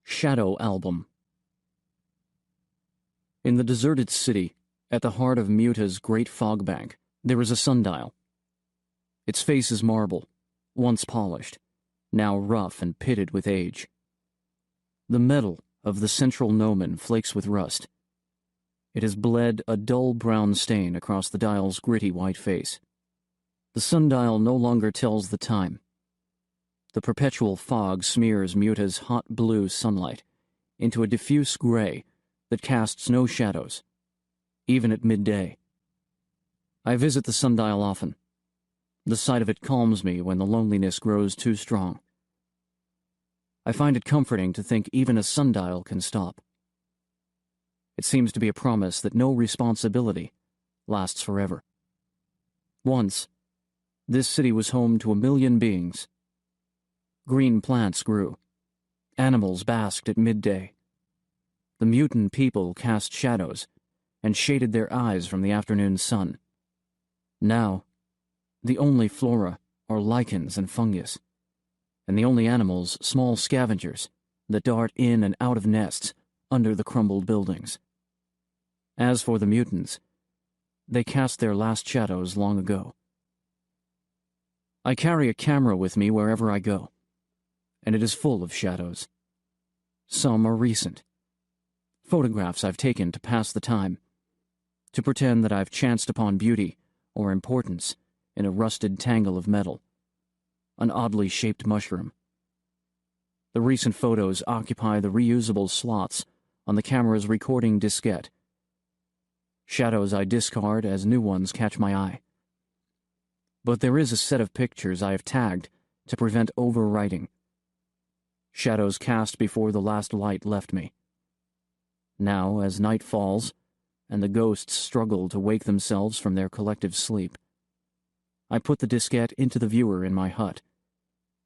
Shadow Album. In the deserted city, at the heart of Muta's great fog bank, there is a sundial. Its face is marble, once polished, now rough and pitted with age. The metal of the central gnomon flakes with rust. It has bled a dull brown stain across the dial's gritty white face. The sundial no longer tells the time. The perpetual fog smears Muta's hot blue sunlight into a diffuse gray that casts no shadows, even at midday. I visit the sundial often. The sight of it calms me when the loneliness grows too strong. I find it comforting to think even a sundial can stop. It seems to be a promise that no responsibility lasts forever. Once, this city was home to 1 million beings. Green plants grew. Animals basked at midday. The mutant people cast shadows and shaded their eyes from the afternoon sun. Now, the only flora are lichens and fungus, and the only animals small scavengers that dart in and out of nests under the crumbled buildings. As for the mutants, they cast their last shadows long ago. I carry a camera with me wherever I go, and it is full of shadows. Some are recent. Photographs I've taken to pass the time, to pretend that I've chanced upon beauty or importance in a rusted tangle of metal, an oddly shaped mushroom. The recent photos occupy the reusable slots on the camera's recording diskette. Shadows I discard as new ones catch my eye. But there is a set of pictures I have tagged to prevent overwriting. Shadows cast before the last light left me. Now, as night falls, and the ghosts struggle to wake themselves from their collective sleep, I put the diskette into the viewer in my hut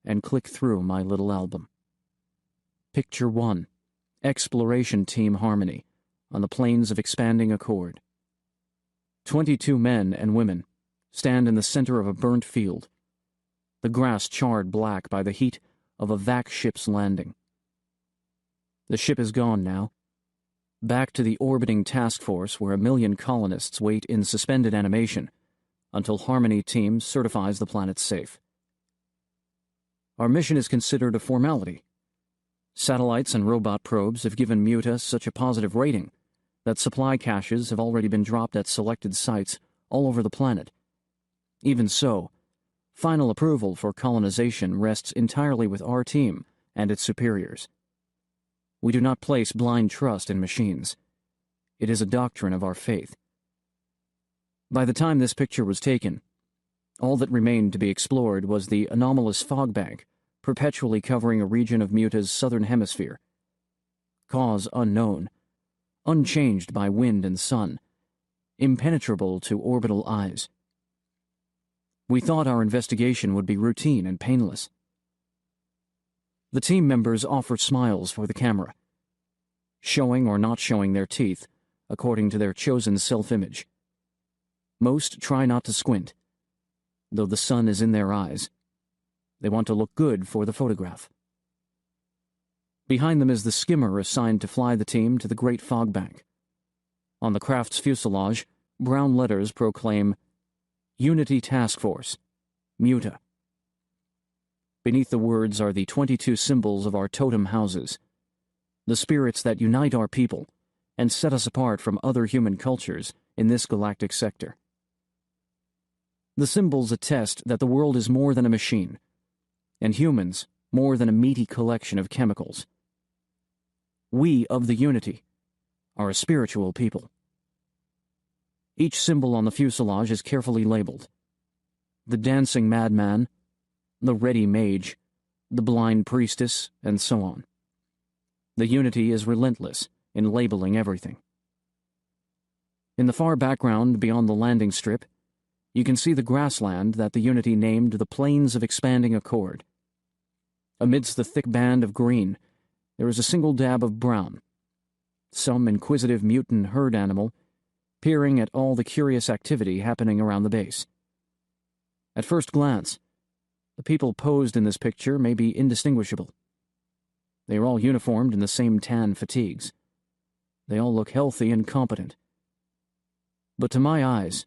and click through my little album. Picture 1, Exploration Team Harmony, on the plains of expanding accord. 22 men and women stand in the center of a burnt field, the grass charred black by the heat of a vac ship's landing. The ship is gone now, back to the orbiting task force where 1 million colonists wait in suspended animation until Harmony Team certifies the planet safe. Our mission is considered a formality. Satellites and robot probes have given Muta such a positive rating that supply caches have already been dropped at selected sites all over the planet. Even so, final approval for colonization rests entirely with our team and its superiors. We do not place blind trust in machines. It is a doctrine of our faith. By the time this picture was taken, all that remained to be explored was the anomalous fog bank perpetually covering a region of Muta's southern hemisphere. Cause unknown, unchanged by wind and sun, impenetrable to orbital eyes. We thought our investigation would be routine and painless. The team members offer smiles for the camera, showing or not showing their teeth according to their chosen self-image. Most try not to squint, though the sun is in their eyes. They want to look good for the photograph. Behind them is the skimmer assigned to fly the team to the Great Fog Bank. On the craft's fuselage, brown letters proclaim, Unity Task Force, Muta. Beneath the words are the 22 symbols of our totem houses, the spirits that unite our people and set us apart from other human cultures in this galactic sector. The symbols attest that the world is more than a machine, and humans more than a meaty collection of chemicals. We of the Unity are a spiritual people. Each symbol on the fuselage is carefully labeled. The dancing madman, the ready mage, the blind priestess, and so on. The Unity is relentless in labeling everything. In the far background beyond the landing strip, you can see the grassland that the Unity named the Plains of Expanding Accord. Amidst the thick band of green, there is a single dab of brown, some inquisitive mutant herd animal peering at all the curious activity happening around the base. At first glance, the people posed in this picture may be indistinguishable. They are all uniformed in the same tan fatigues. They all look healthy and competent. But to my eyes,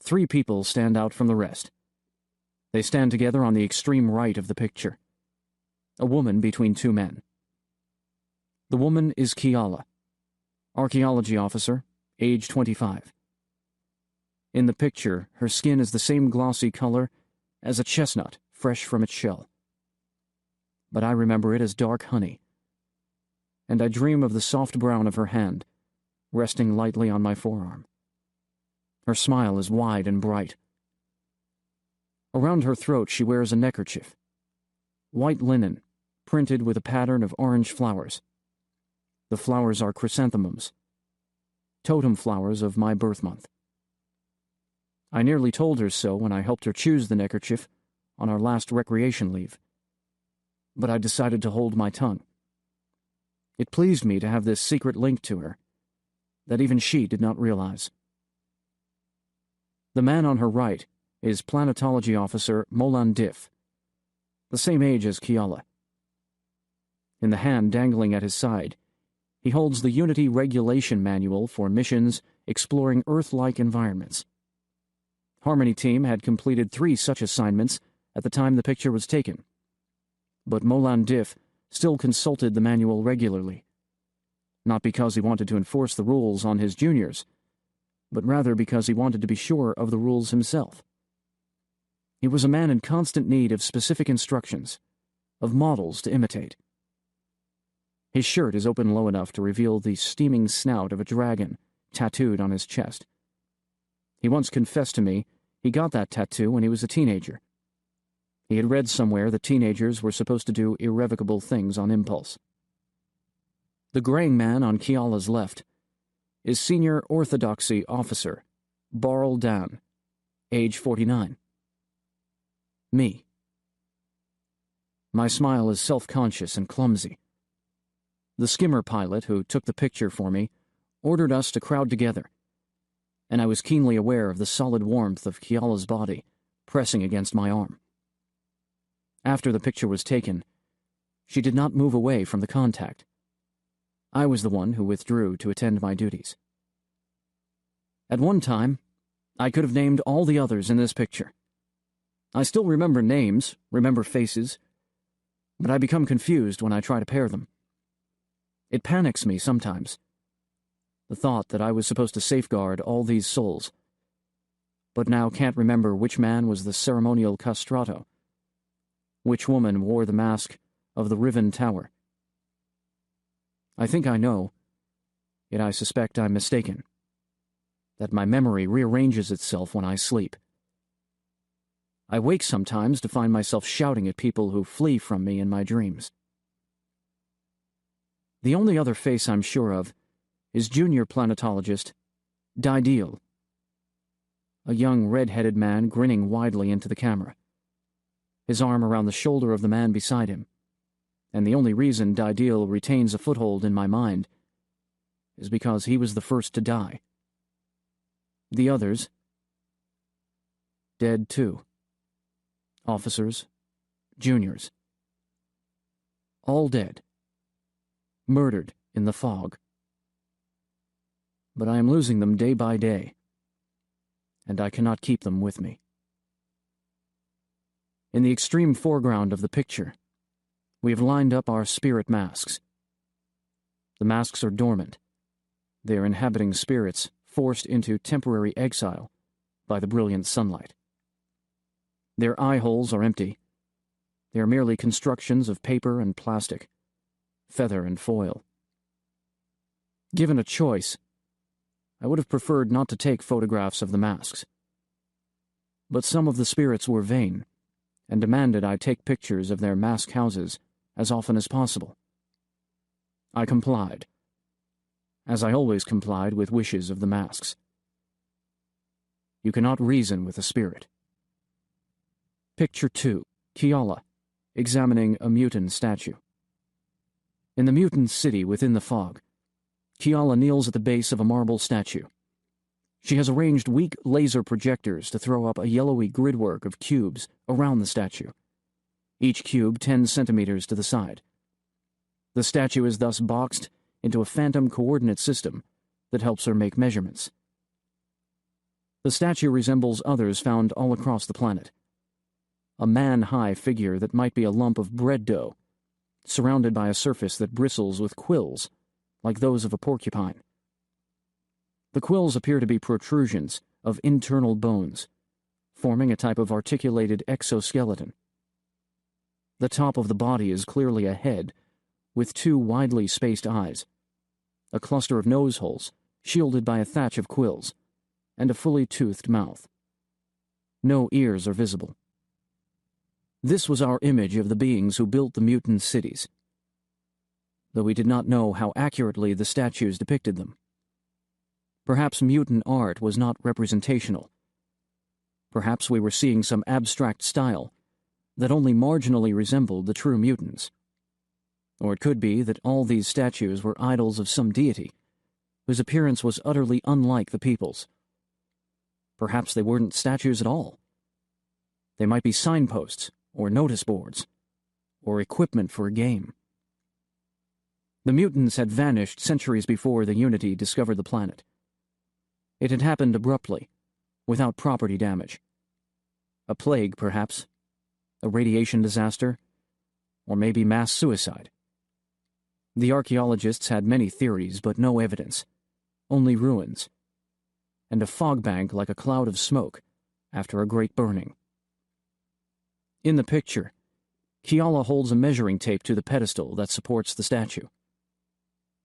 3 people stand out from the rest. They stand together on the extreme right of the picture. A woman between 2 men. The woman is Kiala, archaeology officer, age 25. In the picture, her skin is the same glossy color as a chestnut fresh from its shell. But I remember it as dark honey, and I dream of the soft brown of her hand, resting lightly on my forearm. Her smile is wide and bright. Around her throat she wears a neckerchief, white linen, printed with a pattern of orange flowers. The flowers are chrysanthemums, totem flowers of my birth month. I nearly told her so when I helped her choose the neckerchief on our last recreation leave, but I decided to hold my tongue. It pleased me to have this secret link to her that even she did not realize. The man on her right is planetology officer Molan Diff, the same age as Kiala. In the hand dangling at his side, he holds the Unity Regulation Manual for missions exploring Earth-like environments. Harmony Team had completed 3 such assignments at the time the picture was taken, but Molan Diff still consulted the manual regularly, not because he wanted to enforce the rules on his juniors, but rather because he wanted to be sure of the rules himself. He was a man in constant need of specific instructions, of models to imitate. His shirt is open low enough to reveal the steaming snout of a dragon tattooed on his chest. He once confessed to me he got that tattoo when he was a teenager. He had read somewhere that teenagers were supposed to do irrevocable things on impulse. The graying man on Kiala's left is Senior Orthodoxy Officer Barl Dan, age 49. Me. My smile is self-conscious and clumsy. The skimmer pilot who took the picture for me ordered us to crowd together, and I was keenly aware of the solid warmth of Kiala's body pressing against my arm. After the picture was taken, she did not move away from the contact. I was the one who withdrew to attend my duties. At one time, I could have named all the others in this picture. I still remember names, remember faces, but I become confused when I try to pair them. It panics me sometimes, the thought that I was supposed to safeguard all these souls, but now can't remember which man was the ceremonial castrato, which woman wore the mask of the Riven Tower. I think I know, yet I suspect I'm mistaken, that my memory rearranges itself when I sleep. I wake sometimes to find myself shouting at people who flee from me in my dreams. The only other face I'm sure of is junior planetologist Dideal, a young red-headed man grinning widely into the camera, his arm around the shoulder of the man beside him, and the only reason Dideal retains a foothold in my mind is because he was the first to die. The others, dead too. Officers, juniors, all dead, murdered in the fog. But I am losing them day by day, and I cannot keep them with me. In the extreme foreground of the picture, we have lined up our spirit masks. The masks are dormant. They are inhabiting spirits forced into temporary exile by the brilliant sunlight. Their eye holes are empty. They are merely constructions of paper and plastic, feather and foil. Given a choice, I would have preferred not to take photographs of the masks. But some of the spirits were vain, and demanded I take pictures of their mask houses as often as possible. I complied, as I always complied with wishes of the masks. You cannot reason with a spirit. Picture 2, Kiala, examining a mutant statue. In the mutant city within the fog, Kiala kneels at the base of a marble statue. She has arranged weak laser projectors to throw up a yellowy gridwork of cubes around the statue, each cube 10 centimeters to the side. The statue is thus boxed into a phantom coordinate system that helps her make measurements. The statue resembles others found all across the planet. A man-high figure that might be a lump of bread dough, surrounded by a surface that bristles with quills, like those of a porcupine. The quills appear to be protrusions of internal bones, forming a type of articulated exoskeleton. The top of the body is clearly a head, with two widely spaced eyes, a cluster of nose holes shielded by a thatch of quills, and a fully toothed mouth. No ears are visible. This was our image of the beings who built the mutant cities, though we did not know how accurately the statues depicted them. Perhaps mutant art was not representational. Perhaps we were seeing some abstract style that only marginally resembled the true mutants. Or it could be that all these statues were idols of some deity, whose appearance was utterly unlike the people's. Perhaps they weren't statues at all. They might be signposts, or notice boards, or equipment for a game. The mutants had vanished centuries before the Unity discovered the planet. It had happened abruptly, without property damage. A plague, perhaps, a radiation disaster, or maybe mass suicide. The archaeologists had many theories, but no evidence, only ruins, and a fog bank like a cloud of smoke after a great burning. In the picture, Kiala holds a measuring tape to the pedestal that supports the statue.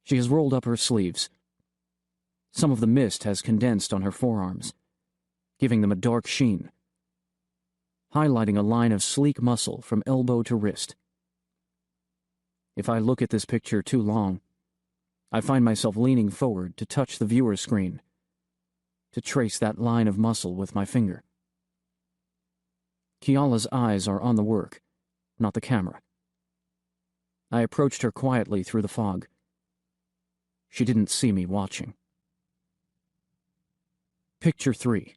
She has rolled up her sleeves. Some of the mist has condensed on her forearms, giving them a dark sheen, highlighting a line of sleek muscle from elbow to wrist. If I look at this picture too long, I find myself leaning forward to touch the viewer screen, to trace that line of muscle with my finger. Kiala's eyes are on the work, not the camera. I approached her quietly through the fog. She didn't see me watching. Picture 3.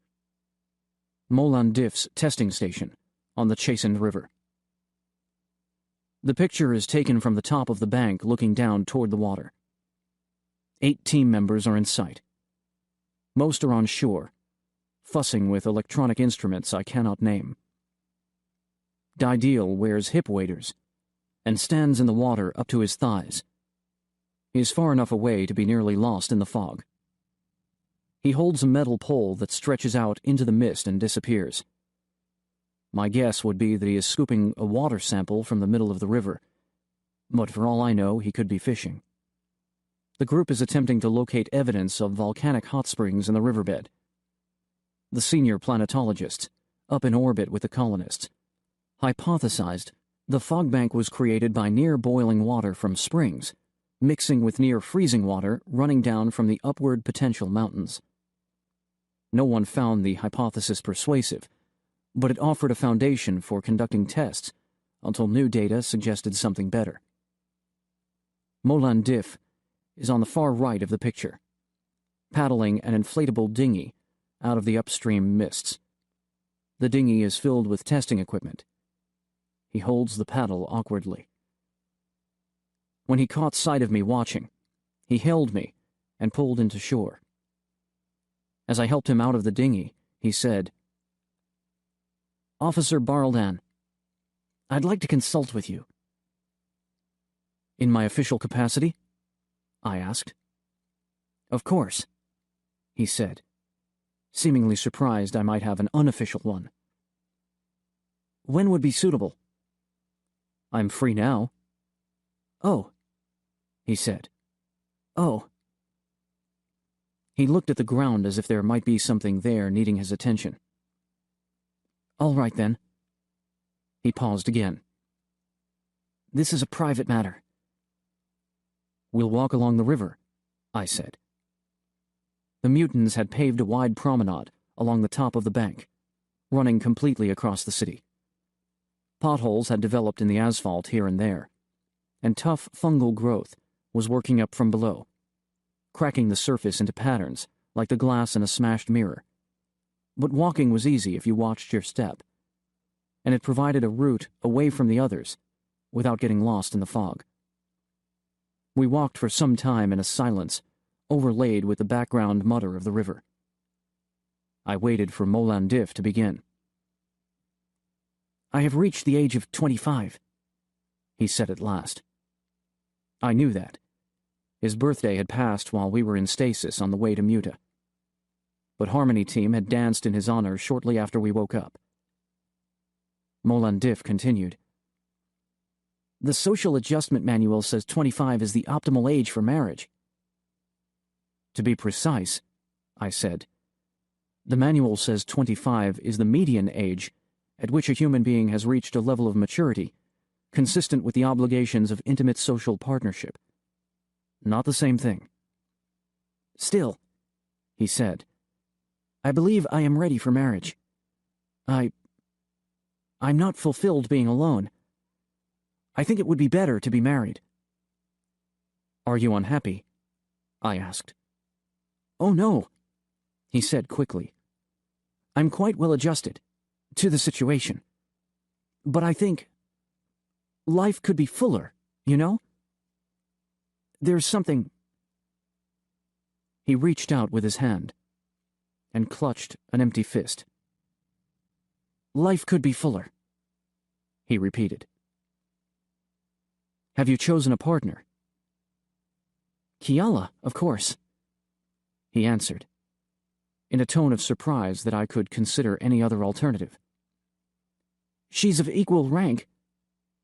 Molan Diff's testing station on the Chastened River. The picture is taken from the top of the bank looking down toward the water. 8 team members are in sight. Most are on shore, fussing with electronic instruments I cannot name. Dideal wears hip waders and stands in the water up to his thighs. He is far enough away to be nearly lost in the fog. He holds a metal pole that stretches out into the mist and disappears. My guess would be that he is scooping a water sample from the middle of the river, but for all I know, he could be fishing. The group is attempting to locate evidence of volcanic hot springs in the riverbed. The senior planetologists, up in orbit with the colonists, hypothesized the fog bank was created by near-boiling water from springs, mixing with near-freezing water running down from the upward potential mountains. No one found the hypothesis persuasive, but it offered a foundation for conducting tests until new data suggested something better. Molan Diff is on the far right of the picture, paddling an inflatable dinghy out of the upstream mists. The dinghy is filled with testing equipment. He holds the paddle awkwardly. When he caught sight of me watching, he hailed me and pulled into shore. As I helped him out of the dinghy, he said, "Officer Barldan, I'd like to consult with you." "In my official capacity?" I asked. "Of course," he said, seemingly surprised I might have an unofficial one. "When would be suitable?" "I'm free now." "Oh," he said. "Oh." He looked at the ground as if there might be something there needing his attention. "All right, then." He paused again. "This is a private matter." "We'll walk along the river," I said. The mutants had paved a wide promenade along the top of the bank, running completely across the city. Potholes had developed in the asphalt here and there, and tough fungal growth was working up from below, cracking the surface into patterns like the glass in a smashed mirror. But walking was easy if you watched your step, and it provided a route away from the others without getting lost in the fog. We walked for some time in a silence, overlaid with the background mutter of the river. I waited for Molandif to begin. "I have reached the age of 25, he said at last. I knew that. His birthday had passed while we were in stasis on the way to Muta. But Harmony Team had danced in his honor shortly after we woke up. Molandif continued. The Social Adjustment Manual says 25 is the optimal age for marriage. To be precise, I said, the manual says 25 is the median age at which a human being has reached a level of maturity consistent with the obligations of intimate social partnership. Not the same thing. Still, he said, I believe I am ready for marriage. I'm not fulfilled being alone. I think it would be better to be married. Are you unhappy? I asked. Oh no, he said quickly. I'm quite well adjusted to the situation. But I think life could be fuller, you know? There's something... He reached out with his hand and clutched an empty fist. Life could be fuller, he repeated. Have you chosen a partner? Kiala, of course, he answered, in a tone of surprise that I could consider any other alternative. She's of equal rank.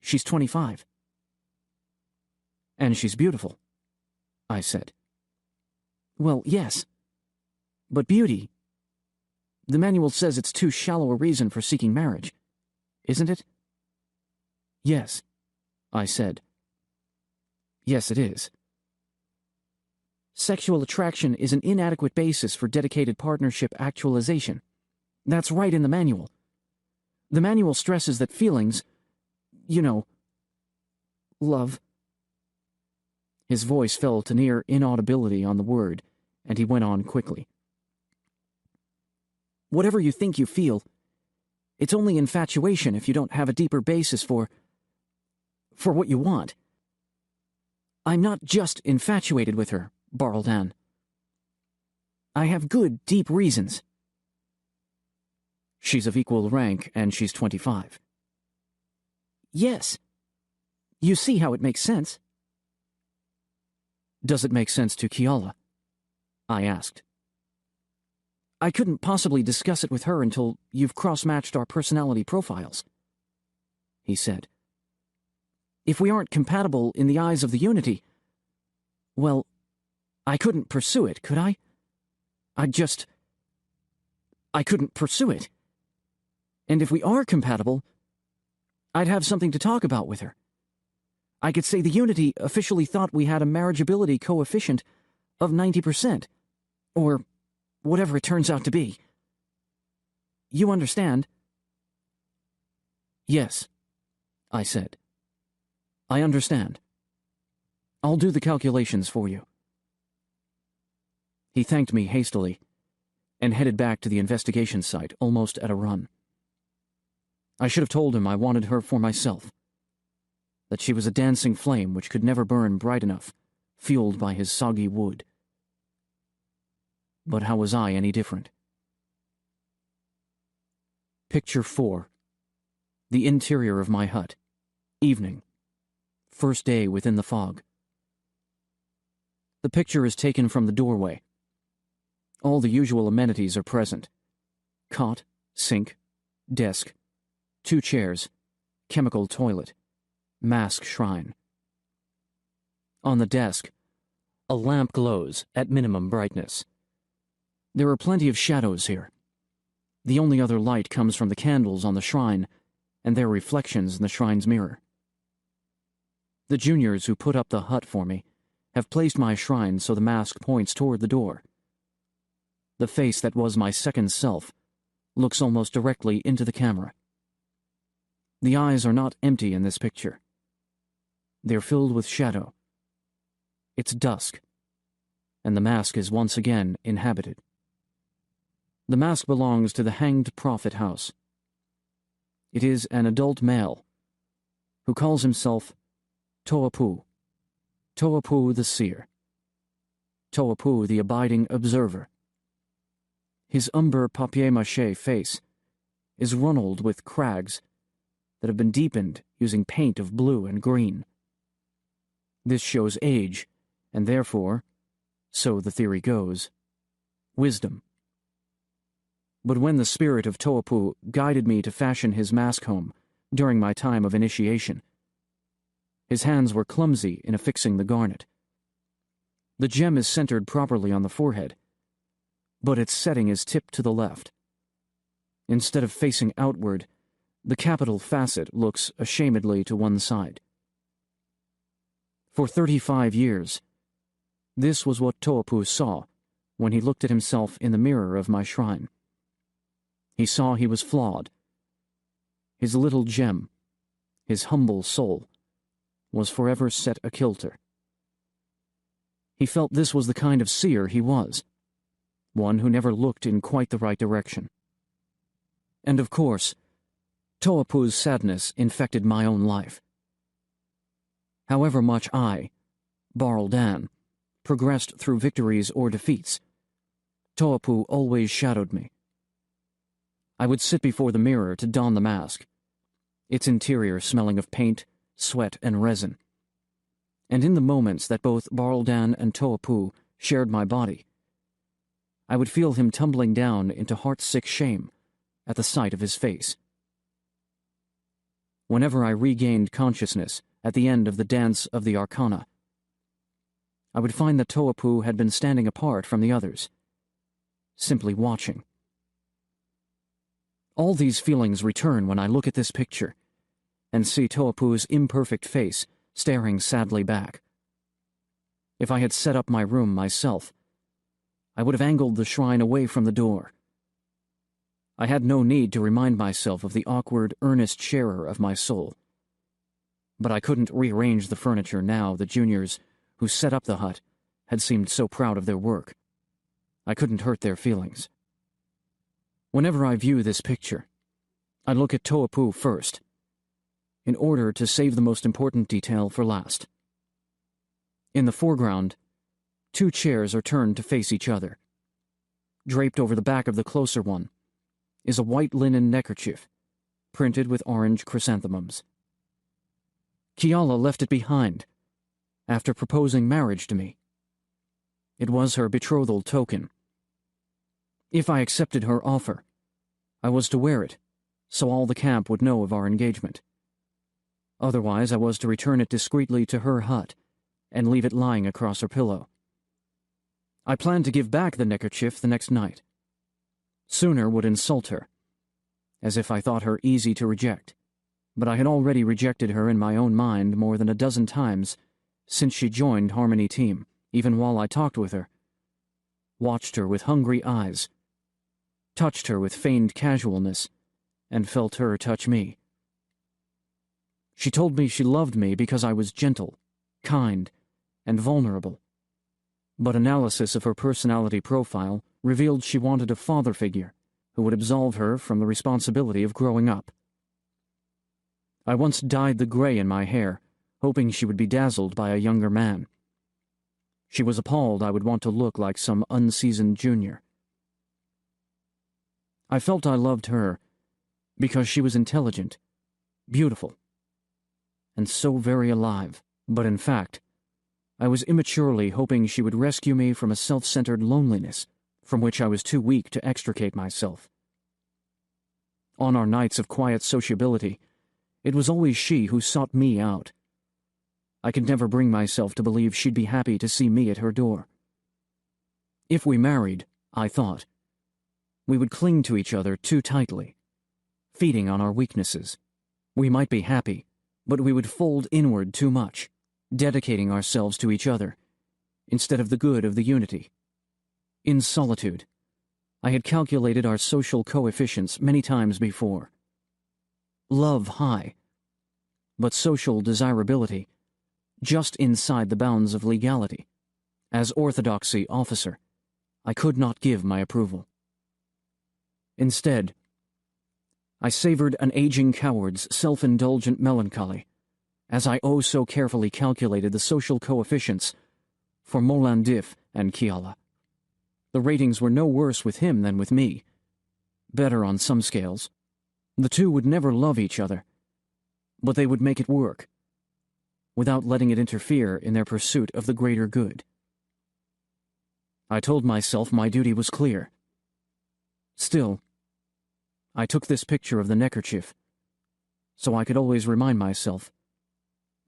She's 25. And she's beautiful, I said. Well, yes. But beauty... The manual says it's too shallow a reason for seeking marriage, isn't it? Yes, I said. Yes, it is. Sexual attraction is an inadequate basis for dedicated partnership actualization. That's right in the manual. The manual stresses that feelings, you know, love. His voice fell to near inaudibility on the word, and he went on quickly. Whatever you think you feel, it's only infatuation if you don't have a deeper basis for what you want. I'm not just infatuated with her, Barldan. I have good, deep reasons. She's of equal rank, and she's 25. Yes. You see how it makes sense. Does it make sense to Kiala? I asked. I couldn't possibly discuss it with her until you've cross-matched our personality profiles, he said. If we aren't compatible in the eyes of the Unity, well, I couldn't pursue it, could I? I couldn't pursue it. And if we are compatible, I'd have something to talk about with her. I could say the Unity officially thought we had a marriageability coefficient of 90%, or whatever it turns out to be. You understand? Yes, I said. I understand. I'll do the calculations for you. He thanked me hastily and headed back to the investigation site almost at a run. I should have told him I wanted her for myself, that she was a dancing flame which could never burn bright enough, fueled by his soggy wood. But how was I any different? Picture 4. The interior of my hut. Evening. First day within the fog. The picture is taken from the doorway. All the usual amenities are present. Cot, sink, desk, 2 chairs, chemical toilet, mask shrine. On the desk, a lamp glows at minimum brightness. There are plenty of shadows here. The only other light comes from the candles on the shrine and their reflections in the shrine's mirror. The juniors who put up the hut for me have placed my shrine so the mask points toward the door. The face that was my second self looks almost directly into the camera. The eyes are not empty in this picture. They're filled with shadow. It's dusk, and the mask is once again inhabited. The mask belongs to the Hanged Prophet House. It is an adult male who calls himself Toapu. Toapu the seer. Toapu the abiding observer. His umber papier-mâché face is runneled with crags that have been deepened using paint of blue and green. This shows age, and therefore, so the theory goes, wisdom. But when the spirit of Toapu guided me to fashion his mask home during my time of initiation, his hands were clumsy in affixing the garnet. The gem is centered properly on the forehead, but its setting is tipped to the left. Instead of facing outward, the capital facet looks ashamedly to one side. For 35 years, this was what Toapu saw when he looked at himself in the mirror of my shrine. He saw he was flawed. His little gem, his humble soul, was forever set akilter. He felt this was the kind of seer he was, one who never looked in quite the right direction. And of course, Toapu's sadness infected my own life. However much I, Barl-Dan, progressed through victories or defeats, Toapu always shadowed me. I would sit before the mirror to don the mask, its interior smelling of paint, sweat, and resin. And in the moments that both Barl-Dan and Toapu shared my body, I would feel him tumbling down into heart-sick shame at the sight of his face. Whenever I regained consciousness at the end of the dance of the Arcana, I would find that Toapu had been standing apart from the others, simply watching. All these feelings return when I look at this picture and see Toapu's imperfect face staring sadly back. If I had set up my room myself, I would have angled the shrine away from the door. I had no need to remind myself of the awkward, earnest sharer of my soul. But I couldn't rearrange the furniture now the juniors who set up the hut had seemed so proud of their work. I couldn't hurt their feelings. Whenever I view this picture, I look at Toapu first, in order to save the most important detail for last. In the foreground, 2 chairs are turned to face each other. Draped over the back of the closer one is a white linen neckerchief, printed with orange chrysanthemums. Kiala left it behind after proposing marriage to me. It was her betrothal token. If I accepted her offer, I was to wear it, so all the camp would know of our engagement. Otherwise, I was to return it discreetly to her hut and leave it lying across her pillow. I planned to give back the neckerchief the next night. Sooner would insult her, as if I thought her easy to reject, but I had already rejected her in my own mind more than a dozen times since she joined Harmony Team, even while I talked with her, watched her with hungry eyes, touched her with feigned casualness, and felt her touch me. She told me she loved me because I was gentle, kind, and vulnerable. But analysis of her personality profile revealed she wanted a father figure who would absolve her from the responsibility of growing up. I once dyed the gray in my hair, hoping she would be dazzled by a younger man. She was appalled I would want to look like some unseasoned junior. I felt I loved her because she was intelligent, beautiful, and so very alive. But in fact, I was immaturely hoping she would rescue me from a self-centered loneliness from which I was too weak to extricate myself. On our nights of quiet sociability, it was always she who sought me out. I could never bring myself to believe she'd be happy to see me at her door. If we married, I thought, we would cling to each other too tightly, feeding on our weaknesses. We might be happy, but we would fold inward too much, dedicating ourselves to each other, instead of the good of the unity. In solitude, I had calculated our social coefficients many times before. Love high, but social desirability just inside the bounds of legality. As orthodoxy officer, I could not give my approval. Instead, I savored an aging coward's self-indulgent melancholy as I oh so carefully calculated the social coefficients for Molandif and Kiala. The ratings were no worse with him than with me. Better on some scales. The two would never love each other, but they would make it work, without letting it interfere in their pursuit of the greater good. I told myself my duty was clear. Still, I took this picture of the neckerchief, so I could always remind myself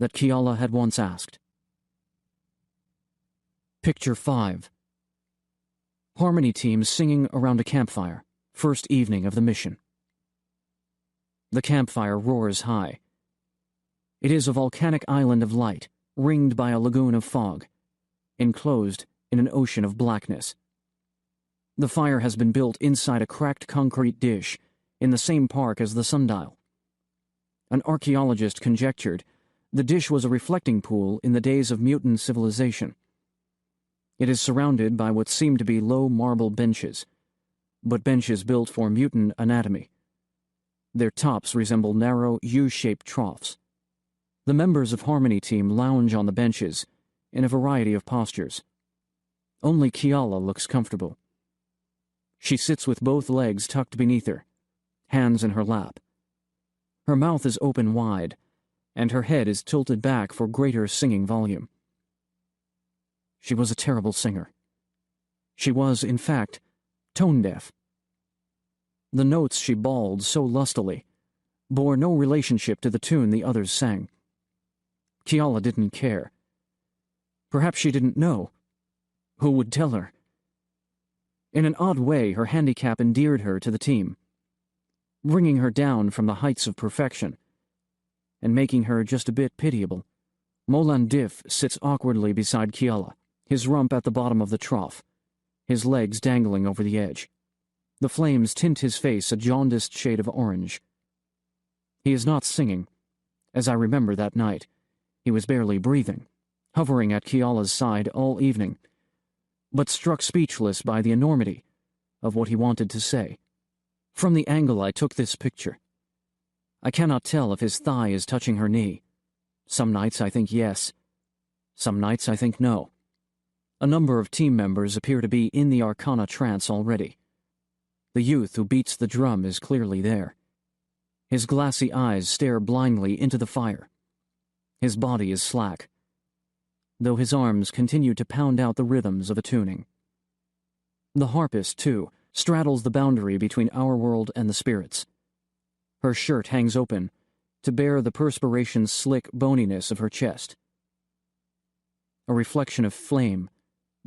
that Kiala had once asked. Picture 5. Harmony team singing around a campfire, first evening of the mission. The campfire roars high. It is a volcanic island of light, ringed by a lagoon of fog, enclosed in an ocean of blackness. The fire has been built inside a cracked concrete dish in the same park as the sundial. An archaeologist conjectured the dish was a reflecting pool in the days of mutant civilization. It is surrounded by what seem to be low marble benches, but benches built for mutant anatomy. Their tops resemble narrow U-shaped troughs. The members of Harmony Team lounge on the benches in a variety of postures. Only Kiala looks comfortable. She sits with both legs tucked beneath her, hands in her lap. Her mouth is open wide, and her head is tilted back for greater singing volume. She was a terrible singer. She was, in fact, tone-deaf. The notes she bawled so lustily bore no relationship to the tune the others sang. Kiala didn't care. Perhaps she didn't know. Who would tell her? In an odd way, her handicap endeared her to the team, bringing her down from the heights of perfection and making her just a bit pitiable. Molandif sits awkwardly beside Kiala, his rump at the bottom of the trough, his legs dangling over the edge. The flames tint his face a jaundiced shade of orange. He is not singing. As I remember that night, he was barely breathing, hovering at Kiala's side all evening, but struck speechless by the enormity of what he wanted to say. From the angle I took this picture, I cannot tell if his thigh is touching her knee. Some nights I think yes. Some nights I think no. A number of team members appear to be in the Arcana trance already. The youth who beats the drum is clearly there. His glassy eyes stare blindly into the fire. His body is slack, though his arms continue to pound out the rhythms of a tuning. The harpist, too, straddles the boundary between our world and the spirits. Her shirt hangs open to bear the perspiration-slick boniness of her chest. A reflection of flame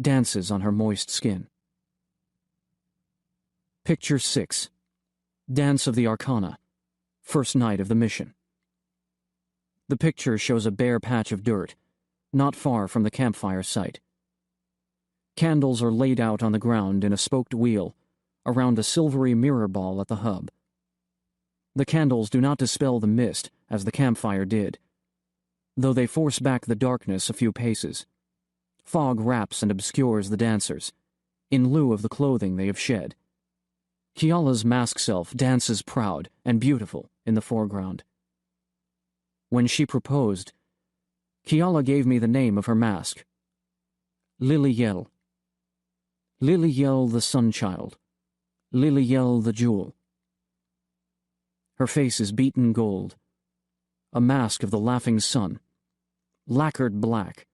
dances on her moist skin. Picture 6. Dance of the Arcana, first night of the mission. The picture shows a bare patch of dirt, not far from the campfire site. Candles are laid out on the ground in a spoked wheel around a silvery mirror ball at the hub. The candles do not dispel the mist as the campfire did, though they force back the darkness a few paces. Fog wraps and obscures the dancers, in lieu of the clothing they have shed. Kiala's mask self dances proud and beautiful in the foreground. When she proposed, Kiala gave me the name of her mask. Liliel. Liliel the Sunchild. Liliel the Jewel. Her face is beaten gold, a mask of the laughing sun, lacquered black,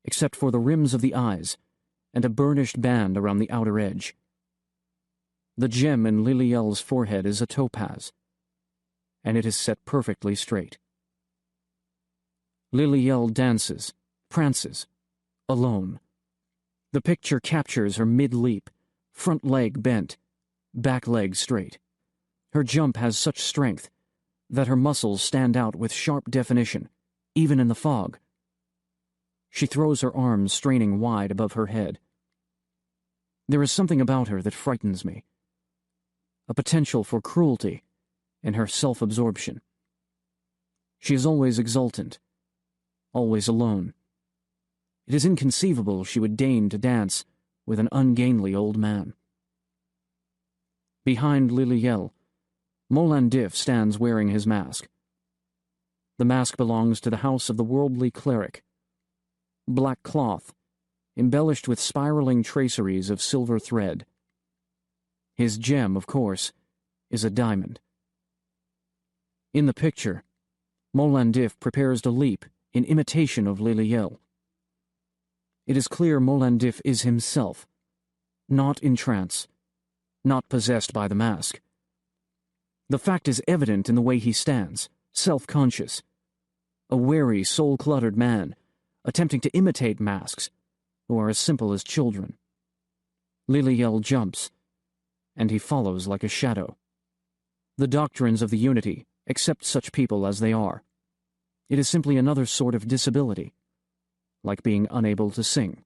except for the rims of the eyes and a burnished band around the outer edge. The gem in Liliel's forehead is a topaz, and it is set perfectly straight. Liliel dances, prances, alone. The picture captures her mid-leap, front leg bent, back leg straight. Her jump has such strength that her muscles stand out with sharp definition, even in the fog. She throws her arms straining wide above her head. There is something about her that frightens me, a potential for cruelty in her self-absorption. She is always exultant, always alone. It is inconceivable she would deign to dance with an ungainly old man. Behind Liliel, Molandif stands wearing his mask. The mask belongs to the house of the worldly cleric. Black cloth, embellished with spiraling traceries of silver thread. His gem, of course, is a diamond. In the picture, Molandif prepares to leap in imitation of Liliel. It is clear Molandif is himself, not in trance, not possessed by the mask. The fact is evident in the way he stands, self-conscious, a wary, soul-cluttered man, attempting to imitate masks, who are as simple as children. Liliel jumps, and he follows like a shadow. The doctrines of the Unity accept such people as they are. It is simply another sort of disability, like being unable to sing.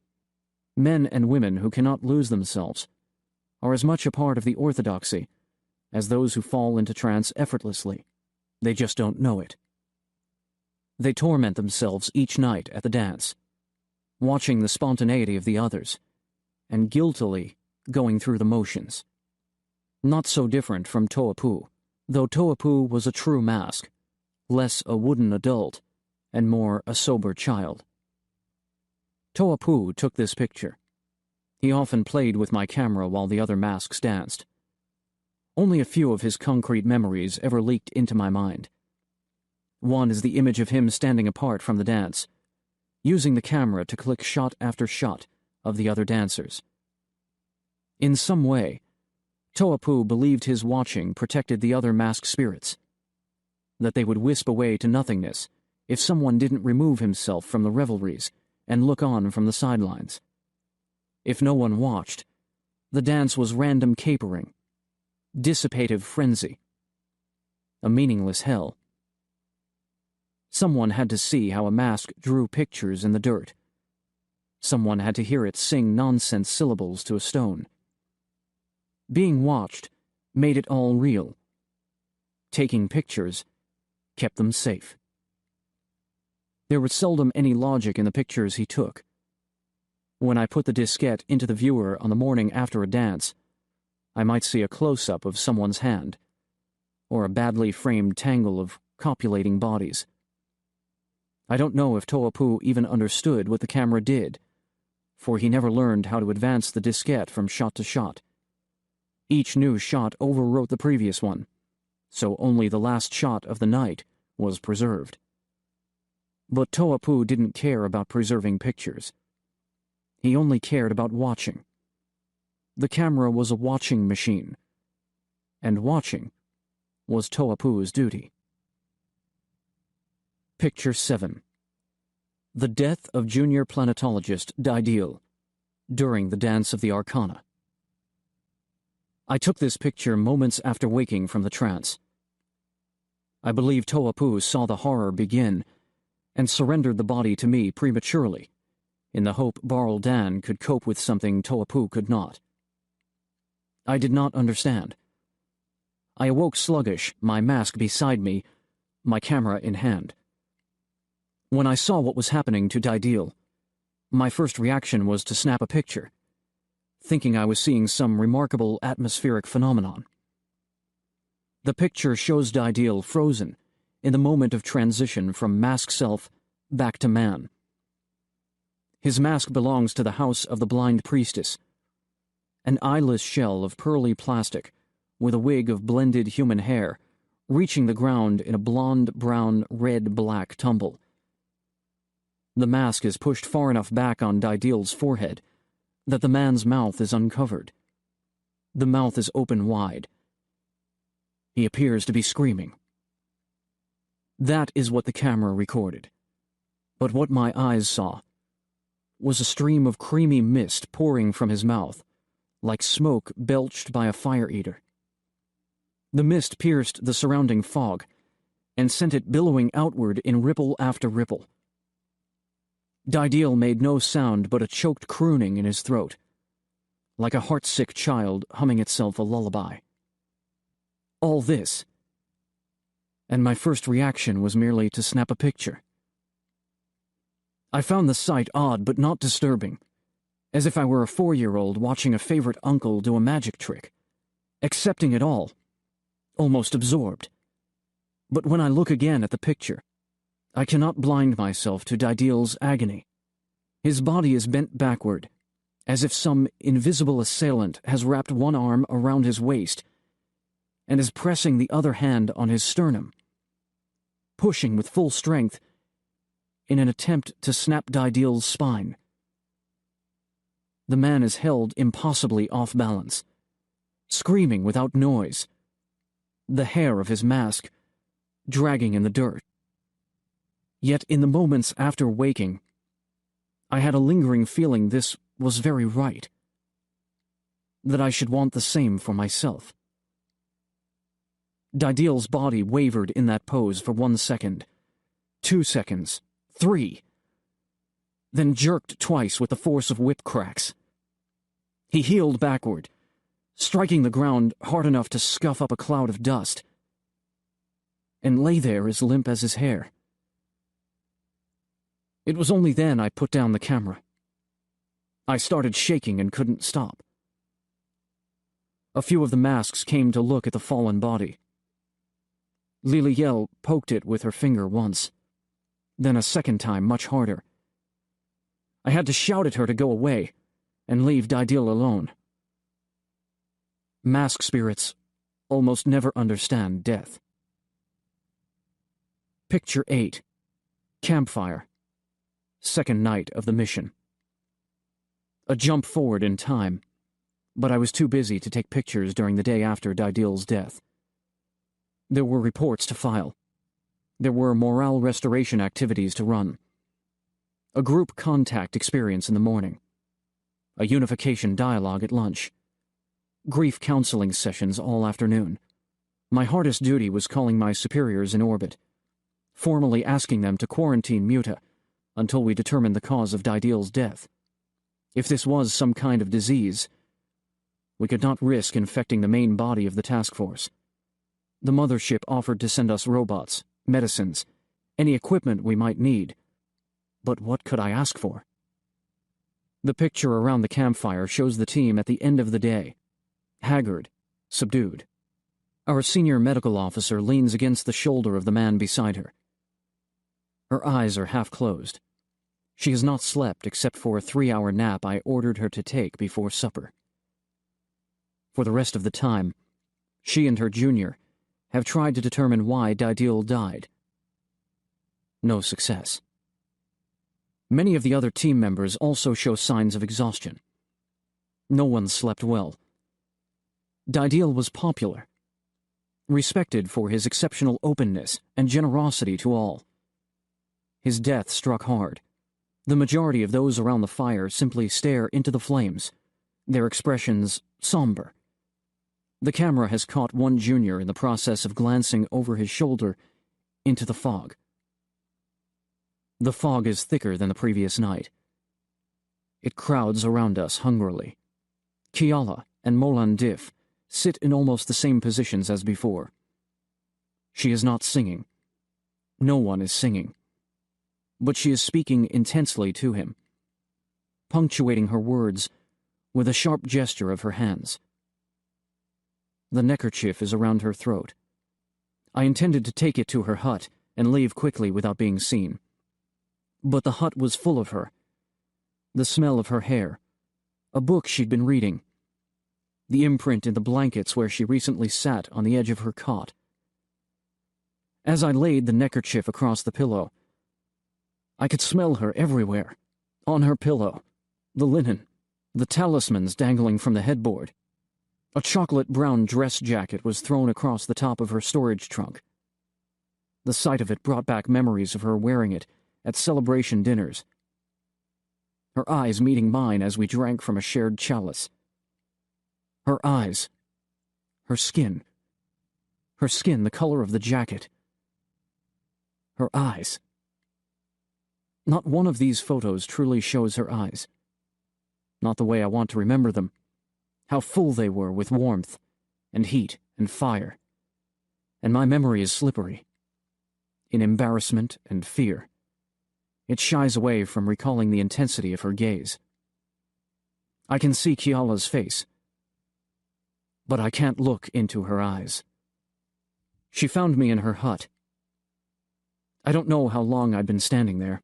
Men and women who cannot lose themselves are as much a part of the orthodoxy as those who fall into trance effortlessly. They just don't know it. They torment themselves each night at the dance, watching the spontaneity of the others, and guiltily going through the motions. Not so different from Toapu, though Toapu was a true mask, less a wooden adult, and more a sober child. Toapu took this picture. He often played with my camera while the other masks danced. Only a few of his concrete memories ever leaked into my mind. One is the image of him standing apart from the dance, using the camera to click shot after shot of the other dancers. In some way, Toapu believed his watching protected the other masked spirits, that they would wisp away to nothingness if someone didn't remove himself from the revelries and look on from the sidelines. If no one watched, the dance was random capering, dissipative frenzy, a meaningless hell. Someone had to see how a mask drew pictures in the dirt. Someone had to hear it sing nonsense syllables to a stone. Being watched made it all real. Taking pictures kept them safe. There was seldom any logic in the pictures he took. When I put the diskette into the viewer on the morning after a dance, I might see a close-up of someone's hand, or a badly framed tangle of copulating bodies. I don't know if Toapu even understood what the camera did, for he never learned how to advance the diskette from shot to shot. Each new shot overwrote the previous one, so only the last shot of the night was preserved. But Toapu didn't care about preserving pictures. He only cared about watching. The camera was a watching machine, and watching was Toapu's duty. Picture 7. The death of junior planetologist Daidil during the Dance of the Arcana. I took this picture moments after waking from the trance. I believe Toapu saw the horror begin and surrendered the body to me prematurely, in the hope Barl Dan could cope with something Toapu could not. I did not understand. I awoke sluggish, my mask beside me, my camera in hand. When I saw what was happening to Daidil, my first reaction was to snap a picture, thinking I was seeing some remarkable atmospheric phenomenon. The picture shows Daidil frozen in the moment of transition from mask self back to man. His mask belongs to the house of the blind priestess, an eyeless shell of pearly plastic with a wig of blended human hair reaching the ground in a blonde, brown, red-black tumble. The mask is pushed far enough back on Daidil's forehead that the man's mouth is uncovered. The mouth is open wide. He appears to be screaming. That is what the camera recorded. But what my eyes saw was a stream of creamy mist pouring from his mouth, like smoke belched by a fire-eater. The mist pierced the surrounding fog and sent it billowing outward in ripple after ripple. Daidil made no sound but a choked crooning in his throat, like a heartsick child humming itself a lullaby. All this, and my first reaction was merely to snap a picture. I found the sight odd but not disturbing, as if I were a 4-year-old watching a favorite uncle do a magic trick, accepting it all, almost absorbed. But when I look again at the picture, I cannot blind myself to Dideal's agony. His body is bent backward, as if some invisible assailant has wrapped one arm around his waist and is pressing the other hand on his sternum, pushing with full strength in an attempt to snap Dideal's spine. The man is held impossibly off balance, screaming without noise, the hair of his mask dragging in the dirt. Yet in the moments after waking, I had a lingering feeling this was very right, that I should want the same for myself. Dideal's body wavered in that pose for 1 second, 2 seconds, 3, then jerked twice with the force of whip cracks. He heeled backward, striking the ground hard enough to scuff up a cloud of dust, and lay there as limp as his hair. It was only then I put down the camera. I started shaking and couldn't stop. A few of the masks came to look at the fallen body. Liliel poked it with her finger once, then a second time much harder. I had to shout at her to go away and leave Dideal alone. Mask spirits almost never understand death. Picture 8. Campfire. Second night of the mission. A jump forward in time, but I was too busy to take pictures during the day after Dideal's death. There were reports to file. There were morale restoration activities to run. A group contact experience in the morning. A unification dialogue at lunch. Grief counseling sessions all afternoon. My hardest duty was calling my superiors in orbit, formally asking them to quarantine Muta until we determined the cause of Dideal's death. If this was some kind of disease, we could not risk infecting the main body of the task force. The mothership offered to send us robots, medicines, any equipment we might need. But what could I ask for? The picture around the campfire shows the team at the end of the day, haggard, subdued. Our senior medical officer leans against the shoulder of the man beside her. Her eyes are half closed. She has not slept except for a 3-hour nap I ordered her to take before supper. For the rest of the time, she and her junior have tried to determine why Dideal died. No success. Many of the other team members also show signs of exhaustion. No one slept well. Dideal was popular, respected for his exceptional openness and generosity to all. His death struck hard. The majority of those around the fire simply stare into the flames, their expressions somber. The camera has caught one junior in the process of glancing over his shoulder into the fog. The fog is thicker than the previous night. It crowds around us hungrily. Kiala and Molan Diff sit in almost the same positions as before. She is not singing. No one is singing. But she is speaking intensely to him, punctuating her words with a sharp gesture of her hands. The neckerchief is around her throat. I intended to take it to her hut and leave quickly without being seen. But the hut was full of her. The smell of her hair, a book she'd been reading, the imprint in the blankets where she recently sat on the edge of her cot. As I laid the neckerchief across the pillow, I could smell her everywhere, on her pillow, the linen, the talismans dangling from the headboard. A chocolate-brown dress jacket was thrown across the top of her storage trunk. The sight of it brought back memories of her wearing it at celebration dinners, her eyes meeting mine as we drank from a shared chalice. Her eyes, her skin the color of the jacket. Her eyes. Not one of these photos truly shows her eyes. Not the way I want to remember them. How full they were with warmth and heat and fire. And my memory is slippery. In embarrassment and fear, it shies away from recalling the intensity of her gaze. I can see Kiala's face, but I can't look into her eyes. She found me in her hut. I don't know how long I'd been standing there.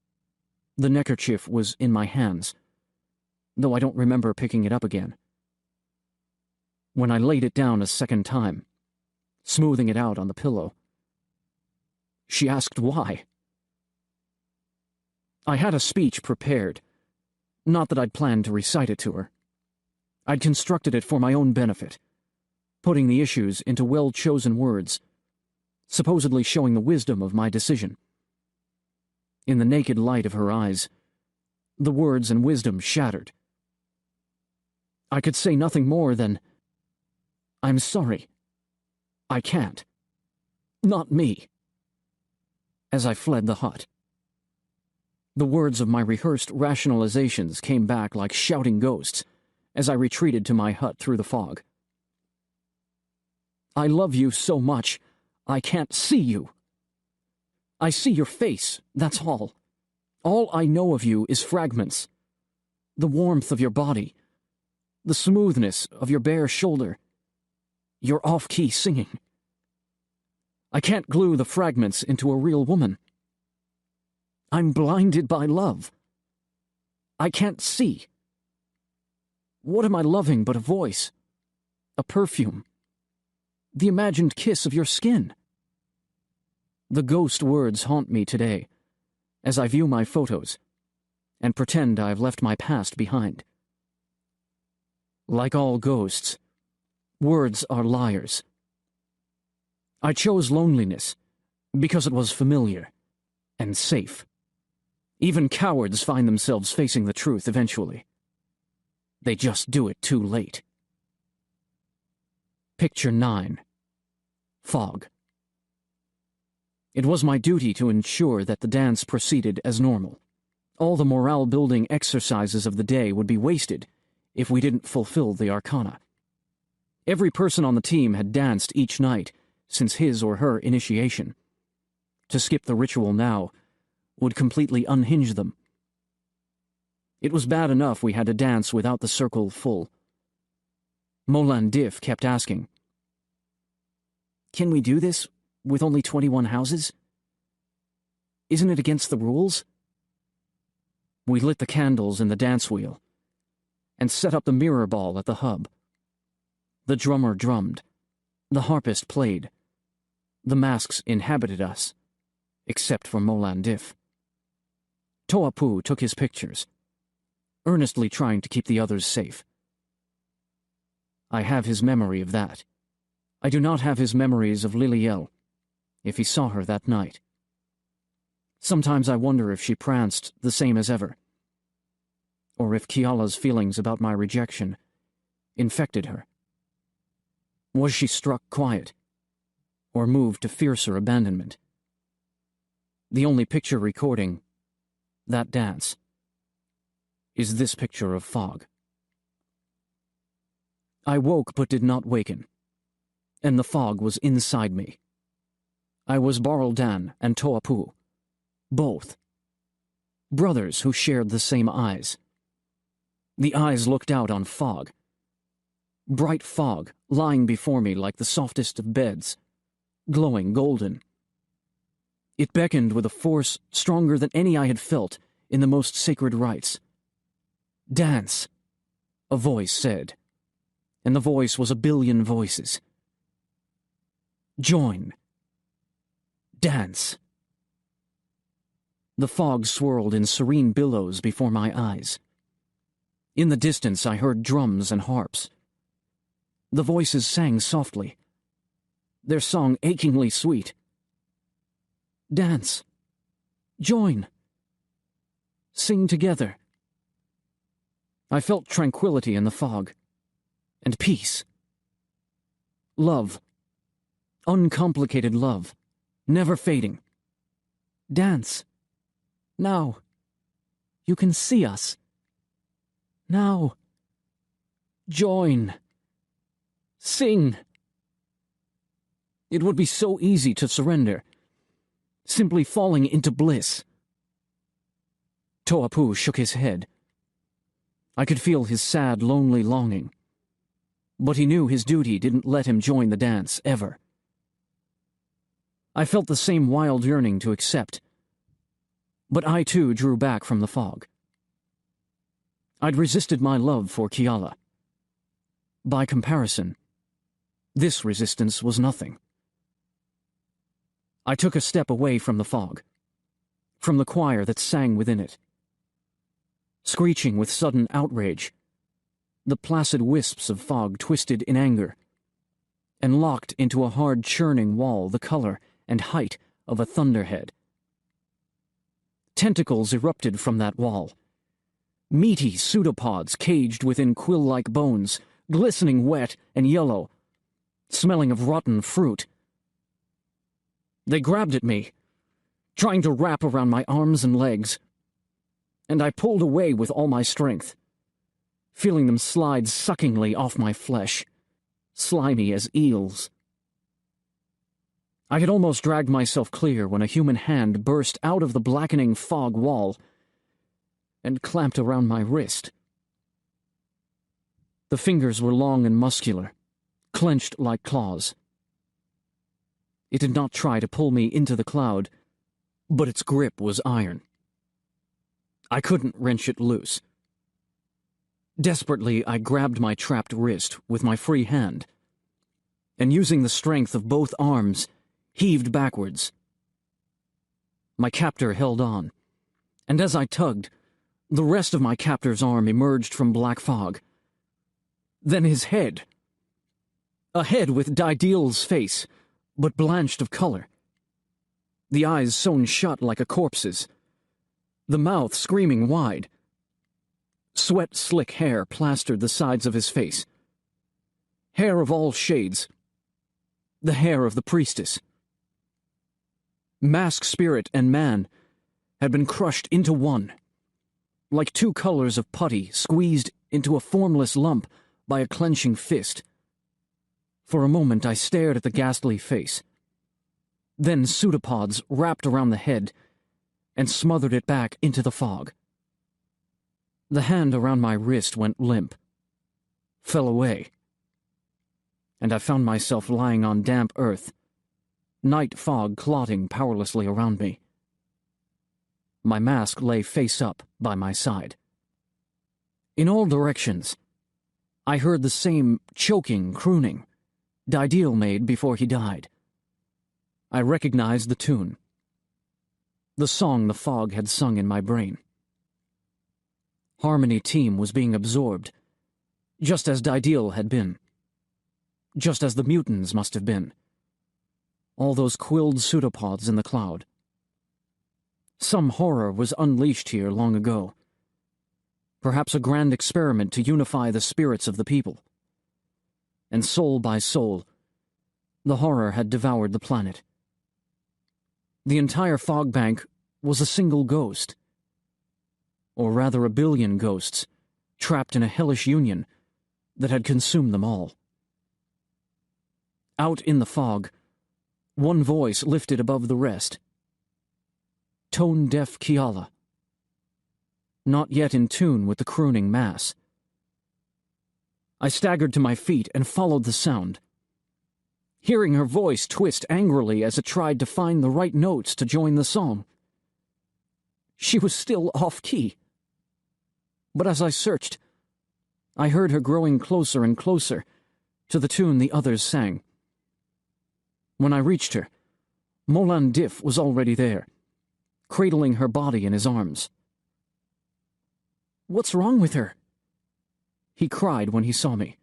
The neckerchief was in my hands, though I don't remember picking it up again. When I laid it down a second time, smoothing it out on the pillow, she asked why. I had a speech prepared, not that I'd planned to recite it to her. I'd constructed it for my own benefit, putting the issues into well-chosen words, supposedly showing the wisdom of my decision. In the naked light of her eyes, the words and wisdom shattered. I could say nothing more than, "I'm sorry. I can't. Not me," as I fled the hut. The words of my rehearsed rationalizations came back like shouting ghosts as I retreated to my hut through the fog. "I love you so much, I can't see you. I see your face, that's all. All I know of you is fragments. The warmth of your body, the smoothness of your bare shoulder, your off-key singing. I can't glue the fragments into a real woman. I'm blinded by love. I can't see. What am I loving but a voice, a perfume, the imagined kiss of your skin?" The ghost words haunt me today, as I view my photos and pretend I've left my past behind. Like all ghosts, words are liars. I chose loneliness because it was familiar and safe. Even cowards find themselves facing the truth eventually. They just do it too late. Picture 9. Fog. It was my duty to ensure that the dance proceeded as normal. All the morale-building exercises of the day would be wasted if we didn't fulfill the arcana. Every person on the team had danced each night since his or her initiation. To skip the ritual now would completely unhinge them. It was bad enough we had to dance without the circle full. Molan Diff kept asking, "Can we do this with only 21 houses? Isn't it against the rules?" We lit the candles in the dance wheel and set up the mirror ball at the hub. The drummer drummed. The harpist played. The masks inhabited us, except for Molan Diff. Toapu took his pictures, earnestly trying to keep the others safe. I have his memory of that. I do not have his memories of Liliel, if he saw her that night. Sometimes I wonder if she pranced the same as ever, or if Kiala's feelings about my rejection infected her. Was she struck quiet, or moved to fiercer abandonment? The only picture recording that dance is this picture of fog. I woke but did not waken, and the fog was inside me. I was Baraldan and Toapu, both. Brothers who shared the same eyes. The eyes looked out on fog. Bright fog lying before me like the softest of beds, glowing golden. It beckoned with a force stronger than any I had felt in the most sacred rites. "Dance," a voice said, and the voice was a billion voices. "Join. Dance." The fog swirled in serene billows before my eyes. In the distance I heard drums and harps. The voices sang softly, their song achingly sweet. "Dance. Join. Sing together." I felt tranquility in the fog, and peace. Love. Uncomplicated love, never fading. "Dance. Now. You can see us. Now. Join. Sing." It would be so easy to surrender, simply falling into bliss. Toapu shook his head. I could feel his sad, lonely longing. But he knew his duty didn't let him join the dance, ever. I felt the same wild yearning to accept But I too drew back from the fog. I'd resisted my love for Kiala. By comparison, this resistance was nothing. I took a step away from the fog, from the choir that sang within it. Screeching with sudden outrage, the placid wisps of fog twisted in anger and locked into a hard churning wall the color and height of a thunderhead. Tentacles erupted from that wall, meaty pseudopods caged within quill-like bones, glistening wet and yellow, smelling of rotten fruit. They grabbed at me, trying to wrap around my arms and legs, and I pulled away with all my strength, feeling them slide suckingly off my flesh, slimy as eels. I had almost dragged myself clear when a human hand burst out of the blackening fog wall and clamped around my wrist. The fingers were long and muscular, clenched like claws. It did not try to pull me into the cloud, but its grip was iron. I couldn't wrench it loose. Desperately, I grabbed my trapped wrist with my free hand, and using the strength of both arms, heaved backwards. My captor held on, and as I tugged, the rest of my captor's arm emerged from black fog. Then his head. A head with Dideal's face, but blanched of color. The eyes sewn shut like a corpse's, the mouth screaming wide. Sweat-slick hair plastered the sides of his face. Hair of all shades. The hair of the priestess. Mask spirit and man had been crushed into one, like two colors of putty squeezed into a formless lump by a clenching fist. For a moment I stared at the ghastly face. Then pseudopods wrapped around the head and smothered it back into the fog. The hand around my wrist went limp, fell away, and I found myself lying on damp earth, night fog clotting powerlessly around me. My mask lay face up by my side. In all directions, I heard the same choking crooning Dideal made before he died. I recognized the tune, the song the fog had sung in my brain. Harmony Team was being absorbed, just as Dideal had been, just as the mutants must have been. All those quilled pseudopods in the cloud. Some horror was unleashed here long ago. Perhaps a grand experiment to unify the spirits of the people. And soul by soul, the horror had devoured the planet. The entire fog bank was a single ghost. Or rather a billion ghosts, trapped in a hellish union that had consumed them all. Out in the fog, one voice lifted above the rest. Tone-deaf Kiala. Not yet in tune with the crooning mass. I staggered to my feet and followed the sound, hearing her voice twist angrily as it tried to find the right notes to join the song. She was still off-key. But as I searched, I heard her growing closer and closer to the tune the others sang. When I reached her, Molan Diff was already there, cradling her body in his arms. "What's wrong with her?" he cried when he saw me.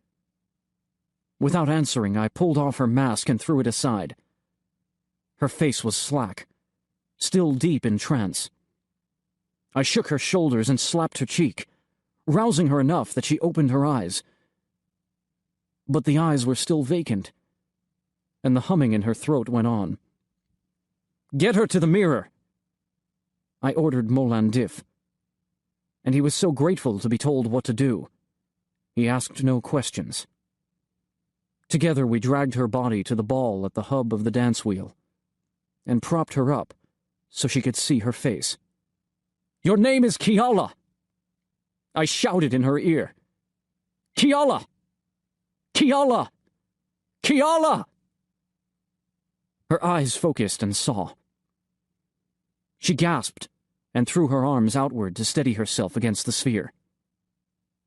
Without answering, I pulled off her mask and threw it aside. Her face was slack, still deep in trance. I shook her shoulders and slapped her cheek, rousing her enough that she opened her eyes. But the eyes were still vacant, and the humming in her throat went on. "Get her to the mirror," I ordered Molan Diff, and he was so grateful to be told what to do. He asked no questions. Together we dragged her body to the ball at the hub of the dance wheel, and propped her up so she could see her face. "Your name is Kiala!" I shouted in her ear. "Kiala! Kiala! Kiala!" Her eyes focused and saw. She gasped and threw her arms outward to steady herself against the sphere.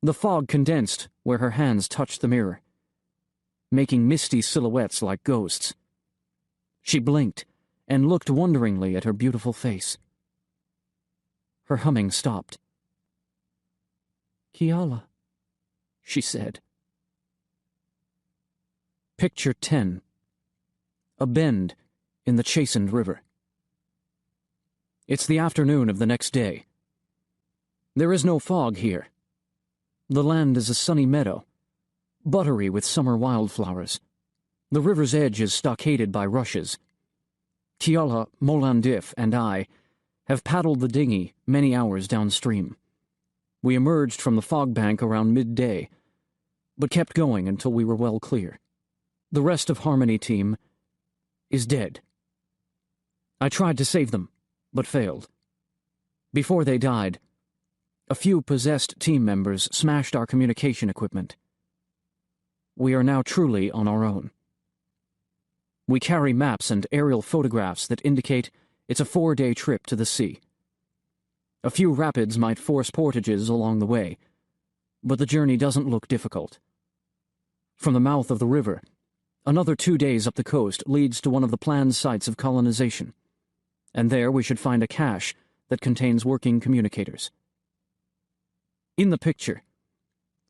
The fog condensed where her hands touched the mirror, making misty silhouettes like ghosts. She blinked and looked wonderingly at her beautiful face. Her humming stopped. "Kiala," she said. Picture 10. A bend in the chastened river. It's the afternoon of the next day. There is no fog here. The land is a sunny meadow, buttery with summer wildflowers. The river's edge is stockaded by rushes. Kiala, Molandif, and I have paddled the dinghy many hours downstream. We emerged from the fog bank around midday, but kept going until we were well clear. The rest of Harmony team is dead. I tried to save them, but failed. Before they died, a few possessed team members smashed our communication equipment. We are now truly on our own. We carry maps and aerial photographs that indicate it's a 4-day trip to the sea. A few rapids might force portages along the way, but the journey doesn't look difficult. From the mouth of the river, another 2 days up the coast leads to one of the planned sites of colonization, and there we should find a cache that contains working communicators. In the picture,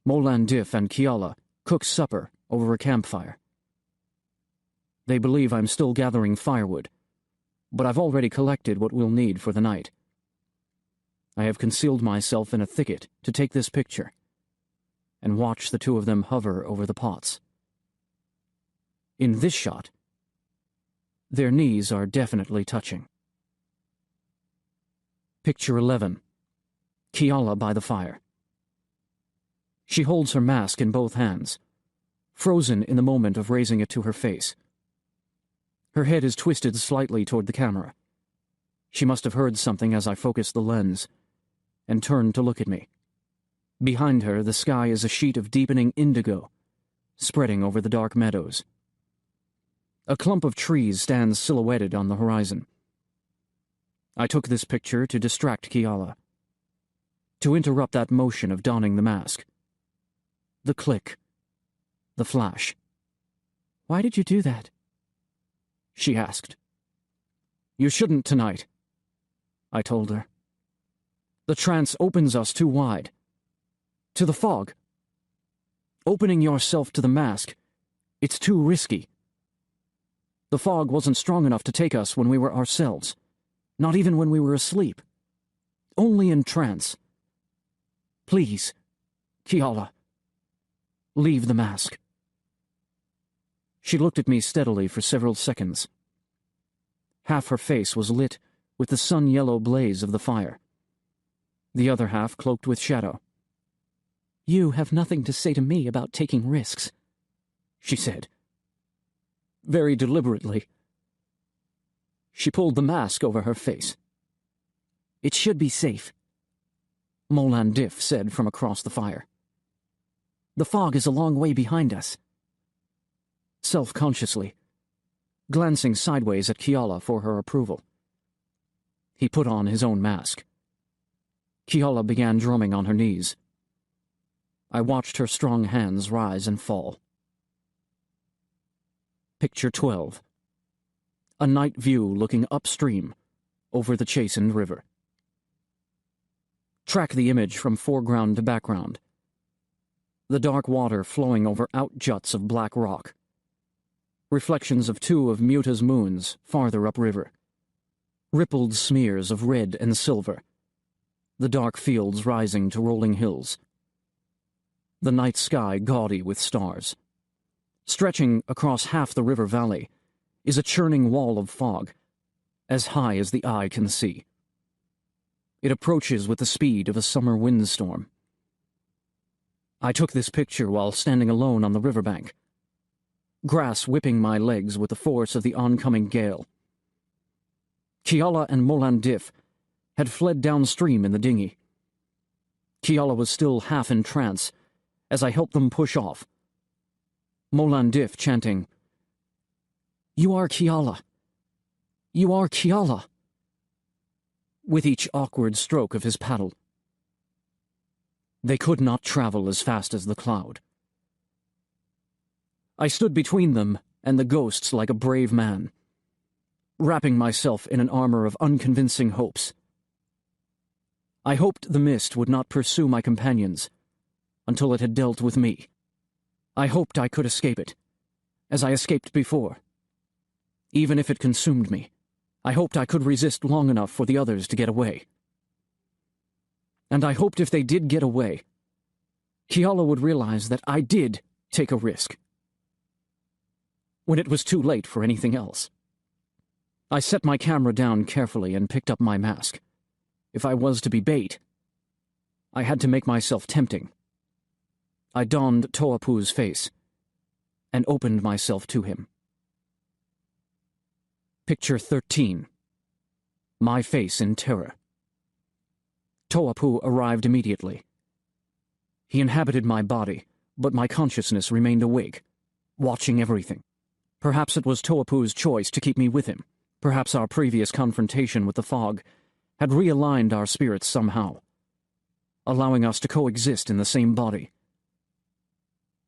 Molandif and Kiala cook supper over a campfire. They believe I'm still gathering firewood, but I've already collected what we'll need for the night. I have concealed myself in a thicket to take this picture and watch the two of them hover over the pots. In this shot, their knees are definitely touching. Picture 11. Kiala by the fire. She holds her mask in both hands, frozen in the moment of raising it to her face. Her head is twisted slightly toward the camera. She must have heard something as I focused the lens, and turned to look at me. Behind her, the sky is a sheet of deepening indigo, spreading over the dark meadows. A clump of trees stands silhouetted on the horizon. I took this picture to distract Kiala, to interrupt that motion of donning the mask. The click, the flash. "Why did you do that?" she asked. "You shouldn't tonight," I told her. "The trance opens us too wide. To the fog. Opening yourself to the mask, it's too risky. The fog wasn't strong enough to take us when we were ourselves, not even when we were asleep. Only in trance. Please, Kiala, leave the mask." She looked at me steadily for several seconds. Half her face was lit with the sun-yellow blaze of the fire, the other half cloaked with shadow. "You have nothing to say to me about taking risks," she said. Very deliberately. She pulled the mask over her face. "It should be safe," Molandif said from across the fire. "The fog is a long way behind us." Self-consciously, glancing sideways at Kiala for her approval, he put on his own mask. Kiala began drumming on her knees. I watched her strong hands rise and fall. Picture 12. A night view looking upstream over the chastened river. Track the image from foreground to background. The dark water flowing over outjuts of black rock. Reflections of 2 of Muta's moons farther upriver. Rippled smears of red and silver. The dark fields rising to rolling hills. The night sky gaudy with stars. Stretching across half the river valley is a churning wall of fog, as high as the eye can see. It approaches with the speed of a summer windstorm. I took this picture while standing alone on the riverbank, grass whipping my legs with the force of the oncoming gale. Kiala and Molandif had fled downstream in the dinghy. Kiala was still half in trance as I helped them push off. Molandif chanting, "You are Kiala. You are Kiala." with each awkward stroke of his paddle. They could not travel as fast as the cloud. I stood between them and the ghosts like a brave man, wrapping myself in an armor of unconvincing hopes. I hoped the mist would not pursue my companions until it had dealt with me. I hoped I could escape it, as I escaped before. Even if it consumed me, I hoped I could resist long enough for the others to get away. And I hoped if they did get away, Kiala would realize that I did take a risk, when it was too late for anything else. I set my camera down carefully and picked up my mask. If I was to be bait, I had to make myself tempting. I donned Toapu's face and opened myself to him. Picture 13. My face in terror. Toapu arrived immediately. He inhabited my body, but my consciousness remained awake, watching everything. Perhaps it was Toapu's choice to keep me with him. Perhaps our previous confrontation with the fog had realigned our spirits somehow, allowing us to coexist in the same body.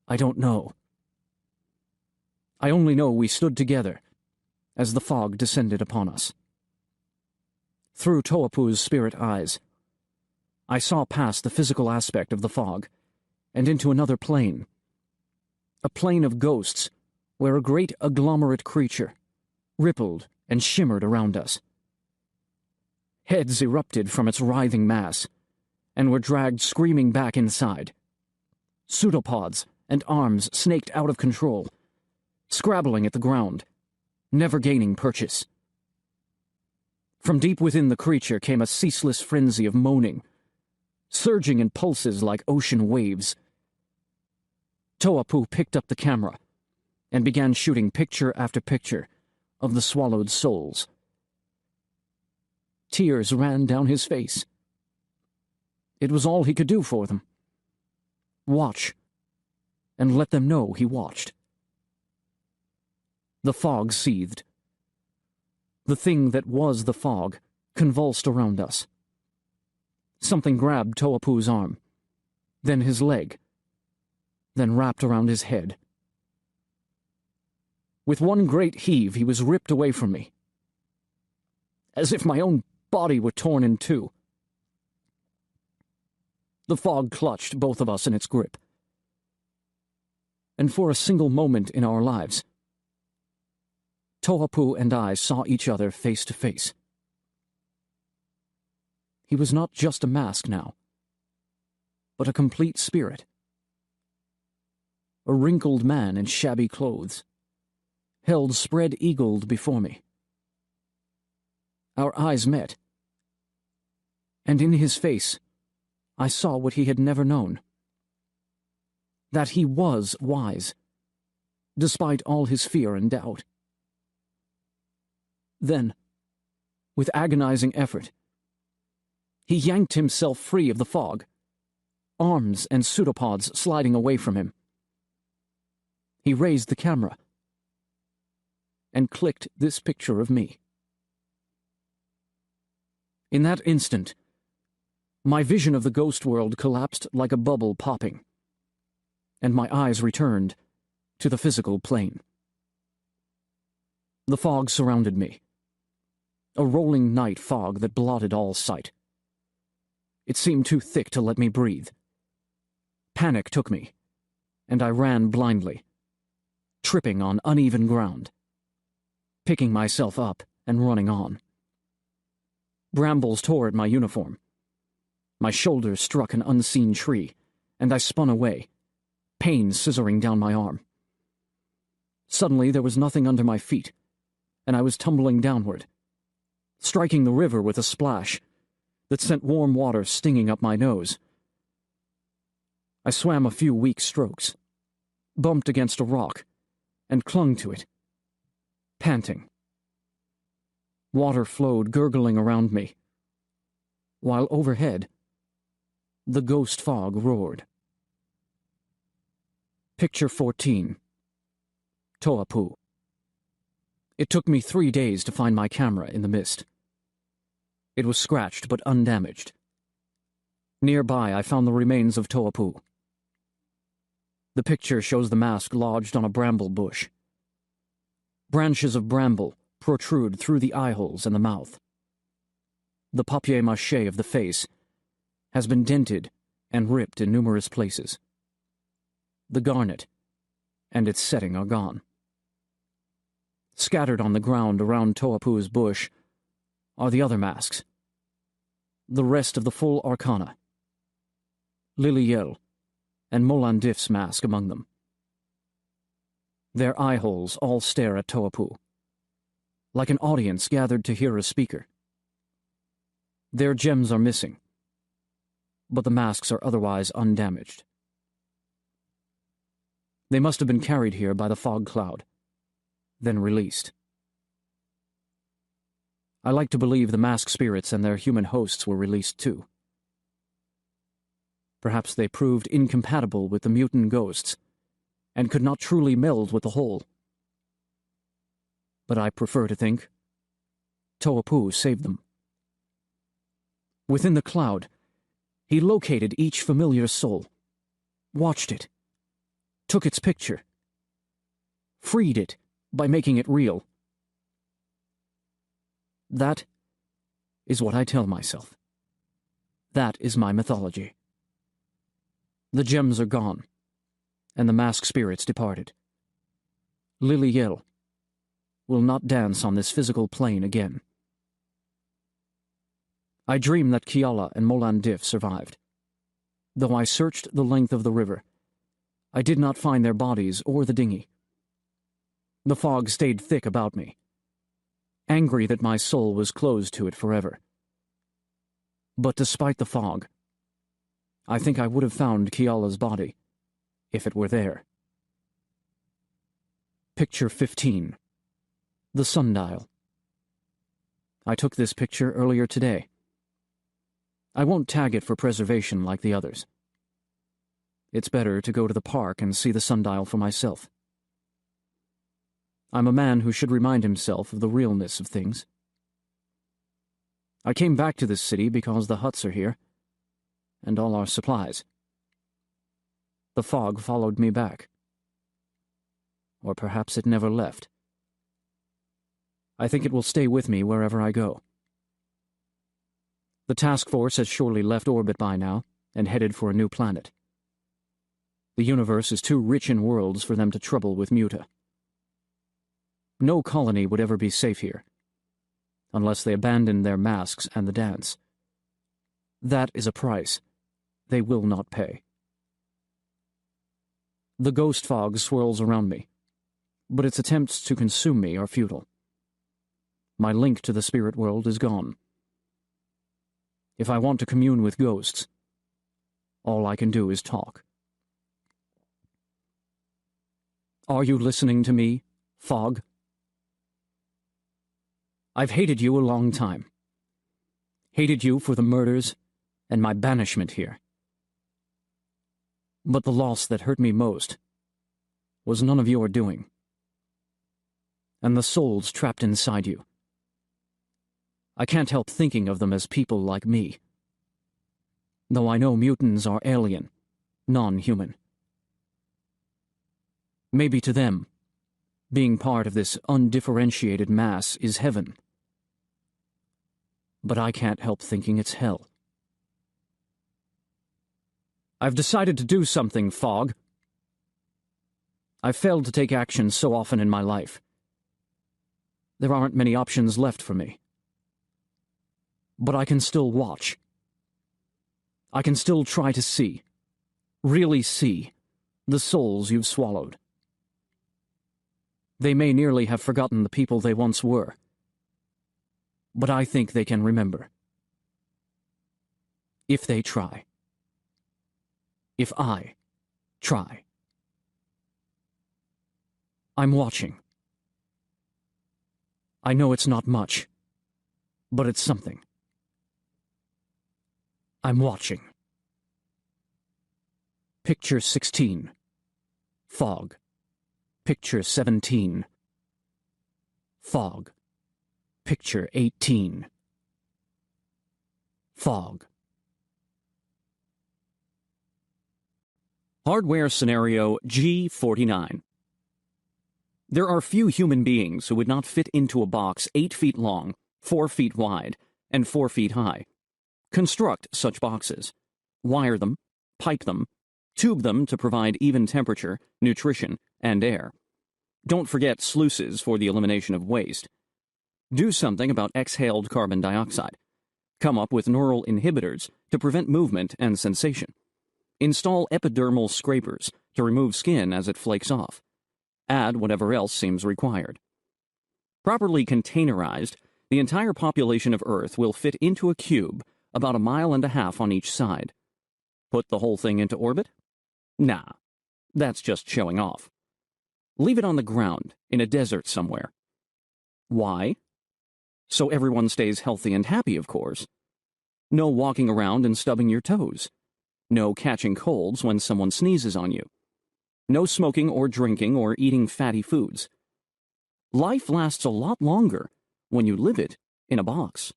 I don't know. I only know we stood together as the fog descended upon us. Through Toapu's spirit eyes, I saw past the physical aspect of the fog and into another plane, a plane of ghosts where a great agglomerate creature rippled and shimmered around us. Heads erupted from its writhing mass and were dragged screaming back inside. Pseudopods and arms snaked out of control, scrabbling at the ground, never gaining purchase. From deep within the creature came a ceaseless frenzy of moaning, surging in pulses like ocean waves. Toapu picked up the camera and began shooting picture after picture of the swallowed souls. Tears ran down his face. It was all he could do for them. Watch, and let them know he watched. The fog seethed. The thing that was the fog convulsed around us. Something grabbed Toapu's arm, then his leg, then wrapped around his head. With one great heave, he was ripped away from me, as if my own body were torn in two. The fog clutched both of us in its grip. And for a single moment in our lives, Toapu and I saw each other face to face. He was not just a mask now, but a complete spirit. A wrinkled man in shabby clothes, held spread-eagled before me. Our eyes met, and in his face I saw what he had never known. That he was wise, despite all his fear and doubt. Then, with agonizing effort, he yanked himself free of the fog, arms and pseudopods sliding away from him. He raised the camera and clicked this picture of me. In that instant, my vision of the ghost world collapsed like a bubble popping, and my eyes returned to the physical plane. The fog surrounded me, a rolling night fog that blotted all sight. It seemed too thick to let me breathe. Panic took me, and I ran blindly, tripping on uneven ground, picking myself up and running on. Brambles tore at my uniform. My shoulder struck an unseen tree, and I spun away, pain scissoring down my arm. Suddenly there was nothing under my feet, and I was tumbling downward, striking the river with a splash that sent warm water stinging up my nose. I swam a few weak strokes, bumped against a rock, and clung to it, panting. Water flowed gurgling around me, while overhead, the ghost fog roared. Picture 14. Toapu. It took me 3 days to find my camera in the mist. It was scratched but undamaged. Nearby, I found the remains of Toapu. The picture shows the mask lodged on a bramble bush. Branches of bramble protrude through the eye holes and the mouth. The papier-mâché of the face has been dented and ripped in numerous places. The garnet and its setting are gone. Scattered on the ground around Toapu's bush are the other masks, the rest of the full arcana. Liliel and Molandif's mask among them. Their eye holes all stare at Toapu, like an audience gathered to hear a speaker. Their gems are missing, but the masks are otherwise undamaged. They must have been carried here by the fog cloud, then released. I like to believe the mask spirits and their human hosts were released too. Perhaps they proved incompatible with the mutant ghosts and could not truly meld with the whole. But I prefer to think Toapu saved them. Within the cloud, he located each familiar soul, watched it, took its picture, freed it by making it real. That is what I tell myself. That is my mythology. The gems are gone, and the mask spirits departed. Liliel will not dance on this physical plane again. I dream that Kiala and Molandif survived. Though I searched the length of the river, I did not find their bodies or the dinghy. The fog stayed thick about me, angry that my soul was closed to it forever. But despite the fog, I think I would have found Kiala's body, if it were there. Picture 15. The sundial. I took this picture earlier today. I won't tag it for preservation like the others. It's better to go to the park and see the sundial for myself. I'm a man who should remind himself of the realness of things. I came back to this city because the huts are here, and all our supplies. The fog followed me back. Or perhaps it never left. I think it will stay with me wherever I go. The task force has surely left orbit by now and headed for a new planet. The universe is too rich in worlds for them to trouble with Muta. No colony would ever be safe here, unless they abandoned their masks and the dance. That is a price they will not pay. The ghost fog swirls around me, but its attempts to consume me are futile. My link to the spirit world is gone. If I want to commune with ghosts, all I can do is talk. Are you listening to me, fog? I've hated you a long time. Hated you for the murders and my banishment here. But the loss that hurt me most was none of your doing. And the souls trapped inside you. I can't help thinking of them as people like me. Though I know mutants are alien, non-human. Maybe to them, being part of this undifferentiated mass is heaven. But I can't help thinking it's hell. I've decided to do something, Fog. I've failed to take action so often in my life. There aren't many options left for me. But I can still watch. I can still try to see, really see, the souls you've swallowed. They may nearly have forgotten the people they once were, but I think they can remember. If they try. If I try. I'm watching. I know it's not much, but it's something. I'm watching. Picture 16. Fog. Picture 17. Fog. Picture 18. Fog. Hardware Scenario G49. There are few human beings who would not fit into a box 8 feet long, 4 feet wide, and 4 feet high. Construct such boxes. Wire them, pipe them, tube them to provide even temperature, nutrition, and air. Don't forget sluices for the elimination of waste. Do something about exhaled carbon dioxide. Come up with neural inhibitors to prevent movement and sensation. Install epidermal scrapers to remove skin as it flakes off. Add whatever else seems required. Properly containerized, the entire population of Earth will fit into a cube about 1.5 miles on each side. Put the whole thing into orbit? Nah, that's just showing off. Leave it on the ground, in a desert somewhere. Why? So everyone stays healthy and happy, of course. No walking around and stubbing your toes. No catching colds when someone sneezes on you. No smoking or drinking or eating fatty foods. Life lasts a lot longer when you live it in a box.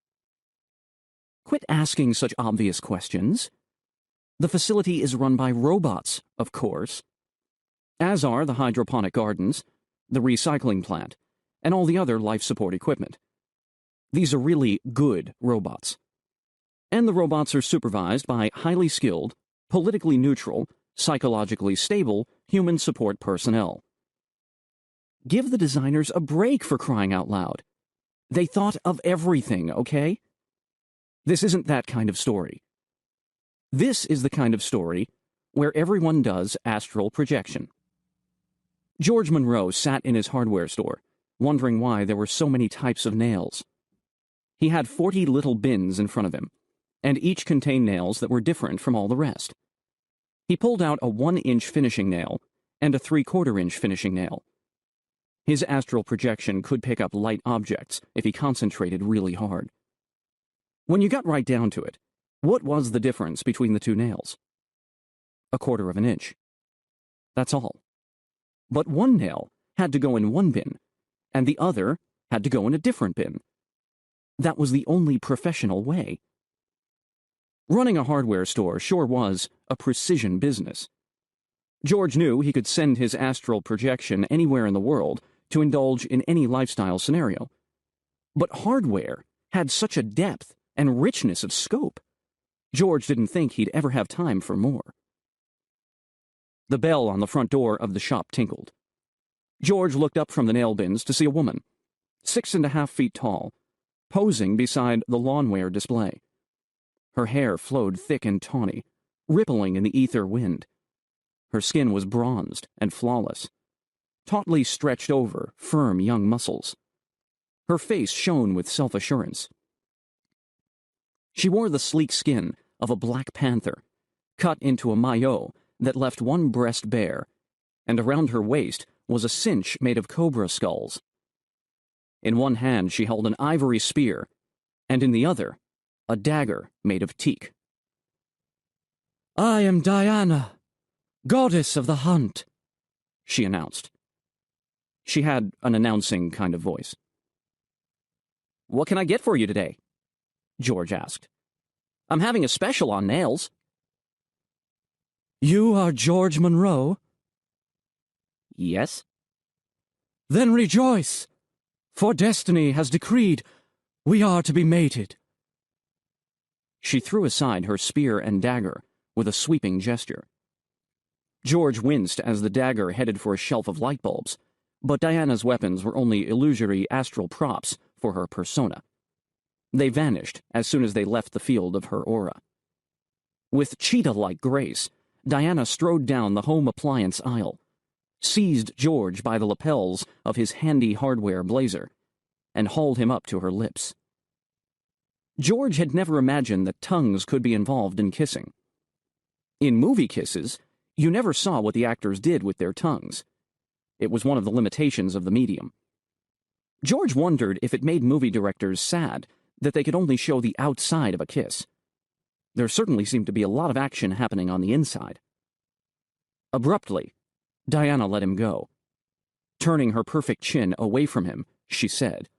Quit asking such obvious questions. The facility is run by robots, of course, as are the hydroponic gardens, the recycling plant, and all the other life support equipment. These are really good robots. And the robots are supervised by highly skilled, politically neutral, psychologically stable human support personnel. Give the designers a break, for crying out loud. They thought of everything, okay? This isn't that kind of story. This is the kind of story where everyone does astral projection. George Monroe sat in his hardware store, wondering why there were so many types of nails. He had 40 little bins in front of him, and each contained nails that were different from all the rest. He pulled out a 1-inch finishing nail and a 3/4-inch finishing nail. His astral projection could pick up light objects if he concentrated really hard. When you got right down to it, what was the difference between the two nails? 1/4 of an inch. That's all. But one nail had to go in one bin, and the other had to go in a different bin. That was the only professional way. Running a hardware store sure was a precision business. George knew he could send his astral projection anywhere in the world to indulge in any lifestyle scenario. But hardware had such a depth and richness of scope. George didn't think he'd ever have time for more. The bell on the front door of the shop tinkled. George looked up from the nail bins to see a woman, 6.5 feet tall, posing beside the lawnware display. Her hair flowed thick and tawny, rippling in the ether wind. Her skin was bronzed and flawless, tautly stretched over firm young muscles. Her face shone with self-assurance. She wore the sleek skin of a black panther, cut into a maillot that left one breast bare, and around her waist was a cinch made of cobra skulls. In one hand she held an ivory spear, and in the other, a dagger made of teak. "I am Diana, goddess of the hunt," she announced. She had an announcing kind of voice. "What can I get for you today?" George asked. "I'm having a special on nails." "You are George Monroe?" "Yes." "Then rejoice, for destiny has decreed we are to be mated." She threw aside her spear and dagger with a sweeping gesture. George winced as the dagger headed for a shelf of light bulbs, but Diana's weapons were only illusory astral props for her persona. They vanished as soon as they left the field of her aura. With cheetah-like grace, Diana strode down the home appliance aisle, seized George by the lapels of his handy hardware blazer, and hauled him up to her lips. George had never imagined that tongues could be involved in kissing. In movie kisses, you never saw what the actors did with their tongues. It was one of the limitations of the medium. George wondered if it made movie directors sad that they could only show the outside of a kiss. There certainly seemed to be a lot of action happening on the inside. Abruptly, Diana let him go. Turning her perfect chin away from him, she said,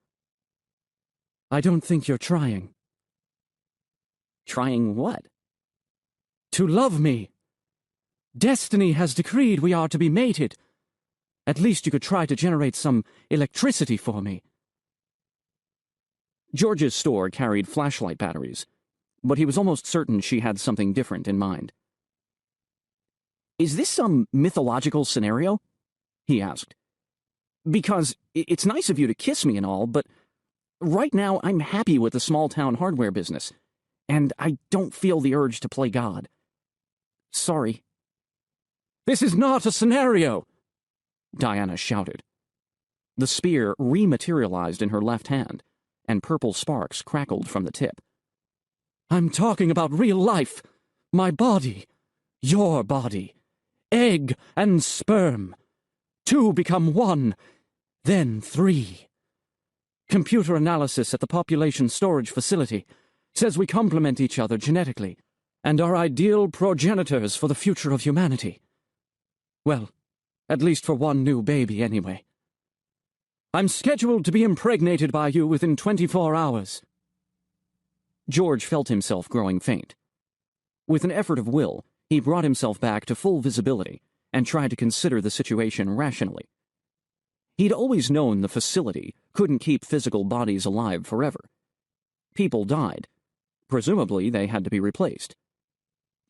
"I don't think you're trying." Trying what? To love me. Destiny has decreed we are to be mated. At least you could try to generate some electricity for me. George's store carried flashlight batteries, but he was almost certain she had something different in mind. Is this some mythological scenario? He asked. Because it's nice of you to kiss me and all, but right now I'm happy with the small-town hardware business, and I don't feel the urge to play God. Sorry. This is not a scenario, Diana shouted. The spear rematerialized in her left hand, and purple sparks crackled from the tip. I'm talking about real life. My body. Your body. Egg and sperm. 2 become 1, then 3. Computer analysis at the population storage facility says we complement each other genetically and are ideal progenitors for the future of humanity. Well, at least for one new baby anyway. I'm scheduled to be impregnated by you within 24 hours. George felt himself growing faint. With an effort of will, he brought himself back to full visibility and tried to consider the situation rationally. He'd always known the facility couldn't keep physical bodies alive forever. People died. Presumably, they had to be replaced.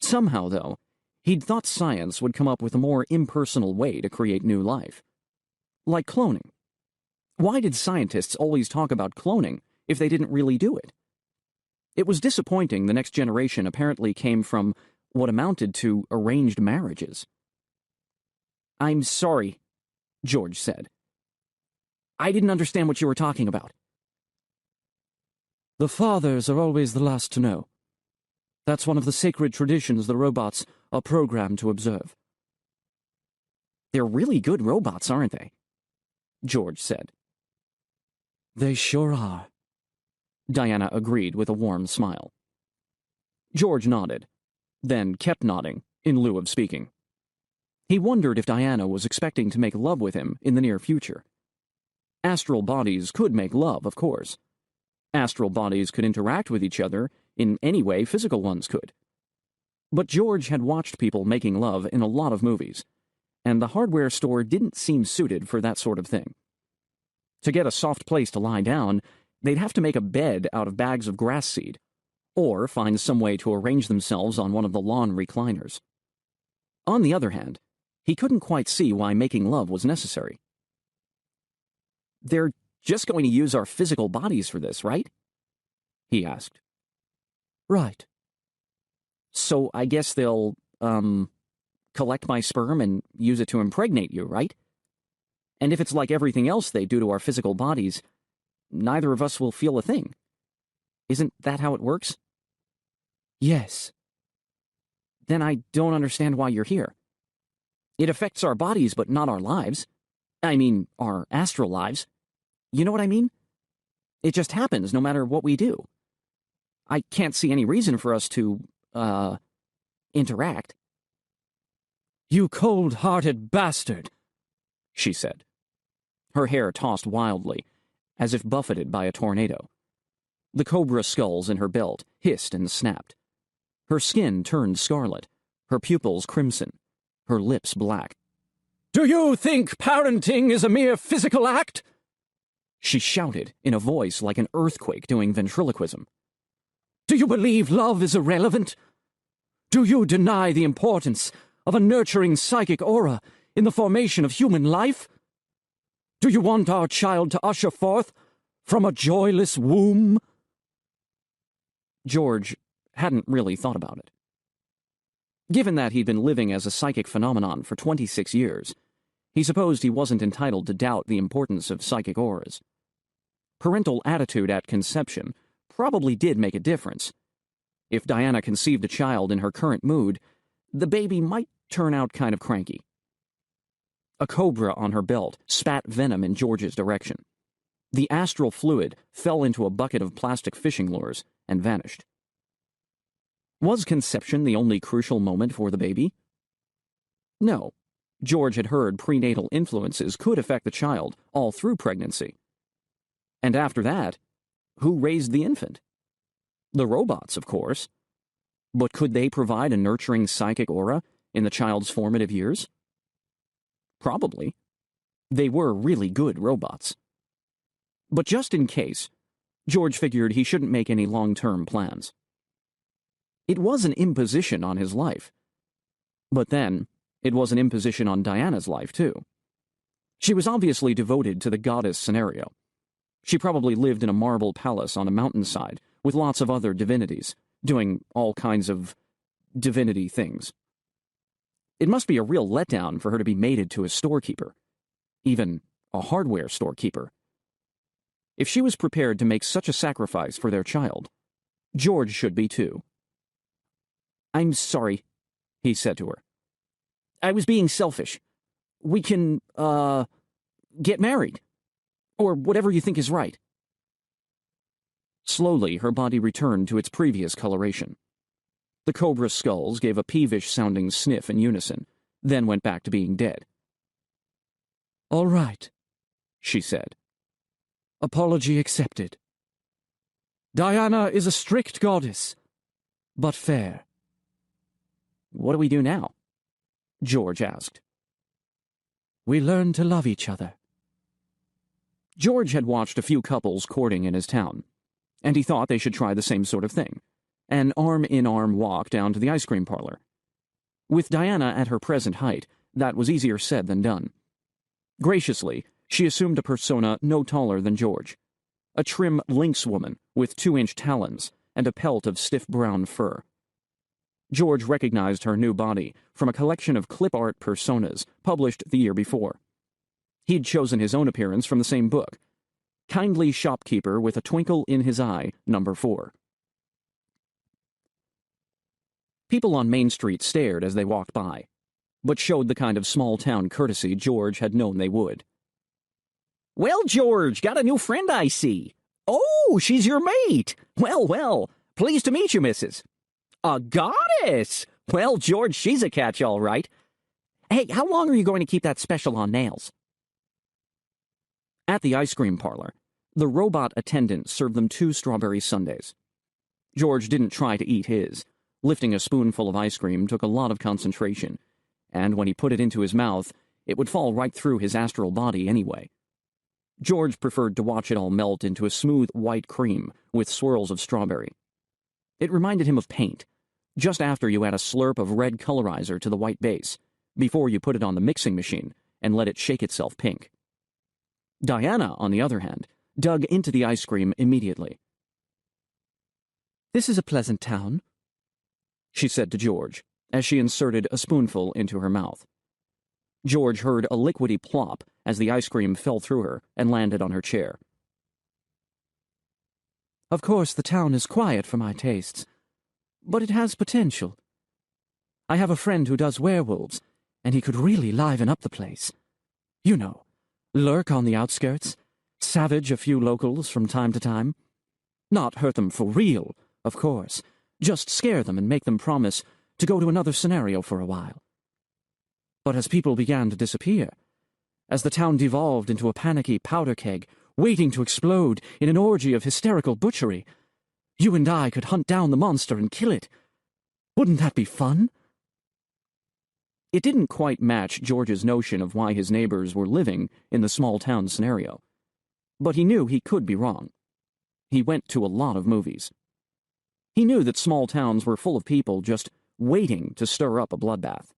Somehow, though, he'd thought science would come up with a more impersonal way to create new life. Like cloning. Why did scientists always talk about cloning if they didn't really do it? It was disappointing the next generation apparently came from what amounted to arranged marriages. I'm sorry, George said. I didn't understand what you were talking about. The fathers are always the last to know. That's one of the sacred traditions the robots are programmed to observe. They're really good robots, aren't they? George said. They sure are. Diana agreed with a warm smile. George nodded, then kept nodding in lieu of speaking. He wondered if Diana was expecting to make love with him in the near future. Astral bodies could make love, of course. Astral bodies could interact with each other in any way physical ones could. But George had watched people making love in a lot of movies, and the hardware store didn't seem suited for that sort of thing. To get a soft place to lie down, they'd have to make a bed out of bags of grass seed, or find some way to arrange themselves on one of the lawn recliners. On the other hand, he couldn't quite see why making love was necessary. They're just going to use our physical bodies for this, right? He asked. Right. So I guess they'll, collect my sperm and use it to impregnate you, right? And if it's like everything else they do to our physical bodies, neither of us will feel a thing. Isn't that how it works? Yes. Then I don't understand why you're here. It affects our bodies, but not our lives. I mean, our astral lives. You know what I mean? It just happens no matter what we do. I can't see any reason for us to, interact. You cold-hearted bastard, she said. Her hair tossed wildly, as if buffeted by a tornado. The cobra skulls in her belt hissed and snapped. Her skin turned scarlet, her pupils crimson, her lips black. Do you think parenting is a mere physical act? She shouted in a voice like an earthquake doing ventriloquism. Do you believe love is irrelevant? Do you deny the importance of a nurturing psychic aura in the formation of human life? Do you want our child to usher forth from a joyless womb? George hadn't really thought about it. Given that he'd been living as a psychic phenomenon for 26 years, he supposed he wasn't entitled to doubt the importance of psychic auras. Parental attitude at conception probably did make a difference. If Diana conceived a child in her current mood, the baby might turn out kind of cranky. A cobra on her belt spat venom in George's direction. The astral fluid fell into a bucket of plastic fishing lures and vanished. Was conception the only crucial moment for the baby? No. George had heard prenatal influences could affect the child all through pregnancy. And after that, who raised the infant? The robots, of course, But could they provide a nurturing psychic aura in the child's formative years? Probably. They were really good robots. But just in case, George figured he shouldn't make any long-term plans. It was an imposition on his life. But then, it was an imposition on Diana's life, too. She was obviously devoted to the goddess scenario. She probably lived in a marble palace on a mountainside with lots of other divinities, doing all kinds of divinity things. It must be a real letdown for her to be mated to a storekeeper, even a hardware storekeeper. If she was prepared to make such a sacrifice for their child, George should be too. "I'm sorry," he said to her. "I was being selfish. We can, get married. Or whatever you think is right." Slowly, her body returned to its previous coloration. The cobra skulls gave a peevish-sounding sniff in unison, then went back to being dead. "All right," she said. "Apology accepted. Diana is a strict goddess, but fair." "What do we do now?" George asked. "We learn to love each other." George had watched a few couples courting in his town, and he thought they should try the same sort of thing, an arm-in-arm walk down to the ice cream parlor. With Diana at her present height, that was easier said than done. Graciously, she assumed a persona no taller than George, a trim lynx woman with 2-inch talons and a pelt of stiff brown fur. George recognized her new body from a collection of clip art personas published the year before. He'd chosen his own appearance from the same book, Kindly Shopkeeper with a Twinkle in His Eye, number 4. People on Main Street stared as they walked by, but showed the kind of small-town courtesy George had known they would. "Well, George, got a new friend, I see. Oh, she's your mate. Well, well, pleased to meet you, missus." "A goddess! Well, George, she's a catch, all right. Hey, how long are you going to keep that special on nails?" At the ice cream parlor, the robot attendant served them 2 strawberry sundaes. George didn't try to eat his. Lifting a spoonful of ice cream took a lot of concentration, and when he put it into his mouth, it would fall right through his astral body anyway. George preferred to watch it all melt into a smooth white cream with swirls of strawberry. It reminded him of paint, just after you add a slurp of red colorizer to the white base, before you put it on the mixing machine and let it shake itself pink. Diana, on the other hand, dug into the ice cream immediately. "This is a pleasant town," she said to George, as she inserted a spoonful into her mouth. George heard a liquidy plop as the ice cream fell through her and landed on her chair. "Of course, the town is quiet for my tastes, but it has potential. I have a friend who does werewolves, and he could really liven up the place. You know, lurk on the outskirts, savage a few locals from time to time. Not hurt them for real, of course, just scare them and make them promise to go to another scenario for a while. But as people began to disappear, as the town devolved into a panicky powder keg waiting to explode in an orgy of hysterical butchery, you and I could hunt down the monster and kill it. Wouldn't that be fun?" It didn't quite match George's notion of why his neighbors were living in the small-town scenario, but he knew he could be wrong. He went to a lot of movies. He knew that small towns were full of people just waiting to stir up a bloodbath.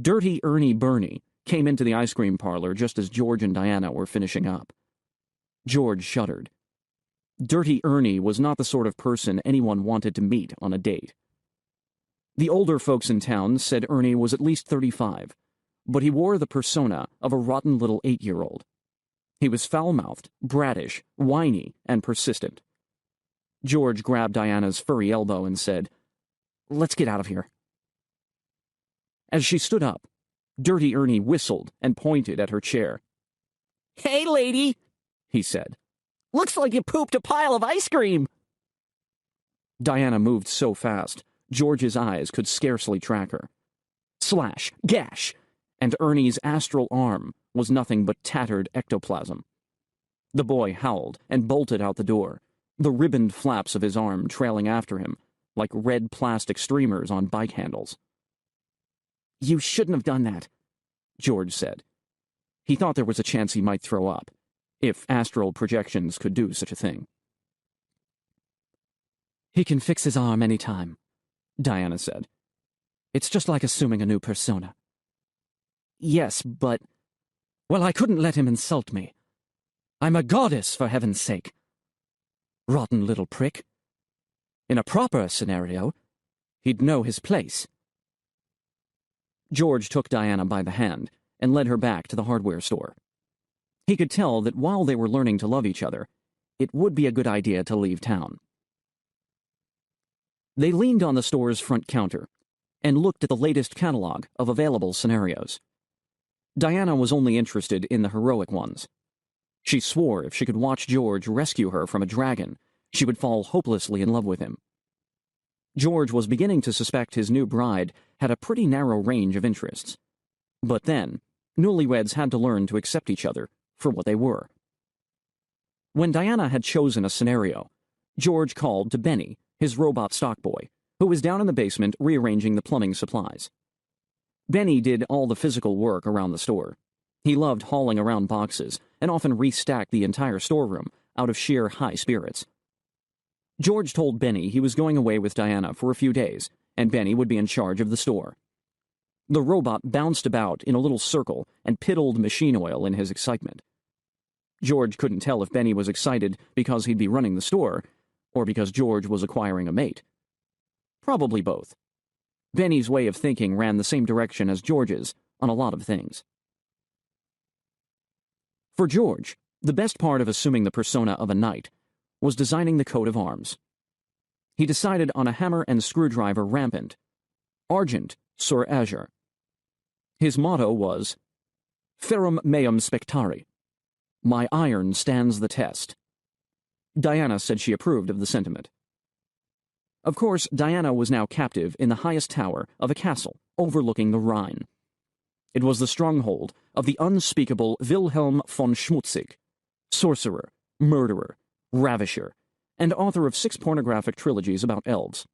Dirty Ernie Burney came into the ice cream parlor just as George and Diana were finishing up. George shuddered. Dirty Ernie was not the sort of person anyone wanted to meet on a date. The older folks in town said Ernie was at least 35, but he wore the persona of a rotten little 8-year-old. He was foul-mouthed, brattish, whiny, and persistent. George grabbed Diana's furry elbow and said, "Let's get out of here." As she stood up, Dirty Ernie whistled and pointed at her chair. "Hey, lady," he said. "Looks like you pooped a pile of ice cream." Diana moved so fast, George's eyes could scarcely track her. Slash, gash, and Ernie's astral arm was nothing but tattered ectoplasm. The boy howled and bolted out the door, the ribboned flaps of his arm trailing after him, like red plastic streamers on bike handles. "You shouldn't have done that," George said. He thought there was a chance he might throw up, if astral projections could do such a thing. "He can fix his arm any time," Diana said. "It's just like assuming a new persona." "Yes, but—" "Well, I couldn't let him insult me. I'm a goddess, for heaven's sake. Rotten little prick. In a proper scenario, he'd know his place." George took Diana by the hand and led her back to the hardware store. He could tell that while they were learning to love each other, it would be a good idea to leave town. They leaned on the store's front counter and looked at the latest catalog of available scenarios. Diana was only interested in the heroic ones. She swore if she could watch George rescue her from a dragon, she would fall hopelessly in love with him. George was beginning to suspect his new bride had a pretty narrow range of interests. But then, newlyweds had to learn to accept each other for what they were. When Diana had chosen a scenario, George called to Benny, his robot stock boy, who was down in the basement rearranging the plumbing supplies. Benny did all the physical work around the store. He loved hauling around boxes and often restacked the entire storeroom out of sheer high spirits. George told Benny he was going away with Diana for a few days, and Benny would be in charge of the store. The robot bounced about in a little circle and piddled machine oil in his excitement. George couldn't tell if Benny was excited because he'd be running the store, or because George was acquiring a mate. Probably both. Benny's way of thinking ran the same direction as George's on a lot of things. For George, the best part of assuming the persona of a knight was designing the coat of arms. He decided on a hammer and screwdriver rampant, Argent sur Azure. His motto was, Ferrum meum spectari. My iron stands the test. Diana said she approved of the sentiment. Of course, Diana was now captive in the highest tower of a castle overlooking the Rhine. It was the stronghold of the unspeakable Wilhelm von Schmutzig, sorcerer, murderer, ravisher, and author of 6 pornographic trilogies about elves.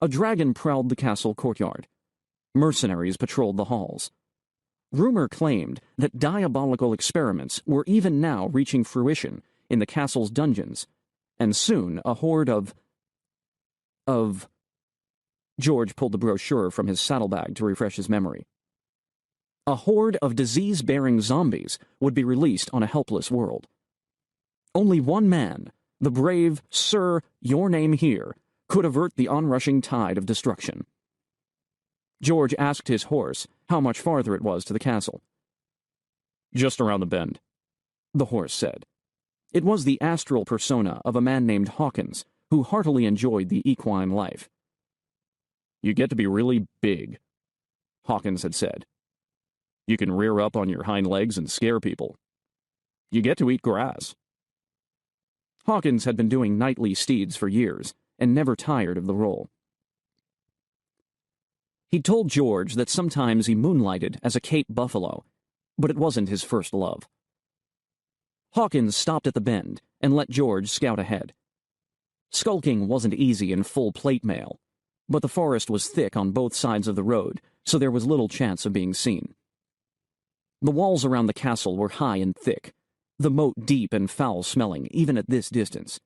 A dragon prowled the castle courtyard. Mercenaries patrolled the halls. Rumor claimed that diabolical experiments were even now reaching fruition in the castle's dungeons, and soon a horde of... George pulled the brochure from his saddlebag to refresh his memory. A horde of disease-bearing zombies would be released on a helpless world. Only one man, the brave Sir Your Name Here, could avert the onrushing tide of destruction. George asked his horse how much farther it was to the castle. "Just around the bend," the horse said. It was the astral persona of a man named Hawkins, who heartily enjoyed the equine life. "You get to be really big," Hawkins had said. "You can rear up on your hind legs and scare people. You get to eat grass." Hawkins had been doing knightly steeds for years, and never tired of the role. He told George that sometimes he moonlighted as a Cape buffalo, but it wasn't his first love. Hawkins stopped at the bend and let George scout ahead. Skulking wasn't easy in full plate mail, but the forest was thick on both sides of the road, so there was little chance of being seen. The walls around the castle were high and thick, the moat deep and foul-smelling even at this distance.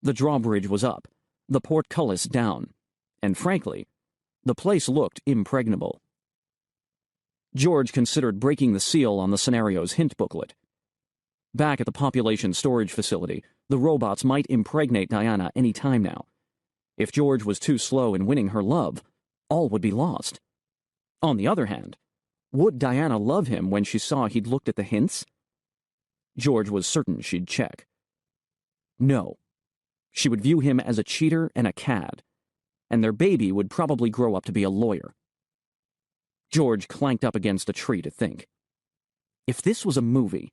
The drawbridge was up, the portcullis down, and frankly, the place looked impregnable. George considered breaking the seal on the scenario's hint booklet. Back at the population storage facility, the robots might impregnate Diana any time now. If George was too slow in winning her love, all would be lost. On the other hand, would Diana love him when she saw he'd looked at the hints? George was certain she'd check. No. She would view him as a cheater and a cad, and their baby would probably grow up to be a lawyer. George clanked up against a tree to think. If this was a movie,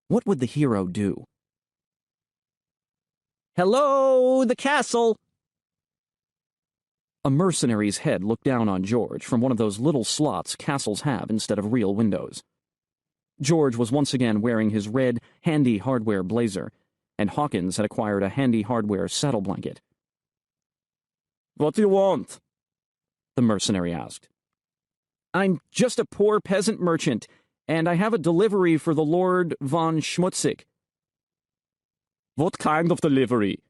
what would the hero do? "Hello, the castle!" A mercenary's head looked down on George from one of those little slots castles have instead of real windows. George was once again wearing his red, handy hardware blazer, and Hawkins had acquired a handy hardware saddle blanket. What do you want? The mercenary asked. I'm just a poor peasant merchant, and I have a delivery for the Lord von Schmutzig. What kind of delivery?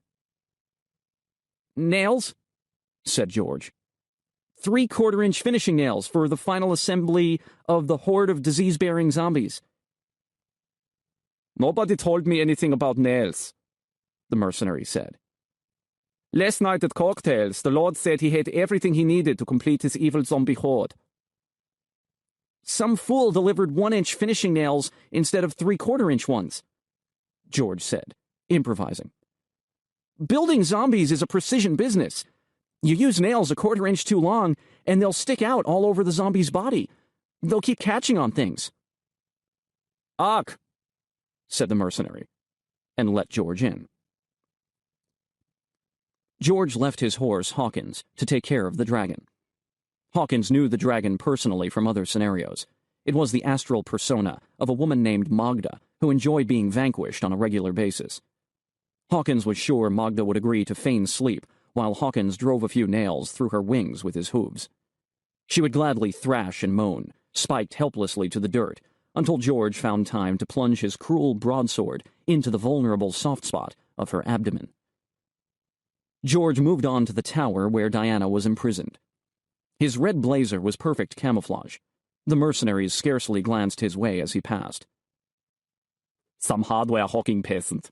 Nails, said George. 3/4-inch finishing nails for the final assembly of the horde of disease-bearing zombies. Nobody told me anything about nails, the mercenary said. Last night at cocktails, the Lord said he had everything he needed to complete his evil zombie horde. Some fool delivered 1-inch finishing nails instead of 3/4-inch ones, George said, improvising. Building zombies is a precision business. You use nails 1/4 inch too long, and they'll stick out all over the zombie's body. They'll keep catching on things. Ach, said the mercenary, and let George in. George left his horse, Hawkins, to take care of the dragon. Hawkins knew the dragon personally from other scenarios. It was the astral persona of a woman named Magda, who enjoyed being vanquished on a regular basis. Hawkins was sure Magda would agree to feign sleep while Hawkins drove a few nails through her wings with his hooves. She would gladly thrash and moan, spiked helplessly to the dirt, until George found time to plunge his cruel broadsword into the vulnerable soft spot of her abdomen. George moved on to the tower where Diana was imprisoned. His red blazer was perfect camouflage. The mercenaries scarcely glanced his way as he passed. Some hardware-hawking peasant,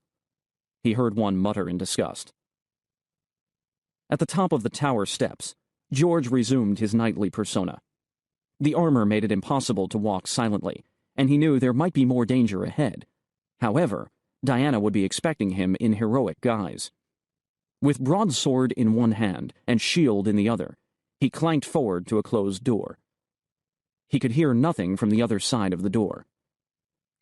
he heard one mutter in disgust. At the top of the tower steps, George resumed his nightly persona. The armor made it impossible to walk silently, and he knew there might be more danger ahead. However, Diana would be expecting him in heroic guise. With broadsword in one hand and shield in the other, he clanked forward to a closed door. He could hear nothing from the other side of the door.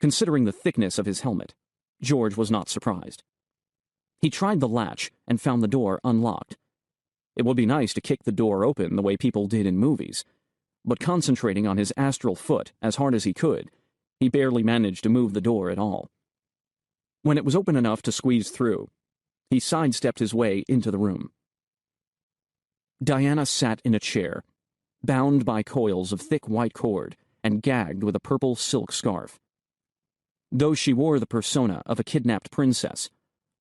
Considering the thickness of his helmet, George was not surprised. He tried the latch and found the door unlocked. It would be nice to kick the door open the way people did in movies, but concentrating on his astral foot as hard as he could, he barely managed to move the door at all. When it was open enough to squeeze through, he sidestepped his way into the room. Diana sat in a chair, bound by coils of thick white cord and gagged with a purple silk scarf. Though she wore the persona of a kidnapped princess,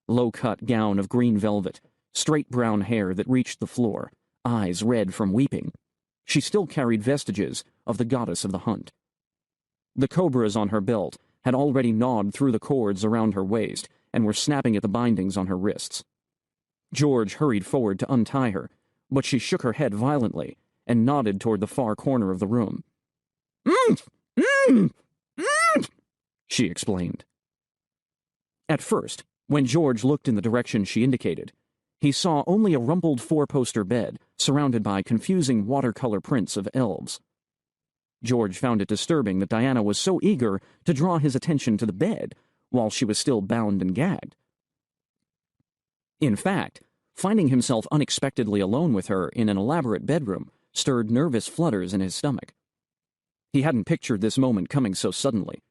low-cut gown of green velvet, straight brown hair that reached the floor, eyes red from weeping, she still carried vestiges of the goddess of the hunt. The cobras on her belt had already gnawed through the cords around her waist and were snapping at the bindings on her wrists. George hurried forward to untie her, but she shook her head violently and nodded toward the far corner of the room. She explained. At first, when George looked in the direction she indicated, he saw only a rumpled four-poster bed surrounded by confusing watercolor prints of elves. George found it disturbing that Diana was so eager to draw his attention to the bed while she was still bound and gagged. In fact, finding himself unexpectedly alone with her in an elaborate bedroom stirred nervous flutters in his stomach. He hadn't pictured this moment coming so suddenly.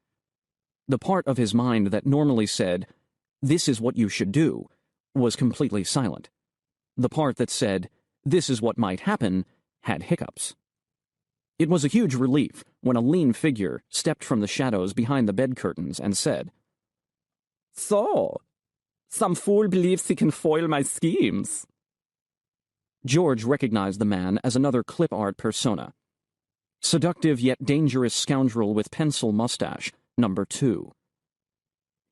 The part of his mind that normally said, "This is what you should do," was completely silent. The part that said, "This is what might happen," had hiccups. It was a huge relief when a lean figure stepped from the shadows behind the bed curtains and said, "So, some fool believes he can foil my schemes." George recognized the man as another clip art persona. Seductive yet dangerous scoundrel with pencil mustache, number 2.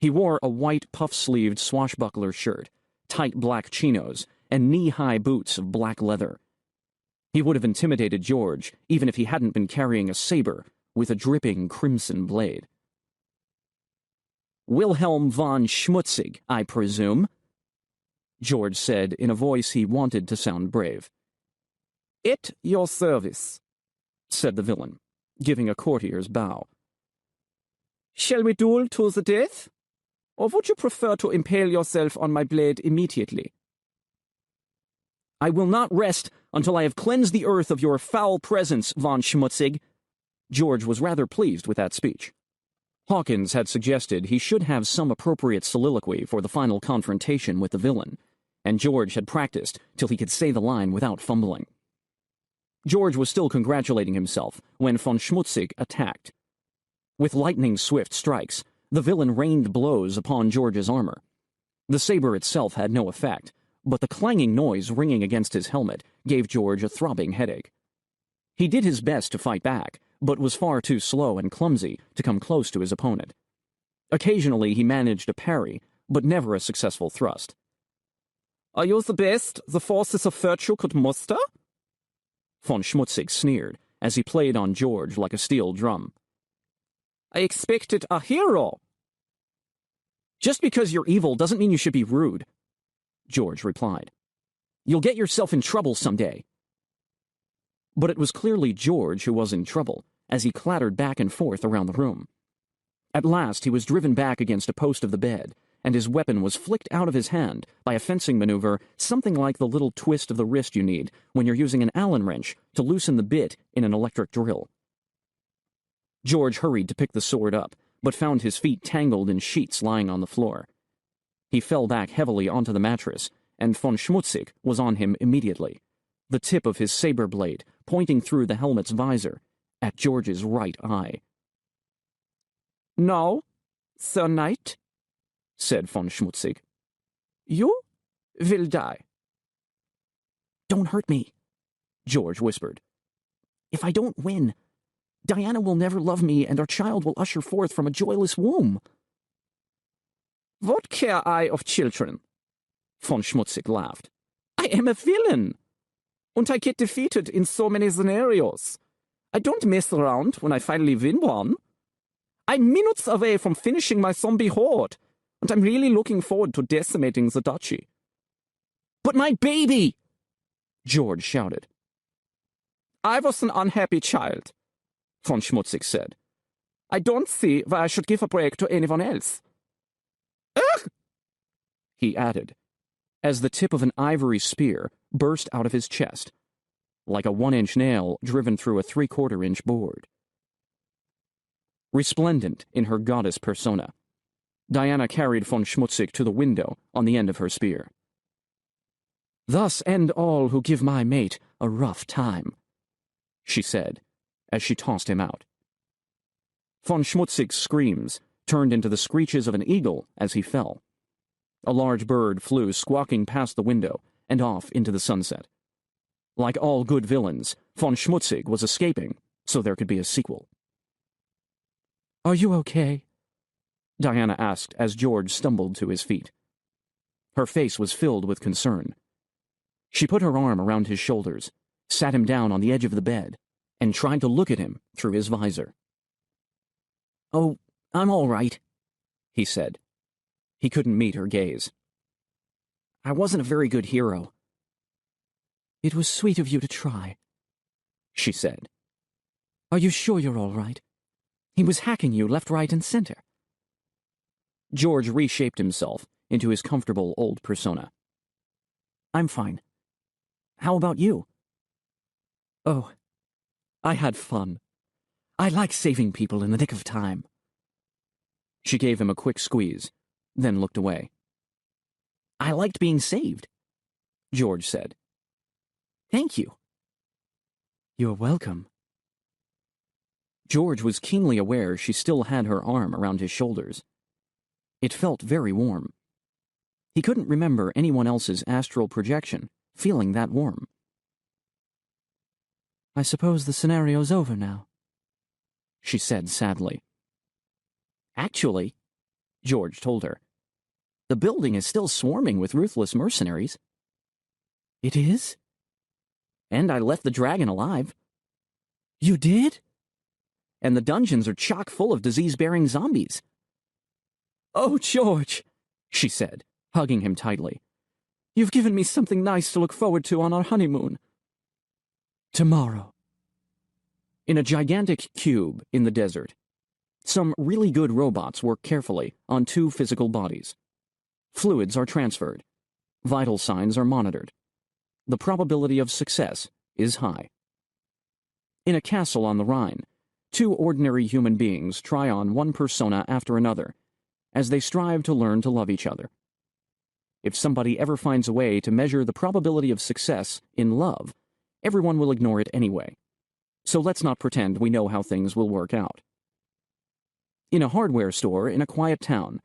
He wore a white puff-sleeved swashbuckler shirt, tight black chinos, and knee-high boots of black leather. He would have intimidated George even if he hadn't been carrying a saber with a dripping crimson blade. "Wilhelm von Schmutzig, I presume?" George said in a voice he wanted to sound brave. "At your service," said the villain, giving a courtier's bow. "Shall we duel to the death? Or would you prefer to impale yourself on my blade immediately?" "I will not rest until I have cleansed the earth of your foul presence, von Schmutzig." George was rather pleased with that speech. Hawkins had suggested he should have some appropriate soliloquy for the final confrontation with the villain, and George had practiced till he could say the line without fumbling. George was still congratulating himself when von Schmutzig attacked. With lightning-swift strikes, the villain rained blows upon George's armor. The saber itself had no effect, but the clanging noise ringing against his helmet gave George a throbbing headache. He did his best to fight back, but was far too slow and clumsy to come close to his opponent. Occasionally he managed a parry, but never a successful thrust. "Are you the best the forces of virtue could muster?" Von Schmutzig sneered as he played on George like a steel drum. "I expected a hero." "Just because you're evil doesn't mean you should be rude," George replied. "You'll get yourself in trouble someday." But it was clearly George who was in trouble, as he clattered back and forth around the room. At last he was driven back against a post of the bed, and his weapon was flicked out of his hand by a fencing maneuver something like the little twist of the wrist you need when you're using an Allen wrench to loosen the bit in an electric drill. George hurried to pick the sword up, but found his feet tangled in sheets lying on the floor. He fell back heavily onto the mattress, and von Schmutzig was on him immediately, the tip of his saber blade pointing through the helmet's visor at George's right eye. "Now, Sir Knight," said von Schmutzig, "you will die." "Don't hurt me," George whispered. "If I don't win, Diana will never love me and our child will usher forth from a joyless womb." "What care I of children?" Von Schmutzig laughed. "I am a villain, and I get defeated in so many scenarios. I don't mess around when I finally win one. I'm minutes away from finishing my zombie horde, and I'm really looking forward to decimating the duchy." "But my baby!" George shouted. "I was an unhappy child," von Schmutzig said. "I don't see why I should give a break to anyone else." "Ugh!" he added, as the tip of an ivory spear burst out of his chest, like a 1-inch nail driven through a 3/4-inch board. Resplendent in her goddess persona, Diana carried von Schmutzig to the window on the end of her spear. "Thus end all who give my mate a rough time," she said, as she tossed him out. Von Schmutzig's screams turned into the screeches of an eagle as he fell. A large bird flew squawking past the window and off into the sunset. Like all good villains, von Schmutzig was escaping, so there could be a sequel. "Are you okay?" Diana asked as George stumbled to his feet. Her face was filled with concern. She put her arm around his shoulders, sat him down on the edge of the bed, and tried to look at him through his visor. "Oh, I'm all right," he said. He couldn't meet her gaze. "I wasn't a very good hero." "It was sweet of you to try," she said. "Are you sure you're all right? He was hacking you left, right, and center." George reshaped himself into his comfortable old persona. "I'm fine. How about you?" "Oh, I had fun. I like saving people in the nick of time." She gave him a quick squeeze, then looked away. "I liked being saved," George said. "Thank you." "You're welcome." George was keenly aware she still had her arm around his shoulders. It felt very warm. He couldn't remember anyone else's astral projection feeling that warm. "I suppose the scenario's over now," she said sadly. "Actually," George told her, "the building is still swarming with ruthless mercenaries." "It is?" "And I left the dragon alive." "You did?" "And the dungeons are chock full of disease-bearing zombies." "Oh, George," she said, hugging him tightly. "You've given me something nice to look forward to on our honeymoon." "Tomorrow." In a gigantic cube in the desert, some really good robots work carefully on 2 physical bodies. Fluids are transferred. Vital signs are monitored. The probability of success is high. In a castle on the Rhine, 2 ordinary human beings try on one persona after another, as they strive to learn to love each other. If somebody ever finds a way to measure the probability of success in love, everyone will ignore it anyway. So let's not pretend we know how things will work out. In a hardware store in a quiet town,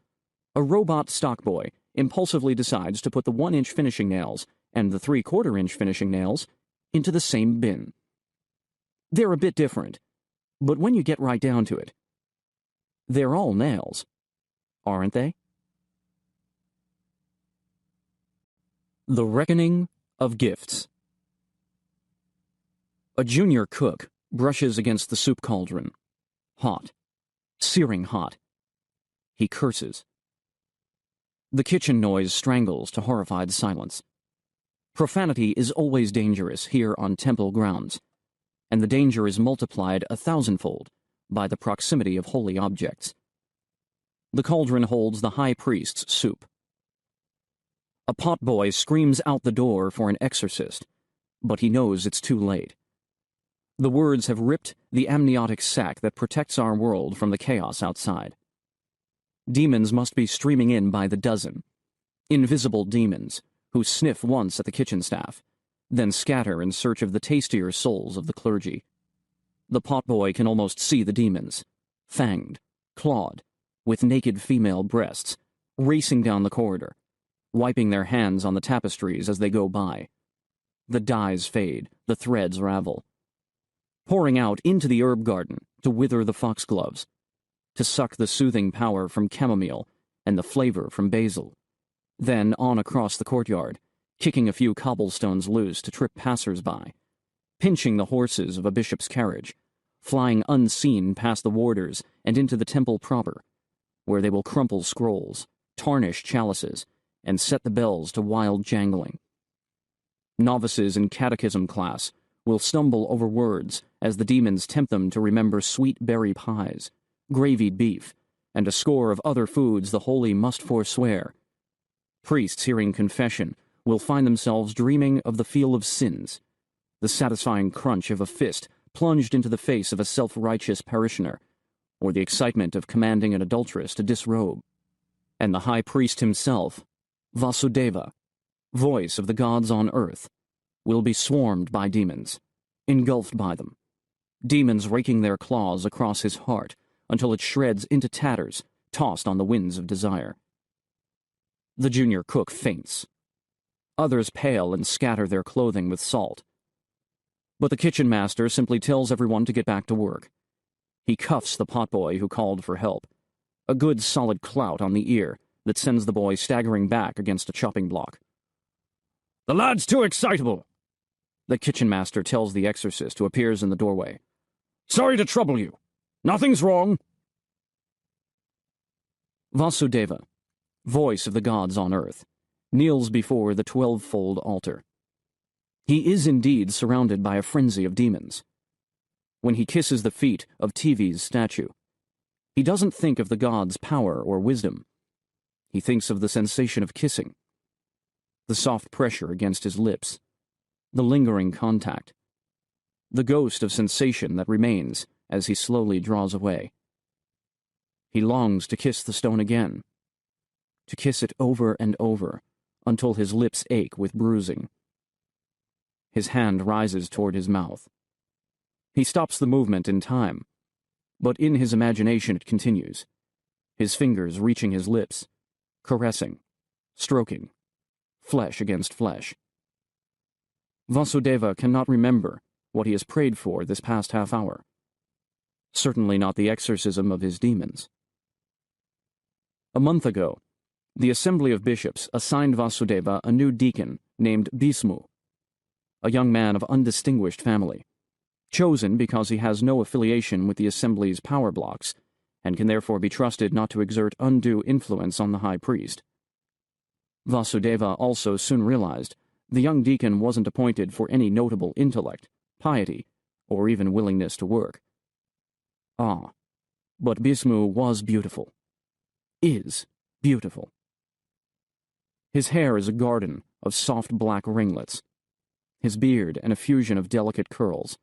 a robot stockboy impulsively decides to put the 1-inch finishing nails and the 3/4-inch finishing nails into the same bin. They're a bit different, but when you get right down to it, they're all nails, aren't they? The Reckoning of Gifts. A junior cook brushes against the soup cauldron. Hot. Searing hot. He curses. The kitchen noise strangles to horrified silence. Profanity is always dangerous here on temple grounds, and the danger is multiplied 1,000-fold by the proximity of holy objects. The cauldron holds the high priest's soup. A potboy screams out the door for an exorcist, but he knows it's too late. The words have ripped the amniotic sac that protects our world from the chaos outside. Demons must be streaming in by the dozen. Invisible demons who sniff once at the kitchen staff, then scatter in search of the tastier souls of the clergy. The potboy can almost see the demons, fanged, clawed, with naked female breasts, racing down the corridor, wiping their hands on the tapestries as they go by. The dyes fade, the threads ravel. Pouring out into the herb garden to wither the foxgloves, to suck the soothing power from chamomile and the flavor from basil. Then on across the courtyard, kicking a few cobblestones loose to trip passers-by, pinching the horses of a bishop's carriage, flying unseen past the warders and into the temple proper, where they will crumple scrolls, tarnish chalices, and set the bells to wild jangling. Novices in catechism class will stumble over words as the demons tempt them to remember sweet berry pies, gravied beef, and a score of other foods the holy must forswear. Priests hearing confession will find themselves dreaming of the feel of sins, the satisfying crunch of a fist plunged into the face of a self-righteous parishioner, or the excitement of commanding an adulteress to disrobe. And the high priest himself, Vasudeva, voice of the gods on earth, will be swarmed by demons, engulfed by them, demons raking their claws across his heart until it shreds into tatters, tossed on the winds of desire. The junior cook faints. Others pale and scatter their clothing with salt. But the kitchen master simply tells everyone to get back to work. He cuffs the potboy who called for help, a good solid clout on the ear that sends the boy staggering back against a chopping block. "The lad's too excitable," the kitchen master tells the exorcist who appears in the doorway. "Sorry to trouble you. Nothing's wrong." Vasudeva, voice of the gods on earth, kneels before the 12-fold altar. He is indeed surrounded by a frenzy of demons. When he kisses the feet of TV's statue, he doesn't think of the gods' power or wisdom. He thinks of the sensation of kissing, the soft pressure against his lips, the lingering contact, the ghost of sensation that remains as he slowly draws away. He longs to kiss the stone again, to kiss it over and over until his lips ache with bruising. His hand rises toward his mouth. He stops the movement in time, but in his imagination it continues, his fingers reaching his lips, caressing, stroking, flesh against flesh. Vasudeva cannot remember what he has prayed for this past half hour. Certainly not the exorcism of his demons. A month ago, the Assembly of Bishops assigned Vasudeva a new deacon named Bhismu, a young man of undistinguished family, chosen because he has no affiliation with the Assembly's power blocks and can therefore be trusted not to exert undue influence on the high priest. Vasudeva also soon realized the young deacon wasn't appointed for any notable intellect, piety, or even willingness to work. Ah, but Bhismu was beautiful. Is beautiful. His hair is a garden of soft black ringlets, his beard an effusion of delicate curls.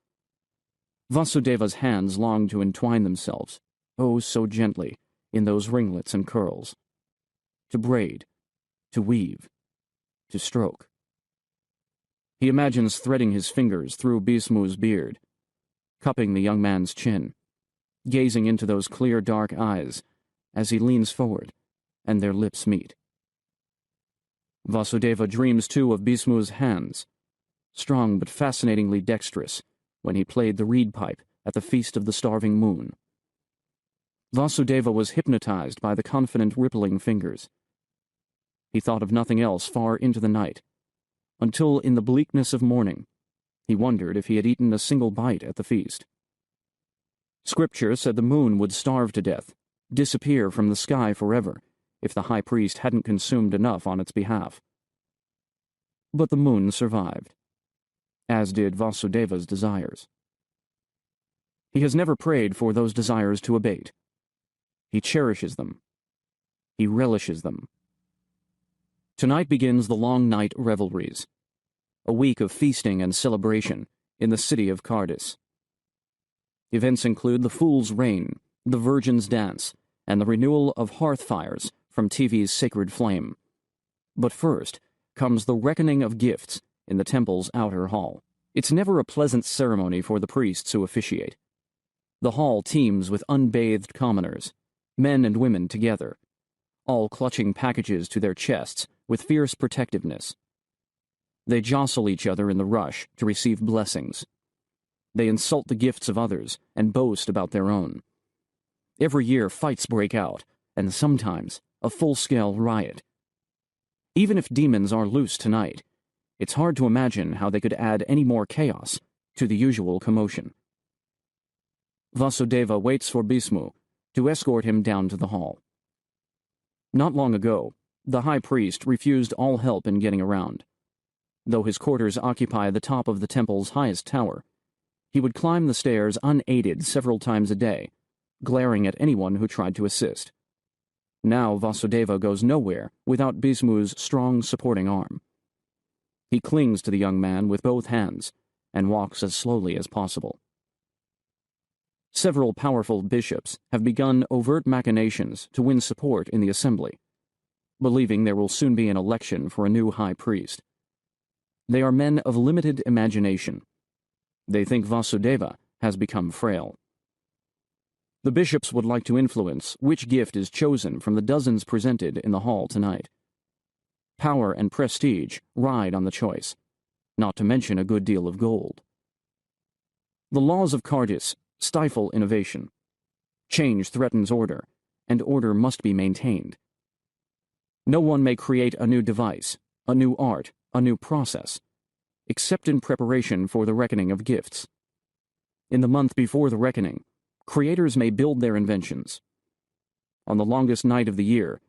Vasudeva's hands longed to entwine themselves, oh so gently, in those ringlets and curls. To braid, to weave, to stroke. He imagines threading his fingers through Bismu's beard, cupping the young man's chin, gazing into those clear dark eyes as he leans forward and their lips meet. Vasudeva dreams too of Bismu's hands, strong but fascinatingly dexterous, when he played the reed pipe at the Feast of the Starving Moon. Vasudeva was hypnotized by the confident rippling fingers. He thought of nothing else far into the night, until in the bleakness of morning he wondered if he had eaten a single bite at the feast. Scripture said the moon would starve to death, disappear from the sky forever, if the high priest hadn't consumed enough on its behalf. But the moon survived, as did Vasudeva's desires. He has never prayed for those desires to abate. He cherishes them. He relishes them. Tonight begins the long night revelries, a week of feasting and celebration in the city of Cardis. Events include the Fool's Rain, the Virgin's Dance, and the renewal of hearth fires from TV's Sacred Flame. But first comes the reckoning of gifts in the temple's outer hall. It's never a pleasant ceremony for the priests who officiate. The hall teems with unbathed commoners, men and women together, all clutching packages to their chests with fierce protectiveness. They jostle each other in the rush to receive blessings. They insult the gifts of others and boast about their own. Every year fights break out, and sometimes a full-scale riot. Even if demons are loose tonight, it's hard to imagine how they could add any more chaos to the usual commotion. Vasudeva waits for Bismu to escort him down to the hall. Not long ago, the high priest refused all help in getting around. Though his quarters occupy the top of the temple's highest tower, he would climb the stairs unaided several times a day, glaring at anyone who tried to assist. Now Vasudeva goes nowhere without Bismu's strong supporting arm. He clings to the young man with both hands and walks as slowly as possible. Several powerful bishops have begun overt machinations to win support in the assembly, believing there will soon be an election for a new high priest. They are men of limited imagination. They think Vasudeva has become frail. The bishops would like to influence which gift is chosen from the dozens presented in the hall tonight. Power and prestige ride on the choice, not to mention a good deal of gold. The laws of Cardis stifle innovation. Change threatens order, and order must be maintained. No one may create a new device, a new art, a new process, except in preparation for the reckoning of gifts. In the month before the reckoning, creators may build their inventions. On the longest night of the year,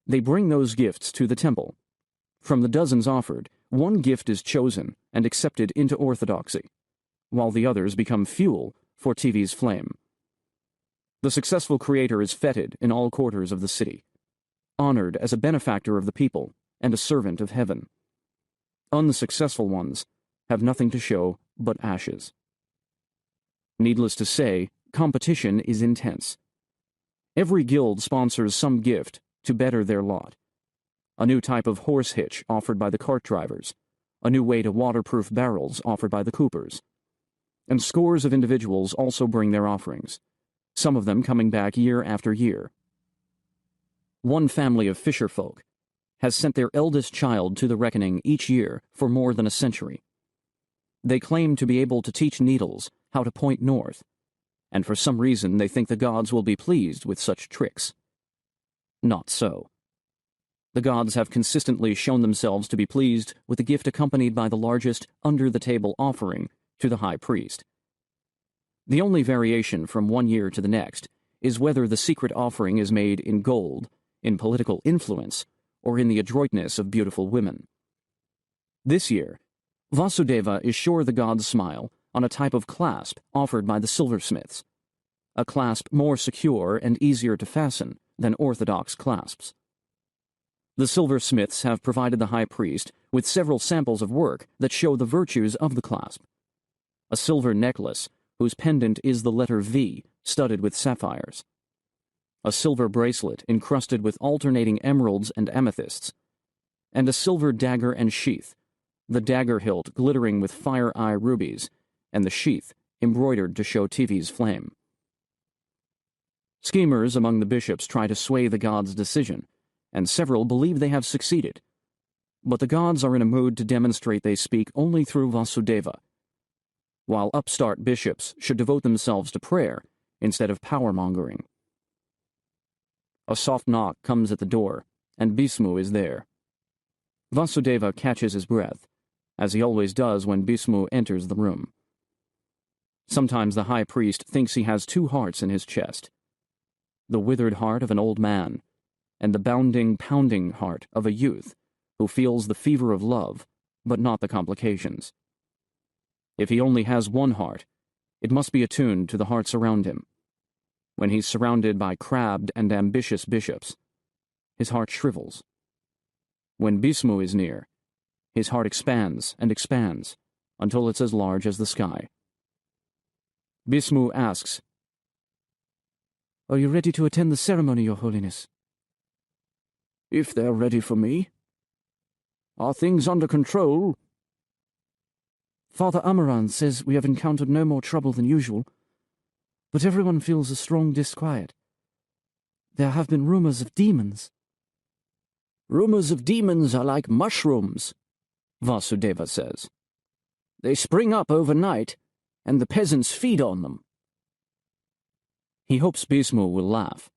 they bring those gifts to the temple. From the dozens offered, one gift is chosen and accepted into orthodoxy, while the others become fuel for TV's flame. The successful creator is feted in all quarters of the city, honored as a benefactor of the people and a servant of heaven. Unsuccessful ones have nothing to show but ashes. Needless to say, competition is intense. Every guild sponsors some gift to better their lot. A new type of horse hitch offered by the cart drivers, a new way to waterproof barrels offered by the coopers. And scores of individuals also bring their offerings, some of them coming back year after year. One family of fisherfolk has sent their eldest child to the reckoning each year for more than a century. They claim to be able to teach needles how to point north, and for some reason they think the gods will be pleased with such tricks. Not so. The gods have consistently shown themselves to be pleased with the gift accompanied by the largest under-the-table offering to the high priest. The only variation from one year to the next is whether the secret offering is made in gold, in political influence, or in the adroitness of beautiful women. This year, Vasudeva is sure the gods smile on a type of clasp offered by the silversmiths, a clasp more secure and easier to fasten than orthodox clasps. The silversmiths have provided the high priest with several samples of work that show the virtues of the clasp. A silver necklace whose pendant is the letter V studded with sapphires. A silver bracelet encrusted with alternating emeralds and amethysts. and a silver dagger and sheath, the dagger hilt glittering with fire-eye rubies, and the sheath embroidered to show Tivi's flame. Schemers among the bishops try to sway the gods' decision, and several believe they have succeeded. But the gods are in a mood to demonstrate they speak only through Vasudeva, while upstart bishops should devote themselves to prayer instead of power-mongering. A soft knock comes at the door, and Bhismu is there. Vasudeva catches his breath, as he always does when Bhismu enters the room. Sometimes the high priest thinks he has two hearts in his chest, the withered heart of an old man, and the bounding, pounding heart of a youth who feels the fever of love, but not the complications. If he only has one heart, it must be attuned to the hearts around him. When he's surrounded by crabbed and ambitious bishops, his heart shrivels. When Bhismu is near, his heart expands and expands until it's as large as the sky. Bhismu asks, "Are you ready to attend the ceremony, Your Holiness?" "If they're ready for me. Are things under control?" "Father Amaran says we have encountered no more trouble than usual, but everyone feels a strong disquiet. There have been rumors of demons." "Rumors of demons are like mushrooms," Vasudeva says. "They spring up overnight, and the peasants feed on them." He hopes Bhismu will laugh,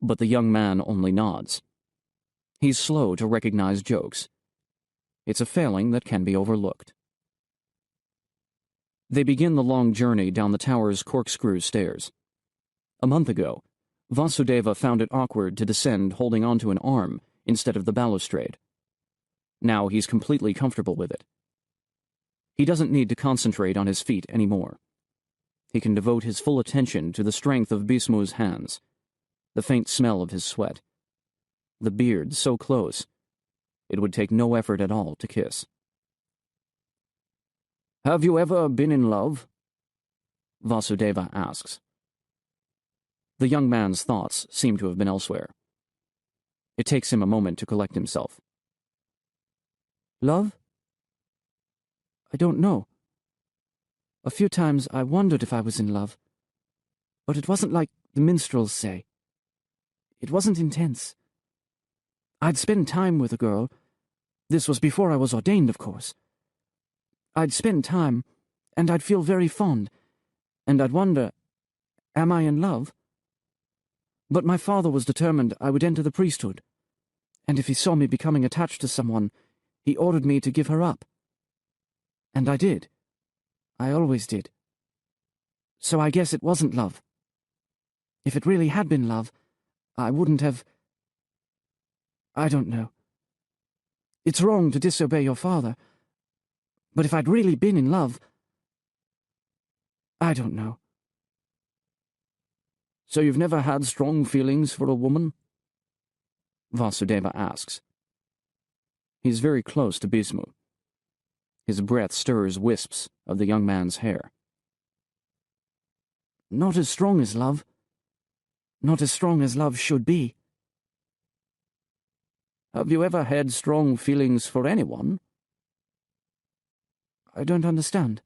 but the young man only nods. He's slow to recognize jokes. It's a failing that can be overlooked. They begin the long journey down the tower's corkscrew stairs. A month ago, Vasudeva found it awkward to descend holding onto an arm instead of the balustrade. Now he's completely comfortable with it. He doesn't need to concentrate on his feet anymore. He can devote his full attention to the strength of Bhismu's hands, the faint smell of his sweat, the beard so close, it would take no effort at all to kiss. "Have you ever been in love?" Vasudeva asks. The young man's thoughts seem to have been elsewhere. It takes him a moment to collect himself. "Love? I don't know. A few times I wondered if I was in love, but it wasn't like the minstrels say. It wasn't intense. I'd spend time with a girl. This was before I was ordained, of course. I'd spend time, and I'd feel very fond, and I'd wonder, am I in love? But my father was determined I would enter the priesthood, and if he saw me becoming attached to someone, he ordered me to give her up. And I did. I always did. So I guess it wasn't love. If it really had been love, I wouldn't have... I don't know. It's wrong to disobey your father, but if I'd really been in love... I don't know." "So you've never had strong feelings for a woman?" Vasudeva asks. He's very close to Bhismu. His breath stirs wisps of the young man's hair. "Not as strong as love. Not as strong as love should be." "Have you ever had strong feelings for anyone?" "I don't understand.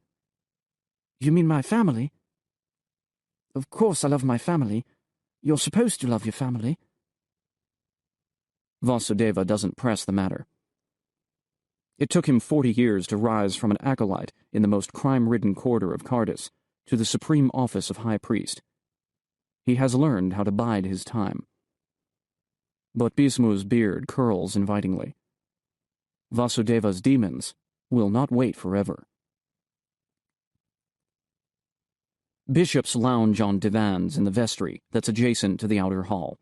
You mean my family? Of course I love my family. You're supposed to love your family." Vasudeva doesn't press the matter. It took him 40 years to rise from an acolyte in the most crime-ridden quarter of Cardis to the supreme office of High Priest. He has learned how to bide his time. But Bhismu's beard curls invitingly. Vasudeva's demons will not wait forever. Bishops lounge on divans in the vestry that's adjacent to the outer hall.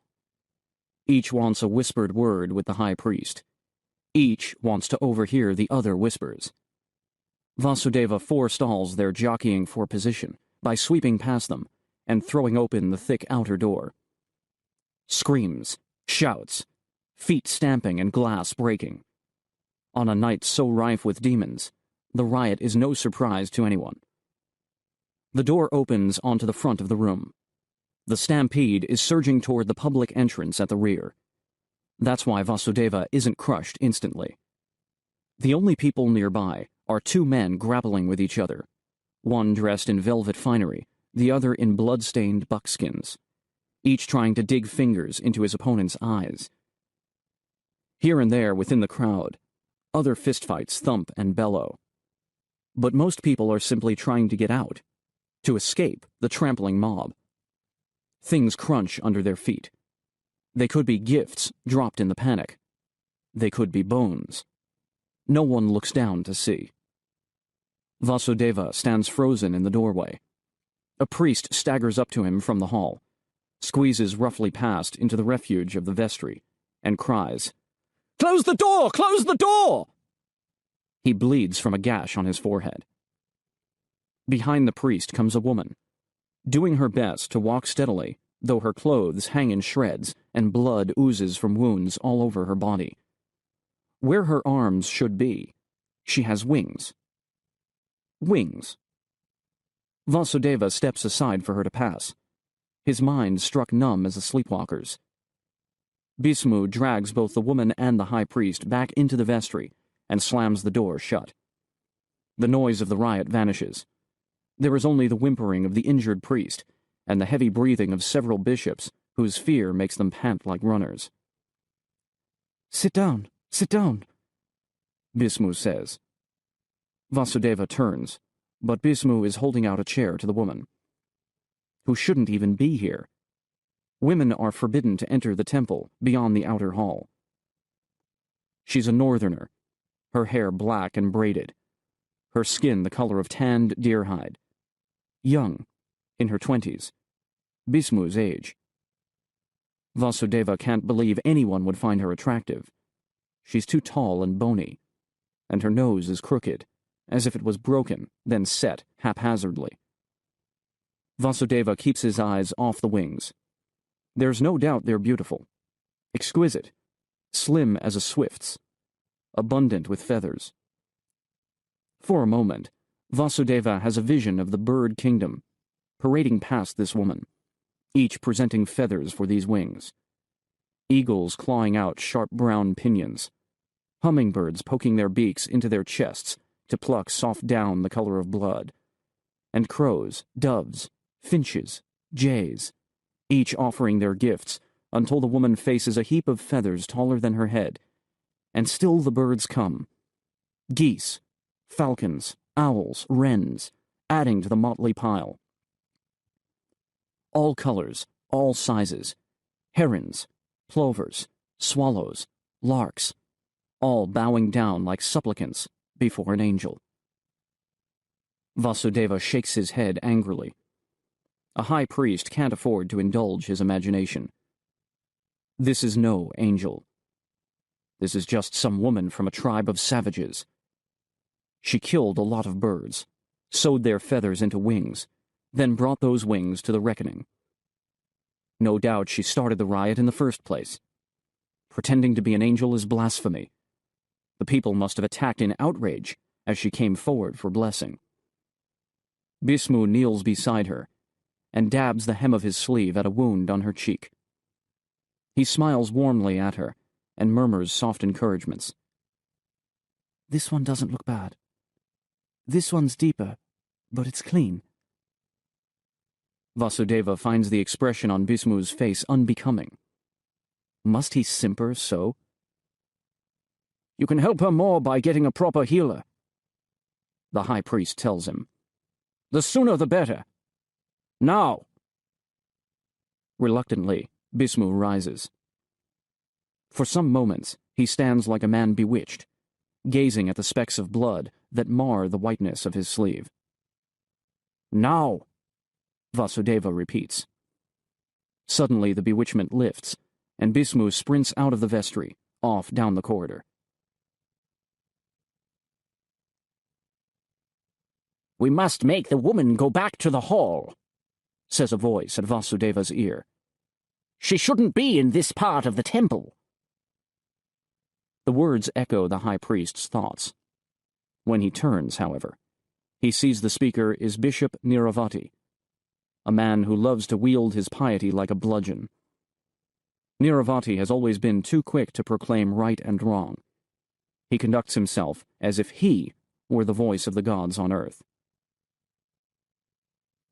Each wants a whispered word with the high priest. Each wants to overhear the other whispers. Vasudeva forestalls their jockeying for position by sweeping past them and throwing open the thick outer door. Screams, shouts, feet stamping and glass breaking. On a night so rife with demons, the riot is no surprise to anyone. The door opens onto the front of the room. The stampede is surging toward the public entrance at the rear. That's why Vasudeva isn't crushed instantly. The only people nearby are two men grappling with each other, one dressed in velvet finery, the other in blood-stained buckskins, each trying to dig fingers into his opponent's eyes. Here and there within the crowd, other fistfights thump and bellow. But most people are simply trying to get out, to escape the trampling mob. Things crunch under their feet. They could be gifts dropped in the panic. They could be bones. No one looks down to see. Vasudeva stands frozen in the doorway. A priest staggers up to him from the hall, squeezes roughly past into the refuge of the vestry, and cries, "Close the door! Close the door!" He bleeds from a gash on his forehead. Behind the priest comes a woman, doing her best to walk steadily, though her clothes hang in shreds and blood oozes from wounds all over her body. Where her arms should be, she has wings. Wings. Vasudeva steps aside for her to pass, his mind struck numb as a sleepwalker's. Bhismu drags both the woman and the high priest back into the vestry and slams the door shut. The noise of the riot vanishes. There is only the whimpering of the injured priest and the heavy breathing of several bishops whose fear makes them pant like runners. Sit down, Bhismu says. Vasudeva turns, but Bhismu is holding out a chair to the woman, who shouldn't even be here. Women are forbidden to enter the temple beyond the outer hall. She's a northerner, her hair black and braided, her skin the color of tanned deer hide. Young, in her 20s, Bhismu's age. Vasudeva can't believe anyone would find her attractive. She's too tall and bony, and her nose is crooked, as if it was broken, then set haphazardly. Vasudeva keeps his eyes off the wings. There's no doubt they're beautiful, exquisite, slim as a swift's, abundant with feathers. For a moment, Vasudeva has a vision of the bird kingdom, parading past this woman, each presenting feathers for these wings. Eagles clawing out sharp brown pinions, hummingbirds poking their beaks into their chests to pluck soft down the color of blood, and crows, doves, finches, jays, each offering their gifts until the woman faces a heap of feathers taller than her head, and still the birds come. Geese, falcons, owls, wrens, adding to the motley pile. All colors, all sizes, herons, plovers, swallows, larks, all bowing down like supplicants before an angel. Vasudeva shakes his head angrily. A high priest can't afford to indulge his imagination. This is no angel. This is just some woman from a tribe of savages. She killed a lot of birds, sewed their feathers into wings, then brought those wings to the reckoning. No doubt she started the riot in the first place. Pretending to be an angel is blasphemy. The people must have attacked in outrage as she came forward for blessing. Bhismu kneels beside her and dabs the hem of his sleeve at a wound on her cheek. He smiles warmly at her and murmurs soft encouragements. This one doesn't look bad. This one's deeper, but it's clean. Vasudeva finds the expression on Bhismu's face unbecoming. Must he simper so? You can help her more by getting a proper healer, the high priest tells him. The sooner the better. Now! Reluctantly, Bhismu rises. For some moments, he stands like a man bewitched, gazing at the specks of blood that mar the whiteness of his sleeve. Now! Vasudeva repeats. Suddenly the bewitchment lifts, and Bhismu sprints out of the vestry, off down the corridor. We must make the woman go back to the hall, says a voice at Vasudeva's ear. She shouldn't be in this part of the temple. The words echo the high priest's thoughts. When he turns, however, he sees the speaker is Bishop Niravati, a man who loves to wield his piety like a bludgeon. Niravati has always been too quick to proclaim right and wrong. He conducts himself as if he were the voice of the gods on earth.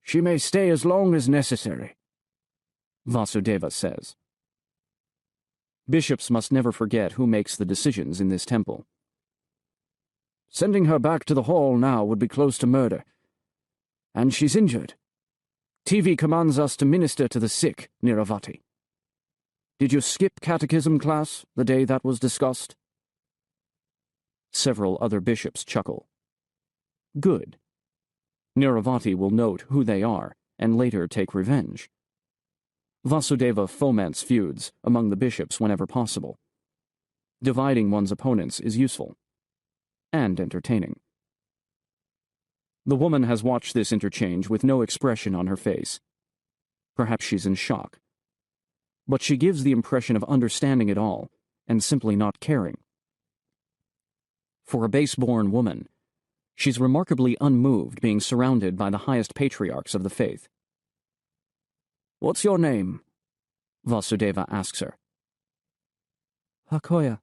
She may stay as long as necessary, Vasudeva says. Bishops must never forget who makes the decisions in this temple. Sending her back to the hall now would be close to murder. And she's injured. TV commands us to minister to the sick, Niravati. Did you skip catechism class the day that was discussed? Several other bishops chuckle. Good. Niravati will note who they are and later take revenge. Vasudeva foments feuds among the bishops whenever possible. Dividing one's opponents is useful and entertaining. The woman has watched this interchange with no expression on her face. Perhaps she's in shock. But she gives the impression of understanding it all and simply not caring. For a base-born woman, she's remarkably unmoved being surrounded by the highest patriarchs of the faith. What's your name? Vasudeva asks her. Hakoya.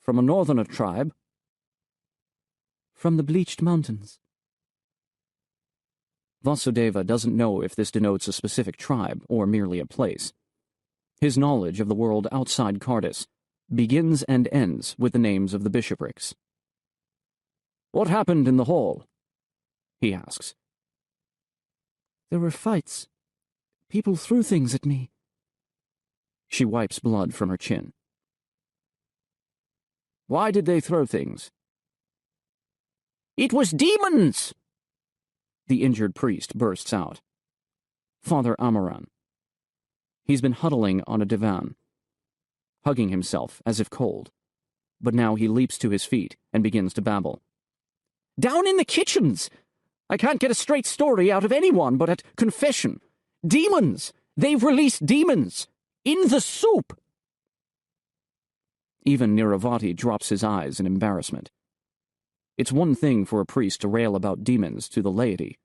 From a northerner tribe? From the Bleached Mountains. Vasudeva doesn't know if this denotes a specific tribe or merely a place. His knowledge of the world outside Cardis begins and ends with the names of the bishoprics. What happened in the hall? He asks. There were fights. People threw things at me. She wipes blood from her chin. Why did they throw things? It was demons! The injured priest bursts out. Father Amaran. He's been huddling on a divan, hugging himself as if cold, but now he leaps to his feet and begins to babble. Down in the kitchens! I can't get a straight story out of anyone but at confession. Demons! They've released demons! In the soup! Even Niravati drops his eyes in embarrassment. It's one thing for a priest to rail about demons to the laity,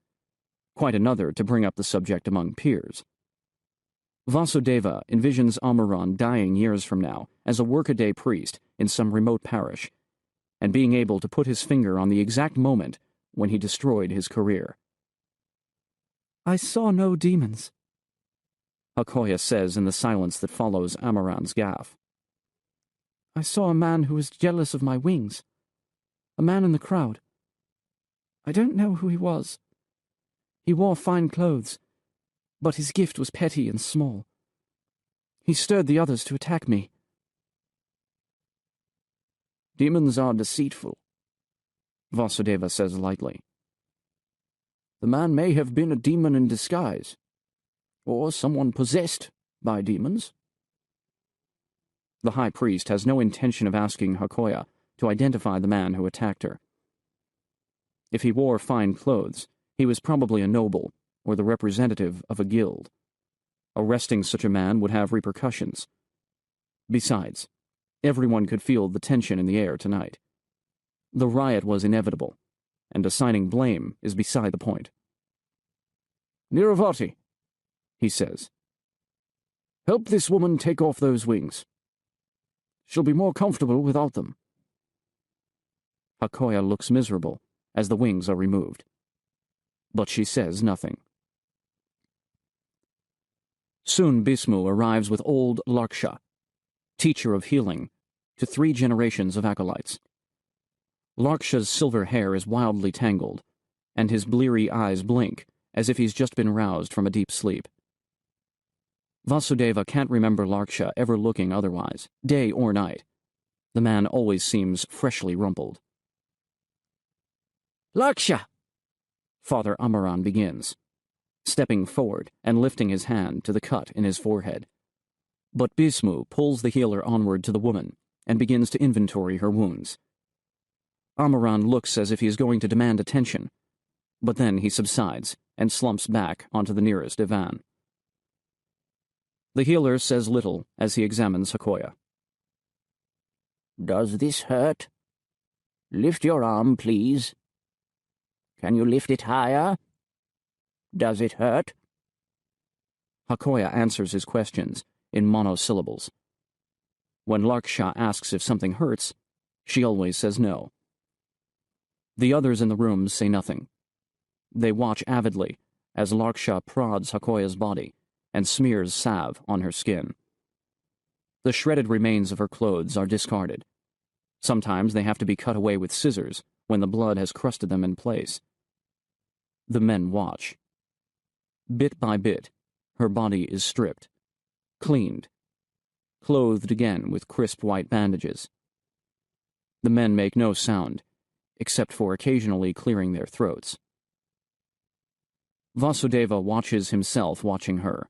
quite another to bring up the subject among peers. Vasudeva envisions Amaran dying years from now as a workaday priest in some remote parish, and being able to put his finger on the exact moment when he destroyed his career. I saw no demons, Hakoya says in the silence that follows Amaran's gaffe. I saw a man who was jealous of my wings. A man in the crowd. I don't know who he was. He wore fine clothes, but his gift was petty and small. He stirred the others to attack me. Demons are deceitful, Vasudeva says lightly. The man may have been a demon in disguise, or someone possessed by demons. The high priest has no intention of asking Hakoya to identify the man who attacked her. If he wore fine clothes, he was probably a noble or the representative of a guild. Arresting such a man would have repercussions. Besides, everyone could feel the tension in the air tonight. The riot was inevitable, and assigning blame is beside the point. Niravati, he says. Help this woman take off those wings. She'll be more comfortable without them. Hakoya looks miserable as the wings are removed, but she says nothing. Soon Bismu arrives with old Larksha, teacher of healing, to 3 generations of acolytes. Larksha's silver hair is wildly tangled, and his bleary eyes blink as if he's just been roused from a deep sleep. Vasudeva can't remember Larksha ever looking otherwise, day or night. The man always seems freshly rumpled. Larksha! Father Amaran begins, stepping forward and lifting his hand to the cut in his forehead. But Bismu pulls the healer onward to the woman and begins to inventory her wounds. Amaran looks as if he is going to demand attention, but then he subsides and slumps back onto the nearest divan. The healer says little as he examines Hakoya. Does this hurt? Lift your arm, please. Can you lift it higher? Does it hurt? Hakoya answers his questions in monosyllables. When Larkshaw asks if something hurts, she always says no. The others in the room say nothing. They watch avidly as Larkshaw prods Hakoya's body and smears salve on her skin. The shredded remains of her clothes are discarded. Sometimes they have to be cut away with scissors when the blood has crusted them in place. The men watch. Bit by bit, her body is stripped, cleaned, clothed again with crisp white bandages. The men make no sound, except for occasionally clearing their throats. Vasudeva watches himself watching her.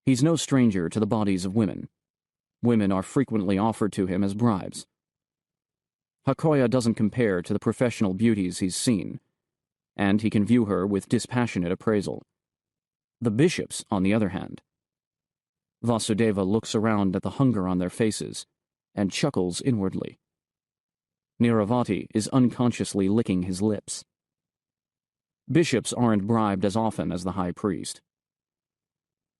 He's no stranger to the bodies of women. Women are frequently offered to him as bribes. Hakoya doesn't compare to the professional beauties he's seen, and he can view her with dispassionate appraisal. The bishops, on the other hand. Vasudeva looks around at the hunger on their faces and chuckles inwardly. Niravati is unconsciously licking his lips. Bishops aren't bribed as often as the high priest.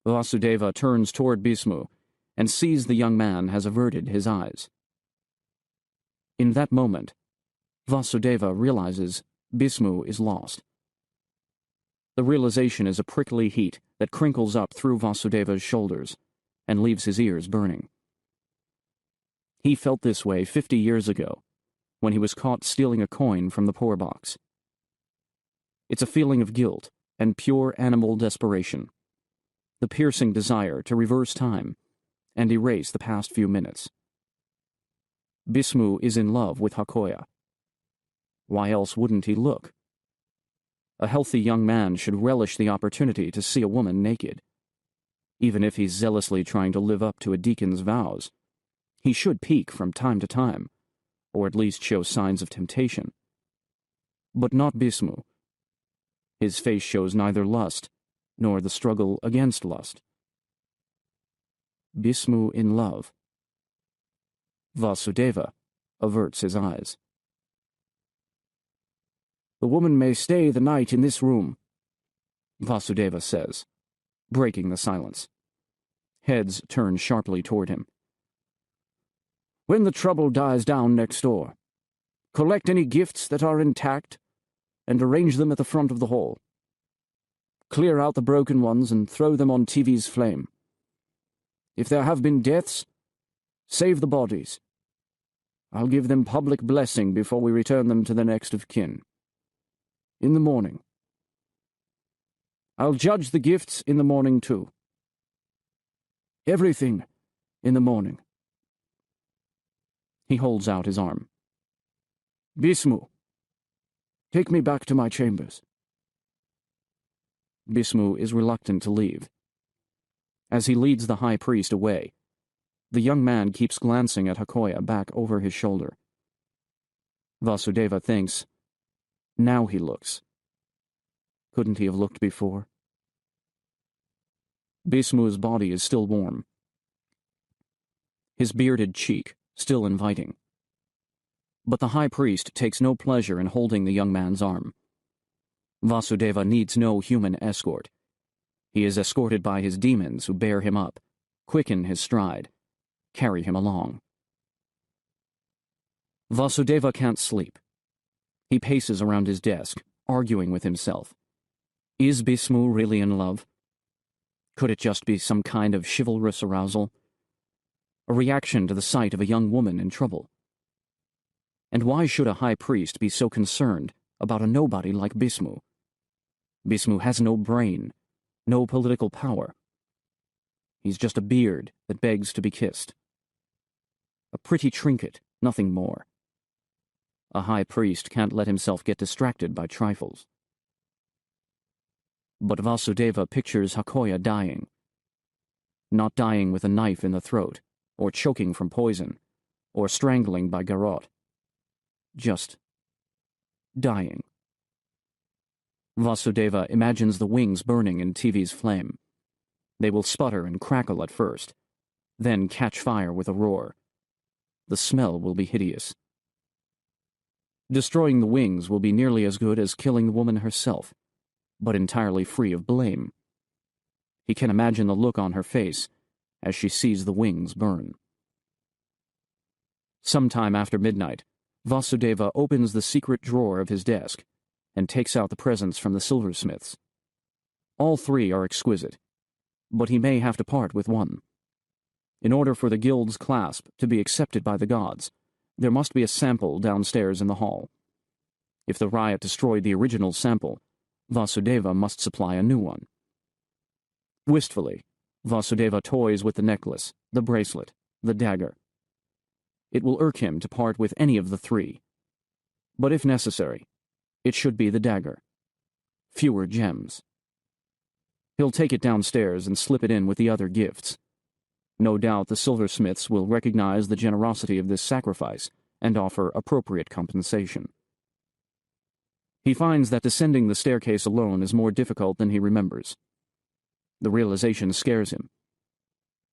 Vasudeva turns toward Bhismu and sees the young man has averted his eyes. In that moment, Vasudeva realizes Bhismu is lost. The realization is a prickly heat that crinkles up through Vasudeva's shoulders and leaves his ears burning. He felt this way 50 years ago, when he was caught stealing a coin from the poor box. It's a feeling of guilt and pure animal desperation, the piercing desire to reverse time and erase the past few minutes. Bhismu is in love with Hakoya. Why else wouldn't he look? A healthy young man should relish the opportunity to see a woman naked. Even if he's zealously trying to live up to a deacon's vows, he should peek from time to time, or at least show signs of temptation. But not Bhismu. His face shows neither lust nor the struggle against lust. Bhismu in love. Vasudeva averts his eyes. The woman may stay the night in this room, Vasudeva says, breaking the silence. Heads turn sharply toward him. When the trouble dies down next door, collect any gifts that are intact and arrange them at the front of the hall. Clear out the broken ones and throw them on TV's flame. If there have been deaths, save the bodies. I'll give them public blessing before we return them to the next of kin. In the morning. I'll judge the gifts in the morning too. Everything in the morning. He holds out his arm. Bhismu, take me back to my chambers. Bhismu is reluctant to leave. As he leads the high priest away, the young man keeps glancing at Hakoya back over his shoulder. Vasudeva thinks, now he looks. Couldn't he have looked before? Bhismu's body is still warm. His bearded cheek still inviting. But the high priest takes no pleasure in holding the young man's arm. Vasudeva needs no human escort. He is escorted by his demons who bear him up, quicken his stride, carry him along. Vasudeva can't sleep. He paces around his desk, arguing with himself. Is Bhismu really in love? Could it just be some kind of chivalrous arousal? A reaction to the sight of a young woman in trouble? And why should a high priest be so concerned about a nobody like Bhismu? Bhismu has no brain, no political power. He's just a beard that begs to be kissed. A pretty trinket, nothing more. A high priest can't let himself get distracted by trifles. But Vasudeva pictures Hakoya dying. Not dying with a knife in the throat, or choking from poison, or strangling by garrote. Just dying. Vasudeva imagines the wings burning in TV's flame. They will sputter and crackle at first, then catch fire with a roar. The smell will be hideous. Destroying the wings will be nearly as good as killing the woman herself, but entirely free of blame. He can imagine the look on her face as she sees the wings burn. Sometime after midnight, Vasudeva opens the secret drawer of his desk and takes out the presents from the silversmiths. All three are exquisite, but he may have to part with one. In order for the guild's clasp to be accepted by the gods, there must be a sample downstairs in the hall. If the riot destroyed the original sample, Vasudeva must supply a new one. Wistfully, Vasudeva toys with the necklace, the bracelet, the dagger. It will irk him to part with any of the three. But if necessary, it should be the dagger. Fewer gems. He'll take it downstairs and slip it in with the other gifts. No doubt the silversmiths will recognize the generosity of this sacrifice and offer appropriate compensation. He finds that descending the staircase alone is more difficult than he remembers. The realization scares him.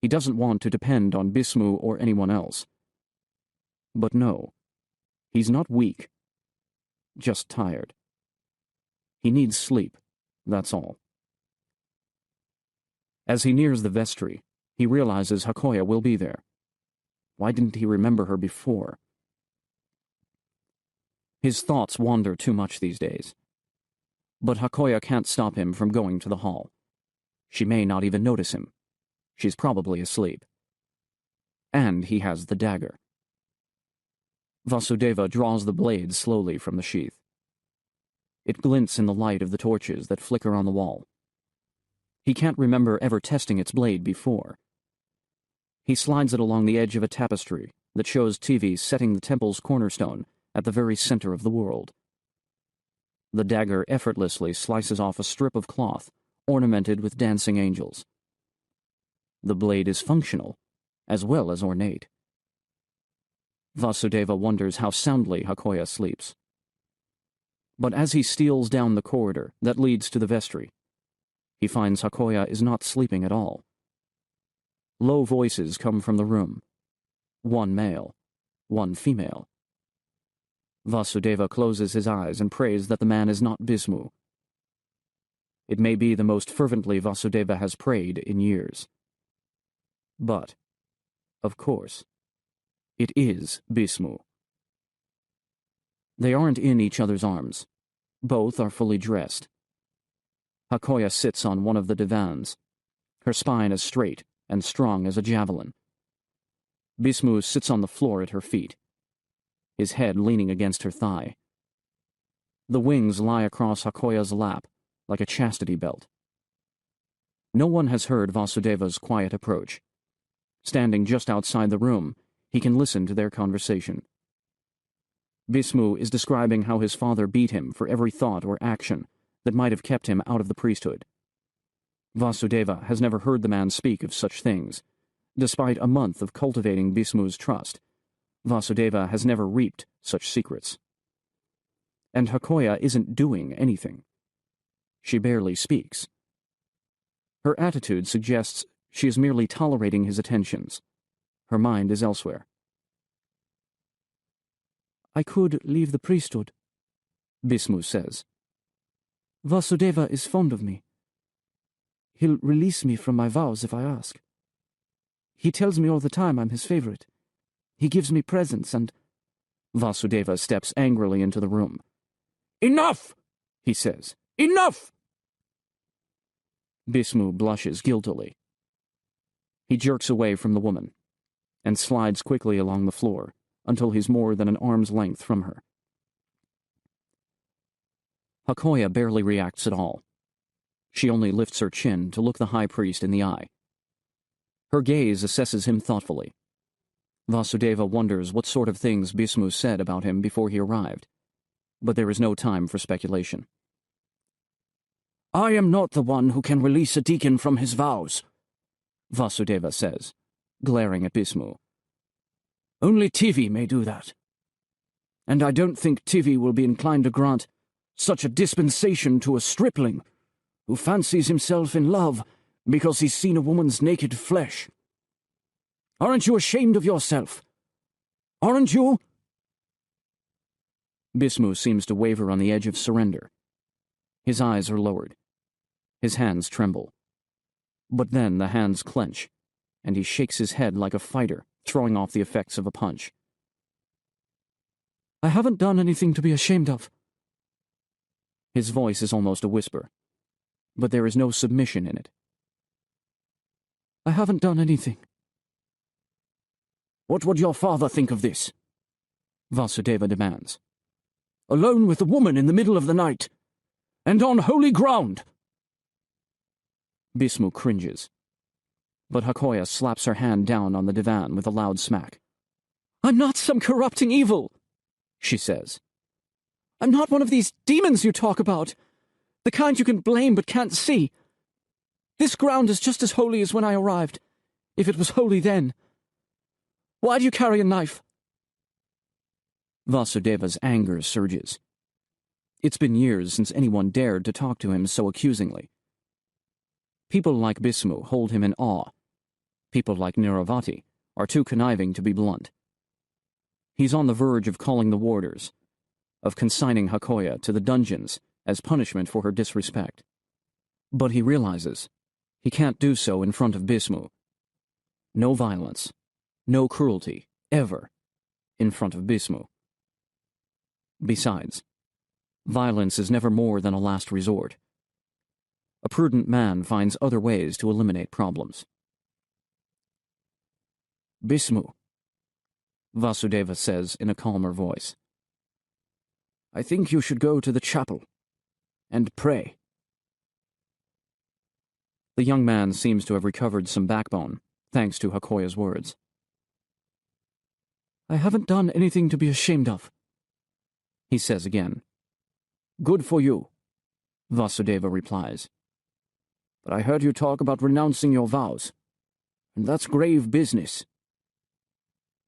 He doesn't want to depend on Bismu or anyone else. But no, he's not weak, just tired. He needs sleep, that's all. As he nears the vestry, he realizes Hakoya will be there. Why didn't he remember her before? His thoughts wander too much these days. But Hakoya can't stop him from going to the hall. She may not even notice him. She's probably asleep. And he has the dagger. Vasudeva draws the blade slowly from the sheath. It glints in the light of the torches that flicker on the wall. He can't remember ever testing its blade before. He slides it along the edge of a tapestry that shows TV setting the temple's cornerstone at the very center of the world. The dagger effortlessly slices off a strip of cloth ornamented with dancing angels. The blade is functional, as well as ornate. Vasudeva wonders how soundly Hakoya sleeps. But as he steals down the corridor that leads to the vestry, he finds Hakoya is not sleeping at all. Low voices come from the room. One male, one female. Vasudeva closes his eyes and prays that the man is not Bismu. It may be the most fervently Vasudeva has prayed in years. But, of course, it is Bismu. They aren't in each other's arms. Both are fully dressed. Hakoya sits on one of the divans, her spine as straight and strong as a javelin. Bismu sits on the floor at her feet, his head leaning against her thigh. The wings lie across Hakoya's lap like a chastity belt. No one has heard Vasudeva's quiet approach. Standing just outside the room, he can listen to their conversation. Bismu is describing how his father beat him for every thought or action that might have kept him out of the priesthood. Vasudeva has never heard the man speak of such things. Despite a month of cultivating Bismu's trust, Vasudeva has never reaped such secrets. And Hakoya isn't doing anything. She barely speaks. Her attitude suggests she is merely tolerating his attentions. Her mind is elsewhere. I could leave the priesthood, Bismu says. Vasudeva is fond of me. He'll release me from my vows if I ask. He tells me all the time I'm his favorite. He gives me presents and... Vasudeva steps angrily into the room. "Enough!" he says. "Enough!" Bismu blushes guiltily. He jerks away from the woman and slides quickly along the floor until he's more than an arm's length from her. Hakoya barely reacts at all. She only lifts her chin to look the high priest in the eye. Her gaze assesses him thoughtfully. Vasudeva wonders what sort of things Bismu said about him before he arrived, but there is no time for speculation. "I am not the one who can release a deacon from his vows," Vasudeva says, glaring at Bismu. "Only Tivi may do that. And I don't think Tivi will be inclined to grant such a dispensation to a stripling who fancies himself in love because he's seen a woman's naked flesh. Aren't you ashamed of yourself? Aren't you?" Bismu seems to waver on the edge of surrender. His eyes are lowered. His hands tremble. But then the hands clench, and he shakes his head like a fighter, throwing off the effects of a punch. I haven't done anything to be ashamed of. His voice is almost a whisper, but there is no submission in it. I haven't done anything. What would your father think of this? Vasudeva demands. Alone with a woman in the middle of the night, and on holy ground! Bismu cringes, but Hakoya slaps her hand down on the divan with a loud smack. I'm not some corrupting evil, she says. I'm not one of these demons you talk about, the kind you can blame but can't see. This ground is just as holy as when I arrived, if it was holy then. Why do you carry a knife? Vasudeva's anger surges. It's been years since anyone dared to talk to him so accusingly. People like Bismu hold him in awe. People like Niravati are too conniving to be blunt. He's on the verge of calling the warders, of consigning Hakoya to the dungeons as punishment for her disrespect. But he realizes he can't do so in front of Bismu. No violence, no cruelty, ever, in front of Bismu. Besides, violence is never more than a last resort. A prudent man finds other ways to eliminate problems. Bismu, Vasudeva says in a calmer voice. I think you should go to the chapel and pray. The young man seems to have recovered some backbone, thanks to Hakoya's words. I haven't done anything to be ashamed of, he says again. Good for you, Vasudeva replies. But I heard you talk about renouncing your vows, and that's grave business.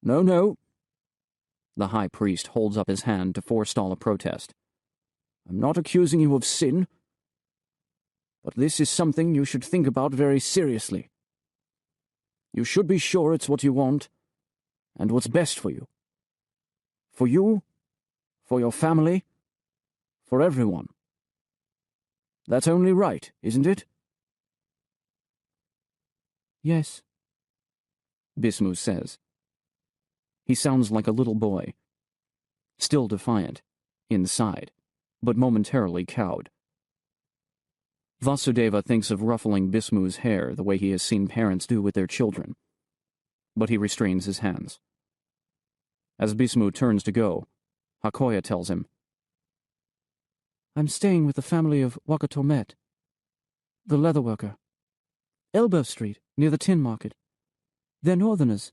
No. The high priest holds up his hand to forestall a protest. I'm not accusing you of sin, but this is something you should think about very seriously. You should be sure it's what you want, and what's best for you. For you, for your family, for everyone. That's only right, isn't it? Yes, Bismu says. He sounds like a little boy, still defiant, inside, but momentarily cowed. Vasudeva thinks of ruffling Bismu's hair the way he has seen parents do with their children, but he restrains his hands. As Bismu turns to go, Hakoya tells him, I'm staying with the family of Wakatomet, the leather worker. Elbow Street, near the tin market. They're northerners.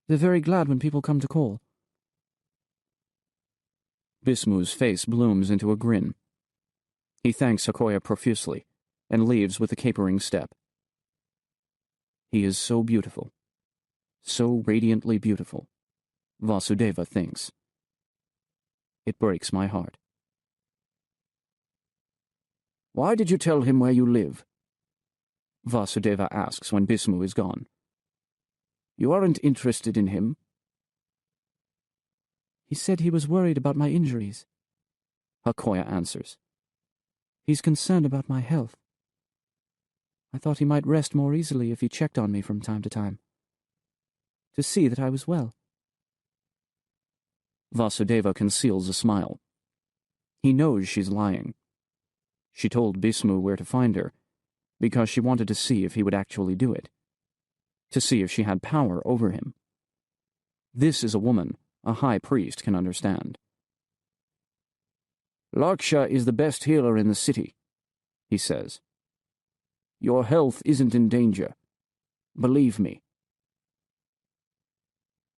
They're very glad when people come to call. Bismu's face blooms into a grin. He thanks Hakoya profusely and leaves with a capering step. He is so beautiful, so radiantly beautiful, Vasudeva thinks. It breaks my heart. Why did you tell him where you live? Vasudeva asks when Bismu is gone. You aren't interested in him? He said he was worried about my injuries, Hakoya answers. He's concerned about my health. I thought he might rest more easily if he checked on me from time to time, to see that I was well. Vasudeva conceals a smile. He knows she's lying. She told Bismu where to find her, because she wanted to see if he would actually do it, to see if she had power over him. This is a woman a high priest can understand. Laksha is the best healer in the city, he says. Your health isn't in danger. Believe me.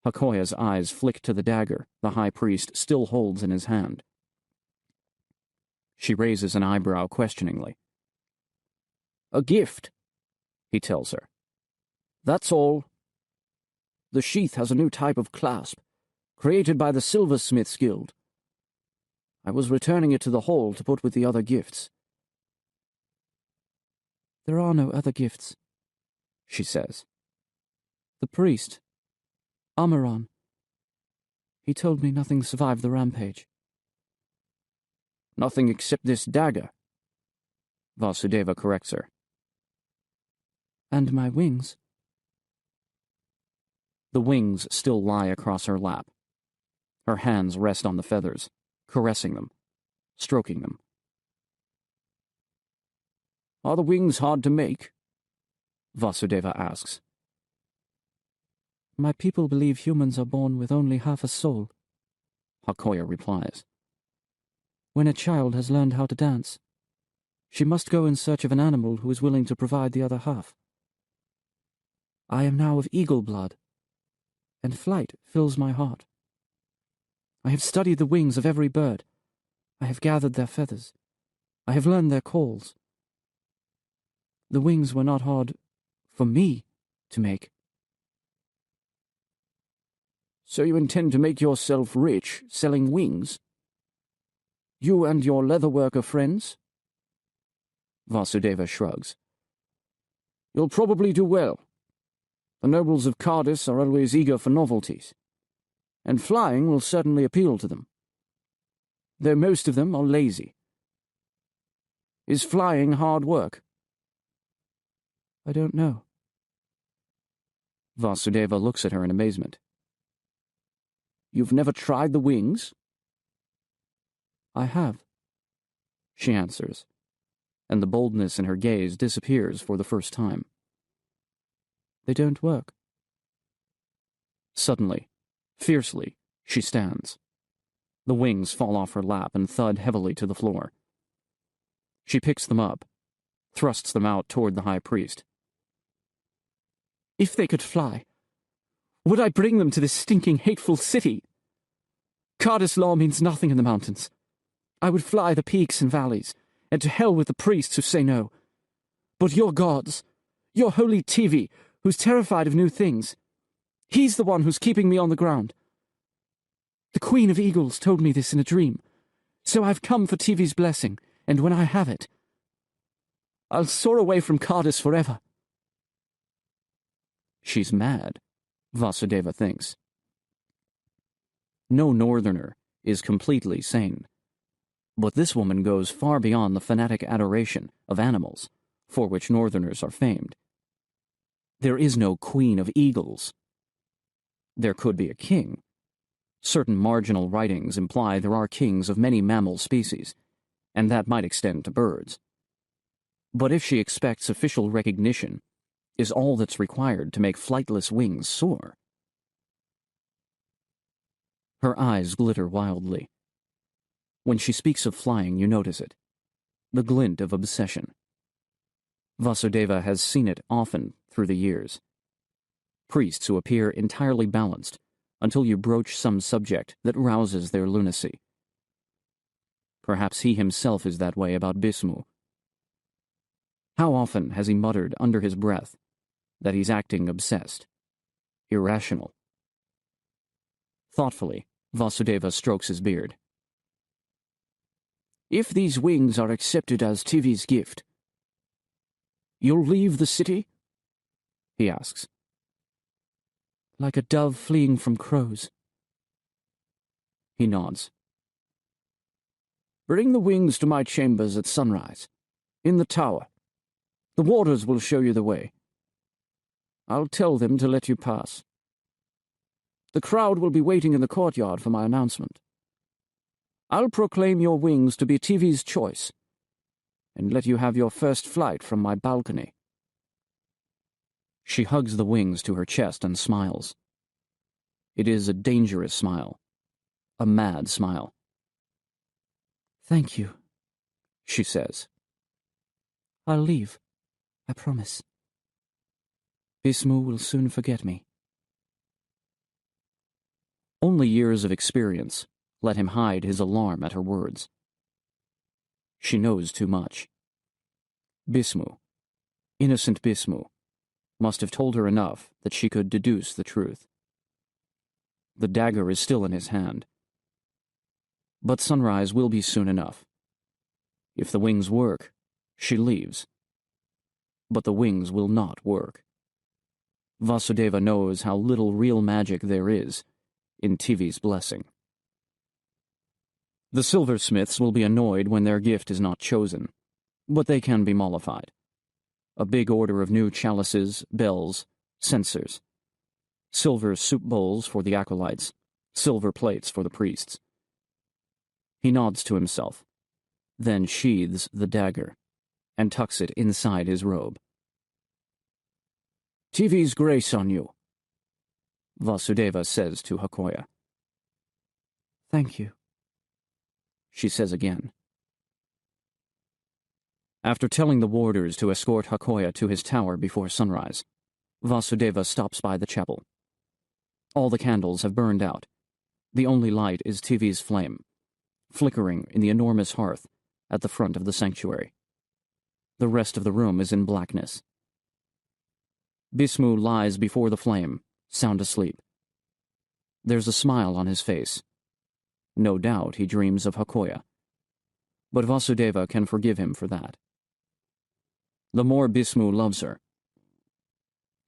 Hakoya's eyes flick to the dagger the high priest still holds in his hand. She raises an eyebrow questioningly. A gift, he tells her. That's all. The sheath has a new type of clasp, created by the Silversmiths Guild. I was returning it to the hall to put with the other gifts. There are no other gifts, she says. The priest, Amaran, he told me nothing survived the rampage. Nothing except this dagger, Vasudeva corrects her. And my wings. The wings still lie across her lap. Her hands rest on the feathers, caressing them, stroking them. Are the wings hard to make? Vasudeva asks. My people believe humans are born with only half a soul, Hakoya replies. When a child has learned how to dance, she must go in search of an animal who is willing to provide the other half. I am now of eagle blood, and flight fills my heart. I have studied the wings of every bird. I have gathered their feathers. I have learned their calls. The wings were not hard for me to make. So you intend to make yourself rich selling wings? You and your leatherworker friends? Vasudeva shrugs. You'll probably do well. The nobles of Cardis are always eager for novelties, and flying will certainly appeal to them, though most of them are lazy. Is flying hard work? I don't know. Vasudeva looks at her in amazement. You've never tried the wings? I have, she answers, and the boldness in her gaze disappears for the first time. They don't work. Suddenly, fiercely, she stands. The wings fall off her lap and thud heavily to the floor. She picks them up, thrusts them out toward the high priest. If they could fly, would I bring them to this stinking, hateful city? Cardis law means nothing in the mountains. I would fly the peaks and valleys, and to hell with the priests who say no. But your gods, your holy TV, who's terrified of new things, he's the one who's keeping me on the ground. The Queen of Eagles told me this in a dream, so I've come for TV's blessing, and when I have it, I'll soar away from Cardis forever. She's mad, Vasudeva thinks. No northerner is completely sane, but this woman goes far beyond the fanatic adoration of animals for which northerners are famed. There is no Queen of Eagles. There could be a king. Certain marginal writings imply there are kings of many mammal species, and that might extend to birds. But if she expects official recognition, is all that's required to make flightless wings soar? Her eyes glitter wildly. When she speaks of flying, you notice it. The glint of obsession. Vasudeva has seen it often through the years. Priests who appear entirely balanced until you broach some subject that rouses their lunacy. Perhaps he himself is that way about Bismu. How often has he muttered under his breath that he's acting obsessed, irrational? Thoughtfully, Vasudeva strokes his beard. If these wings are accepted as TV's gift, you'll leave the city? He asks. Like a dove fleeing from crows. He nods. Bring the wings to my chambers at sunrise, in the tower. The warders will show you the way. I'll tell them to let you pass. The crowd will be waiting in the courtyard for my announcement. I'll proclaim your wings to be TV's choice, and let you have your first flight from my balcony. She hugs the wings to her chest and smiles. It is a dangerous smile, a mad smile. Thank you, she says. I'll leave, I promise. Bismu will soon forget me. Only years of experience let him hide his alarm at her words. She knows too much. Bismu, innocent Bismu, must have told her enough that she could deduce the truth. The dagger is still in his hand. But sunrise will be soon enough. If the wings work, she leaves. But the wings will not work. Vasudeva knows how little real magic there is in TV's blessing. The silversmiths will be annoyed when their gift is not chosen, but they can be mollified. A big order of new chalices, bells, censers. Silver soup bowls for the acolytes, silver plates for the priests. He nods to himself, then sheathes the dagger and tucks it inside his robe. TV's grace on you, Vasudeva says to Hakoya. Thank you, She says again. After telling the warders to escort Hakoya to his tower before sunrise, Vasudeva stops by the chapel. All the candles have burned out. The only light is TV's flame, flickering in the enormous hearth at the front of the sanctuary. The rest of the room is in blackness. Bismu lies before the flame, sound asleep. There's a smile on his face. No doubt he dreams of Hakoya. But Vasudeva can forgive him for that. The more Bismu loves her,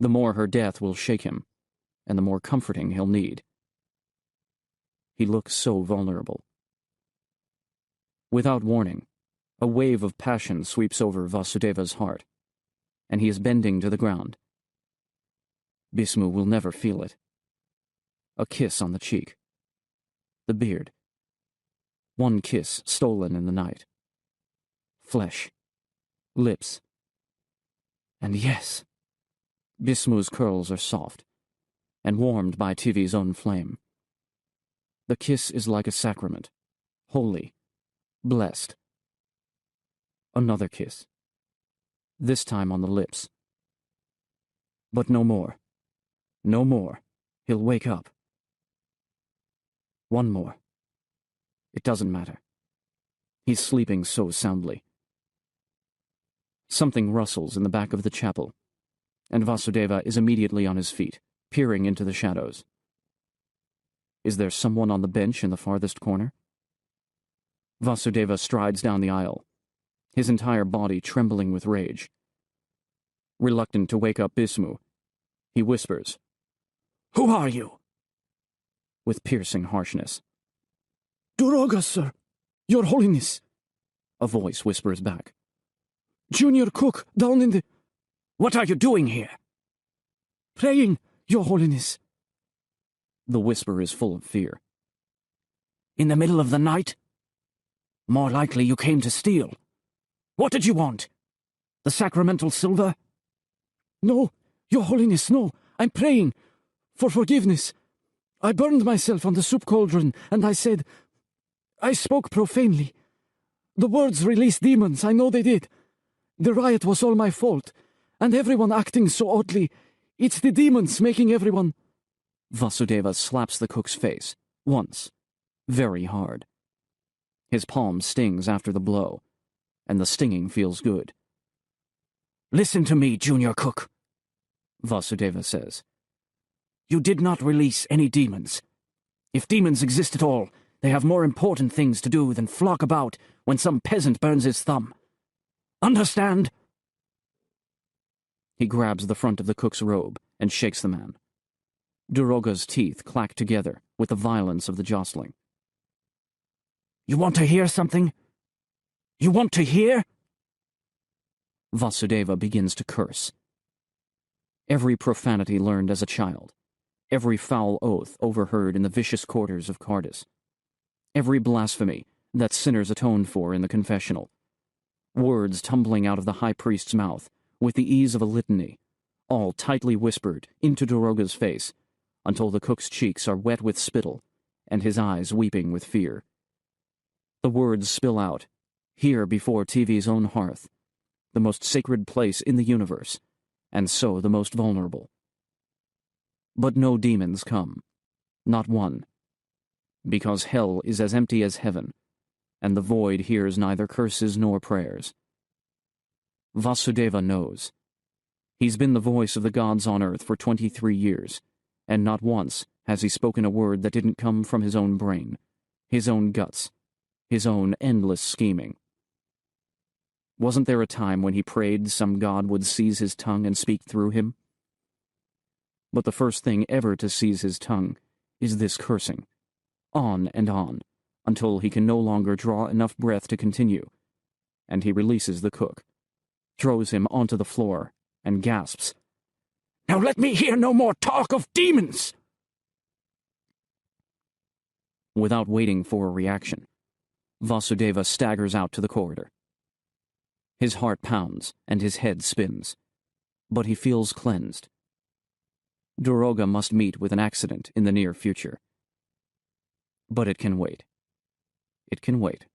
the more her death will shake him, and the more comforting he'll need. He looks so vulnerable. Without warning, a wave of passion sweeps over Vasudeva's heart, and he is bending to the ground. Bismu will never feel it. A kiss on the cheek. The beard. One kiss stolen in the night. Flesh. Lips. And yes, Bismu's curls are soft, and warmed by TV's own flame. The kiss is like a sacrament, holy, blessed. Another kiss. This time on the lips. But no more. No more. He'll wake up. One more. It doesn't matter. He's sleeping so soundly. Something rustles in the back of the chapel, and Vasudeva is immediately on his feet, peering into the shadows. Is there someone on the bench in the farthest corner? Vasudeva strides down the aisle, his entire body trembling with rage. Reluctant to wake up Bismu, he whispers, Who are you? With piercing harshness. Duroga, sir. Your Holiness. A voice whispers back. Junior cook down in the... What are you doing here? Praying, Your Holiness. The whisper is full of fear. In the middle of the night? More likely you came to steal. What did you want? The sacramental silver? No, Your Holiness, no. I'm praying for forgiveness. I burned myself on the soup cauldron, and I said... I spoke profanely. The words released demons, I know they did. The riot was all my fault, and everyone acting so oddly. It's the demons making everyone... Vasudeva slaps the cook's face, once, very hard. His palm stings after the blow, and the stinging feels good. Listen to me, Junior Cook, Vasudeva says. You did not release any demons. If demons exist at all, they have more important things to do than flock about when some peasant burns his thumb. Understand? He grabs the front of the cook's robe and shakes the man. Duroga's teeth clack together with the violence of the jostling. You want to hear something? You want to hear? Vasudeva begins to curse. Every profanity learned as a child, every foul oath overheard in the vicious quarters of Cardis, every blasphemy that sinners atoned for in the confessional, words tumbling out of the high priest's mouth with the ease of a litany, all tightly whispered into Duroga's face until the cook's cheeks are wet with spittle and his eyes weeping with fear. The words spill out, here before TV's own hearth, the most sacred place in the universe, and so the most vulnerable. But no demons come, not one, because hell is as empty as heaven, and the void hears neither curses nor prayers. Vasudeva knows. He's been the voice of the gods on earth for 23 years, and not once has he spoken a word that didn't come from his own brain, his own guts, his own endless scheming. Wasn't there a time when he prayed some god would seize his tongue and speak through him? But the first thing ever to seize his tongue is this cursing, on and on, until he can no longer draw enough breath to continue, and he releases the cook, throws him onto the floor, and gasps, Now let me hear no more talk of demons! Without waiting for a reaction, Vasudeva staggers out to the corridor. His heart pounds and his head spins, but he feels cleansed. Daroga must meet with an accident in the near future. But it can wait. It can wait.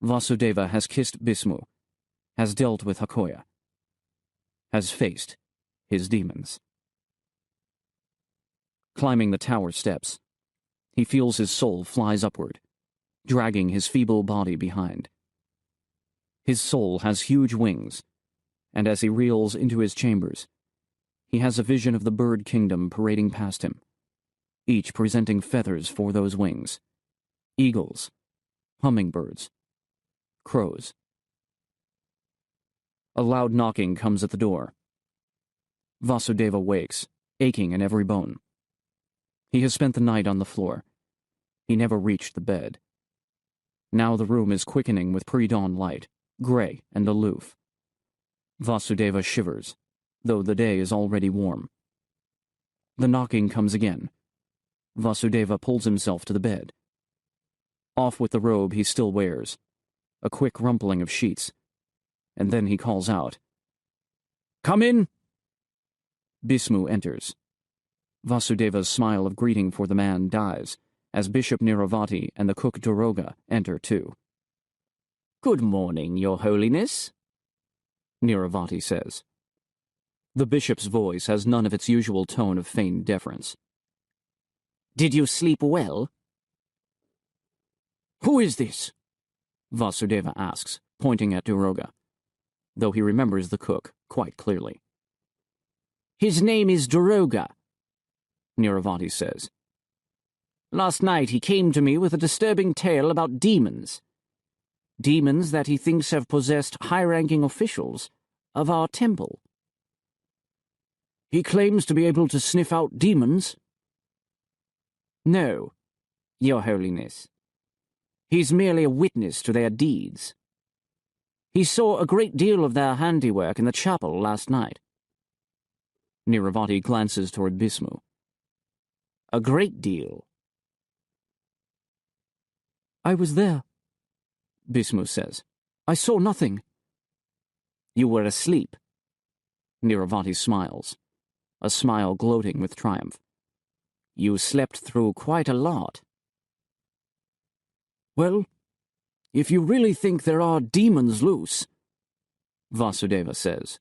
Vasudeva has kissed Bismu, has dealt with Hakoya, has faced his demons. Climbing the tower steps, he feels his soul flies upward, dragging his feeble body behind. His soul has huge wings, and as he reels into his chambers, he has a vision of the bird kingdom parading past him, each presenting feathers for those wings. Eagles, hummingbirds, crows. A loud knocking comes at the door. Vasudeva wakes, aching in every bone. He has spent the night on the floor. He never reached the bed. Now the room is quickening with pre-dawn light, gray and aloof. Vasudeva shivers, though the day is already warm. The knocking comes again. Vasudeva pulls himself to the bed. Off with the robe he still wears, a quick rumpling of sheets, and then he calls out, "Come in!" Bismu enters. Vasudeva's smile of greeting for the man dies, as Bishop Niravati and the cook Daroga enter too. "Good morning, Your Holiness," Niravati says. The bishop's voice has none of its usual tone of feigned deference. "Did you sleep well?" "Who is this?" Vasudeva asks, pointing at Daroga, though he remembers the cook quite clearly. "His name is Daroga," Niravati says. "Last night he came to me with a disturbing tale about demons. Demons that he thinks have possessed high-ranking officials of our temple." "He claims to be able to sniff out demons?" "No, Your Holiness. He's merely a witness to their deeds. He saw a great deal of their handiwork in the chapel last night." Niravati glances toward Bismu. "A great deal." "I was there," Bismu says. "I saw nothing." "You were asleep." Niravati smiles, a smile gloating with triumph. "You slept through quite a lot." "Well, if you really think there are demons loose," Vasudeva says,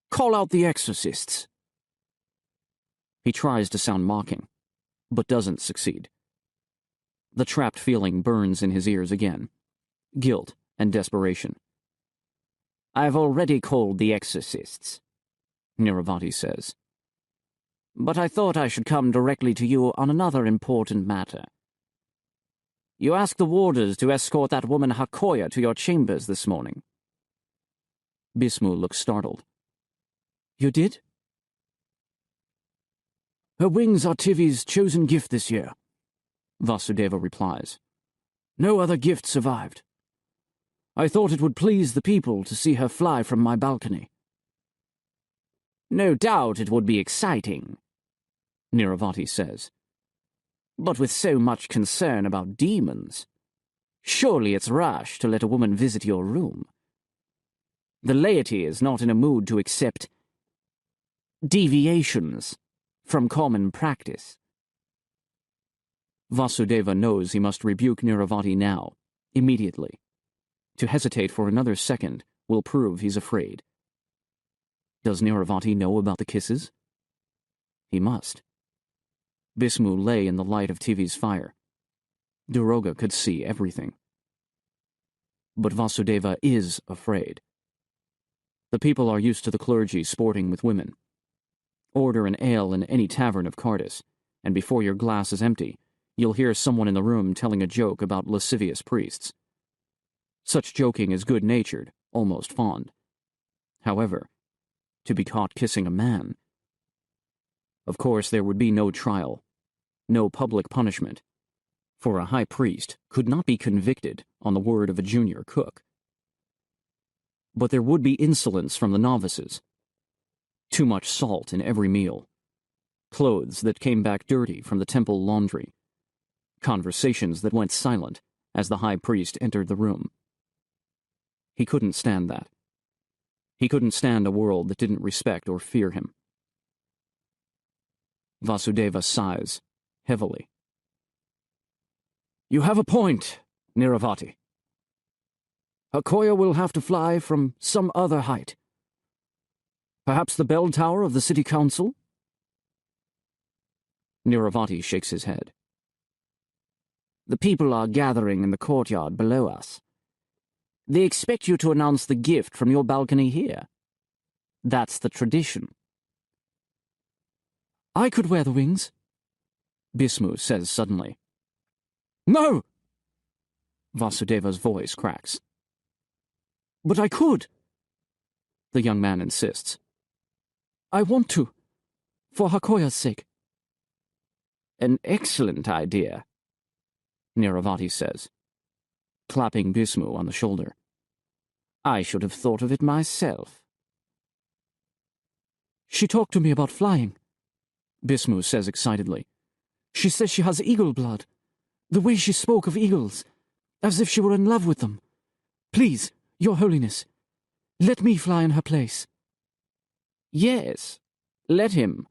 "call out the exorcists." He tries to sound mocking, but doesn't succeed. The trapped feeling burns in his ears again, guilt and desperation. "I've already called the exorcists," Niravati says. "But I thought I should come directly to you on another important matter. You asked the warders to escort that woman Hakoya to your chambers this morning." Bismu looks startled. "You did?" "Her wings are Tivi's chosen gift this year," Vasudeva replies. "No other gift survived. I thought it would please the people to see her fly from my balcony." "No doubt it would be exciting," Niravati says. "But with so much concern about demons, surely it's rash to let a woman visit your room. The laity is not in a mood to accept deviations from common practice." Vasudeva knows he must rebuke Niravati now, immediately. To hesitate for another second will prove he's afraid. Does Niravati know about the kisses? He must. Bismu lay in the light of Tivi's fire. Daroga could see everything. But Vasudeva is afraid. The people are used to the clergy sporting with women. Order an ale in any tavern of Cardis, and before your glass is empty, you'll hear someone in the room telling a joke about lascivious priests. Such joking is good-natured, almost fond. However, to be caught kissing a man... Of course, there would be no trial, no public punishment, for a high priest could not be convicted on the word of a junior cook. But there would be insolence from the novices. Too much salt in every meal. Clothes that came back dirty from the temple laundry. Conversations that went silent as the high priest entered the room. He couldn't stand that. He couldn't stand a world that didn't respect or fear him. Vasudeva sighs, heavily. You have a point, Niravati. Hakoya will have to fly from some other height. Perhaps the bell tower of the city council? Niravati shakes his head. The people are gathering in the courtyard below us. They expect you to announce the gift from your balcony here. That's the tradition. I could wear the wings, Bismu says suddenly. No! Vasudeva's voice cracks. But I could. The young man insists. I want to, for Hakoya's sake. An excellent idea, Niravati says, clapping Bismu on the shoulder. I should have thought of it myself. She talked to me about flying, Bismu says excitedly. She says she has eagle blood. The way she spoke of eagles, as if she were in love with them. Please, Your Holiness, let me fly in her place. Yes, let him,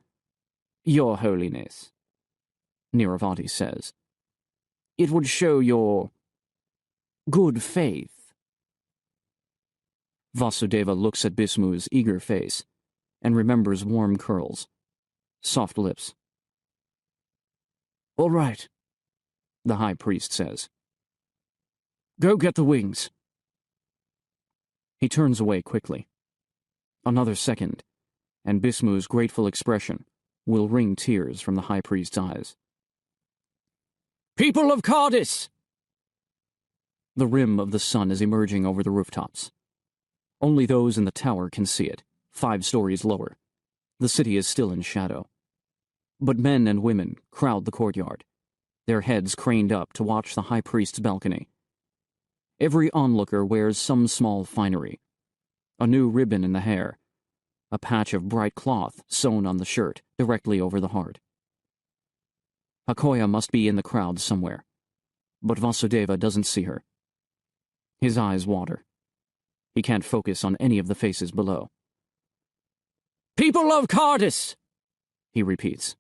Your Holiness, Niravati says. It would show your good faith. Vasudeva looks at Bismu's eager face and remembers warm curls, soft lips. All right, the high priest says. Go get the wings. He turns away quickly. Another second, and Bismu's grateful expression will wring tears from the high priest's eyes. People of Cardis! The rim of the sun is emerging over the rooftops. Only those in the tower can see it, 5 stories lower. The city is still in shadow. But men and women crowd the courtyard, their heads craned up to watch the high priest's balcony. Every onlooker wears some small finery. A new ribbon in the hair, a patch of bright cloth sewn on the shirt directly over the heart. Hakoya must be in the crowd somewhere, but Vasudeva doesn't see her. His eyes water. He can't focus on any of the faces below. People of Cardis, he repeats.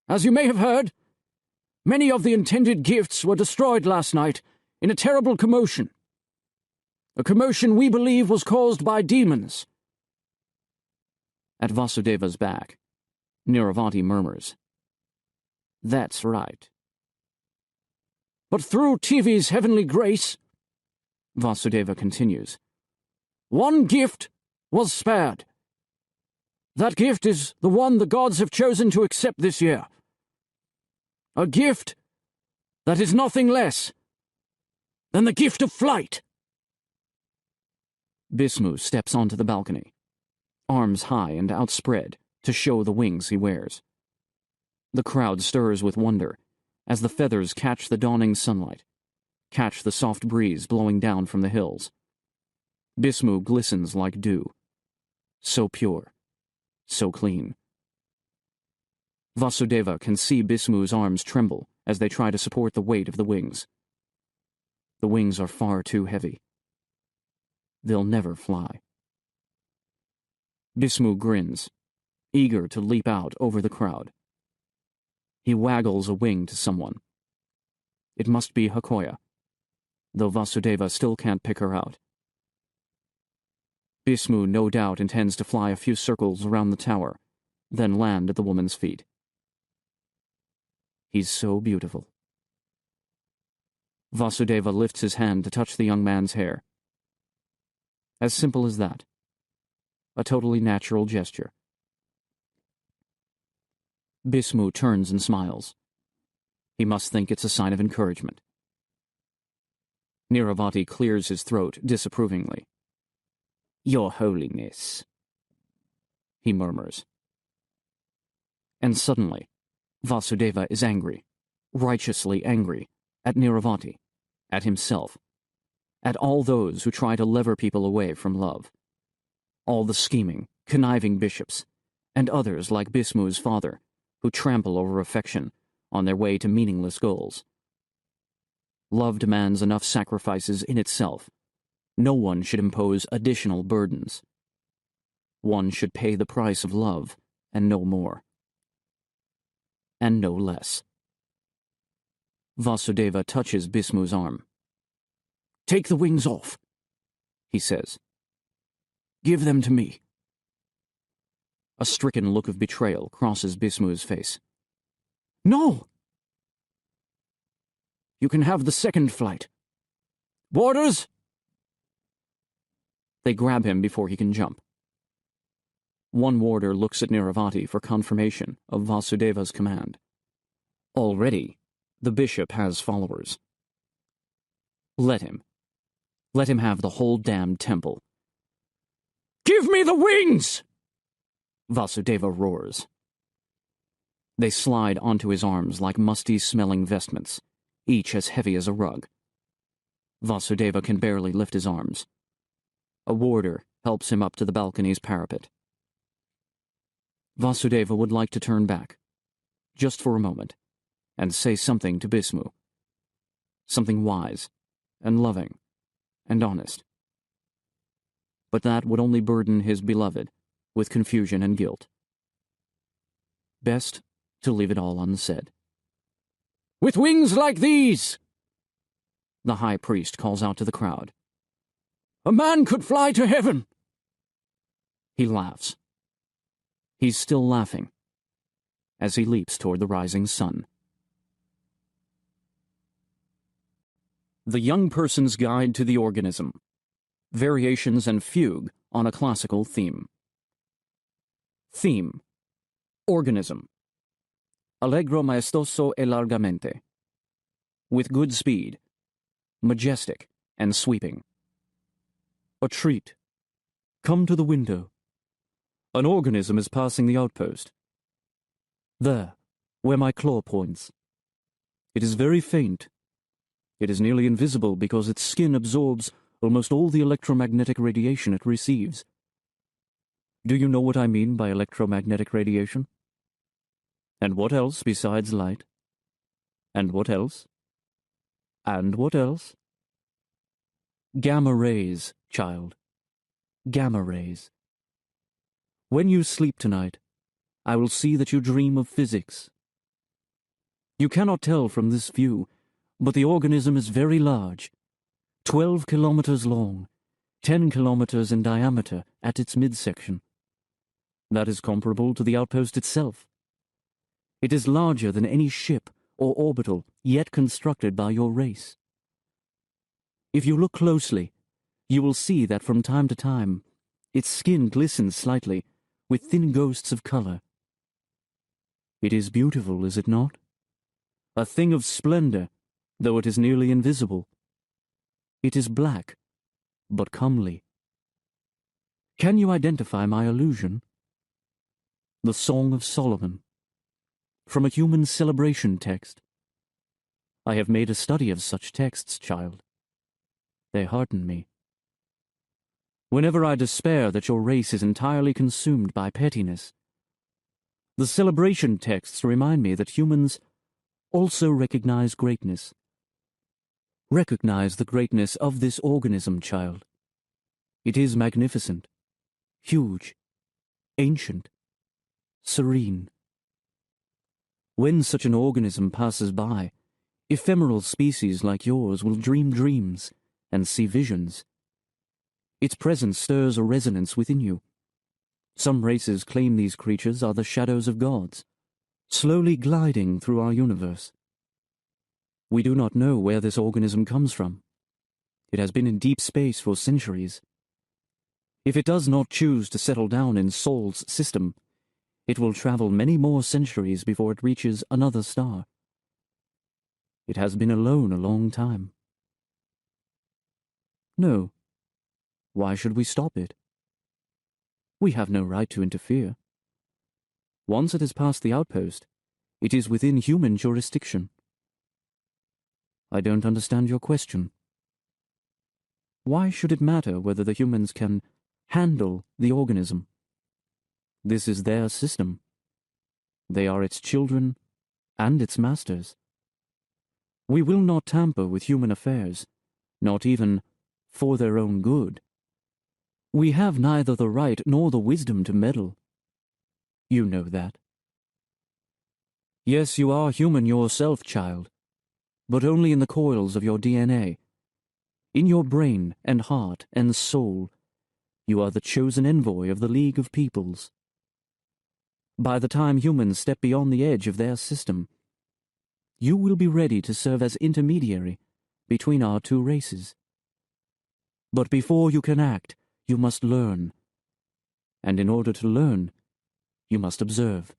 As you may have heard, many of the intended gifts were destroyed last night in a terrible commotion. A commotion we believe was caused by demons. At Vasudeva's back, Niravati murmurs. That's right. But through TV's heavenly grace, Vasudeva continues, one gift was spared. That gift is the one the gods have chosen to accept this year. A gift that is nothing less than the gift of flight. Bismu steps onto the balcony, arms high and outspread to show the wings he wears. The crowd stirs with wonder as the feathers catch the dawning sunlight, catch the soft breeze blowing down from the hills. Bismu glistens like dew, so pure, so clean. Vasudeva can see Bismu's arms tremble as they try to support the weight of the wings. The wings are far too heavy. They'll never fly. Bismu grins, eager to leap out over the crowd. He waggles a wing to someone. It must be Hakoya, though Vasudeva still can't pick her out. Bismu no doubt intends to fly a few circles around the tower, then land at the woman's feet. He's so beautiful. Vasudeva lifts his hand to touch the young man's hair. As simple as that. A totally natural gesture. Bismu turns and smiles. He must think it's a sign of encouragement. Niravati clears his throat disapprovingly. Your Holiness, he murmurs. And suddenly, Vasudeva is angry, righteously angry, at Niravati, at himself, at all those who try to lever people away from love. All the scheming, conniving bishops, and others like Bismu's father, who trample over affection on their way to meaningless goals. Love demands enough sacrifices in itself. No one should impose additional burdens. One should pay the price of love, and no more. And no less. Vasudeva touches Bismu's arm. "Take the wings off," he says. "Give them to me." A stricken look of betrayal crosses Bismu's face. "No! You can have the second flight. Warders!" They grab him before he can jump. One warder looks at Niravati for confirmation of Vasudeva's command. Already, the bishop has followers. Let him. Let him have the whole damned temple. "Give me the wings!" Vasudeva roars. They slide onto his arms like musty-smelling vestments, each as heavy as a rug. Vasudeva can barely lift his arms. A warder helps him up to the balcony's parapet. Vasudeva would like to turn back, just for a moment, and say something to Bismu. Something wise, and loving, and honest. But that would only burden his beloved with confusion and guilt. Best to leave it all unsaid. "With wings like these," the high priest calls out to the crowd, "a man could fly to heaven." He laughs. He's still laughing as he leaps toward the rising sun. The Young Person's Guide to the Organism. Variations and Fugue on a Classical Theme. Theme: Organism. Allegro, maestoso e largamente. With good speed. Majestic and sweeping. A treat. Come to the window. An organism is passing the outpost. There, where my claw points. It is very faint. It is nearly invisible because its skin absorbs almost all the electromagnetic radiation it receives. Do you know what I mean by electromagnetic radiation? And what else besides light? And what else? And what else? Gamma rays, child. Gamma rays. When you sleep tonight, I will see that you dream of physics. You cannot tell from this view, but the organism is very large, 12 kilometers long, 10 kilometers in diameter at its midsection. That is comparable to the outpost itself. It is larger than any ship or orbital yet constructed by your race. If you look closely, you will see that from time to time, its skin glistens slightly with thin ghosts of color. It is beautiful, is it not? A thing of splendor, though it is nearly invisible. It is black, but comely. Can you identify my illusion? The Song of Solomon, from a human celebration text. I have made a study of such texts, child. They hearten me. Whenever I despair that your race is entirely consumed by pettiness, the celebration texts remind me that humans also recognize greatness. Recognize the greatness of this organism, child. It is magnificent, huge, ancient, serene. When such an organism passes by, ephemeral species like yours will dream dreams and see visions. Its presence stirs a resonance within you. Some races claim these creatures are the shadows of gods, slowly gliding through our universe. We do not know where this organism comes from. It has been in deep space for centuries. If it does not choose to settle down in Sol's system, it will travel many more centuries before it reaches another star. It has been alone a long time. No. Why should we stop it? We have no right to interfere. Once it has passed the outpost, it is within human jurisdiction. I don't understand your question. Why should it matter whether the humans can handle the organism? This is their system. They are its children and its masters. We will not tamper with human affairs, not even for their own good. We have neither the right nor the wisdom to meddle. You know that. Yes, you are human yourself, child, but only in the coils of your DNA. In your brain and heart and soul, you are the chosen envoy of the League of Peoples. By the time humans step beyond the edge of their system, you will be ready to serve as intermediary between our two races. But before you can act, you must learn. And in order to learn, you must observe.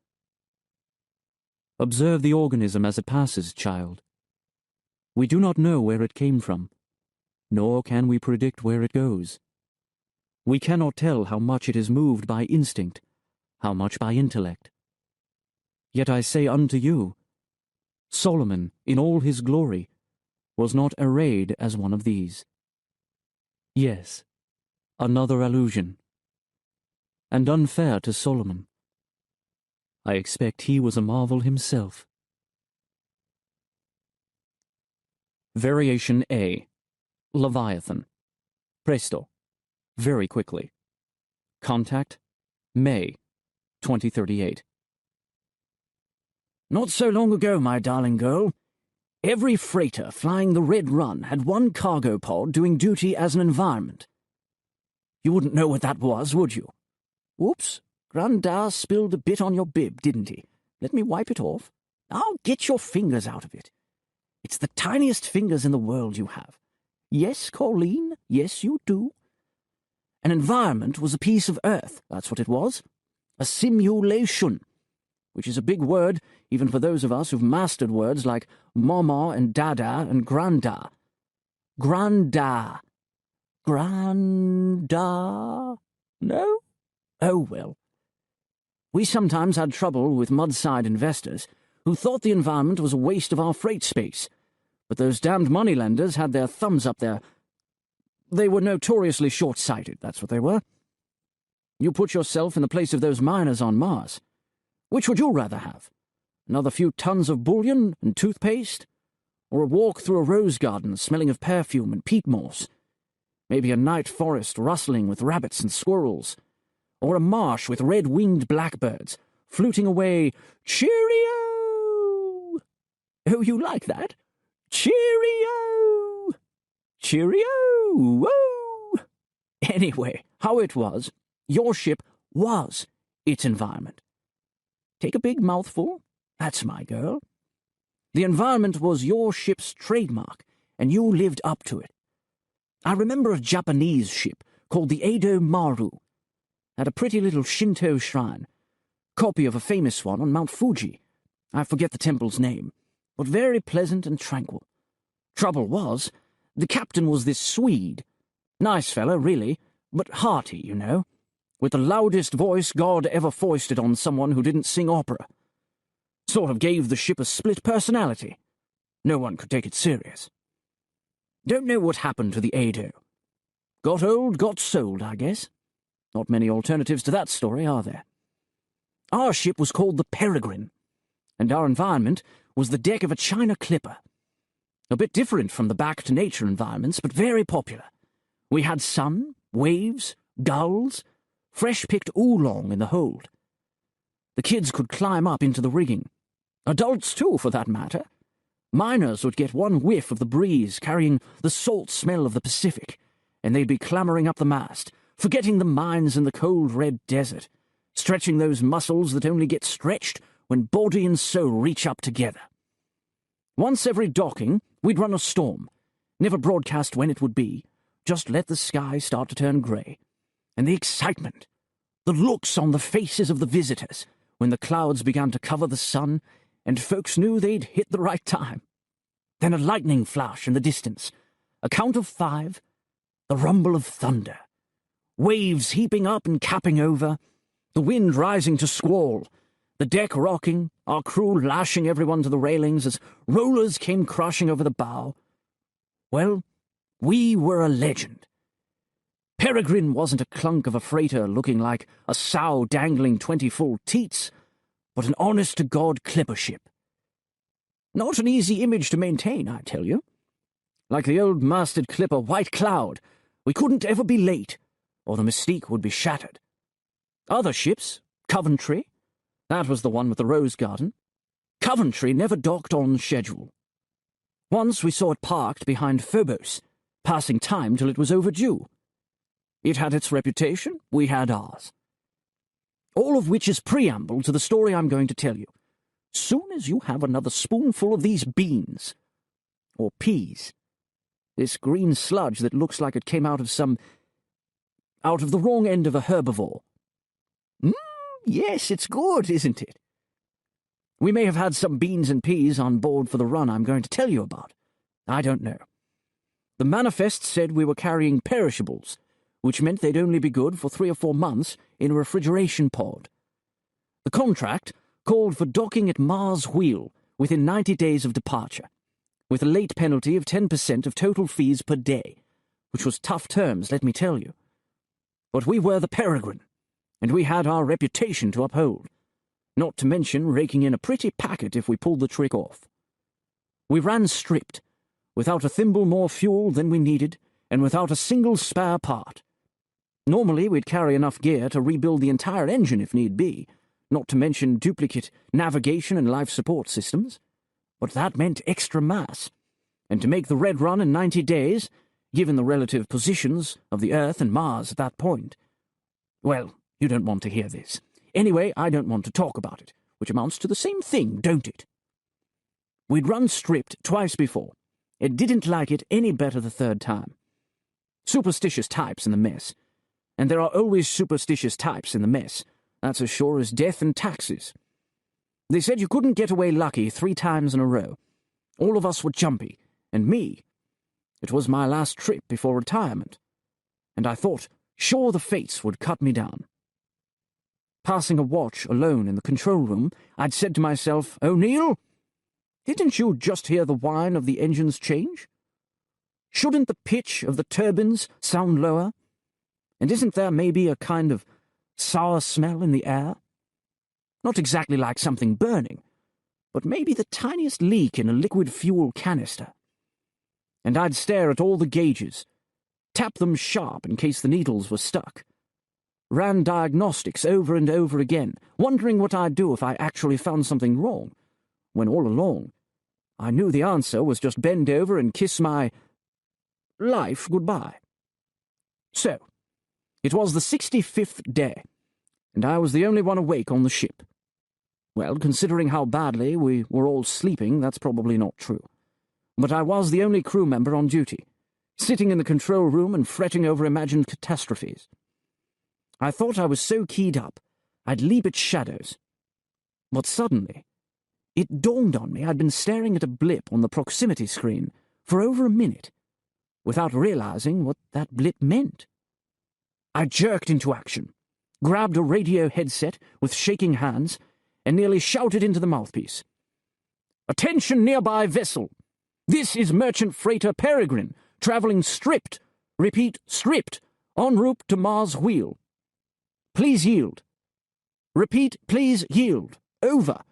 Observe the organism as it passes, child. We do not know where it came from, nor can we predict where it goes. We cannot tell how much it is moved by instinct, how much by intellect. Yet I say unto you, Solomon, in all his glory, was not arrayed as one of these. Yes, another allusion. And unfair to Solomon. I expect he was a marvel himself. Variation A. Leviathan. Presto. Very quickly. Contact. May 2038. Not so long ago, my darling girl, every freighter flying the Red Run had one cargo pod doing duty as an environment. You wouldn't know what that was, would you? Whoops, Grandad spilled a bit on your bib, didn't he? Let me wipe it off. Now get your fingers out of it. It's the tiniest fingers in the world you have. Yes, Colleen, yes, you do. An environment was a piece of earth, that's what it was. A simulation, which is a big word even for those of us who've mastered words like mama and dada and granda. Granda. Granda. No? Oh, well. We sometimes had trouble with mudside investors who thought the environment was a waste of our freight space, but those damned moneylenders had their thumbs up there. They were notoriously short-sighted, that's what they were. You put yourself in the place of those miners on Mars. Which would you rather have? Another few tons of bullion and toothpaste? Or a walk through a rose garden smelling of perfume and peat moss? Maybe a night forest rustling with rabbits and squirrels? Or a marsh with red-winged blackbirds fluting away, cheerio! Oh, you like that? Cheerio! Cheerio! Whoa! Anyway, how it was, your ship was its environment. Take a big mouthful. That's my girl. The environment was your ship's trademark, and you lived up to it. I remember a Japanese ship called the Edo Maru. Had a pretty little Shinto shrine, copy of a famous one on Mount Fuji. I forget the temple's name, but very pleasant and tranquil. Trouble was, the captain was this Swede. Nice fellow, really, but hearty, you know, with the loudest voice God ever foisted on someone who didn't sing opera. Sort of gave the ship a split personality. No one could take it serious. Don't know what happened to the Edo. Got old, got sold, I guess. Not many alternatives to that story, are there? Our ship was called the Peregrine, and our environment was the deck of a China clipper. A bit different from the back-to-nature environments, but very popular. We had sun, waves, gulls, fresh-picked oolong in the hold. The kids could climb up into the rigging. Adults, too, for that matter. Miners would get one whiff of the breeze carrying the salt smell of the Pacific, and they'd be clambering up the mast, forgetting the mines in the cold red desert, stretching those muscles that only get stretched when body and soul reach up together. Once every docking, we'd run a storm, never broadcast when it would be, just let the sky start to turn grey. And the excitement, the looks on the faces of the visitors when the clouds began to cover the sun and folks knew they'd hit the right time. Then a lightning flash in the distance, a count of 5, the rumble of thunder, waves heaping up and capping over, the wind rising to squall, the deck rocking, our crew lashing everyone to the railings as rollers came crashing over the bow. Well, we were a legend. Peregrine wasn't a clunk of a freighter looking like a sow dangling 20 full teats, but an honest-to-God clipper ship. Not an easy image to maintain, I tell you. Like the old masted clipper White Cloud, we couldn't ever be late, or the mystique would be shattered. Other ships, Coventry, that was the one with the rose garden, Coventry never docked on schedule. Once we saw it parked behind Phobos, passing time till it was overdue. It had its reputation, we had ours. All of which is preamble to the story I'm going to tell you. Soon as you have another spoonful of these beans, or peas, this green sludge that looks like it came out of the wrong end of a herbivore. Yes, it's good, isn't it? We may have had some beans and peas on board for the run I'm going to tell you about. I don't know. The manifest said we were carrying perishables, which meant they'd only be good for 3 or 4 months in a refrigeration pod. The contract called for docking at Mars Wheel within 90 days of departure, with a late penalty of 10% of total fees per day, which was tough terms, let me tell you. But we were the Peregrine, and we had our reputation to uphold, not to mention raking in a pretty packet if we pulled the trick off. We ran stripped, without a thimble more fuel than we needed, and without a single spare part. Normally we'd carry enough gear to rebuild the entire engine if need be, not to mention duplicate navigation and life support systems. But that meant extra mass, and to make the Red Run in 90 days, given the relative positions of the Earth and Mars at that point. Well, you don't want to hear this. Anyway, I don't want to talk about it, which amounts to the same thing, don't it? We'd run stripped twice before, and didn't like it any better the third time. Superstitious types in the mess. And there are always superstitious types in the mess. That's as sure as death and taxes. They said you couldn't get away lucky 3 times in a row. All of us were jumpy, and me. It was my last trip before retirement, and I thought, sure the fates would cut me down. Passing a watch alone in the control room, I'd said to myself, "O'Neill, didn't you just hear the whine of the engines change? Shouldn't the pitch of the turbines sound lower? And isn't there maybe a kind of sour smell in the air? Not exactly like something burning, but maybe the tiniest leak in a liquid fuel canister." And I'd stare at all the gauges, tap them sharp in case the needles were stuck. Ran diagnostics over and over again, wondering what I'd do if I actually found something wrong, when all along I knew the answer was just bend over and kiss my life goodbye. So, it was the 65th day, and I was the only one awake on the ship. Well, considering how badly we were all sleeping, that's probably not true. But I was the only crew member on duty, sitting in the control room and fretting over imagined catastrophes. I thought I was so keyed up, I'd leap at shadows. But suddenly, it dawned on me I'd been staring at a blip on the proximity screen for over a minute, without realizing what that blip meant. I jerked into action, grabbed a radio headset with shaking hands, and nearly shouted into the mouthpiece. "Attention nearby vessel! This is merchant freighter Peregrine, traveling stripped, repeat, stripped, en route to Mars Wheel. Please yield. Repeat, please yield. Over."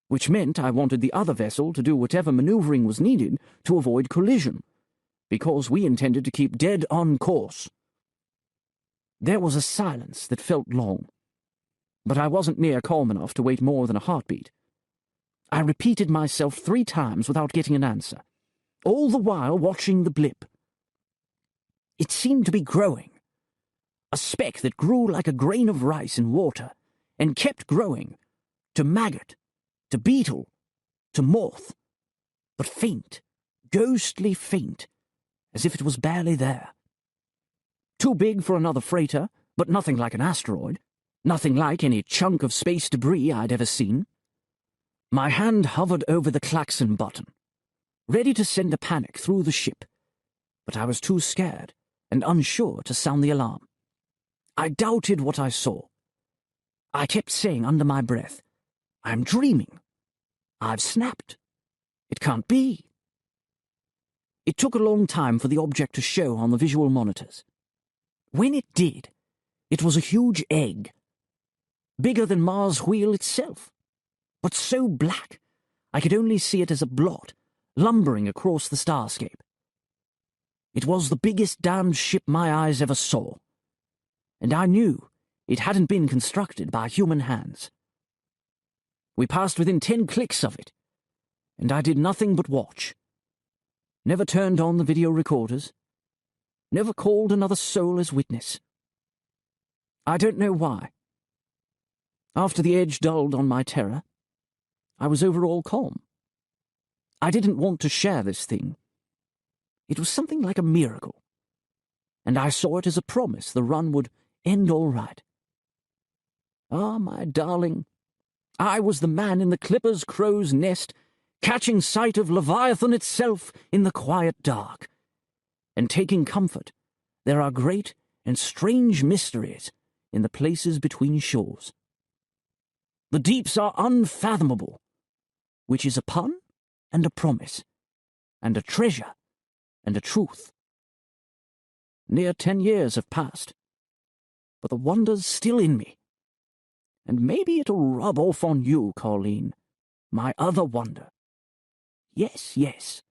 Which meant I wanted the other vessel to do whatever maneuvering was needed to avoid collision, because we intended to keep dead on course. There was a silence that felt long, but I wasn't near calm enough to wait more than a heartbeat. I repeated myself 3 times without getting an answer, all the while watching the blip. It seemed to be growing, a speck that grew like a grain of rice in water, and kept growing, to maggot, to beetle, to moth, but faint, ghostly faint, as if it was barely there. Too big for another freighter, but nothing like an asteroid, nothing like any chunk of space debris I'd ever seen. My hand hovered over the klaxon button, ready to send a panic through the ship, but I was too scared and unsure to sound the alarm. I doubted what I saw. I kept saying under my breath, "I'm dreaming. I've snapped. It can't be." It took a long time for the object to show on the visual monitors. When it did, it was a huge egg, bigger than Mars' wheel itself, but so black I could only see it as a blot lumbering across the starscape. It was the biggest damned ship my eyes ever saw, and I knew it hadn't been constructed by human hands. We passed within 10 clicks of it, and I did nothing but watch. Never turned on the video recorders, never called another soul as witness. I don't know why. After the edge dulled on my terror, I was overall calm. I didn't want to share this thing. It was something like a miracle, and I saw it as a promise the run would end all right. Ah, my darling, I was the man in the Clipper's crow's nest, catching sight of Leviathan itself in the quiet dark, and taking comfort there are great and strange mysteries in the places between shores. The deeps are unfathomable, which is a pun and a promise, and a treasure and a truth. Near 10 years have passed, but the wonder's still in me. And maybe it'll rub off on you, Colleen, my other wonder. Yes, yes.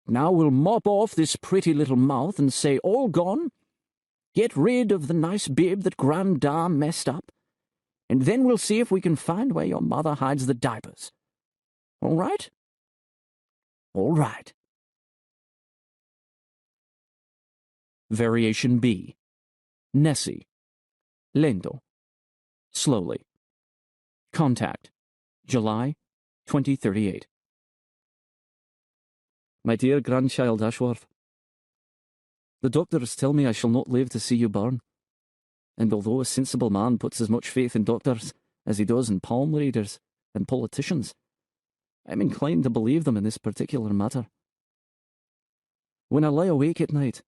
Now we'll mop off this pretty little mouth and say all gone, get rid of the nice bib that Grandam messed up, and then we'll see if we can find where your mother hides the diapers. All right? All right. Variation B. Nessie. Lento. Slowly. Contact. July 2038. My dear grandchild Ashworth, the doctors tell me I shall not live to see you born, and although a sensible man puts as much faith in doctors as he does in palm readers and politicians, I'm inclined to believe them in this particular matter. When I lie awake at night,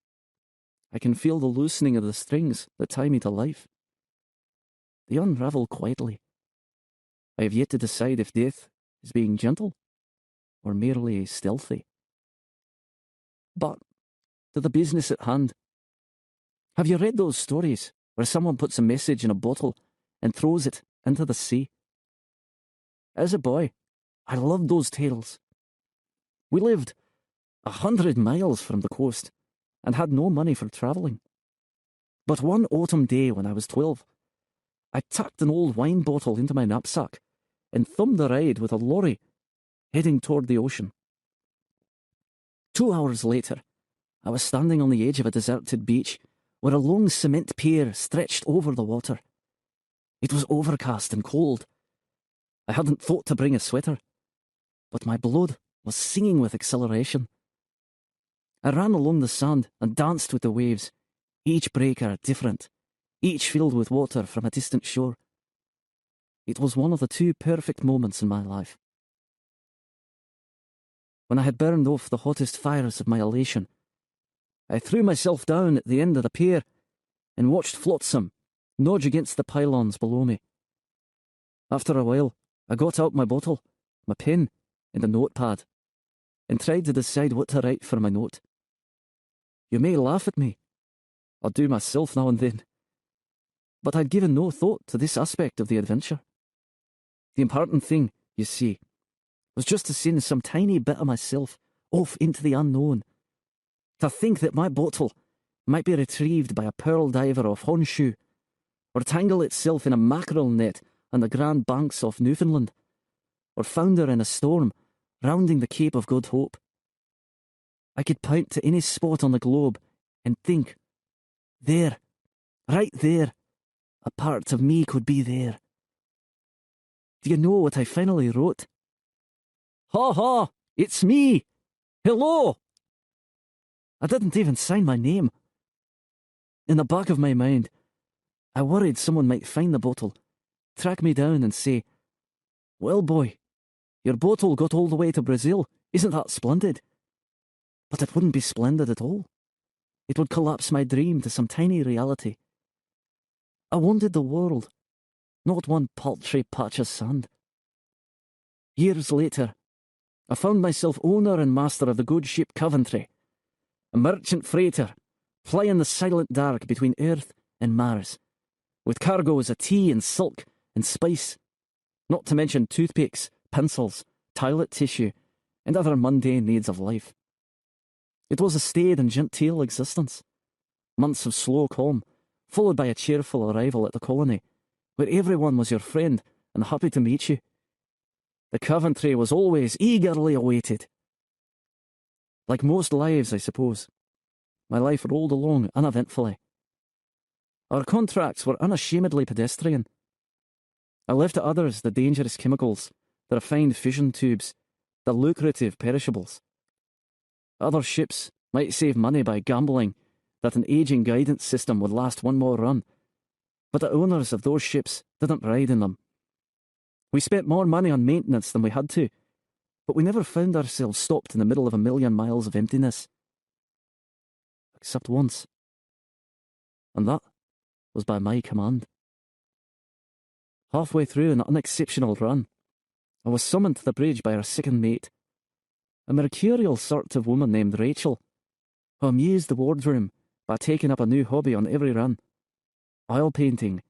I can feel the loosening of the strings that tie me to life. They unravel quietly. I have yet to decide if death is being gentle or merely stealthy. But to the business at hand. Have you read those stories where someone puts a message in a bottle and throws it into the sea? As a boy, I loved those tales. We lived 100 miles from the coast and had no money for travelling. But one autumn day when I was 12, I tucked an old wine bottle into my knapsack and thumbed the ride with a lorry heading toward the ocean. 2 hours later, I was standing on the edge of a deserted beach where a long cement pier stretched over the water. It was overcast and cold. I hadn't thought to bring a sweater, but my blood was singing with exhilaration. I ran along the sand and danced with the waves, each breaker different, each filled with water from a distant shore. It was one of the 2 perfect moments in my life. When I had burned off the hottest fires of my elation, I threw myself down at the end of the pier and watched Flotsam nudge against the pylons below me. After a while, I got out my bottle, my pen, and a notepad, and tried to decide what to write for my note. You may laugh at me, I do myself now and then, but I'd given no thought to this aspect of the adventure. The important thing, you see, was just to send some tiny bit of myself off into the unknown. To think that my bottle might be retrieved by a pearl diver off Honshu, or tangle itself in a mackerel net on the Grand Banks off Newfoundland, or founder in a storm rounding the Cape of Good Hope. I could point to any spot on the globe and think, there, right there, a part of me could be there. Do you know what I finally wrote? Ha ha, it's me! Hello! I didn't even sign my name. In the back of my mind, I worried someone might find the bottle, track me down and say, well, boy, your bottle got all the way to Brazil. Isn't that splendid? But it wouldn't be splendid at all. It would collapse my dream to some tiny reality. I wanted the world, not one paltry patch of sand. Years later, I found myself owner and master of the good ship Coventry, a merchant freighter fly in the silent dark between Earth and Mars, with cargoes of tea and silk and spice, not to mention toothpicks, pencils, toilet tissue, and other mundane needs of life. It was a staid and genteel existence. Months of slow calm, followed by a cheerful arrival at the colony, where everyone was your friend and happy to meet you. The Coventry was always eagerly awaited. Like most lives, I suppose, my life rolled along uneventfully. Our contracts were unashamedly pedestrian. I left to others the dangerous chemicals, the refined fission tubes, the lucrative perishables. Other ships might save money by gambling that an aging guidance system would last one more run, but the owners of those ships didn't ride in them. We spent more money on maintenance than we had to, but we never found ourselves stopped in the middle of 1,000,000 miles of emptiness. Except once. And that was by my command. Halfway through an unexceptional run, I was summoned to the bridge by our second mate, a mercurial sort of woman named Rachel, who amused the wardroom by taking up a new hobby on every run: oil painting,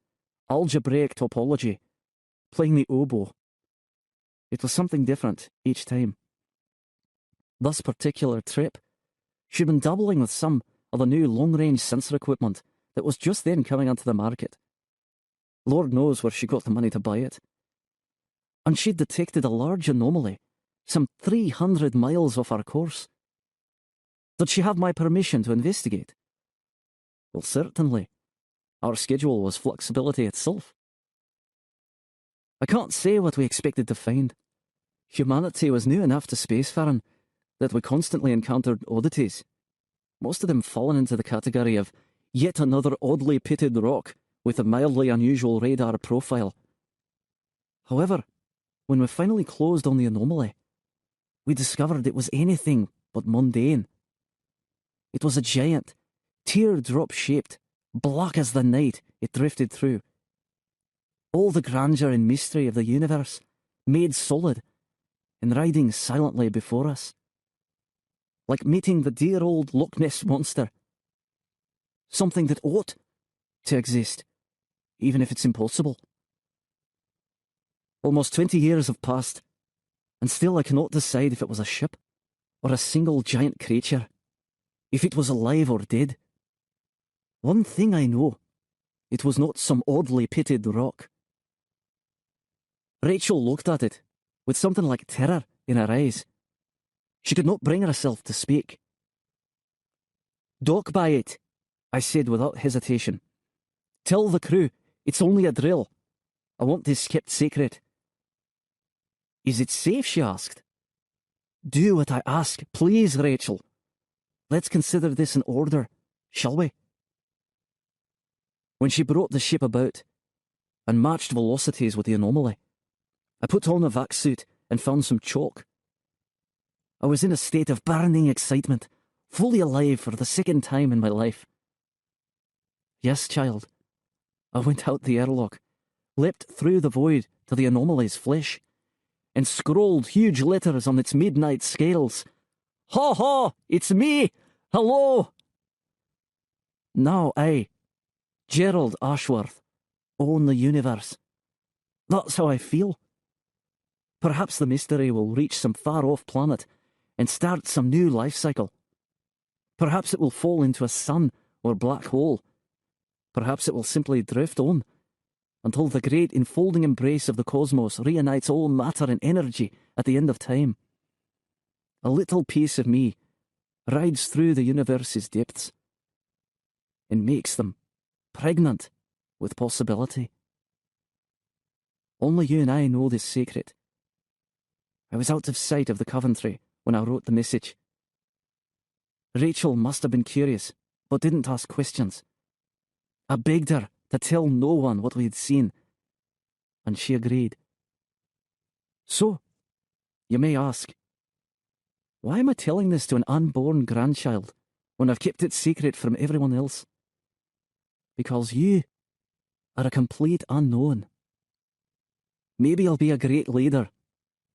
algebraic topology, playing the oboe. It was something different each time. This particular trip, she'd been dabbling with some of the new long-range sensor equipment that was just then coming onto the market. Lord knows where she got the money to buy it. And she'd detected a large anomaly, some 300 miles off our course. Did she have my permission to investigate? Well, certainly. Our schedule was flexibility itself. I can't say what we expected to find. Humanity was new enough to spacefaring that we constantly encountered oddities, most of them falling into the category of yet another oddly pitted rock with a mildly unusual radar profile. However, when we finally closed on the anomaly, we discovered it was anything but mundane. It was a giant, teardrop-shaped, black as the night it drifted through. All the grandeur and mystery of the universe made solid and riding silently before us. Like meeting the dear old Loch Ness monster. Something that ought to exist, even if it's impossible. Almost 20 years have passed, and still I cannot decide if it was a ship or a single giant creature, if it was alive or dead. One thing I know, it was not some oddly pitted rock. Rachel looked at it, with something like terror in her eyes. She could not bring herself to speak. "Dock by it," I said without hesitation. "Tell the crew it's only a drill. I want this kept secret." "Is it safe?" she asked. "Do what I ask, please, Rachel. Let's consider this an order, shall we?" When she brought the ship about and matched velocities with the anomaly, I put on a vac suit and found some chalk. I was in a state of burning excitement, fully alive for the second time in my life. Yes, child, I went out the airlock, leapt through the void to the anomaly's flesh, and scrawled huge letters on its midnight scales. "Ha ha! It's me! Hello!" Now I, Gerald Ashworth, own the universe. That's how I feel. Perhaps the mystery will reach some far-off planet and start some new life cycle. Perhaps it will fall into a sun or black hole. Perhaps it will simply drift on until the great enfolding embrace of the cosmos reunites all matter and energy at the end of time. A little piece of me rides through the universe's depths and makes them pregnant with possibility. Only you and I know this secret. I was out of sight of the Coventry when I wrote the message. Rachel must have been curious, but didn't ask questions. I begged her to tell no one what we had seen, and she agreed. So, you may ask, why am I telling this to an unborn grandchild when I've kept it secret from everyone else? Because you are a complete unknown. Maybe I'll be a great leader,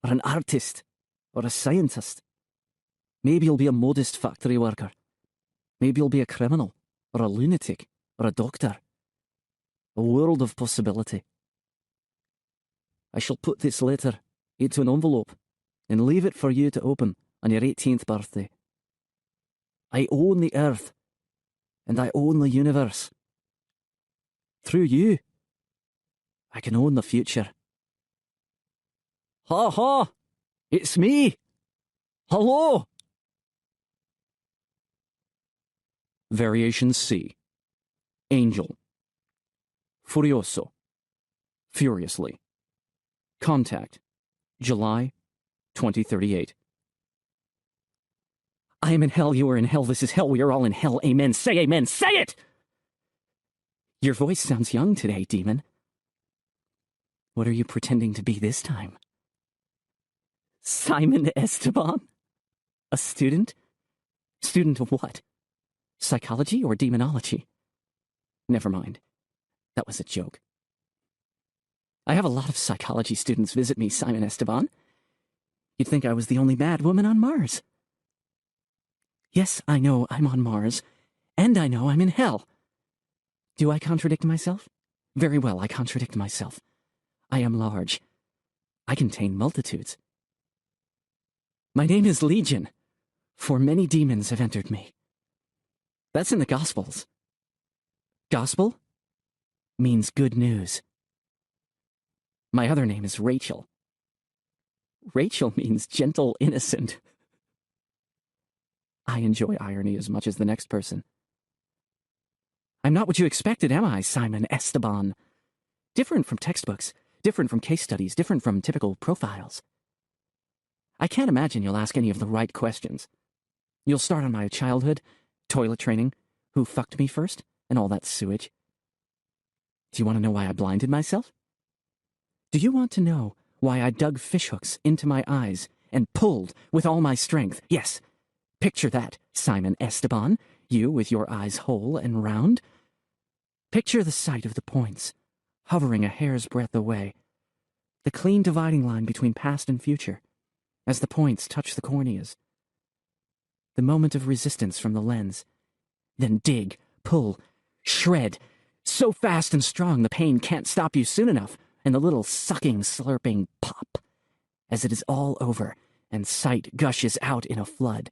or an artist, or a scientist. Maybe you'll be a modest factory worker. Maybe you'll be a criminal, or a lunatic, or a doctor. A world of possibility. I shall put this letter into an envelope and leave it for you to open on your 18th birthday. I own the earth, and I own the universe. Through you, I can own the future. Ha ha! It's me! Hello! Variation C. Angel. Furioso. Furiously. Contact. July 2038. I am in hell, you are in hell, this is hell, we are all in hell, amen, say amen, say it! Your voice sounds young today, demon. What are you pretending to be this time? Simon Esteban? A student? Student of what? Psychology or demonology? Never mind. That was a joke. I have a lot of psychology students visit me, Simon Esteban. You'd think I was the only mad woman on Mars. Yes, I know I'm on Mars, and I know I'm in hell. Do I contradict myself? Very well, I contradict myself. I am large. I contain multitudes. My name is Legion, for many demons have entered me. That's in the Gospels. Gospel means good news. My other name is Rachel. Rachel means gentle, innocent. I enjoy irony as much as the next person. I'm not what you expected, am I, Simon Esteban? Different from textbooks, different from case studies, different from typical profiles. I can't imagine you'll ask any of the right questions. You'll start on my childhood, toilet training, who fucked me first, and all that sewage. Do you want to know why I blinded myself? Do you want to know why I dug fishhooks into my eyes and pulled with all my strength? Yes. Picture that, Simon Esteban, you with your eyes whole and round. Picture the sight of the points, hovering a hair's breadth away, the clean dividing line between past and future, as the points touch the corneas. The moment of resistance from the lens. Then dig, pull, shred, so fast and strong the pain can't stop you soon enough, and the little sucking, slurping pop, as it is all over, and sight gushes out in a flood.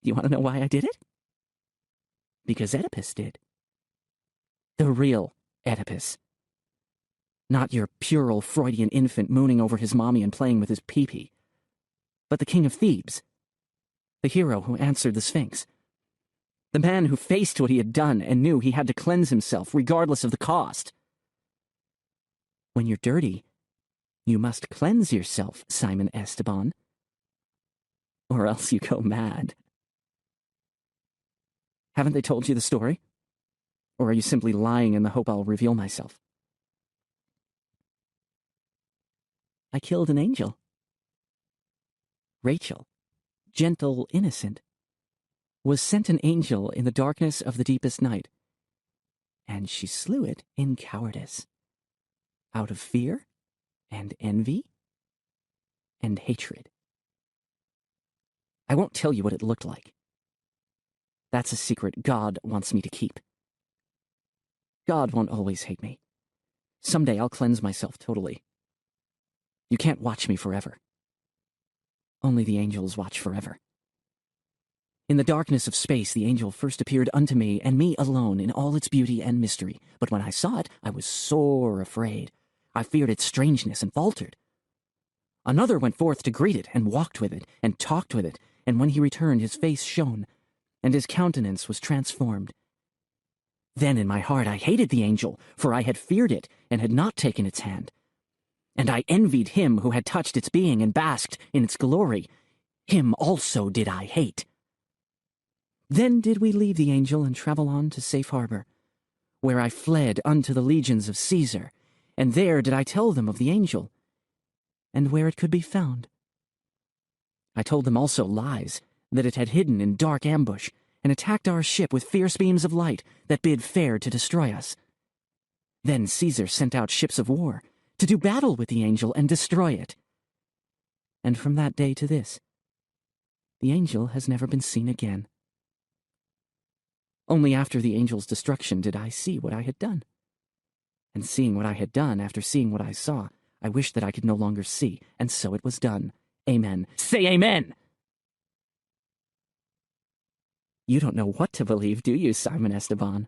You want to know why I did it? Because Oedipus did. The real Oedipus. Not your puerile Freudian infant mooning over his mommy and playing with his pee-pee, but the king of Thebes, the hero who answered the Sphinx, the man who faced what he had done and knew he had to cleanse himself regardless of the cost. When you're dirty, you must cleanse yourself, Simon Esteban, or else you go mad. Haven't they told you the story? Or are you simply lying in the hope I'll reveal myself? I killed an angel. Rachel, gentle, innocent, was sent an angel in the darkness of the deepest night, and she slew it in cowardice, out of fear and envy and hatred. I won't tell you what it looked like. That's a secret God wants me to keep. God won't always hate me. Someday I'll cleanse myself totally. You can't watch me forever. Only the angels watch forever. In the darkness of space, the angel first appeared unto me, and me alone, in all its beauty and mystery. But when I saw it, I was sore afraid. I feared its strangeness and faltered. Another went forth to greet it, and walked with it, and talked with it, and when he returned, his face shone, and his countenance was transformed. Then in my heart I hated the angel, for I had feared it, and had not taken its hand. And I envied him who had touched its being and basked in its glory. Him also did I hate. Then did we leave the angel and travel on to safe harbor, where I fled unto the legions of Caesar, and there did I tell them of the angel, and where it could be found. I told them also lies, that it had hidden in dark ambush, and attacked our ship with fierce beams of light that bid fair to destroy us. Then Caesar sent out ships of war, to do battle with the angel and destroy it. And from that day to this, the angel has never been seen again. Only after the angel's destruction did I see what I had done. And seeing what I had done, after seeing what I saw, I wished that I could no longer see, and so it was done. Amen. Say amen! You don't know what to believe, do you, Simon Esteban?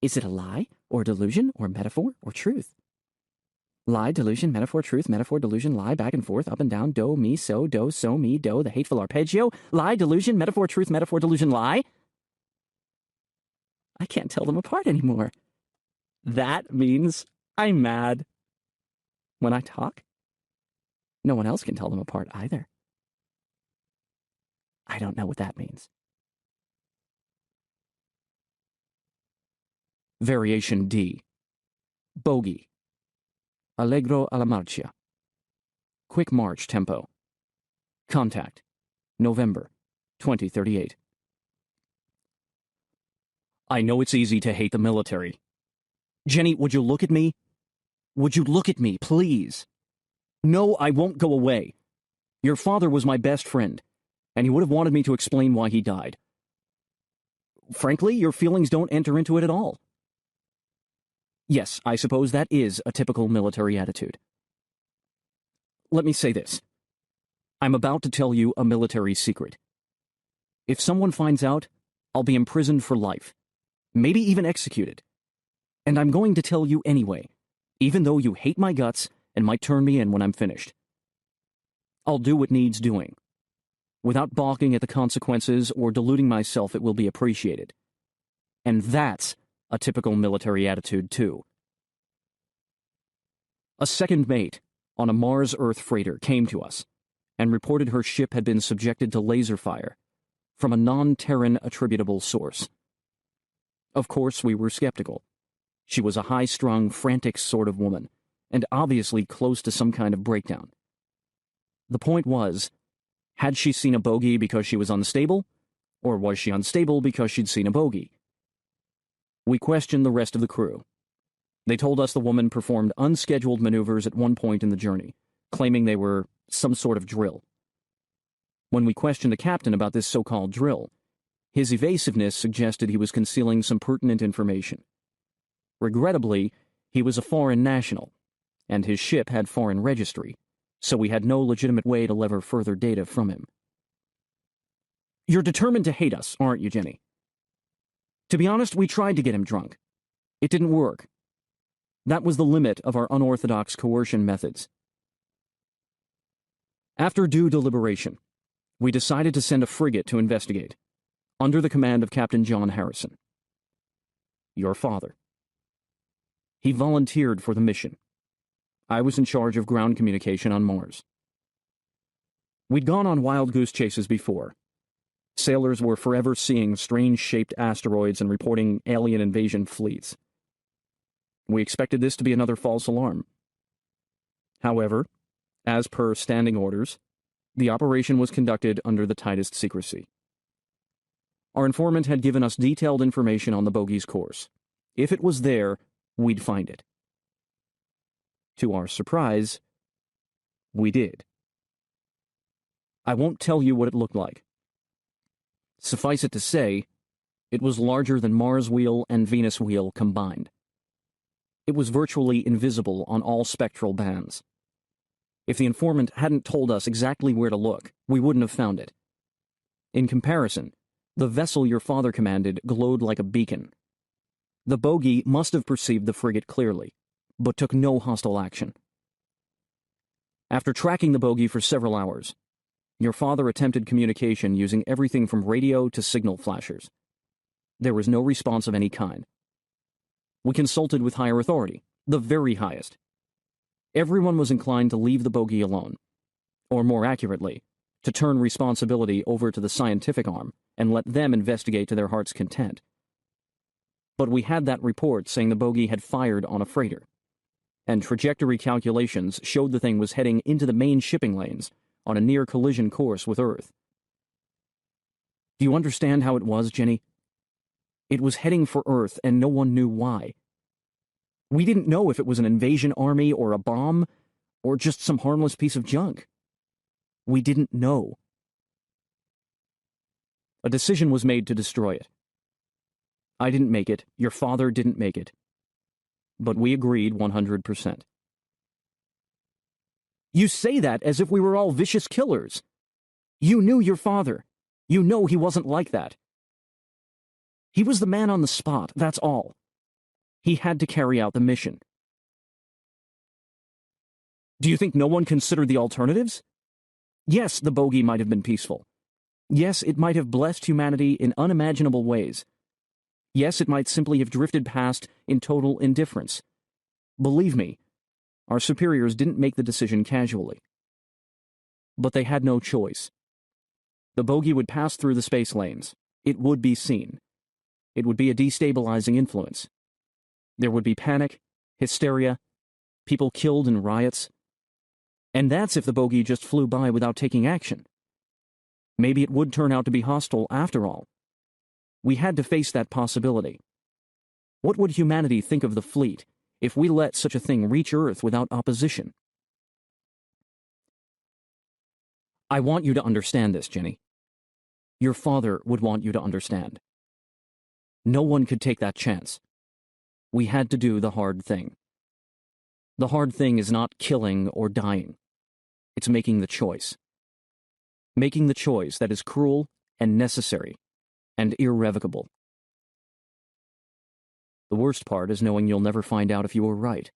Is it a lie, or delusion, or metaphor, or truth? Lie, delusion, metaphor, delusion, lie, back and forth, up and down, do, me, so, me, do, the hateful arpeggio. Lie, delusion, metaphor, delusion, lie. I can't tell them apart anymore. That means I'm mad. When I talk, no one else can tell them apart either. I don't know what that means. Variation D. Bogey. Allegro alla marcia. Quick march tempo. Contact. November 2038. I know it's easy to hate the military. Jenny, would you look at me? Would you look at me, please? No, I won't go away. Your father was my best friend, and he would have wanted me to explain why he died. Frankly, your feelings don't enter into it at all. Yes, I suppose that is a typical military attitude. Let me say this. I'm about to tell you a military secret. If someone finds out, I'll be imprisoned for life, maybe even executed. And I'm going to tell you anyway, even though you hate my guts and might turn me in when I'm finished. I'll do what needs doing. Without balking at the consequences or deluding myself, it will be appreciated. And that's a typical military attitude, too. A second mate on a Mars-Earth freighter came to us and reported her ship had been subjected to laser fire from a non-Terran attributable source. Of course, we were skeptical. She was a high-strung, frantic sort of woman, and obviously close to some kind of breakdown. The point was, had she seen a bogey because she was unstable, or was she unstable because she'd seen a bogey? We questioned the rest of the crew. They told us the woman performed unscheduled maneuvers at one point in the journey, claiming they were some sort of drill. When we questioned the captain about this so-called drill, his evasiveness suggested he was concealing some pertinent information. Regrettably, he was a foreign national, and his ship had foreign registry, so we had no legitimate way to lever further data from him. You're determined to hate us, aren't you, Jenny? To be honest, we tried to get him drunk. It didn't work. That was the limit of our unorthodox coercion methods. After due deliberation, we decided to send a frigate to investigate, under the command of Captain John Harrison. Your father. He volunteered for the mission. I was in charge of ground communication on Mars. We'd gone on wild goose chases before. Sailors were forever seeing strange-shaped asteroids and reporting alien invasion fleets. We expected this to be another false alarm. However, as per standing orders, the operation was conducted under the tightest secrecy. Our informant had given us detailed information on the bogey's course. If it was there, we'd find it. To our surprise, we did. I won't tell you what it looked like. Suffice it to say, it was larger than Mars Wheel and Venus Wheel combined. It was virtually invisible on all spectral bands. If the informant hadn't told us exactly where to look, we wouldn't have found it. In comparison, the vessel your father commanded glowed like a beacon. The bogey must have perceived the frigate clearly, but took no hostile action. After tracking the bogey for several hours, your father attempted communication using everything from radio to signal flashers. There was no response of any kind. We consulted with higher authority, the very highest. Everyone was inclined to leave the bogey alone, or more accurately, to turn responsibility over to the scientific arm and let them investigate to their heart's content. But we had that report saying the bogey had fired on a freighter, and trajectory calculations showed the thing was heading into the main shipping lanes on a near-collision course with Earth. Do you understand how it was, Jenny? It was heading for Earth, and no one knew why. We didn't know if it was an invasion army or a bomb, or just some harmless piece of junk. We didn't know. A decision was made to destroy it. I didn't make it. Your father didn't make it. But we agreed 100%. You say that as if we were all vicious killers. You knew your father. You know he wasn't like that. He was the man on the spot, that's all. He had to carry out the mission. Do you think no one considered the alternatives? Yes, the bogey might have been peaceful. Yes, it might have blessed humanity in unimaginable ways. Yes, it might simply have drifted past in total indifference. Believe me, our superiors didn't make the decision casually. But they had no choice. The bogey would pass through the space lanes. It would be seen. It would be a destabilizing influence. There would be panic, hysteria, people killed in riots. And that's if the bogey just flew by without taking action. Maybe it would turn out to be hostile after all. We had to face that possibility. What would humanity think of the fleet if we let such a thing reach Earth without opposition? I want you to understand this, Jenny. Your father would want you to understand. No one could take that chance. We had to do the hard thing. The hard thing is not killing or dying. It's making the choice. Making the choice that is cruel and necessary and irrevocable. The worst part is knowing you'll never find out if you were right.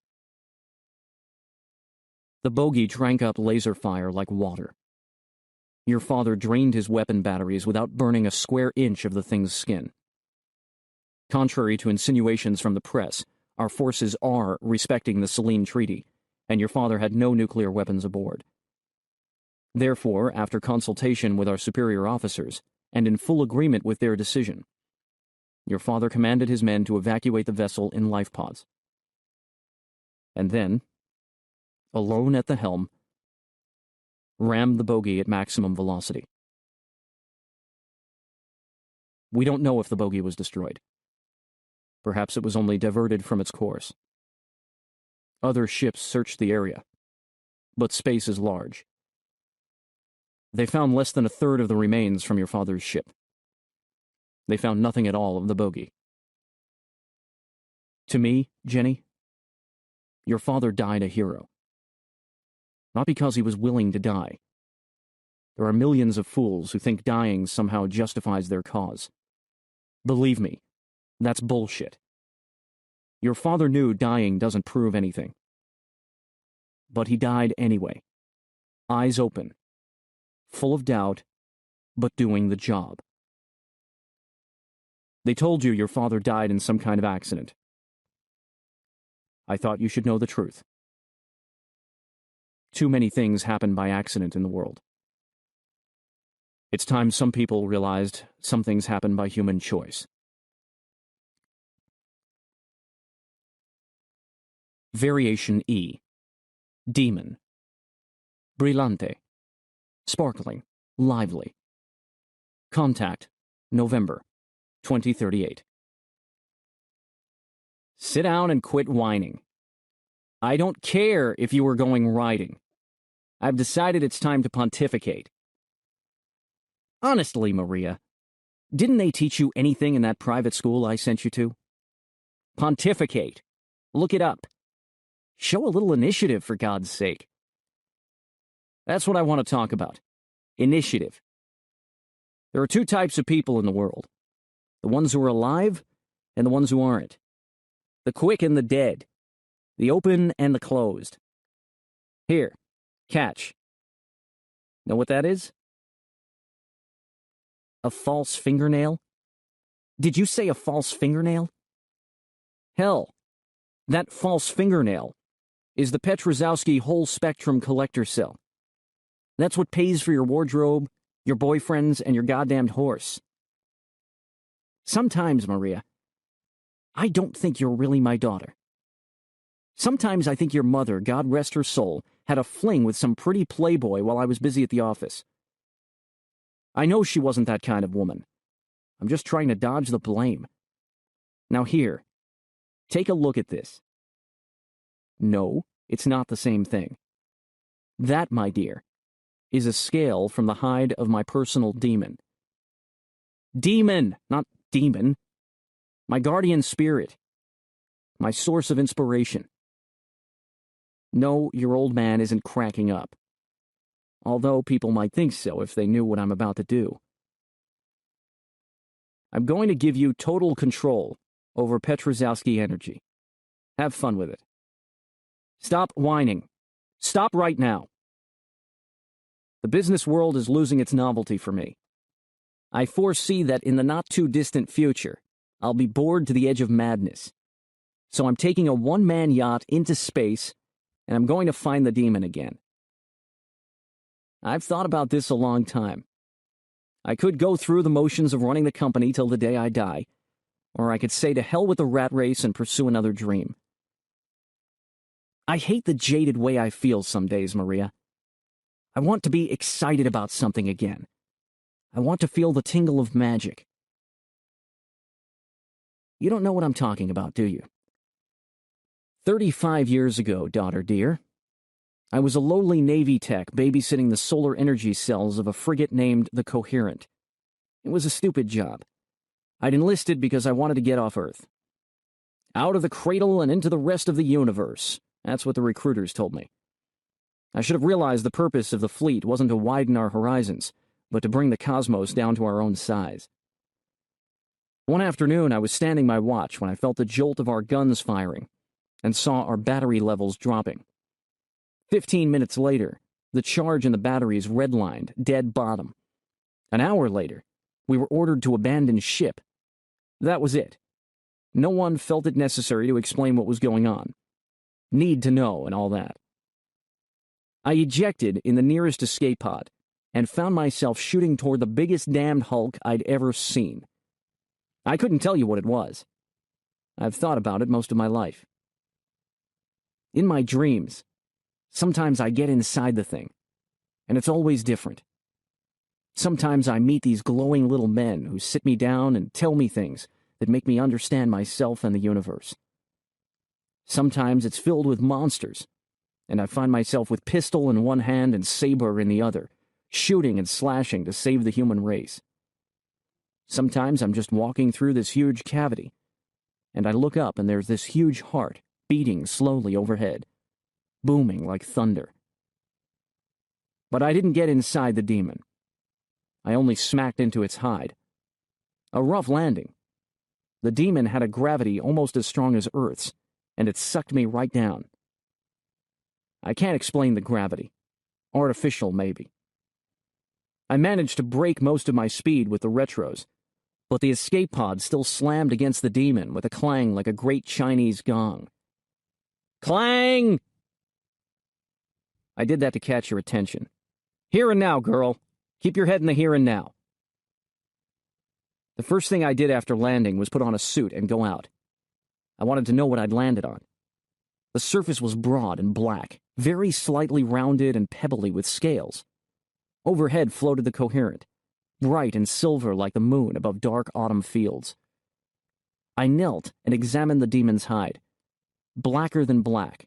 The bogey drank up laser fire like water. Your father drained his weapon batteries without burning a square inch of the thing's skin. Contrary to insinuations from the press, our forces are respecting the Selene Treaty, and your father had no nuclear weapons aboard. Therefore, after consultation with our superior officers, and in full agreement with their decision, your father commanded his men to evacuate the vessel in life pods. And then, alone at the helm, rammed the bogey at maximum velocity. We don't know if the bogey was destroyed. Perhaps it was only diverted from its course. Other ships searched the area, but space is large. They found less than a third of the remains from your father's ship. They found nothing at all of the bogey. To me, Jenny, your father died a hero. Not because he was willing to die. There are millions of fools who think dying somehow justifies their cause. Believe me, that's bullshit. Your father knew dying doesn't prove anything. But he died anyway. Eyes open. Full of doubt, but doing the job. They told you your father died in some kind of accident. I thought you should know the truth. Too many things happen by accident in the world. It's time some people realized some things happen by human choice. Variation E. Demon. Brillante. Sparkling. Lively. Contact. November. 2038. Sit down and quit whining. I don't care if you were going riding. I've decided it's time to pontificate. Honestly, Maria, didn't they teach you anything in that private school I sent you to? Pontificate. Look it up. Show a little initiative, for God's sake. That's what I want to talk about. Initiative. There are two types of people in the world. The ones who are alive and the ones who aren't. The quick and the dead. The open and the closed. Here, catch. Know what that is? A false fingernail? Did you say a false fingernail? Hell, that false fingernail is the Petrozowski whole spectrum collector cell. That's what pays for your wardrobe, your boyfriends, and your goddamned horse. Sometimes, Maria, I don't think you're really my daughter. Sometimes I think your mother, God rest her soul, had a fling with some pretty playboy while I was busy at the office. I know she wasn't that kind of woman. I'm just trying to dodge the blame. Now here, take a look at this. No, it's not the same thing. That, my dear, is a scale from the hide of my personal demon. Demon, not demon. My guardian spirit. My source of inspiration. No, your old man isn't cracking up. Although people might think so if they knew what I'm about to do. I'm going to give you total control over Petrozowski Energy. Have fun with it. Stop whining. Stop right now. The business world is losing its novelty for me. I foresee that in the not-too-distant future, I'll be bored to the edge of madness. So I'm taking a one-man yacht into space, and I'm going to find the demon again. I've thought about this a long time. I could go through the motions of running the company till the day I die, or I could say to hell with the rat race and pursue another dream. I hate the jaded way I feel some days, Maria. I want to be excited about something again. I want to feel the tingle of magic. You don't know what I'm talking about, do you? 35 years ago, daughter dear, I was a lowly Navy tech babysitting the solar energy cells of a frigate named the Coherent. It was a stupid job. I'd enlisted because I wanted to get off Earth. Out of the cradle and into the rest of the universe. That's what the recruiters told me. I should have realized the purpose of the fleet wasn't to widen our horizons, but to bring the cosmos down to our own size. One afternoon, I was standing my watch when I felt the jolt of our guns firing and saw our battery levels dropping. 15 minutes later, the charge in the batteries redlined, dead bottom. An hour later, we were ordered to abandon ship. That was it. No one felt it necessary to explain what was going on. Need to know and all that. I ejected in the nearest escape pod and found myself shooting toward the biggest damned hulk I'd ever seen. I couldn't tell you what it was. I've thought about it most of my life. In my dreams, sometimes I get inside the thing, and it's always different. Sometimes I meet these glowing little men who sit me down and tell me things that make me understand myself and the universe. Sometimes it's filled with monsters, and I find myself with pistol in one hand and saber in the other, shooting and slashing to save the human race. Sometimes I'm just walking through this huge cavity, and I look up and there's this huge heart beating slowly overhead, booming like thunder. But I didn't get inside the demon. I only smacked into its hide. A rough landing. The demon had a gravity almost as strong as Earth's, and it sucked me right down. I can't explain the gravity. Artificial, maybe. I managed to break most of my speed with the retros, but the escape pod still slammed against the demon with a clang like a great Chinese gong. Clang! I did that to catch your attention. Here and now, girl. Keep your head in the here and now. The first thing I did after landing was put on a suit and go out. I wanted to know what I'd landed on. The surface was broad and black, very slightly rounded and pebbly with scales. Overhead floated the Coherent, bright and silver like the moon above dark autumn fields. I knelt and examined the demon's hide. Blacker than black.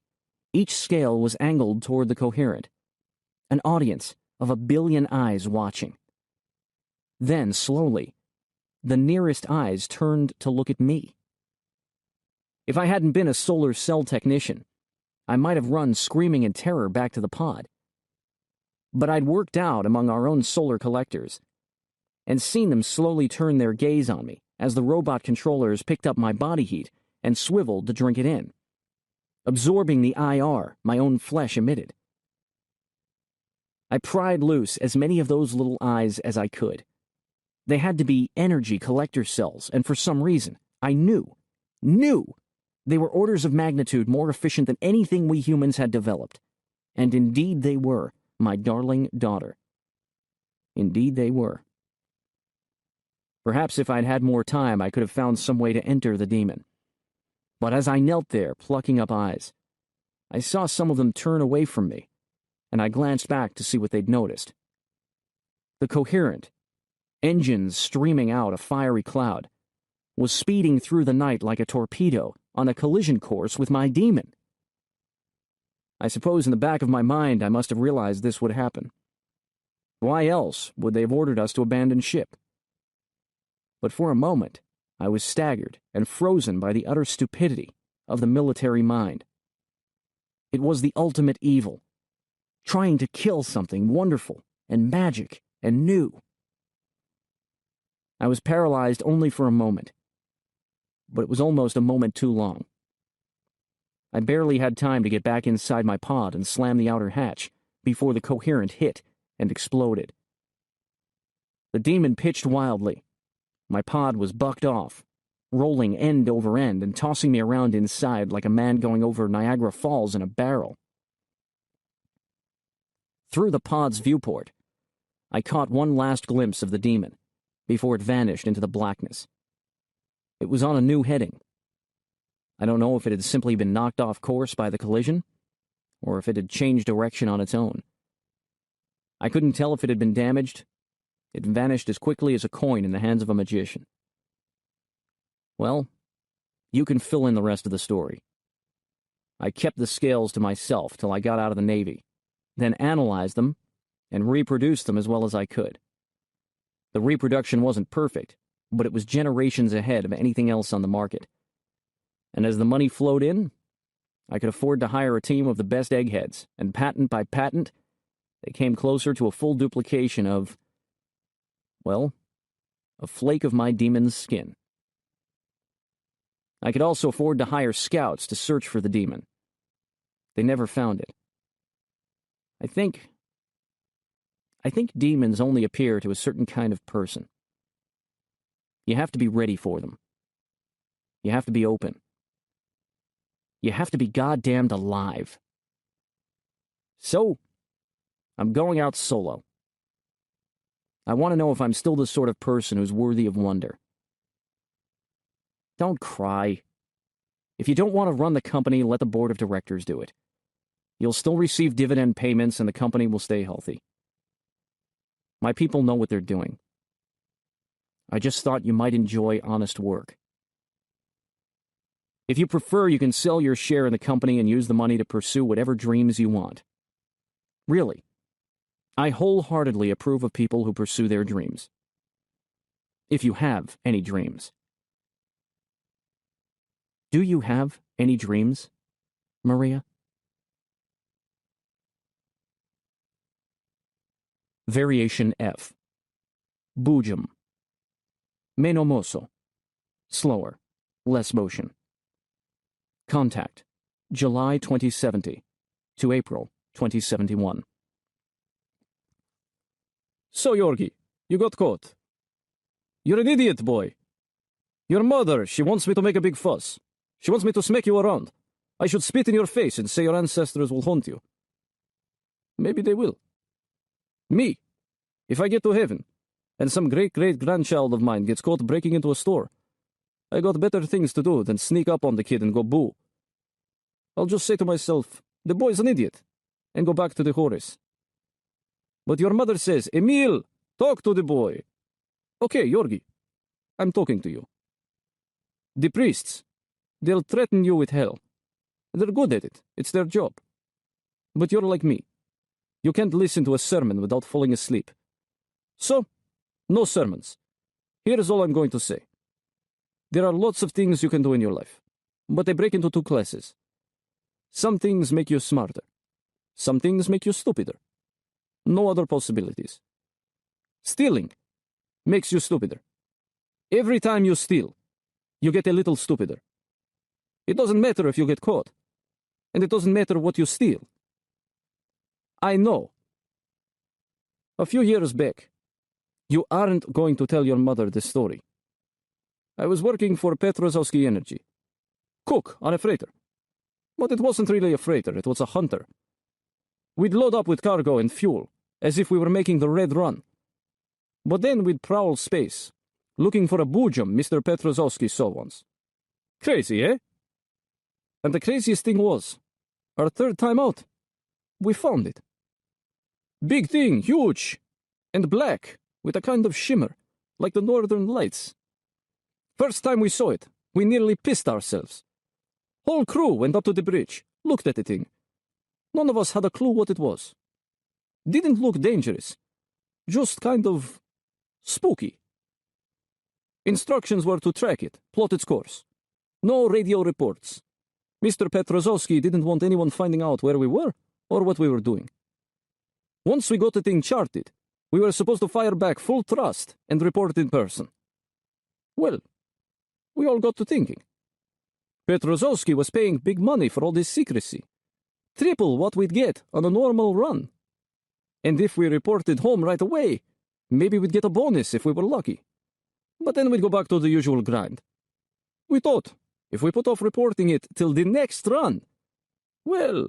Each scale was angled toward the Coherent. An audience of 1 billion eyes watching. Then, slowly, the nearest eyes turned to look at me. If I hadn't been a solar cell technician, I might have run screaming in terror back to the pod. But I'd worked out among our own solar collectors, and seen them slowly turn their gaze on me as the robot controllers picked up my body heat and swiveled to drink it in, absorbing the IR my own flesh emitted. I pried loose as many of those little eyes as I could. They had to be energy collector cells, and for some reason, I knew they were orders of magnitude more efficient than anything we humans had developed. And indeed they were, my darling daughter. Indeed they were. Perhaps if I'd had more time, I could have found some way to enter the demon. But as I knelt there, plucking up eyes, I saw some of them turn away from me, and I glanced back to see what they'd noticed. The Coherent, engines streaming out a fiery cloud, was speeding through the night like a torpedo on a collision course with my demon. I suppose in the back of my mind I must have realized this would happen. Why else would they have ordered us to abandon ship? But for a moment, I was staggered and frozen by the utter stupidity of the military mind. It was the ultimate evil, trying to kill something wonderful and magic and new. I was paralyzed only for a moment, but it was almost a moment too long. I barely had time to get back inside my pod and slam the outer hatch before the coherent hit and exploded. The demon pitched wildly. My pod was bucked off, rolling end over end and tossing me around inside like a man going over Niagara Falls in a barrel. Through the pod's viewport, I caught one last glimpse of the demon before it vanished into the blackness. It was on a new heading. I don't know if it had simply been knocked off course by the collision, or if it had changed direction on its own. I couldn't tell if it had been damaged. It vanished as quickly as a coin in the hands of a magician. Well, you can fill in the rest of the story. I kept the scales to myself till I got out of the Navy, then analyzed them and reproduced them as well as I could. The reproduction wasn't perfect, but it was generations ahead of anything else on the market. And as the money flowed in, I could afford to hire a team of the best eggheads, and patent by patent, they came closer to a full duplication of, well, a flake of my demon's skin. I could also afford to hire scouts to search for the demon. They never found it. I think demons only appear to a certain kind of person. You have to be ready for them. You have to be open. You have to be goddamned alive. So, I'm going out solo. I want to know if I'm still the sort of person who's worthy of wonder. Don't cry. If you don't want to run the company, let the board of directors do it. You'll still receive dividend payments and the company will stay healthy. My people know what they're doing. I just thought you might enjoy honest work. If you prefer, you can sell your share in the company and use the money to pursue whatever dreams you want. Really, I wholeheartedly approve of people who pursue their dreams. If you have any dreams. Do you have any dreams, Maria? Variation F. Bujum. Meno moso. Slower. Less motion. Contact. July 2070 to April 2071. So, Yorgi, you got caught. You're an idiot, boy. Your mother, she wants me to make a big fuss. She wants me to smack you around. I should spit in your face and say your ancestors will haunt you. Maybe they will. Me, if I get to heaven, and some great-great-grandchild of mine gets caught breaking into a store, I got better things to do than sneak up on the kid and go boo. I'll just say to myself, the boy's an idiot, and go back to the chorus. But your mother says, Emil, talk to the boy. Okay, Yorgi, I'm talking to you. The priests, they'll threaten you with hell. They're good at it. It's their job. But you're like me. You can't listen to a sermon without falling asleep. So, no sermons. Here's all I'm going to say. There are lots of things you can do in your life, but they break into two classes. Some things make you smarter. Some things make you stupider. No other possibilities. Stealing makes you stupider. Every time you steal, you get a little stupider. It doesn't matter if you get caught, and it doesn't matter what you steal. I know. A few years back, you aren't going to tell your mother this story. I was working for Petrozowski Energy. Cook on a freighter. But it wasn't really a freighter, it was a hunter. We'd load up with cargo and fuel, as if we were making the Red Run. But then we'd prowl space, looking for a bujum Mr. Petrozowski saw once. Crazy, eh? And the craziest thing was, our third time out, we found it. Big thing, huge, and black, with a kind of shimmer, like the northern lights. First time we saw it, we nearly pissed ourselves. Whole crew went up to the bridge, looked at the thing. None of us had a clue what it was. Didn't look dangerous, just kind of spooky. Instructions were to track it, plot its course. No radio reports. Mr. Petrozowski didn't want anyone finding out where we were or what we were doing. Once we got the thing charted, we were supposed to fire back full thrust and report in person. Well, we all got to thinking. Petrozowski was paying big money for all this secrecy. Triple what we'd get on a normal run. And if we reported home right away, maybe we'd get a bonus if we were lucky. But then we'd go back to the usual grind. We thought, if we put off reporting it till the next run, well,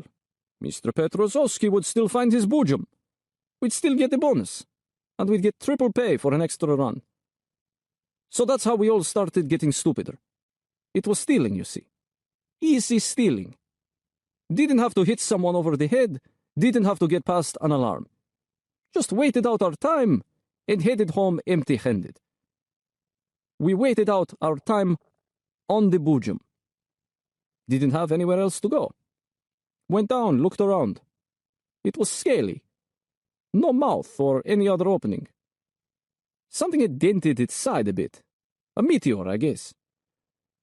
Mr. Petrozowski would still find his boojum. We'd still get the bonus, and we'd get triple pay for an extra run. So that's how we all started getting stupider. It was stealing, you see. Easy stealing. Didn't have to hit someone over the head, didn't have to get past an alarm. Just waited out our time and headed home empty-handed. We waited out our time on the boojum. Didn't have anywhere else to go. Went down, looked around. It was scaly. No mouth or any other opening. Something had dented its side a bit. A meteor, I guess.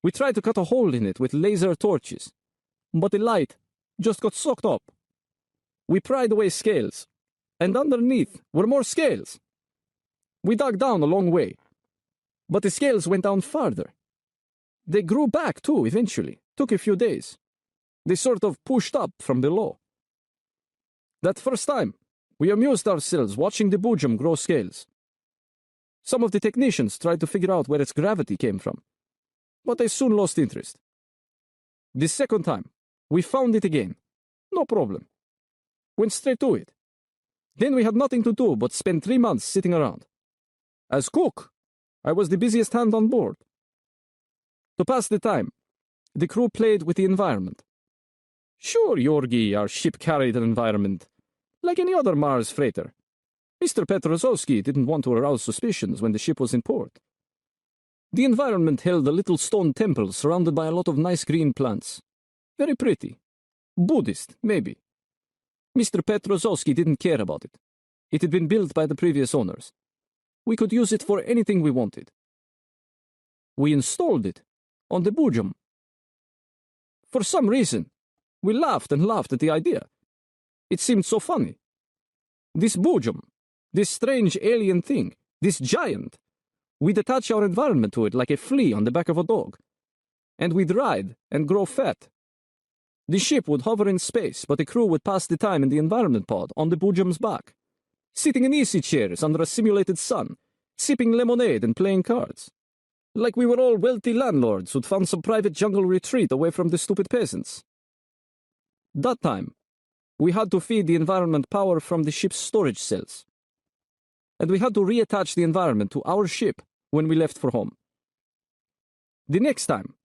We tried to cut a hole in it with laser torches, but the light just got soaked up. We pried away scales, and underneath were more scales. We dug down a long way, but the scales went down farther. They grew back, too, eventually. Took a few days. They sort of pushed up from below. That first time, we amused ourselves watching the boojum grow scales. Some of the technicians tried to figure out where its gravity came from, but they soon lost interest. The second time, we found it again. No problem. Went straight to it. Then we had nothing to do but spend 3 months sitting around. As cook, I was the busiest hand on board. To pass the time, the crew played with the environment. Sure, Yorgi, our ship carried an environment, like any other Mars freighter. Mr. Petrozowski didn't want to arouse suspicions when the ship was in port. The environment held a little stone temple surrounded by a lot of nice green plants. Very pretty. Buddhist, maybe. Mr. Petrozowski didn't care about it. It had been built by the previous owners. We could use it for anything we wanted. We installed it on the boojum. For some reason, we laughed and laughed at the idea. It seemed so funny. This boojum, this strange alien thing, this giant, we'd attach our environment to it like a flea on the back of a dog. And we'd ride and grow fat. The ship would hover in space, but the crew would pass the time in the environment pod on the boojum's back, sitting in easy chairs under a simulated sun, sipping lemonade and playing cards. Like we were all wealthy landlords who'd found some private jungle retreat away from the stupid peasants. That time, we had to feed the environment power from the ship's storage cells. And we had to reattach the environment to our ship when we left for home. The next time,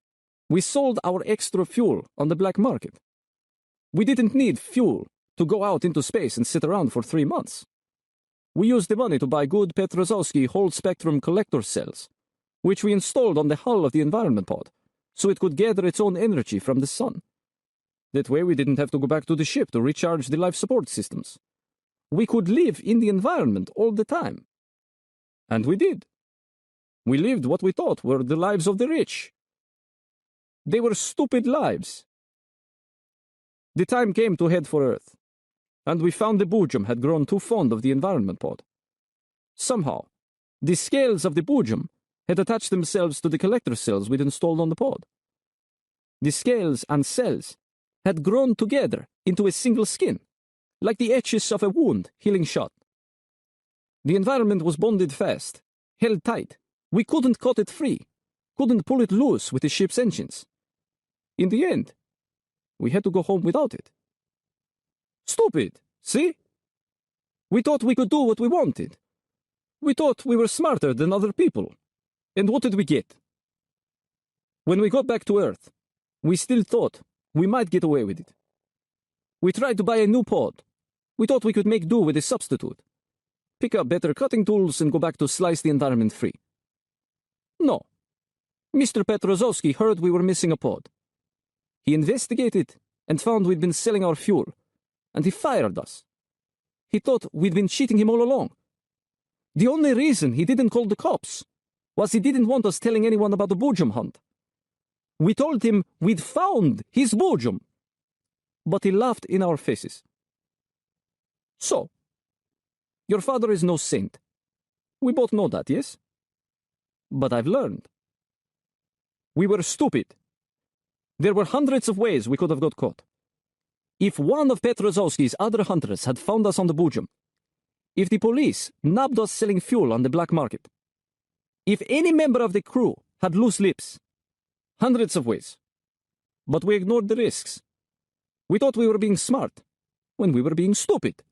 we sold our extra fuel on the black market. We didn't need fuel to go out into space and sit around for 3 months. We used the money to buy good Petrozowski whole-spectrum collector cells, which we installed on the hull of the environment pod, so it could gather its own energy from the sun. That way we didn't have to go back to the ship to recharge the life support systems. We could live in the environment all the time. And we did. We lived what we thought were the lives of the rich. They were stupid lives. The time came to head for Earth, and we found the boojum had grown too fond of the environment pod. Somehow, the scales of the boojum had attached themselves to the collector cells we'd installed on the pod. The scales and cells had grown together into a single skin, like the edges of a wound healing shut. The environment was bonded fast, held tight. We couldn't cut it free, couldn't pull it loose with the ship's engines. In the end, we had to go home without it. Stupid, see? We thought we could do what we wanted. We thought we were smarter than other people. And what did we get? When we got back to Earth, we still thought we might get away with it. We tried to buy a new pod. We thought we could make do with a substitute. Pick up better cutting tools and go back to slice the environment free. No. Mr. Petrozowski heard we were missing a pod. He investigated and found we'd been selling our fuel, and he fired us. He thought we'd been cheating him all along. The only reason he didn't call the cops was he didn't want us telling anyone about the Boojum hunt. We told him we'd found his Boojum, but he laughed in our faces. So, your father is no saint. We both know that, yes? But I've learned. We were stupid. There were hundreds of ways we could have got caught. If one of Petrozowski's other hunters had found us on the Boojum, if the police nabbed us selling fuel on the black market, if any member of the crew had loose lips, hundreds of ways. But we ignored the risks. We thought we were being smart when we were being stupid.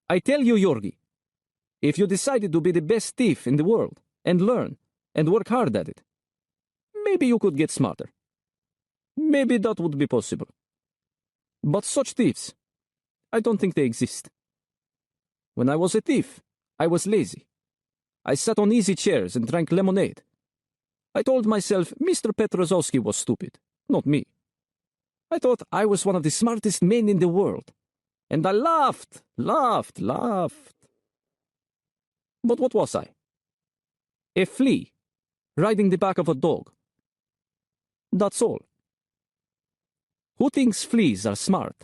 I tell you, Yorgi, if you decided to be the best thief in the world and learn and work hard at it, maybe you could get smarter. Maybe that would be possible. But such thieves, I don't think they exist. When I was a thief, I was lazy. I sat on easy chairs and drank lemonade. I told myself Mr. Petrozowski was stupid, not me. I thought I was one of the smartest men in the world. And I laughed. But what was I? A flea, riding the back of a dog. That's all. Who thinks fleas are smart?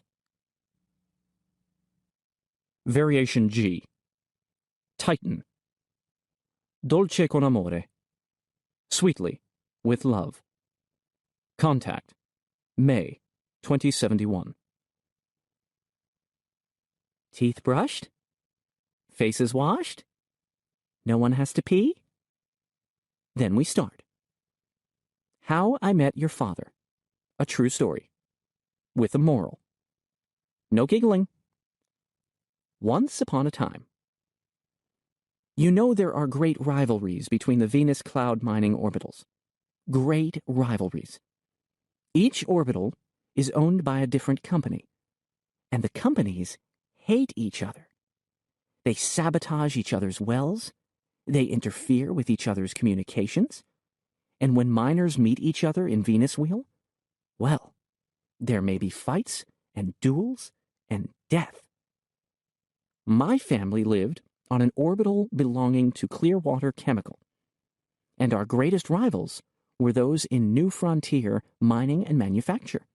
Variation G. Titan. Dolce con amore. Sweetly, with love. Contact. May, 2071. Teeth brushed? Faces washed? No one has to pee? Then we start. How I Met Your Father. A true story. With a moral. No giggling. Once upon a time. You know there are great rivalries between the Venus cloud mining orbitals. Great rivalries. Each orbital is owned by a different company, and the companies hate each other. They sabotage each other's wells, they interfere with each other's communications, and when miners meet each other in Venus Wheel, well, there may be fights and duels and death. My family lived on an orbital belonging to Clearwater Chemical, and our greatest rivals were those in New Frontier mining and manufacture.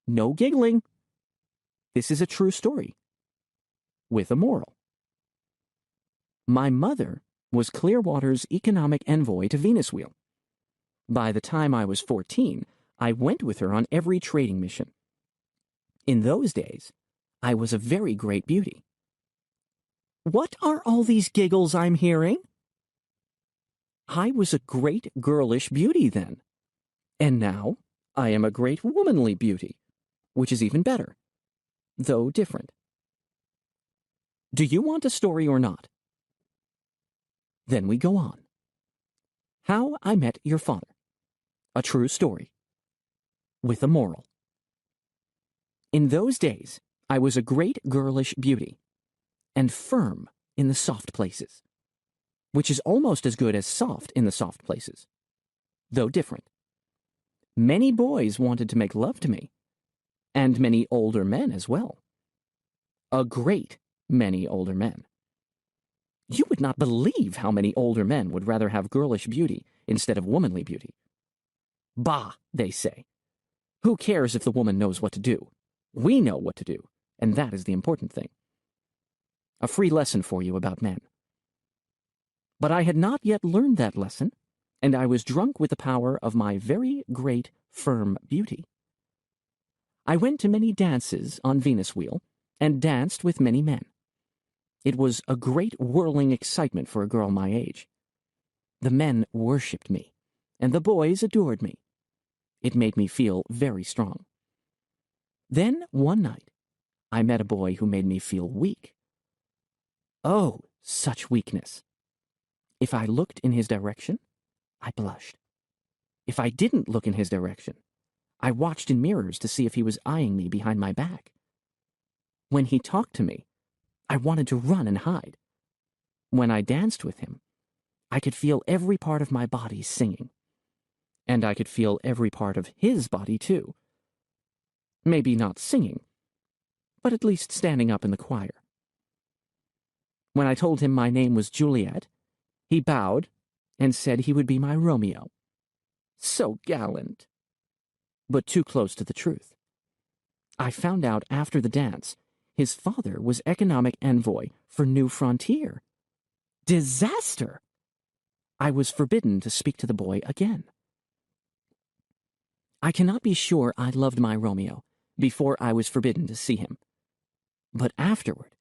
No giggling. This is a true story. With a moral. My mother was Clearwater's economic envoy to Venus Wheel. By the time I was 14, I went with her on every trading mission. In those days, I was a very great beauty. What are all these giggles I'm hearing? I was a great girlish beauty then. And now I am a great womanly beauty, which is even better, though different. Do you want a story or not? Then we go on. How I Met Your Father. A true story. With a moral. In those days, I was a great girlish beauty, and firm in the soft places, which is almost as good as soft in the soft places, though different. Many boys wanted to make love to me, and many older men as well. A great many older men. You would not believe how many older men would rather have girlish beauty instead of womanly beauty. Bah, they say. Who cares if the woman knows what to do? We know what to do, and that is the important thing. A free lesson for you about men. But I had not yet learned that lesson, and I was drunk with the power of my very great, firm beauty. I went to many dances on Venus Wheel, and danced with many men. It was a great whirling excitement for a girl my age. The men worshipped me, and the boys adored me. It made me feel very strong. Then, one night, I met a boy who made me feel weak. Oh, such weakness. If I looked in his direction, I blushed. If I didn't look in his direction, I watched in mirrors to see if he was eyeing me behind my back. When he talked to me, I wanted to run and hide. When I danced with him, I could feel every part of my body singing. And I could feel every part of his body, too. Maybe not singing, but at least standing up in the choir. When I told him my name was Juliet, He bowed and said he would be my Romeo. So gallant. But too close to the truth. I found out after the dance his father was economic envoy for New Frontier. Disaster! I was forbidden to speak to the boy again. I cannot be sure I loved my Romeo before I was forbidden to see him. But afterward,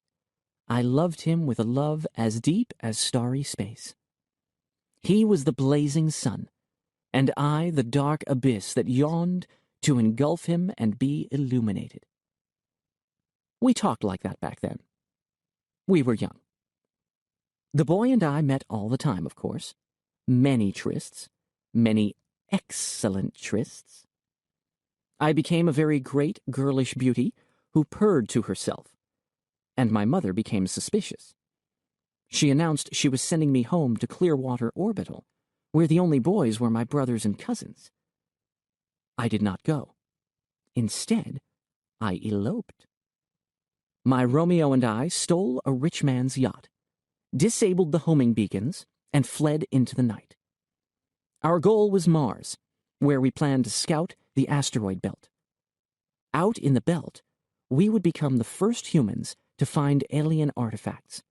I loved him with a love as deep as starry space. He was the blazing sun, and I the dark abyss that yawned to engulf him and be illuminated. We talked like that back then. We were young. The boy and I met all the time, of course. Many trysts, many excellent trysts. I became a very great girlish beauty who purred to herself, and my mother became suspicious. She announced she was sending me home to Clearwater Orbital, where the only boys were my brothers and cousins. I did not go. Instead, I eloped. My Romeo and I stole a rich man's yacht, disabled the homing beacons, and fled into the night. Our goal was Mars, where we planned to scout the asteroid belt. Out in the belt, we would become the first humans to find alien artifacts.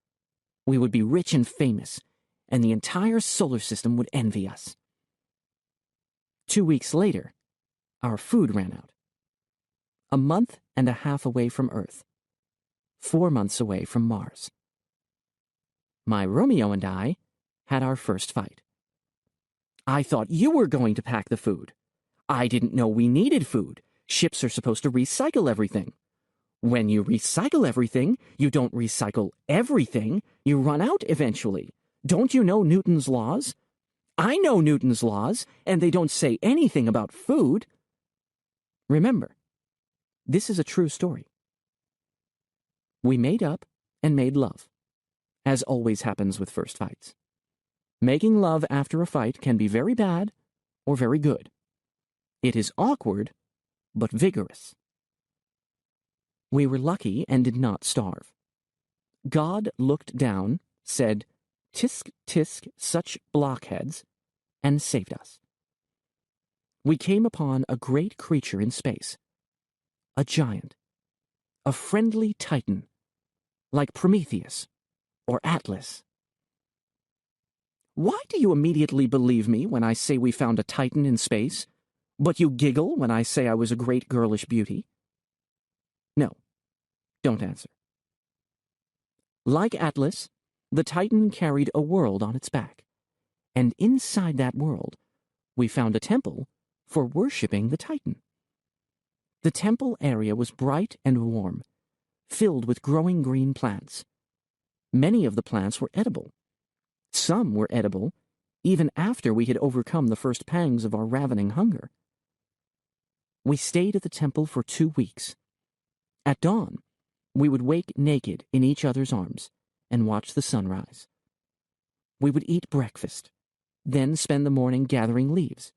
We would be rich and famous, and the entire solar system would envy us. 2 weeks later, our food ran out. A month and a half away from Earth. 4 months away from Mars. My Romeo and I had our first fight. I thought you were going to pack the food. I didn't know we needed food. Ships are supposed to recycle everything. When you recycle everything, you don't recycle everything. You run out eventually. Don't you know Newton's laws? I know Newton's laws, and they don't say anything about food. Remember, this is a true story. We made up and made love, as always happens with first fights. Making love after a fight can be very bad or very good. It is awkward, but vigorous. We were lucky and did not starve. God looked down, said, "Tisk, tisk, such blockheads," and saved us. We came upon a great creature in space, a giant, a friendly titan, like Prometheus or Atlas. Why do you immediately believe me when I say we found a titan in space, but you giggle when I say I was a great girlish beauty? No, don't answer. Like Atlas, the titan carried a world on its back, and inside that world, we found a temple for worshipping the titan. The temple area was bright and warm, filled with growing green plants. Many of the plants were edible. Some were edible even after we had overcome the first pangs of our ravening hunger. We stayed at the temple for 2 weeks. At dawn, we would wake naked in each other's arms and watch the sunrise. We would eat breakfast, then spend the morning gathering leaves.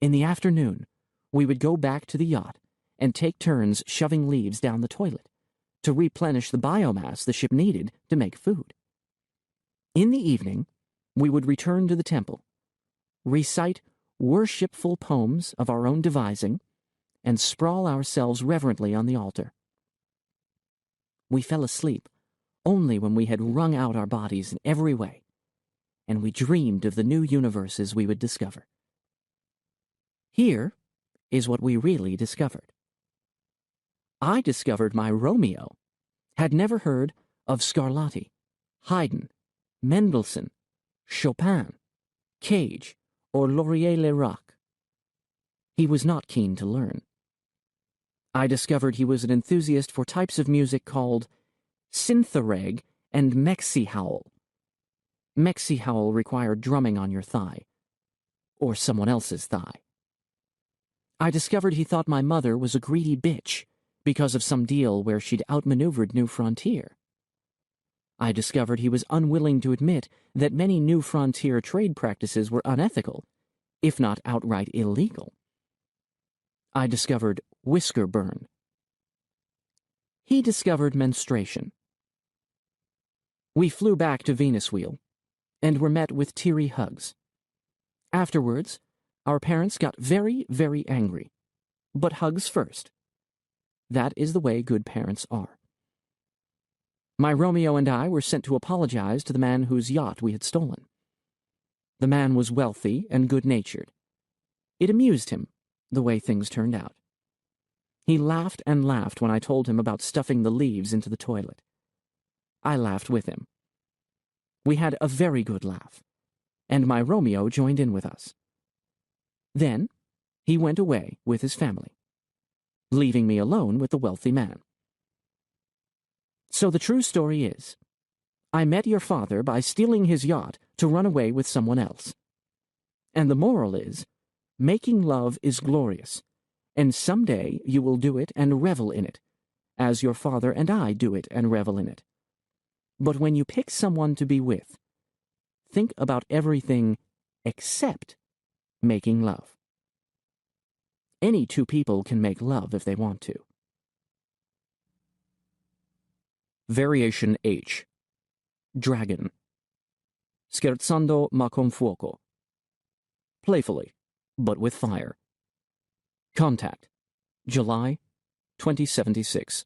In the afternoon, we would go back to the yacht and take turns shoving leaves down the toilet to replenish the biomass the ship needed to make food. In the evening, we would return to the temple, recite worshipful poems of our own devising, and sprawl ourselves reverently on the altar. We fell asleep only when we had wrung out our bodies in every way, and we dreamed of the new universes we would discover. Here is what we really discovered. I discovered my Romeo had never heard of Scarlatti, Haydn, Mendelssohn, Chopin, Cage, or Laurier-Leroux. He was not keen to learn. I discovered he was an enthusiast for types of music called synthareg and mexi-howl. Mexi-howl required drumming on your thigh, or someone else's thigh. I discovered he thought my mother was a greedy bitch because of some deal where she'd outmaneuvered New Frontier. I discovered he was unwilling to admit that many New Frontier trade practices were unethical, if not outright illegal. I discovered whisker burn. He discovered menstruation. We flew back to Venus Wheel, and were met with teary hugs. Afterwards, our parents got very, very angry. But hugs first. That is the way good parents are. My Romeo and I were sent to apologize to the man whose yacht we had stolen. The man was wealthy and good-natured. It amused him, the way things turned out. He laughed and laughed when I told him about stuffing the leaves into the toilet. I laughed with him. We had a very good laugh, and my Romeo joined in with us. Then he went away with his family, leaving me alone with the wealthy man. So the true story is, I met your father by stealing his yacht to run away with someone else. And the moral is, making love is glorious, and someday you will do it and revel in it, as your father and I do it and revel in it. But when you pick someone to be with, think about everything except making love. Any two people can make love if they want to. Variation H. Dragon. Scherzando ma con fuoco. Playfully, but with fire. Contact. July 2076.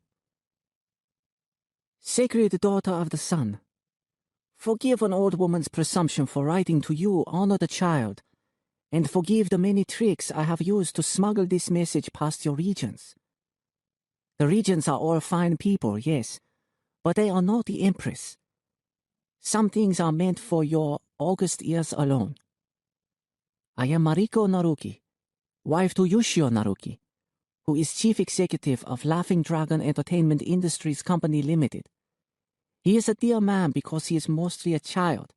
Sacred daughter of the sun, forgive an old woman's presumption for writing to you, honor the child, and forgive the many tricks I have used to smuggle this message past your regions. The regions are all fine people, yes, but they are not the Empress. Some things are meant for your august ears alone. I am Mariko Naruki, wife to Yoshio Naruki, who is chief executive of Laughing Dragon Entertainment Industries Company Limited. He is a dear man because he is mostly a child.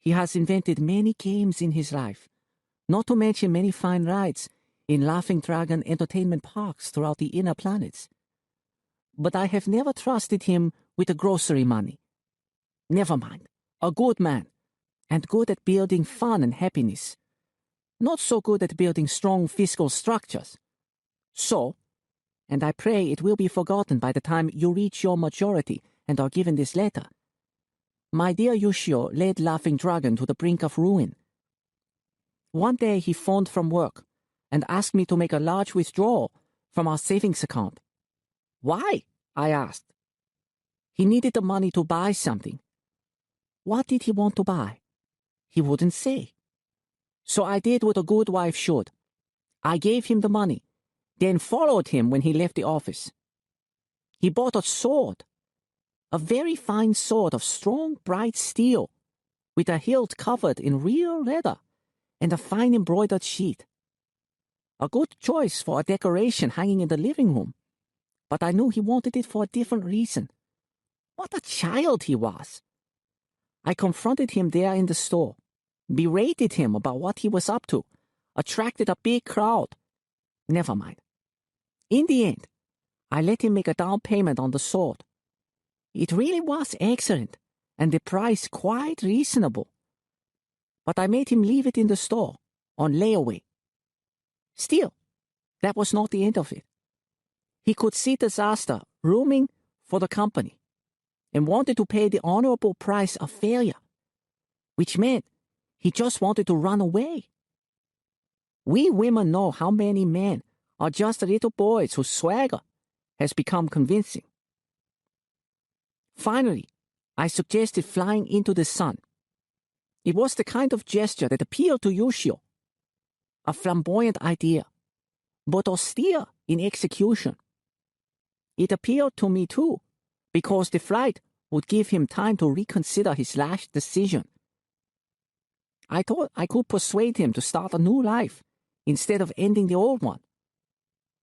He has invented many games in his life, not to mention many fine rides in Laughing Dragon Entertainment parks throughout the inner planets. But I have never trusted him with the grocery money. Never mind, a good man, and good at building fun and happiness. Not so good at building strong fiscal structures. So, and I pray it will be forgotten by the time you reach your majority and are given this letter, my dear Yoshio led Laughing Dragon to the brink of ruin. One day he phoned from work and asked me to make a large withdrawal from our savings account. Why? I asked. He needed the money to buy something. What did he want to buy? He wouldn't say. So I did what a good wife should. I gave him the money, then followed him when he left the office. He bought a sword, a very fine sword of strong, bright steel, with a hilt covered in real leather and a fine embroidered sheath. A good choice for a decoration hanging in the living room, but I knew he wanted it for a different reason. What a child he was! I confronted him there in the store, berated him about what he was up to, attracted a big crowd. Never mind. In the end, I let him make a down payment on the sword. It really was excellent, and the price quite reasonable. But I made him leave it in the store, on layaway. Still, that was not the end of it. He could see disaster looming for the company, and wanted to pay the honorable price of failure, which meant he just wanted to run away. We women know how many men are just little boys whose swagger has become convincing. Finally, I suggested flying into the sun. It was the kind of gesture that appealed to Yoshio. A flamboyant idea, but austere in execution. It appealed to me too, because the flight would give him time to reconsider his last decision. I thought I could persuade him to start a new life instead of ending the old one.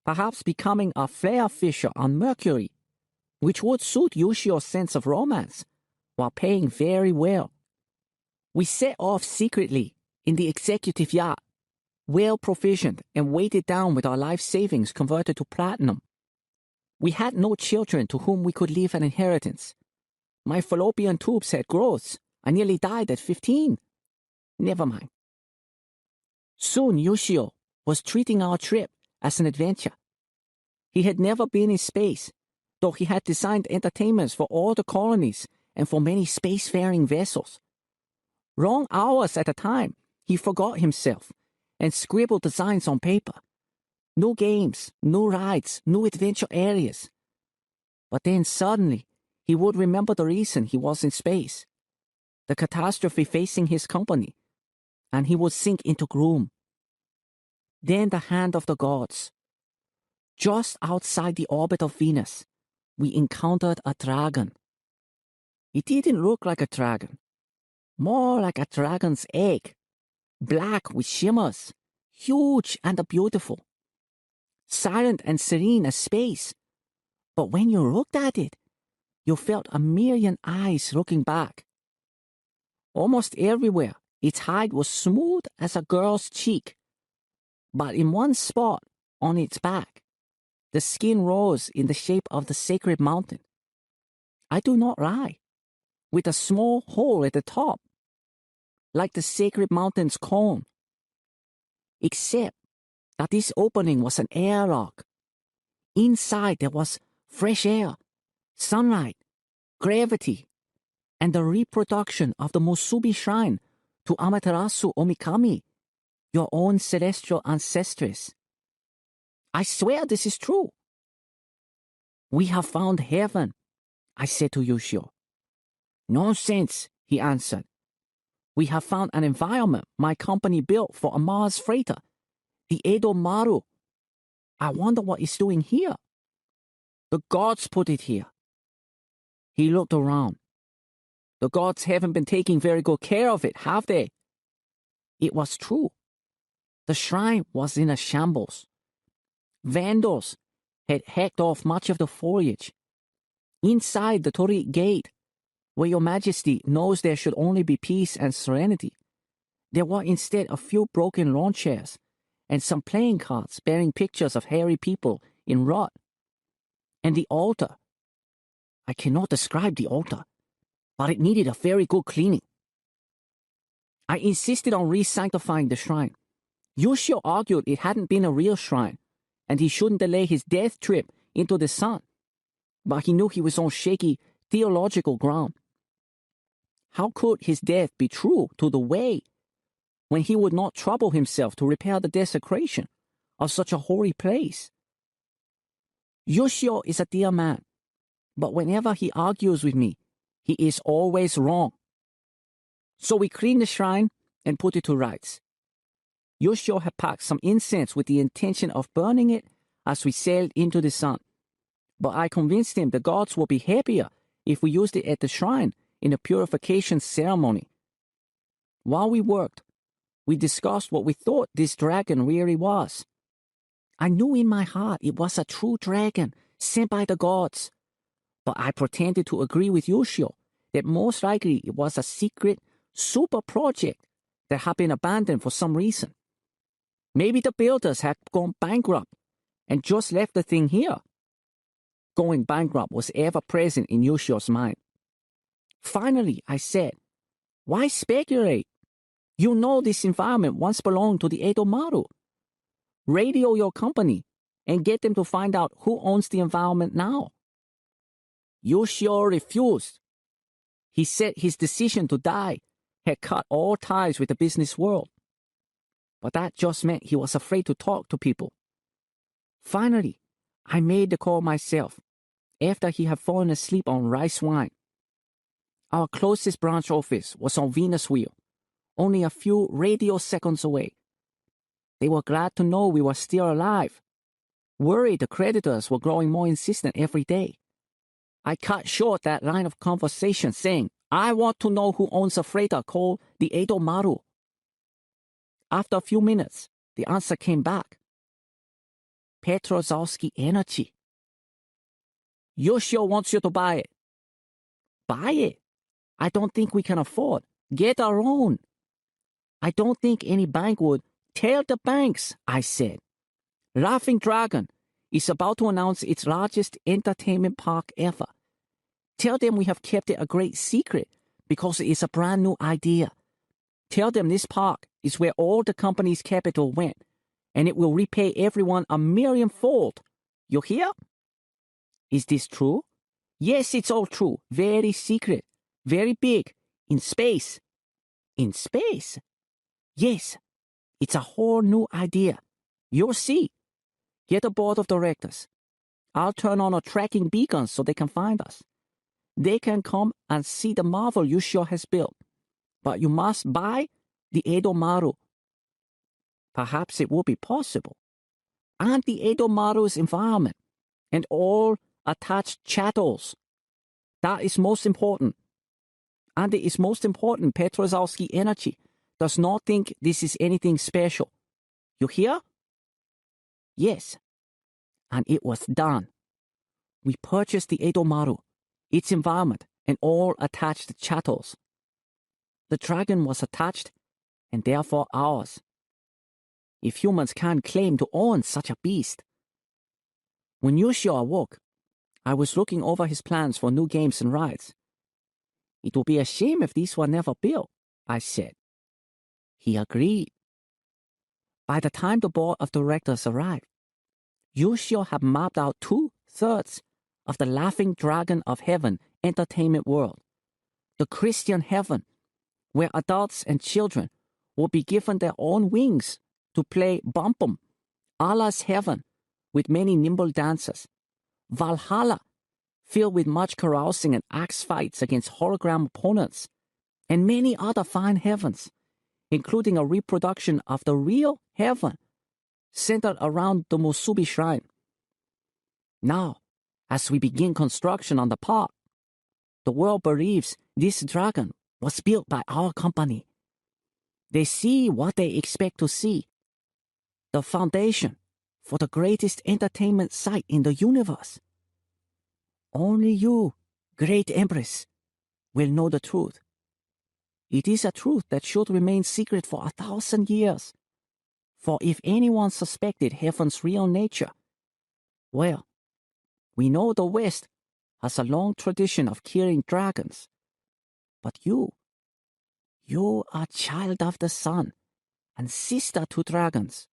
Perhaps becoming a flare fisher on Mercury, which would suit Yoshio's sense of romance, while paying very well. We set off secretly in the executive yacht, well provisioned and weighted down with our life savings converted to platinum. We had no children to whom we could leave an inheritance. My fallopian tubes had growths. I nearly died at 15. Never mind. Soon Yoshio was treating our trip as an adventure. He had never been in space, though he had designed entertainments for all the colonies and for many spacefaring vessels. Long hours at a time, he forgot himself and scribbled designs on paper. No games, no rides, no adventure areas. But then suddenly, he would remember the reason he was in space, the catastrophe facing his company, and he would sink into gloom. Then the hand of the gods. Just outside the orbit of Venus, we encountered a dragon. It didn't look like a dragon, more like a dragon's egg, black with shimmers, huge and beautiful, silent and serene as space. But when you looked at it, you felt a million eyes looking back. Almost everywhere, its hide was smooth as a girl's cheek, but in one spot on its back, the skin rose in the shape of the sacred mountain. I do not lie, with a small hole at the top, like the sacred mountain's cone. Except that this opening was an airlock. Inside there was fresh air, sunlight, gravity, and the reproduction of the Musubi shrine to Amaterasu Omikami, your own celestial ancestress. I swear this is true. We have found heaven, I said to Yoshio. Nonsense, he answered. We have found an environment my company built for a Mars freighter, the Edo Maru. I wonder what it's doing here. The gods put it here. He looked around. The gods haven't been taking very good care of it, have they? It was true. The shrine was in a shambles. Vandals had hacked off much of the foliage. Inside the Torii Gate, where your majesty knows there should only be peace and serenity, there were instead a few broken lawn chairs and some playing cards bearing pictures of hairy people in rot. And the altar. I cannot describe the altar, but it needed a very good cleaning. I insisted on re-sanctifying the shrine. Yoshio argued it hadn't been a real shrine, and he shouldn't delay his death trip into the sun. But he knew he was on shaky theological ground. How could his death be true to the way when he would not trouble himself to repair the desecration of such a holy place? Yoshio is a dear man, but whenever he argues with me, he is always wrong. So we cleaned the shrine and put it to rights. Yoshio had packed some incense with the intention of burning it as we sailed into the sun. But I convinced him the gods would be happier if we used it at the shrine in a purification ceremony. While we worked, we discussed what we thought this dragon really was. I knew in my heart it was a true dragon sent by the gods, but I pretended to agree with Yoshio that most likely it was a secret super project that had been abandoned for some reason. Maybe the builders had gone bankrupt and just left the thing here. Going bankrupt was ever present in Yoshio's mind. Finally, I said, why speculate? You know this environment once belonged to the Edo Maru. Radio your company and get them to find out who owns the environment now. Yoshio refused. He said his decision to die had cut all ties with the business world. But that just meant he was afraid to talk to people. Finally, I made the call myself, after he had fallen asleep on rice wine. Our closest branch office was on Venus Wheel, only a few radio seconds away. They were glad to know we were still alive. Worried the creditors were growing more insistent every day. I cut short that line of conversation saying, I want to know who owns a freighter called the Edo Maru. After a few minutes, the answer came back. Petrozowski Energy. Yoshio wants you to buy it. Buy it? I don't think we can afford. Get our own. I don't think any bank would. Tell the banks, I said. Laughing Dragon is about to announce its largest entertainment park ever. Tell them we have kept it a great secret because it is a brand new idea. Tell them this park is where all the company's capital went, and it will repay everyone 1,000,000-fold. You hear? Is this true? Yes, it's all true. Very secret. Very big. In space. In space? Yes. It's a whole new idea. You'll see. Get a board of directors. I'll turn on a tracking beacon so they can find us. They can come and see the marvel Yushio has built. But you must buy the Edo Maru. Perhaps it will be possible. And the Edo Maru's environment and all attached chattels. That is most important. And it is most important Petrozowski Energy does not think this is anything special. You hear? Yes. And it was done. We purchased the Edo Maru, its environment, and all attached chattels. The dragon was attached, and therefore ours. If humans can't claim to own such a beast. When Yoshio awoke, I was looking over his plans for new games and rides. It would be a shame if these were never built, I said. He agreed. By the time the board of directors arrived, Yoshio had mapped out 2/3 of the Laughing Dragon of Heaven entertainment world, the Christian heaven, where adults and children will be given their own wings to play bumpum, Allah's heaven, with many nimble dancers, Valhalla, filled with much carousing and axe fights against hologram opponents, and many other fine heavens, including a reproduction of the real heaven, centered around the Musubi Shrine. Now, as we begin construction on the park, the world believes this dragon was built by our company. They see what they expect to see. The foundation for the greatest entertainment site in the universe. Only you, great Empress, will know the truth. It is a truth that should remain secret for 1,000 years. For if anyone suspected heaven's real nature, well, we know the West has a long tradition of killing dragons. But you are child of the sun and sister to dragons.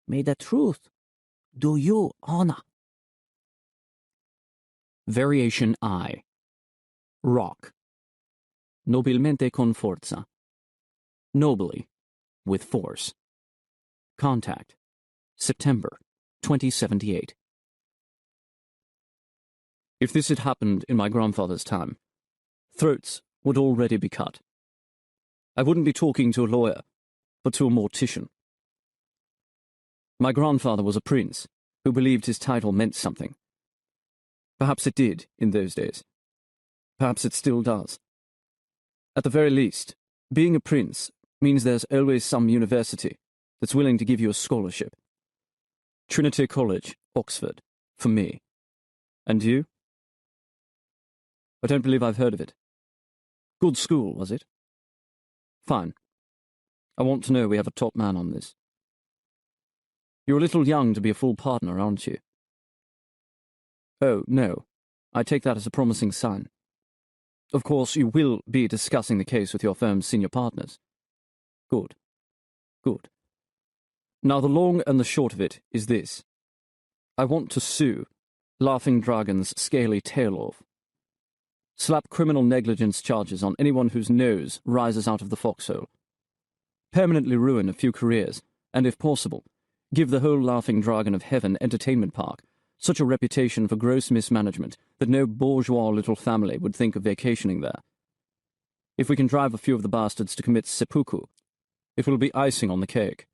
May the truth do you honor. Variation I. Rock. Nobilmente con forza. Nobly, with force. Contact. September 2078. If this had happened in my grandfather's time, throats would already be cut. I wouldn't be talking to a lawyer, but to a mortician. My grandfather was a prince who believed his title meant something. Perhaps it did in those days. Perhaps it still does. At the very least, being a prince means there's always some university that's willing to give you a scholarship. Trinity College, Oxford, for me. And you? I don't believe I've heard of it. Good school, was it? Fine. I want to know we have a top man on this. You're a little young to be a full partner, aren't you? Oh, no. I take that as a promising sign. Of course, you will be discussing the case with your firm's senior partners. Good. Good. Now, the long and the short of it is this. I want to sue Laughing Dragon's scaly tail off. Slap criminal negligence charges on anyone whose nose rises out of the foxhole. Permanently ruin a few careers, and if possible, give the whole Laughing Dragon of Heaven entertainment park such a reputation for gross mismanagement that no bourgeois little family would think of vacationing there. If we can drive a few of the bastards to commit seppuku, it will be icing on the cake.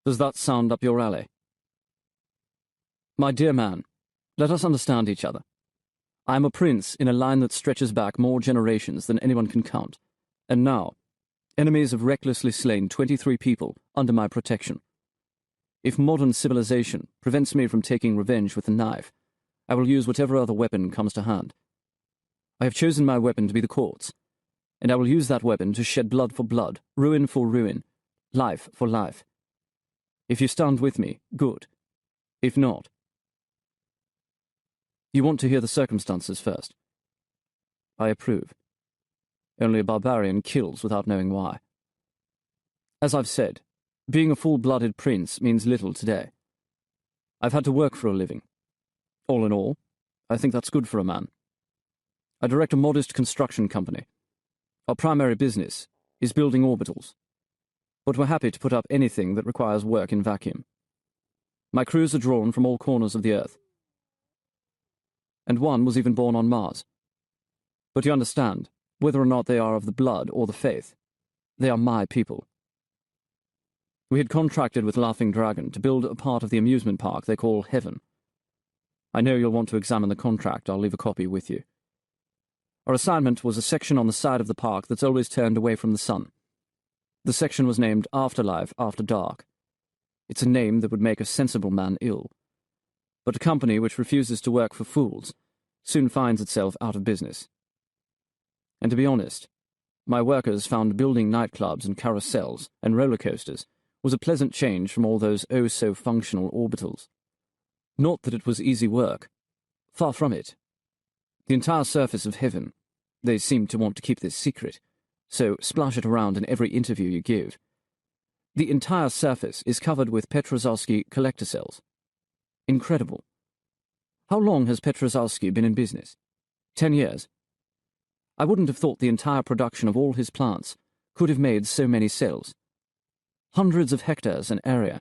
Does that sound up your alley? My dear man, let us understand each other. I am a prince in a line that stretches back more generations than anyone can count, and now, enemies have recklessly slain 23 people under my protection. If modern civilization prevents me from taking revenge with a knife, I will use whatever other weapon comes to hand. I have chosen my weapon to be the courts, and I will use that weapon to shed blood for blood, ruin for ruin, life for life. If you stand with me, good. If not... You want to hear the circumstances first. I approve. Only a barbarian kills without knowing why. As I've said, being a full-blooded prince means little today. I've had to work for a living. All in all, I think that's good for a man. I direct a modest construction company. Our primary business is building orbitals, but we're happy to put up anything that requires work in vacuum. My crews are drawn from all corners of the Earth, and one was even born on Mars. But you understand, whether or not they are of the blood or the faith, they are my people. We had contracted with Laughing Dragon to build a part of the amusement park they call Heaven. I know you'll want to examine the contract. I'll leave a copy with you. Our assignment was a section on the side of the park that's always turned away from the sun. The section was named Afterlife After Dark. It's a name that would make a sensible man ill. But a company which refuses to work for fools soon finds itself out of business. And to be honest, my workers found building nightclubs and carousels and roller coasters was a pleasant change from all those oh-so-functional orbitals. Not that it was easy work. Far from it. The entire surface of Heaven, they seem to want to keep this secret, so splash it around in every interview you give. The entire surface is covered with Petrozowski collector cells. Incredible. How long has Petrozowski been in business? 10 years? I wouldn't have thought the entire production of all his plants could have made so many cells. Hundreds of hectares in area,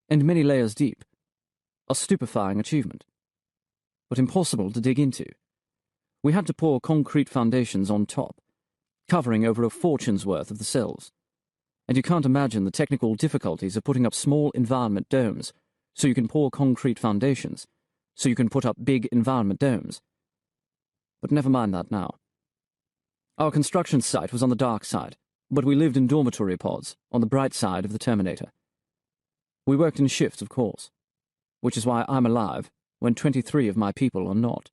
and many layers deep. A stupefying achievement. But impossible to dig into. We had to pour concrete foundations on top, covering over a fortune's worth of the cells. And you can't imagine the technical difficulties of putting up small environment domes so you can pour concrete foundations, so you can put up big environment domes. But never mind that now. Our construction site was on the dark side, but we lived in dormitory pods on the bright side of the Terminator. We worked in shifts, of course, which is why I'm alive when 23 of my people are not.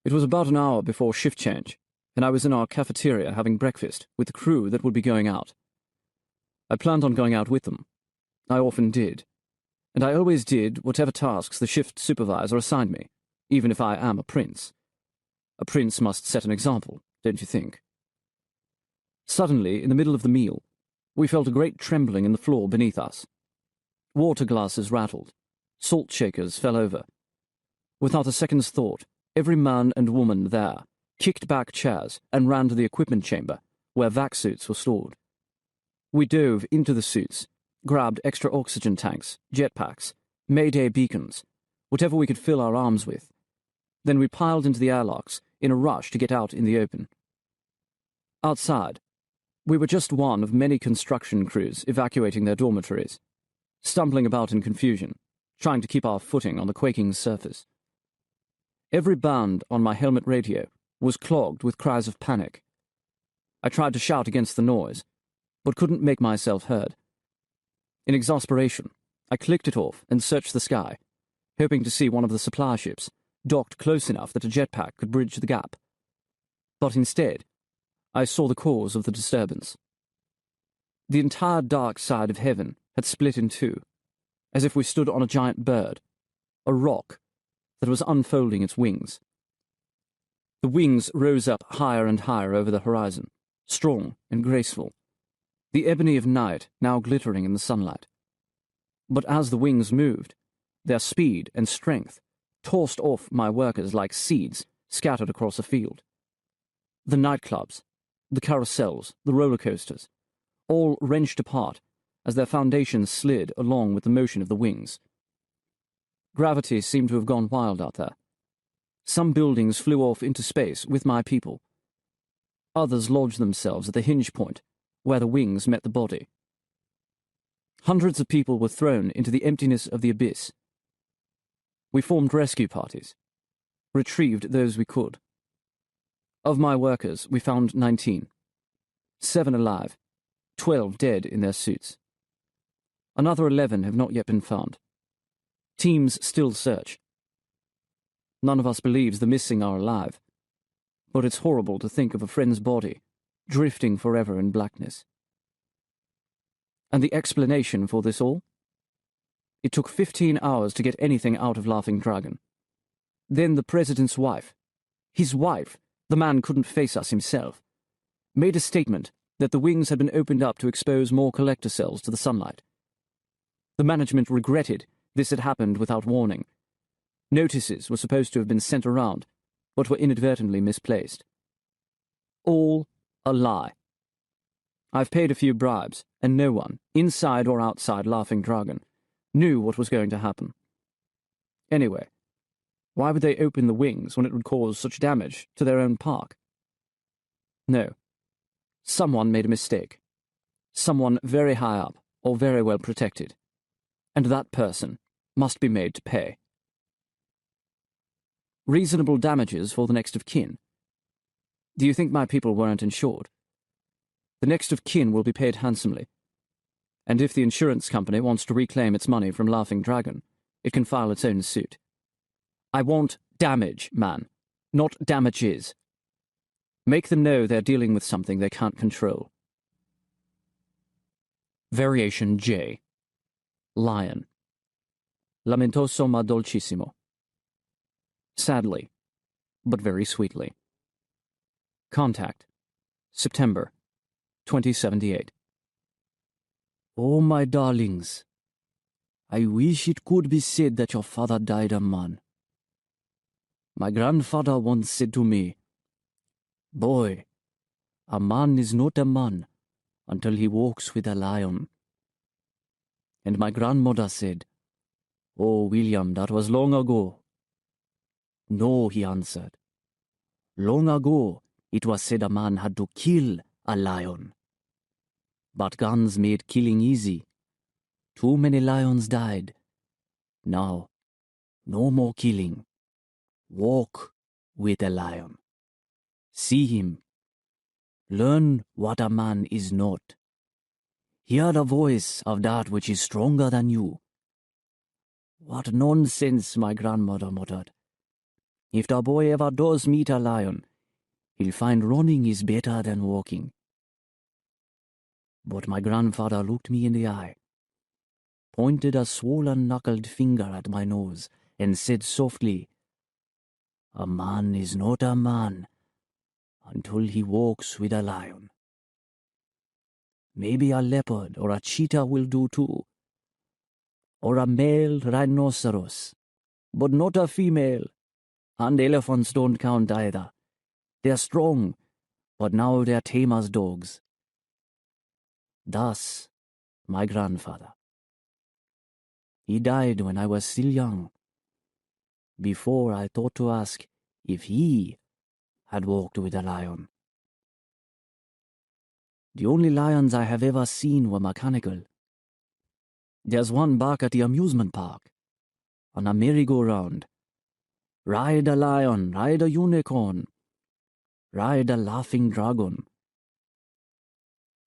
It was about an hour before shift change, and I was in our cafeteria having breakfast with the crew that would be going out. I planned on going out with them. I often did. And I always did whatever tasks the shift supervisor assigned me, even if I am a prince. A prince must set an example, don't you think? Suddenly, in the middle of the meal, we felt a great trembling in the floor beneath us. Water glasses rattled. Salt shakers fell over. Without a second's thought, every man and woman there kicked back chairs and ran to the equipment chamber, where vac suits were stored. We dove into the suits, grabbed extra oxygen tanks, jetpacks, Mayday beacons, whatever we could fill our arms with. Then we piled into the airlocks in a rush to get out in the open. Outside, we were just one of many construction crews evacuating their dormitories, stumbling about in confusion, trying to keep our footing on the quaking surface. Every band on my helmet radio was clogged with cries of panic. I tried to shout against the noise, but couldn't make myself heard. In exasperation, I clicked it off and searched the sky, hoping to see one of the supply ships, docked close enough that a jetpack could bridge the gap. But instead, I saw the cause of the disturbance. The entire dark side of Heaven had split in two, as if we stood on a giant bird, a rock, that was unfolding its wings. The wings rose up higher and higher over the horizon, strong and graceful, the ebony of night now glittering in the sunlight. But as the wings moved, their speed and strength tossed off my workers like seeds scattered across a field. The nightclubs, the carousels, the roller coasters, all wrenched apart as their foundations slid along with the motion of the wings. Gravity seemed to have gone wild out there. Some buildings flew off into space with my people. Others lodged themselves at the hinge point, where the wings met the body. Hundreds of people were thrown into the emptiness of the abyss. We formed rescue parties, retrieved those we could. Of my workers, we found 19. 7 alive, 12 dead in their suits. Another 11 have not yet been found. Teams still search. None of us believes the missing are alive, but it's horrible to think of a friend's body drifting forever in blackness. And the explanation for this all? It took 15 hours to get anything out of Laughing Dragon. Then the president's wife, his wife, the man couldn't face us himself, made a statement that the wings had been opened up to expose more collector cells to the sunlight. The management regretted this had happened without warning. Notices were supposed to have been sent around, but were inadvertently misplaced. All A lie. I've paid a few bribes, and no one, inside or outside Laughing Dragon, knew what was going to happen. Anyway, why would they open the wings when it would cause such damage to their own park? No. Someone made a mistake. Someone very high up, or very well protected. And that person must be made to pay. Reasonable damages for the next of kin. Do you think my people weren't insured? The next of kin will be paid handsomely. And if the insurance company wants to reclaim its money from Laughing Dragon, it can file its own suit. I want damage, man, not damages. Make them know they're dealing with something they can't control. Variation J. Lion. Lamentoso ma dolcissimo. Sadly, but very sweetly. Contact. September 2078. Oh, my darlings, I wish it could be said that your father died a man. My grandfather once said to me, "Boy, a man is not a man until he walks with a lion." And my grandmother said, "Oh, William, that was long ago." "No," he answered. "Long ago, it was said a man had to kill a lion. But guns made killing easy. Too many lions died. Now, no more killing. Walk with a lion. See him. Learn what a man is not. Hear the voice of that which is stronger than you." What nonsense, my grandmother muttered. If the boy ever does meet a lion, he'll find running is better than walking. But my grandfather looked me in the eye, pointed a swollen-knuckled finger at my nose, and said softly, "A man is not a man until he walks with a lion. Maybe a leopard or a cheetah will do too, or a male rhinoceros, but not a female, and elephants don't count either. They're strong, but now they're tame as dogs." Thus, my grandfather. He died when I was still young, before I thought to ask if he had walked with a lion. The only lions I have ever seen were mechanical. There's one back at the amusement park, on a merry-go-round. Ride a lion, ride a unicorn, ride a laughing dragon.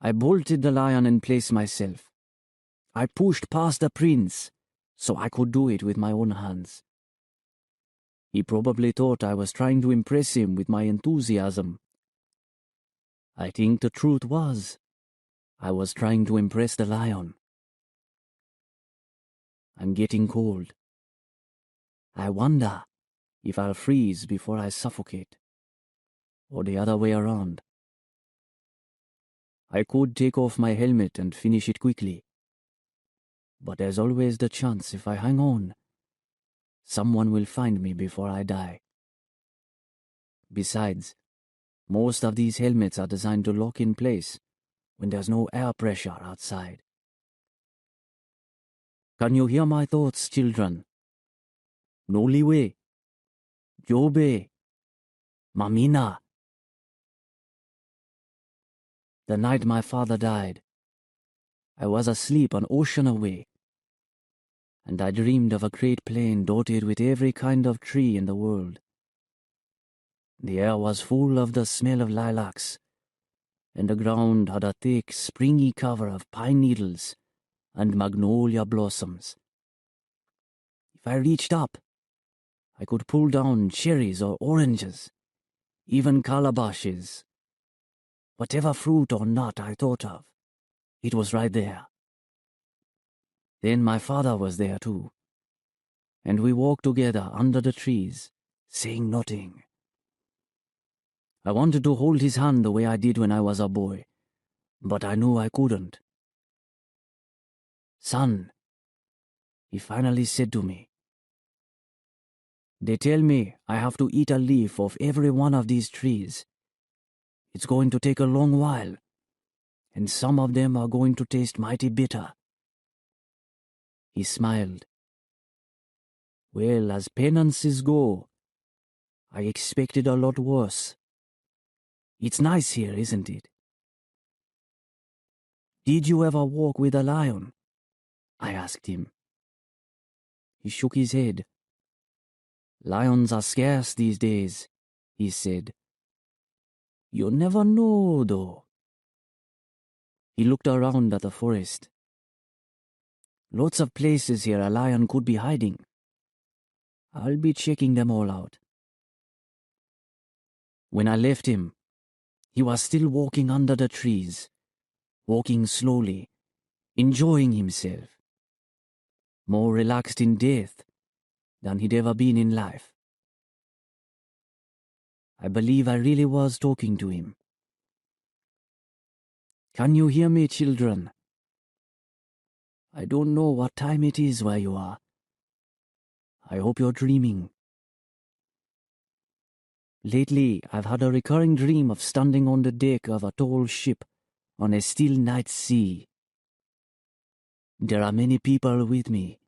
I bolted the lion in place myself. I pushed past the prince, so I could do it with my own hands. He probably thought I was trying to impress him with my enthusiasm. I think the truth was, I was trying to impress the lion. I'm getting cold. I wonder if I'll freeze before I suffocate, or the other way around. I could take off my helmet and finish it quickly, but there's always the chance if I hang on, someone will find me before I die. Besides, most of these helmets are designed to lock in place when there's no air pressure outside. Can you hear my thoughts, children? Noliwe, Jobe, Mamina. The night my father died, I was asleep an ocean away, and I dreamed of a great plain dotted with every kind of tree in the world. The air was full of the smell of lilacs, and the ground had a thick, springy cover of pine needles and magnolia blossoms. If I reached up, I could pull down cherries or oranges, even calabashes. Whatever fruit or nut I thought of, it was right there. Then my father was there too, and we walked together under the trees, saying nothing. I wanted to hold his hand the way I did when I was a boy, but I knew I couldn't. "Son," he finally said to me, "they tell me I have to eat a leaf of every one of these trees. It's going to take a long while, and some of them are going to taste mighty bitter." He smiled. "Well, as penances go, I expected a lot worse. It's nice here, isn't it?" "Did you ever walk with a lion?" I asked him. He shook his head. "Lions are scarce these days," he said. "You never know, though." He looked around at the forest. "Lots of places here a lion could be hiding. I'll be checking them all out." When I left him, he was still walking under the trees, walking slowly, enjoying himself. More relaxed in death than he'd ever been in life. I believe I really was talking to him. "Can you hear me, children? I don't know what time it is where you are. I hope you're dreaming." Lately, I've had a recurring dream of standing on the deck of a tall ship on a still night sea. There are many people with me.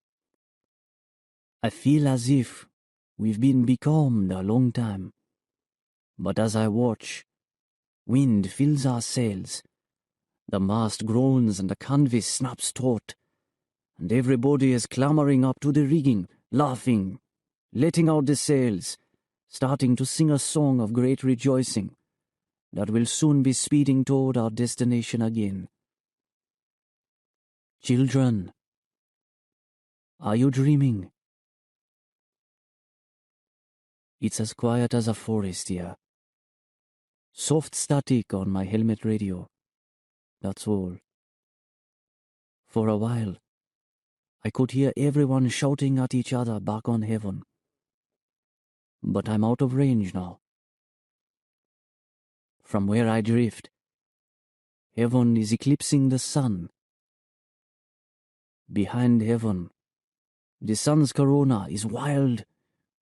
I feel as if we've been becalmed a long time. But as I watch, wind fills our sails, the mast groans and the canvas snaps taut, and everybody is clambering up to the rigging, laughing, letting out the sails, starting to sing a song of great rejoicing that will soon be speeding toward our destination again. Children, are you dreaming? It's as quiet as a forest here. Soft static on my helmet radio. That's all. For a while, I could hear everyone shouting at each other back on heaven. But I'm out of range now. From where I drift, heaven is eclipsing the sun. Behind heaven, the sun's corona is wild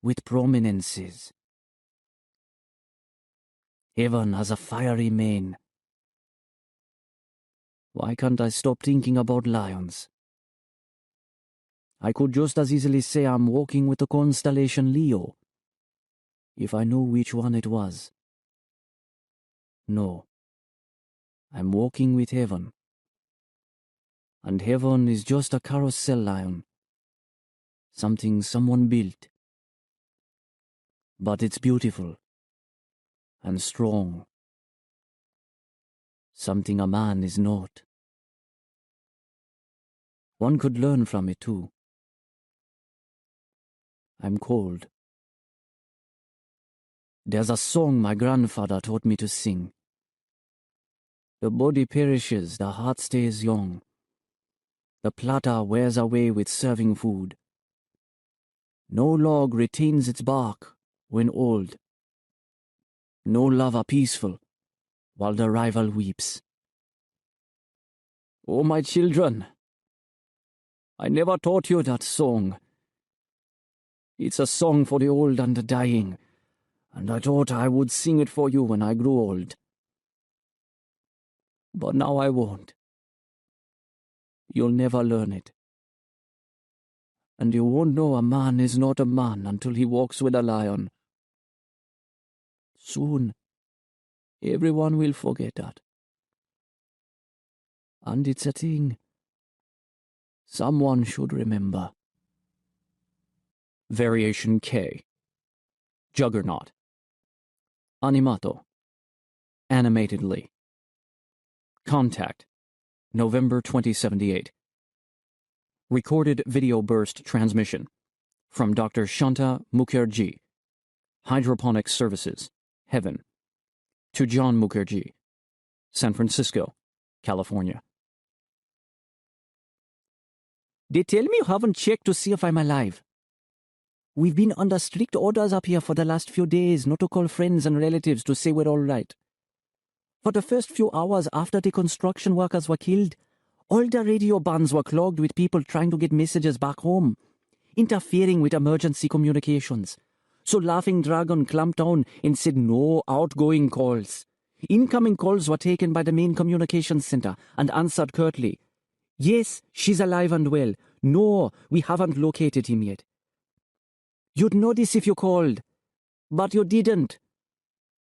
with prominences. Heaven has a fiery mane. Why can't I stop thinking about lions? I could just as easily say I'm walking with the constellation Leo, if I knew which one it was. No, I'm walking with heaven. And heaven is just a carousel lion, something someone built. But it's beautiful and strong, something a man is not. One could learn from it too. I'm cold. There's a song my grandfather taught me to sing. The body perishes, the heart stays young. The platter wears away with serving food. No log retains its bark when old. No lover peaceful while the rival weeps. Oh, my children, I never taught you that song. It's a song for the old and the dying, and I thought I would sing it for you when I grew old. But now I won't. You'll never learn it. And you won't know a man is not a man until he walks with a lion. Soon, everyone will forget that. And it's a thing someone should remember. Variation K. Juggernaut. Animato. Animatedly. Contact. November 2078. Recorded video burst transmission from Dr. Shanta Mukherjee, Hydroponics Services, Heaven, to John Mukherjee, San Francisco, California. They tell me you haven't checked to see if I'm alive. We've been under strict orders up here for the last few days not to call friends and relatives to say we're all right. For the first few hours after the construction workers were killed, all the radio bands were clogged with people trying to get messages back home, interfering with emergency communications. So Laughing Dragon clamped down and said no outgoing calls. Incoming calls were taken by the main communications center and answered curtly. Yes, she's alive and well. No, we haven't located him yet. You'd know this if you called, but you didn't.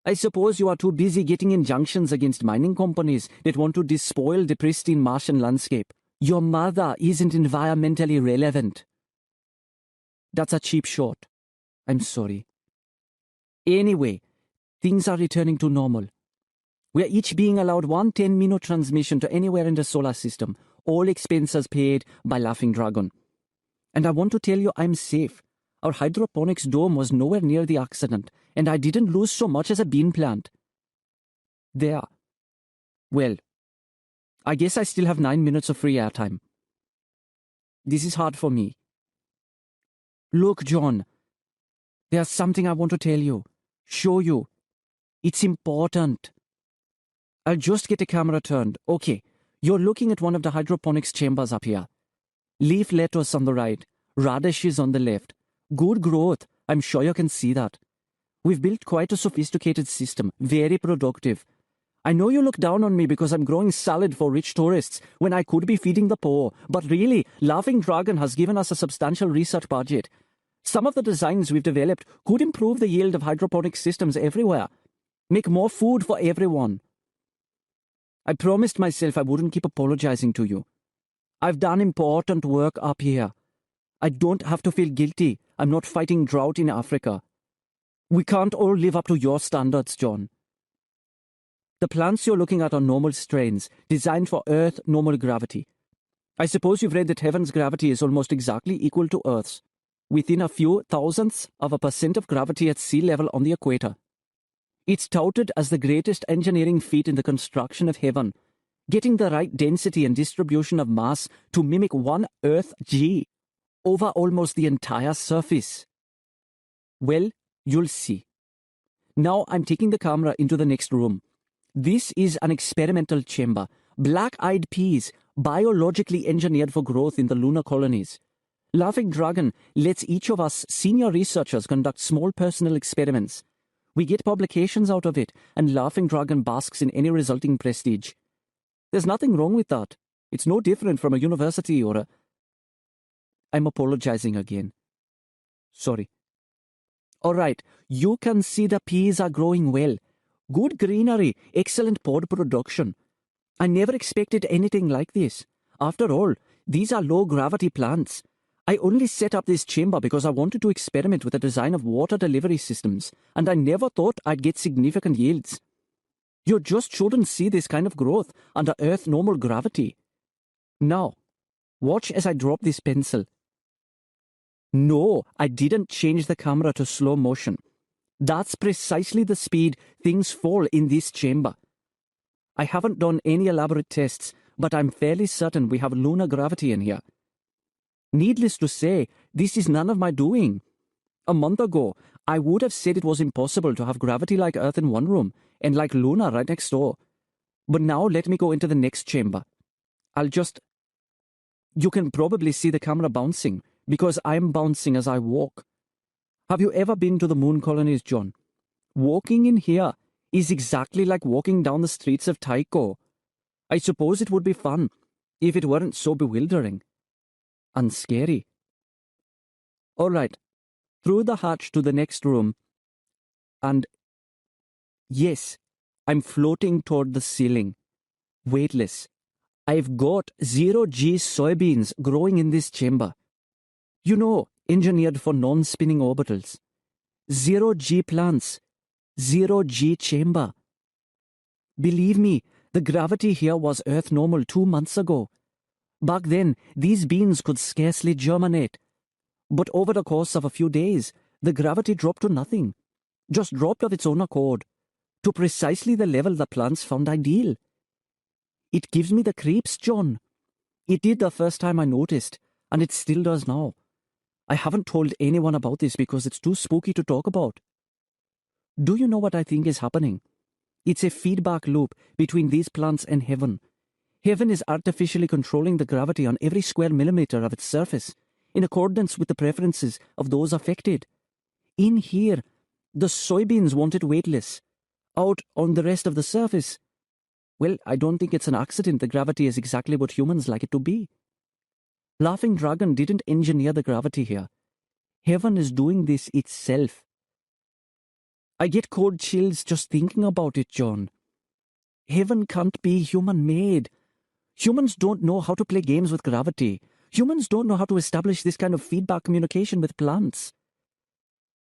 I suppose you are too busy getting injunctions against mining companies that want to despoil the pristine Martian landscape. Your mother isn't environmentally relevant. That's a cheap shot. I'm sorry. Anyway, things are returning to normal. We are each being allowed one 10-minute transmission to anywhere in the solar system, all expenses paid by Laughing Dragon. And I want to tell you I'm safe. Our hydroponics dome was nowhere near the accident, and I didn't lose so much as a bean plant. There. Well, I guess I still have 9 minutes of free airtime. This is hard for me. Look, John, there's something I want to tell you, show you. It's important. I'll just get the camera turned. Okay, you're looking at one of the hydroponics chambers up here. Leaf lettuce on the right, radishes on the left. Good growth, I'm sure you can see that. We've built quite a sophisticated system, very productive. I know you look down on me because I'm growing salad for rich tourists when I could be feeding the poor, but really, Laughing Dragon has given us a substantial research budget. Some of the designs we've developed could improve the yield of hydroponic systems everywhere. Make more food for everyone. I promised myself I wouldn't keep apologizing to you. I've done important work up here. I don't have to feel guilty. I'm not fighting drought in Africa. We can't all live up to your standards, John. The plants you're looking at are normal strains, designed for Earth normal gravity. I suppose you've read that Heaven's gravity is almost exactly equal to Earth's, within a few thousandths of a percent of gravity at sea level on the equator. It's touted as the greatest engineering feat in the construction of heaven, getting the right density and distribution of mass to mimic one Earth G over almost the entire surface. Well, you'll see. Now I'm taking the camera into the next room. This is an experimental chamber, black-eyed peas, biologically engineered for growth in the lunar colonies. Laughing Dragon lets each of us senior researchers conduct small personal experiments. We get publications out of it, and Laughing Dragon basks in any resulting prestige. There's nothing wrong with that. It's no different from a university or a... I'm apologizing again. Sorry. All right, you can see the peas are growing well. Good greenery, excellent pod production. I never expected anything like this. After all, these are low-gravity plants. I only set up this chamber because I wanted to experiment with the design of water delivery systems, and I never thought I'd get significant yields. You just shouldn't see this kind of growth under Earth normal gravity. Now, watch as I drop this pencil. No, I didn't change the camera to slow motion. That's precisely the speed things fall in this chamber. I haven't done any elaborate tests, but I'm fairly certain we have lunar gravity in here. Needless to say, this is none of my doing. A month ago, I would have said it was impossible to have gravity like Earth in one room and like lunar right next door. But now let me go into the next chamber. You can probably see the camera bouncing, because I'm bouncing as I walk. Have you ever been to the moon colonies, John? Walking in here is exactly like walking down the streets of Tycho. I suppose it would be fun if it weren't so bewildering and scary. All right, through the hatch to the next room, and yes, I'm floating toward the ceiling, weightless. I've got 0G soybeans growing in this chamber. You know, engineered for non-spinning orbitals. 0G plants. 0G chamber. Believe me, the gravity here was Earth normal 2 months ago. Back then, these beans could scarcely germinate. But over the course of a few days, the gravity dropped to nothing. Just dropped of its own accord, to precisely the level the plants found ideal. It gives me the creeps, John. It did the first time I noticed, and it still does now. I haven't told anyone about this because it's too spooky to talk about. Do you know what I think is happening? It's a feedback loop between these plants and heaven. Heaven is artificially controlling the gravity on every square millimeter of its surface, in accordance with the preferences of those affected. In here, the soybeans want it weightless. out on the rest of the surface, well, I don't think it's an accident that gravity is exactly what humans like it to be. Laughing Dragon didn't engineer the gravity here. Heaven is doing this itself. I get cold chills just thinking about it, John. Heaven can't be human-made. Humans don't know how to play games with gravity. Humans don't know how to establish this kind of feedback communication with plants.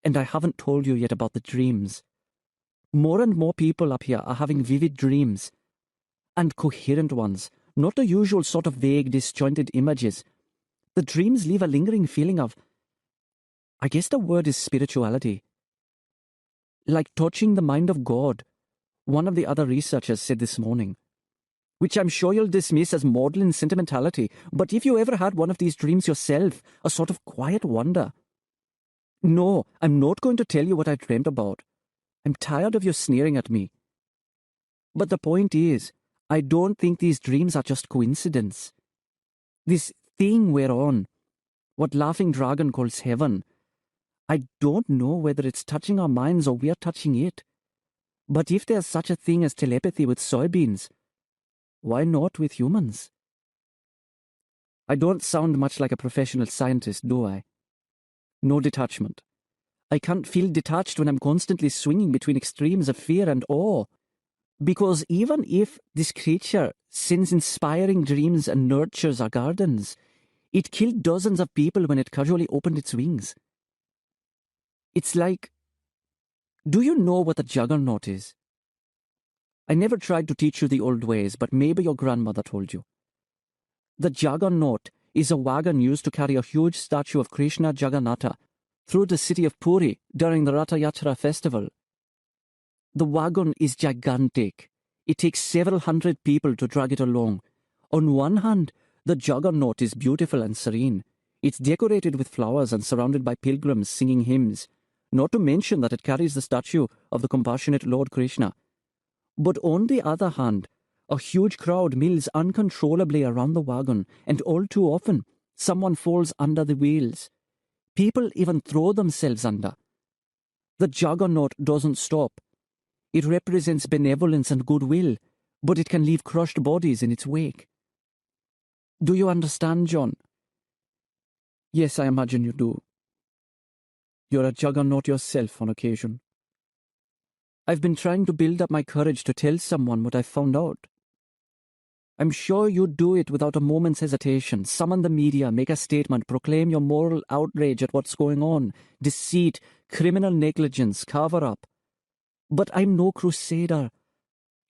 And I haven't told you yet about the dreams. More and more people up here are having vivid dreams. And coherent ones, not the usual sort of vague, disjointed images. The dreams leave a lingering feeling of, I guess the word is spirituality. Like touching the mind of God, one of the other researchers said this morning. Which I'm sure you'll dismiss as maudlin sentimentality, but if you ever had one of these dreams yourself, a sort of quiet wonder. No, I'm not going to tell you what I dreamt about. I'm tired of you sneering at me. But the point is, I don't think these dreams are just coincidence. This thing we're on, what Laughing Dragon calls heaven, I don't know whether it's touching our minds or we're touching it. But if there's such a thing as telepathy with soybeans, why not with humans? I don't sound much like a professional scientist, do I? No detachment. I can't feel detached when I'm constantly swinging between extremes of fear and awe. Because even if this creature sends inspiring dreams and nurtures our gardens, it killed dozens of people when it casually opened its wings. It's like... Do you know what a juggernaut is? I never tried to teach you the old ways, but maybe your grandmother told you. The juggernaut is a wagon used to carry a huge statue of Krishna Jagannatha through the city of Puri during the Ratha Yatra festival. The wagon is gigantic. It takes several hundred people to drag it along. On one hand, the juggernaut is beautiful and serene. It's decorated with flowers and surrounded by pilgrims singing hymns, not to mention that it carries the statue of the compassionate Lord Krishna. But on the other hand, a huge crowd mills uncontrollably around the wagon, and all too often, someone falls under the wheels. People even throw themselves under. The juggernaut doesn't stop. It represents benevolence and goodwill, but it can leave crushed bodies in its wake. Do you understand, John? Yes, I imagine you do. You're a juggernaut yourself on occasion. I've been trying to build up my courage to tell someone what I've found out. I'm sure you'd do it without a moment's hesitation. Summon the media, make a statement, proclaim your moral outrage at what's going on, deceit, criminal negligence, cover-up. But I'm no crusader.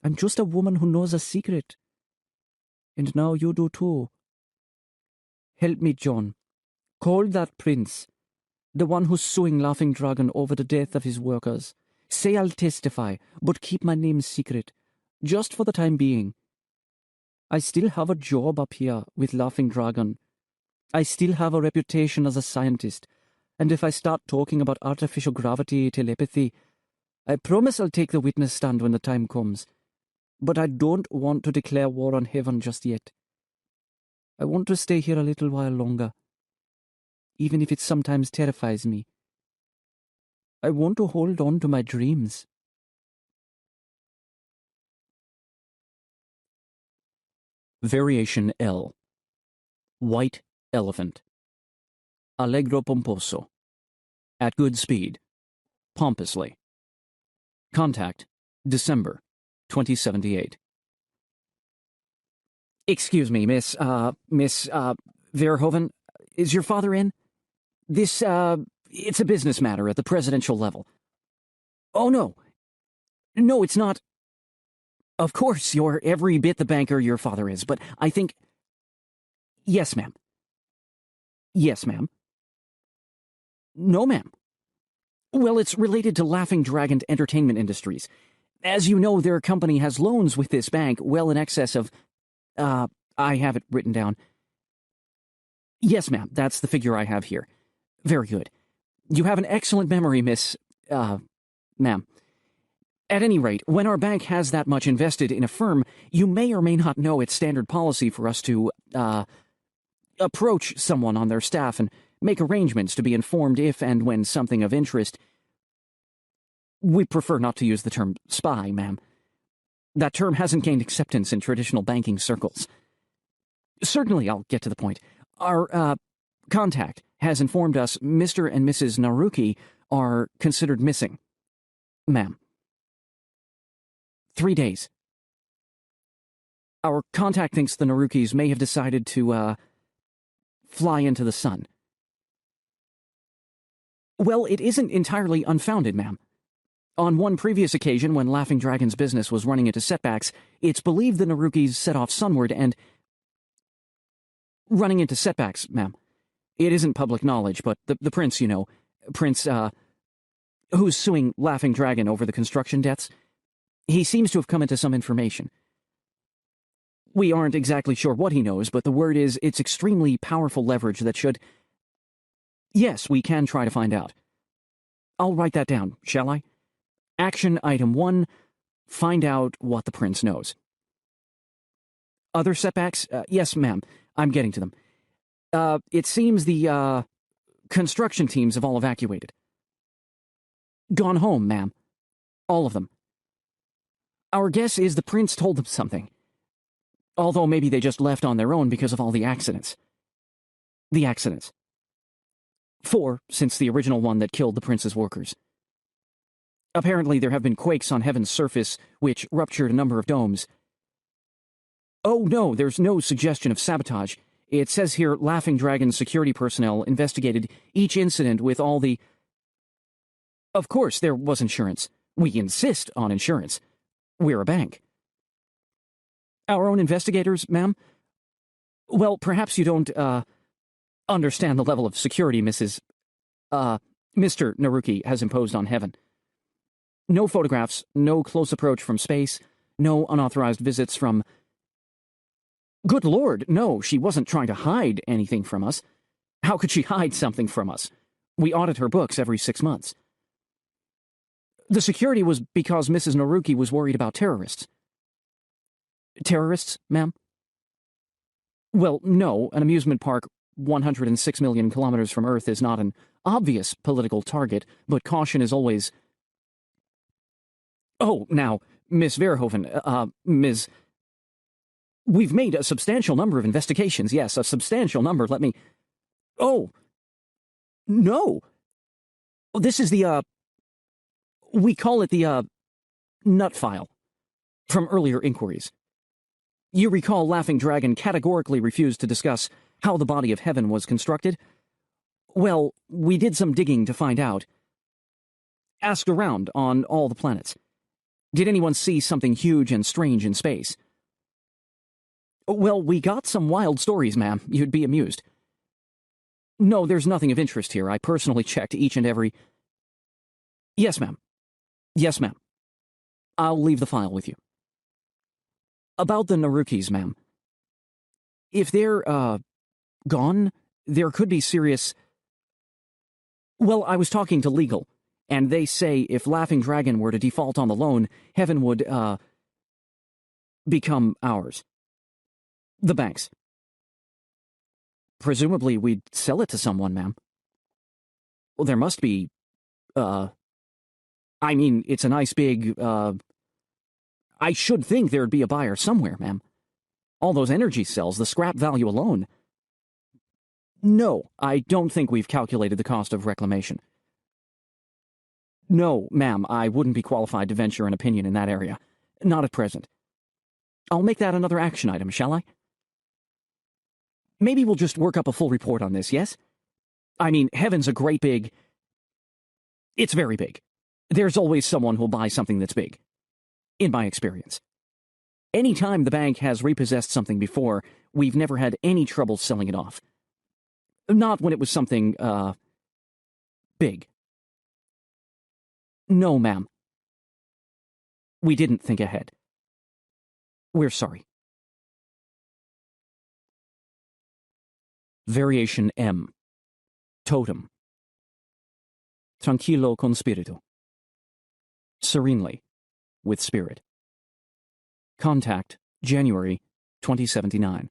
I'm just a woman who knows a secret. And now you do too. Help me, John. Call that prince, the one who's suing Laughing Dragon over the death of his workers. Say I'll testify, but keep my name secret, just for the time being. I still have a job up here with Laughing Dragon. I still have a reputation as a scientist, and if I start talking about artificial gravity, telepathy, I promise I'll take the witness stand when the time comes. But I don't want to declare war on heaven just yet. I want to stay here a little while longer, even if it sometimes terrifies me. I want to hold on to my dreams. Variation L. White Elephant. Allegro pomposo. At good speed. Pompously. Contact, December, 2078. Excuse me, Miss Verhoeven, is your father in? It's a business matter at the presidential level. Oh, no. No, it's not. Of course, you're every bit the banker your father is, but I think... Yes, ma'am. Yes, ma'am. No, ma'am. Well, it's related to Laughing Dragon Entertainment Industries. As you know, their company has loans with this bank well in excess of... I have it written down. Yes, ma'am, that's the figure I have here. Very good. You have an excellent memory, ma'am. At any rate, when our bank has that much invested in a firm, you may or may not know it's standard policy for us to, approach someone on their staff and make arrangements to be informed if and when something of interest... We prefer not to use the term spy, ma'am. That term hasn't gained acceptance in traditional banking circles. Certainly, I'll get to the point. Our, contact has informed us Mr. and Mrs. Naruki are considered missing. Ma'am. 3 days. Our contact thinks the Narukis may have decided to, fly into the sun. Well, it isn't entirely unfounded, ma'am. On one previous occasion, when Laughing Dragon's business was running into setbacks, it's believed the Narukis set off sunward and... Running into setbacks, ma'am. It isn't public knowledge, but the prince, you know, Prince, who's suing Laughing Dragon over the construction debts, he seems to have come into some information. We aren't exactly sure what he knows, but the word is it's extremely powerful leverage that should... Yes, we can try to find out. I'll write that down, shall I? Action item 1, find out what the prince knows. Other setbacks? Yes, ma'am. I'm getting to them. It seems the, construction teams have all evacuated. Gone home, ma'am. All of them. Our guess is the prince told them something. Although maybe they just left on their own because of all the accidents. The accidents. 4, since the original one that killed the prince's workers. Apparently there have been quakes on Heaven's surface, which ruptured a number of domes. Oh no, there's no suggestion of sabotage. It says here Laughing Dragon's security personnel investigated each incident with all the... Of course there was insurance. We insist on insurance. We're a bank. Our own investigators, ma'am? Well, perhaps you don't, understand the level of security Mr. Naruki has imposed on Heaven. No photographs, no close approach from space, no unauthorized visits from... Good Lord, no, she wasn't trying to hide anything from us. How could she hide something from us? We audit her books every 6 months. The security was because Mrs. Naruki was worried about terrorists. Terrorists, ma'am? Well, no, an amusement park 106 million kilometers from Earth is not an obvious political target, but caution is always... Oh, now, Miss Verhoeven, Ms... We've made a substantial number of investigations, yes, a substantial number, let me... Oh! No! This is the, we call it the, nut file, from earlier inquiries. You recall Laughing Dragon categorically refused to discuss how the body of Heaven was constructed? Well, we did some digging to find out. Asked around on all the planets. Did anyone see something huge and strange in space? Well, we got some wild stories, ma'am. You'd be amused. No, there's nothing of interest here. I personally checked each and every... Yes, ma'am. Yes, ma'am. I'll leave the file with you. About the Narukis, ma'am. If they're, gone, there could be serious... Well, I was talking to legal, and they say if Laughing Dragon were to default on the loan, Heaven would, become ours. The bank's. Presumably we'd sell it to someone, ma'am. Well, there must be, I mean, it's a nice big, I should think there'd be a buyer somewhere, ma'am. All those energy cells, the scrap value alone. No, I don't think we've calculated the cost of reclamation. No, ma'am, I wouldn't be qualified to venture an opinion in that area. Not at present. I'll make that another action item, shall I? Maybe we'll just work up a full report on this, yes? I mean, Heaven's a great big... It's very big. There's always someone who'll buy something that's big. In my experience. Any time the bank has repossessed something before, we've never had any trouble selling it off. Not when it was something, big. No, ma'am. We didn't think ahead. We're sorry. Variation M. Totem. Tranquillo con spirito. Serenely, with spirit. Contact, January 2079.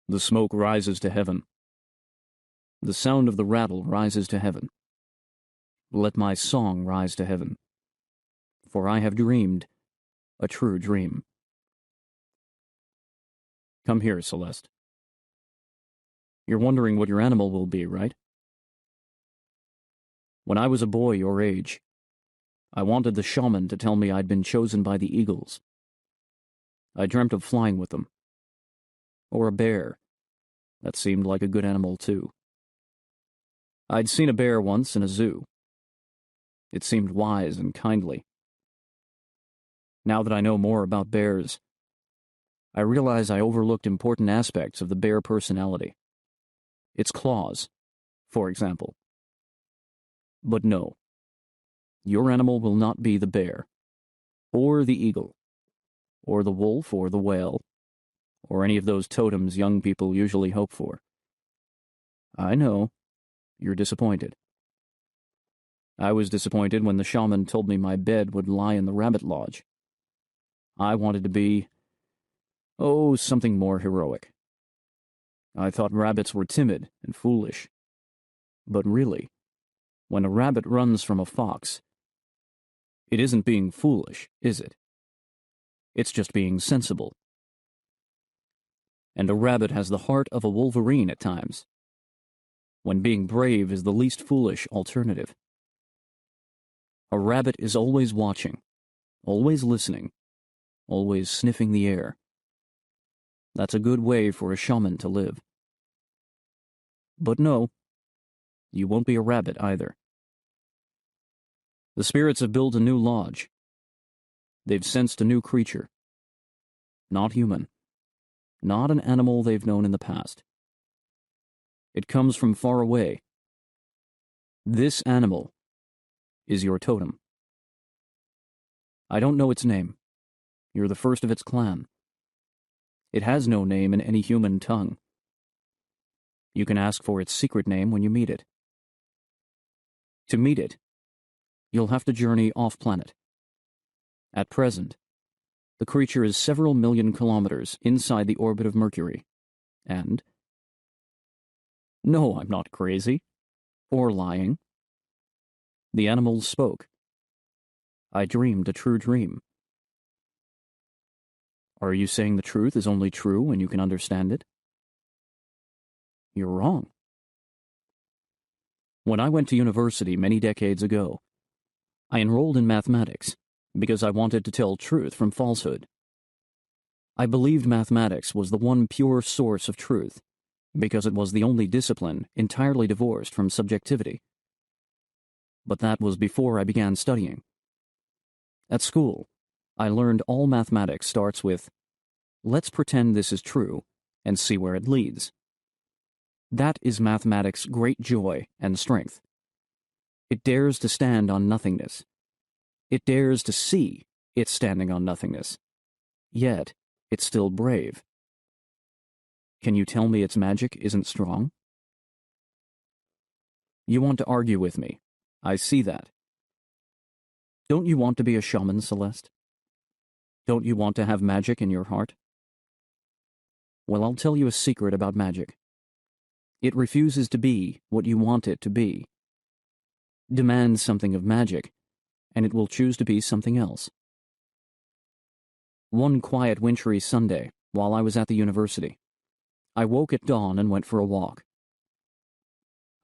The smoke rises to heaven. The sound of the rattle rises to heaven. Let my song rise to heaven. For I have dreamed a true dream. Come here, Celeste. You're wondering what your animal will be, right? When I was a boy your age, I wanted the shaman to tell me I'd been chosen by the eagles. I dreamt of flying with them. Or a bear. That seemed like a good animal, too. I'd seen a bear once in a zoo. It seemed wise and kindly. Now that I know more about bears, I realize I overlooked important aspects of the bear personality. Its claws, for example. But no, your animal will not be the bear, or the eagle, or the wolf, or the whale, or any of those totems young people usually hope for. I know, you're disappointed. I was disappointed when the shaman told me my bed would lie in the rabbit lodge. I wanted to be, something more heroic. I thought rabbits were timid and foolish. But really, when a rabbit runs from a fox, it isn't being foolish, is it? It's just being sensible. And a rabbit has the heart of a wolverine at times, when being brave is the least foolish alternative. A rabbit is always watching, always listening, always sniffing the air. That's a good way for a shaman to live. But no, you won't be a rabbit either. The spirits have built a new lodge. They've sensed a new creature. Not human. Not an animal they've known in the past. It comes from far away. This animal is your totem. I don't know its name. You're the first of its clan. It has no name in any human tongue. You can ask for its secret name when you meet it. To meet it, you'll have to journey off-planet. At present, the creature is several million kilometers inside the orbit of Mercury, and... No, I'm not crazy. Or lying. The animals spoke. I dreamed a true dream. Are you saying the truth is only true when you can understand it? You're wrong. When I went to university many decades ago, I enrolled in mathematics because I wanted to tell truth from falsehood. I believed mathematics was the one pure source of truth because it was the only discipline entirely divorced from subjectivity. But that was before I began studying. At school, I learned all mathematics starts with, let's pretend this is true and see where it leads. That is mathematics' great joy and strength. It dares to stand on nothingness. It dares to see it's standing on nothingness. Yet, it's still brave. Can you tell me its magic isn't strong? You want to argue with me. I see that. Don't you want to be a shaman, Celeste? Don't you want to have magic in your heart? Well, I'll tell you a secret about magic. It refuses to be what you want it to be. Demand something of magic, and it will choose to be something else. One quiet wintry Sunday, while I was at the university, I woke at dawn and went for a walk.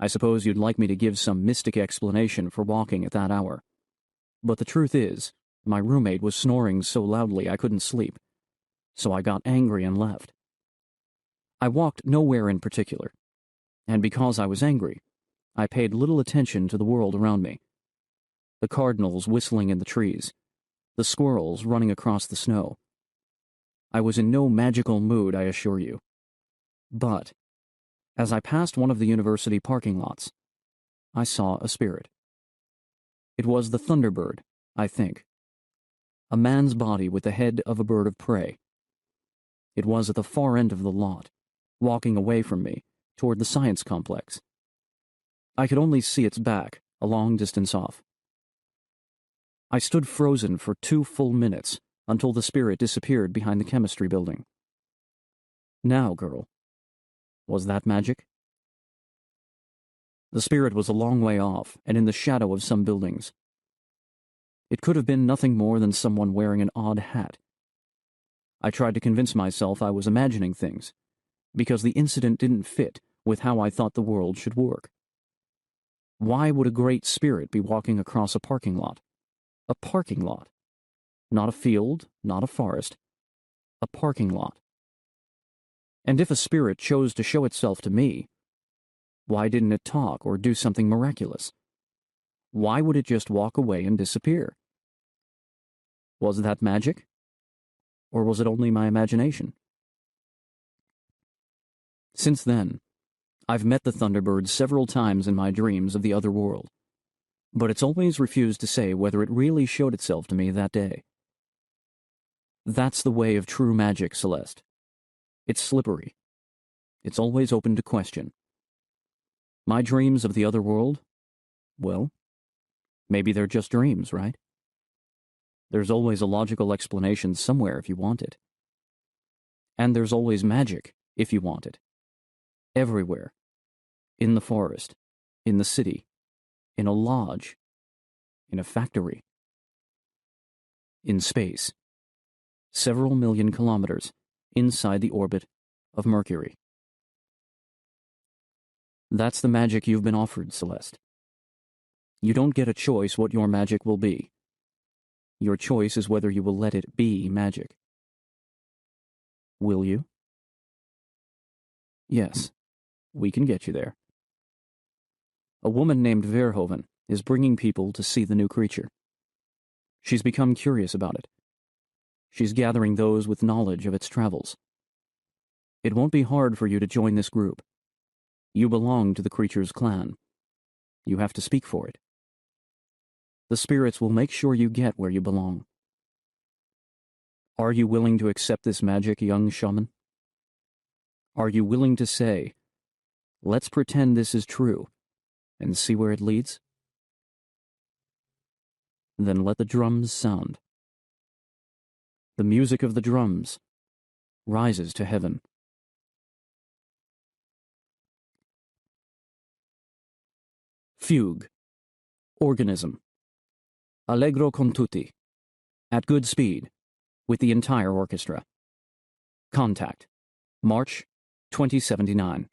I suppose you'd like me to give some mystic explanation for walking at that hour. But the truth is, my roommate was snoring so loudly I couldn't sleep, so I got angry and left. I walked nowhere in particular, and because I was angry, I paid little attention to the world around me. The cardinals whistling in the trees, the squirrels running across the snow. I was in no magical mood, I assure you. But, as I passed one of the university parking lots, I saw a spirit. It was the thunderbird, I think. A man's body with the head of a bird of prey. It was at the far end of the lot, walking away from me, toward the science complex. I could only see its back, a long distance off. I stood frozen for 2 full minutes until the spirit disappeared behind the chemistry building. Now, girl, was that magic? The spirit was a long way off and in the shadow of some buildings. It could have been nothing more than someone wearing an odd hat. I tried to convince myself I was imagining things, because the incident didn't fit with how I thought the world should work. Why would a great spirit be walking across a parking lot? A parking lot. Not a field, not a forest. A parking lot. And if a spirit chose to show itself to me, why didn't it talk or do something miraculous? Why would it just walk away and disappear? Was that magic? Or was it only my imagination? Since then, I've met the Thunderbird several times in my dreams of the other world, but it's always refused to say whether it really showed itself to me that day. That's the way of true magic, Celeste. It's slippery. It's always open to question. My dreams of the other world? Well, maybe they're just dreams, right? There's always a logical explanation somewhere if you want it. And there's always magic if you want it. Everywhere. In the forest, in the city, in a lodge, in a factory, in space, several million kilometers inside the orbit of Mercury. That's the magic you've been offered, Celeste. You don't get a choice what your magic will be. Your choice is whether you will let it be magic. Will you? Yes, we can get you there. A woman named Verhoeven is bringing people to see the new creature. She's become curious about it. She's gathering those with knowledge of its travels. It won't be hard for you to join this group. You belong to the creature's clan. You have to speak for it. The spirits will make sure you get where you belong. Are you willing to accept this magic, young shaman? Are you willing to say, let's pretend this is true, and see where it leads? Then let the drums sound. The music of the drums rises to heaven. Fugue. Organism. Allegro con tutti. At good speed, with the entire orchestra. Contact. March 2079.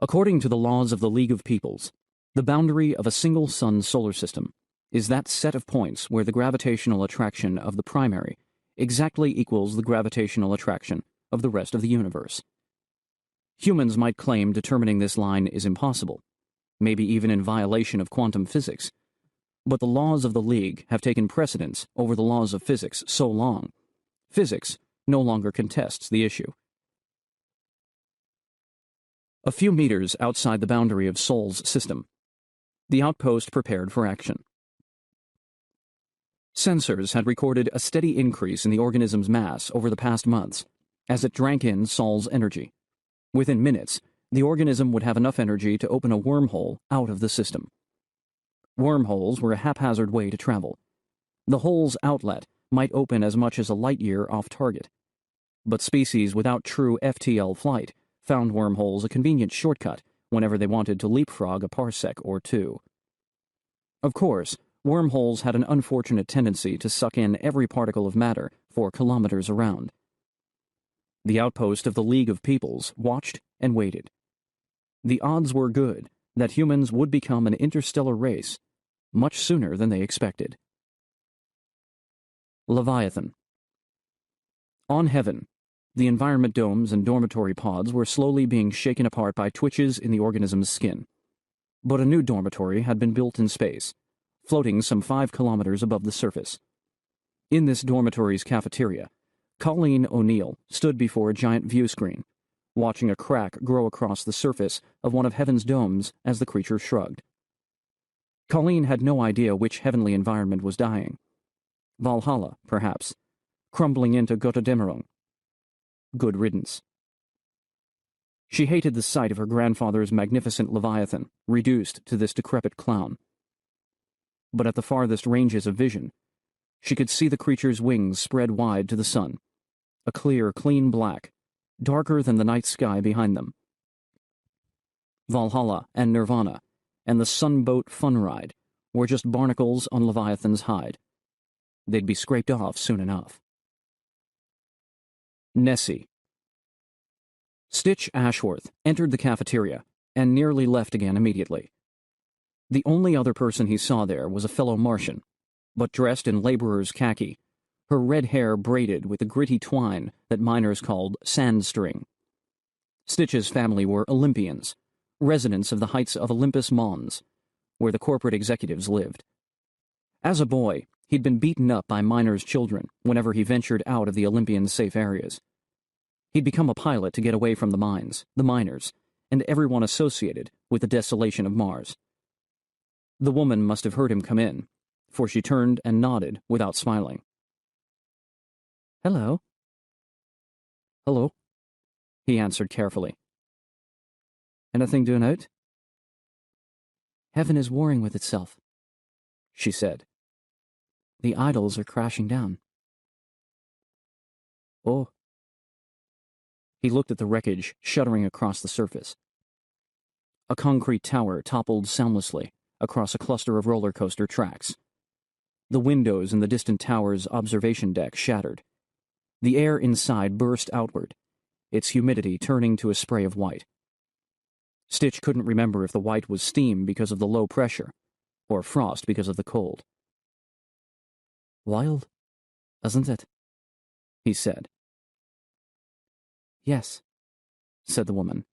According to the laws of the League of Peoples, the boundary of a single sun solar system is that set of points where the gravitational attraction of the primary exactly equals the gravitational attraction of the rest of the universe. Humans might claim determining this line is impossible, maybe even in violation of quantum physics, but the laws of the League have taken precedence over the laws of physics so long, physics no longer contests the issue. A few meters outside the boundary of Sol's system, the outpost prepared for action. Sensors had recorded a steady increase in the organism's mass over the past months as it drank in Sol's energy. Within minutes, the organism would have enough energy to open a wormhole out of the system. Wormholes were a haphazard way to travel. The hole's outlet might open as much as a light year off target. But species without true FTL flight found wormholes a convenient shortcut whenever they wanted to leapfrog a parsec or two. Of course, wormholes had an unfortunate tendency to suck in every particle of matter for kilometers around. The outpost of the League of Peoples watched and waited. The odds were good that humans would become an interstellar race much sooner than they expected. Leviathan. On Heaven, the environment domes and dormitory pods were slowly being shaken apart by twitches in the organism's skin. But a new dormitory had been built in space, floating some 5 kilometers above the surface. In this dormitory's cafeteria, Colleen O'Neill stood before a giant view screen, watching a crack grow across the surface of one of Heaven's domes as the creature shrugged. Colleen had no idea which heavenly environment was dying. Valhalla, perhaps, crumbling into Götterdämmerung. Good riddance. She hated the sight of her grandfather's magnificent Leviathan, reduced to this decrepit clown. But at the farthest ranges of vision, she could see the creature's wings spread wide to the sun, a clear, clean black, darker than the night sky behind them, Valhalla and Nirvana, and the Sunboat Fun Ride were just barnacles on Leviathan's hide. They'd be scraped off soon enough. Nessie. Stitch Ashworth entered the cafeteria and nearly left again immediately. The only other person he saw there was a fellow Martian, but dressed in laborer's khaki, her red hair braided with the gritty twine that miners called sand string. Stitch's family were Olympians, residents of the heights of Olympus Mons, where the corporate executives lived. As a boy, he'd been beaten up by miners' children whenever he ventured out of the Olympian safe areas. He'd become a pilot to get away from the mines, the miners, and everyone associated with the desolation of Mars. The woman must have heard him come in, for she turned and nodded without smiling. Hello. Hello, he answered carefully. Anything doing out? Heaven is warring with itself, she said. The idols are crashing down. Oh. He looked at the wreckage shuddering across the surface. A concrete tower toppled soundlessly across a cluster of roller coaster tracks. The windows in the distant tower's observation deck shattered. The air inside burst outward, its humidity turning to a spray of white. Stitch couldn't remember if the white was steam because of the low pressure, or frost because of the cold. Wild, isn't it? He said. Yes, said the woman,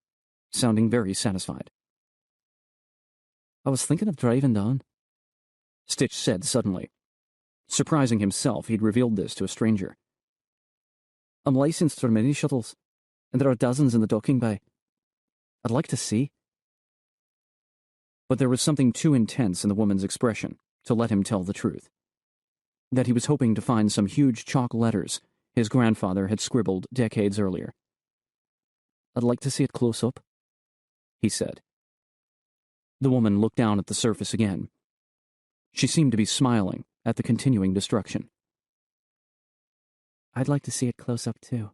sounding very satisfied. I was thinking of driving down, Stitch said suddenly. Surprising himself, he'd revealed this to a stranger. I'm licensed for mini shuttles, and there are dozens in the docking bay. I'd like to see. But there was something too intense in the woman's expression to let him tell the truth. That he was hoping to find some huge chalk letters his grandfather had scribbled decades earlier. I'd like to see it close up, he said. The woman looked down at the surface again. She seemed to be smiling at the continuing destruction. I'd like to see it close up, too.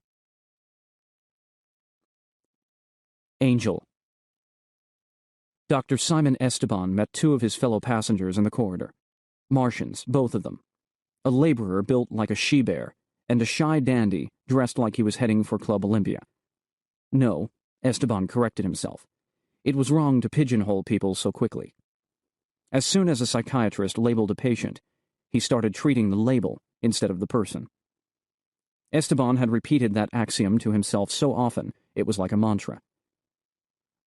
Angel. Dr. Simon Esteban met two of his fellow passengers in the corridor. Martians, both of them. A laborer built like a she-bear, and a shy dandy dressed like he was heading for Club Olympia. No, Esteban corrected himself. It was wrong to pigeonhole people so quickly. As soon as a psychiatrist labeled a patient, he started treating the label instead of the person. Esteban had repeated that axiom to himself so often it was like a mantra.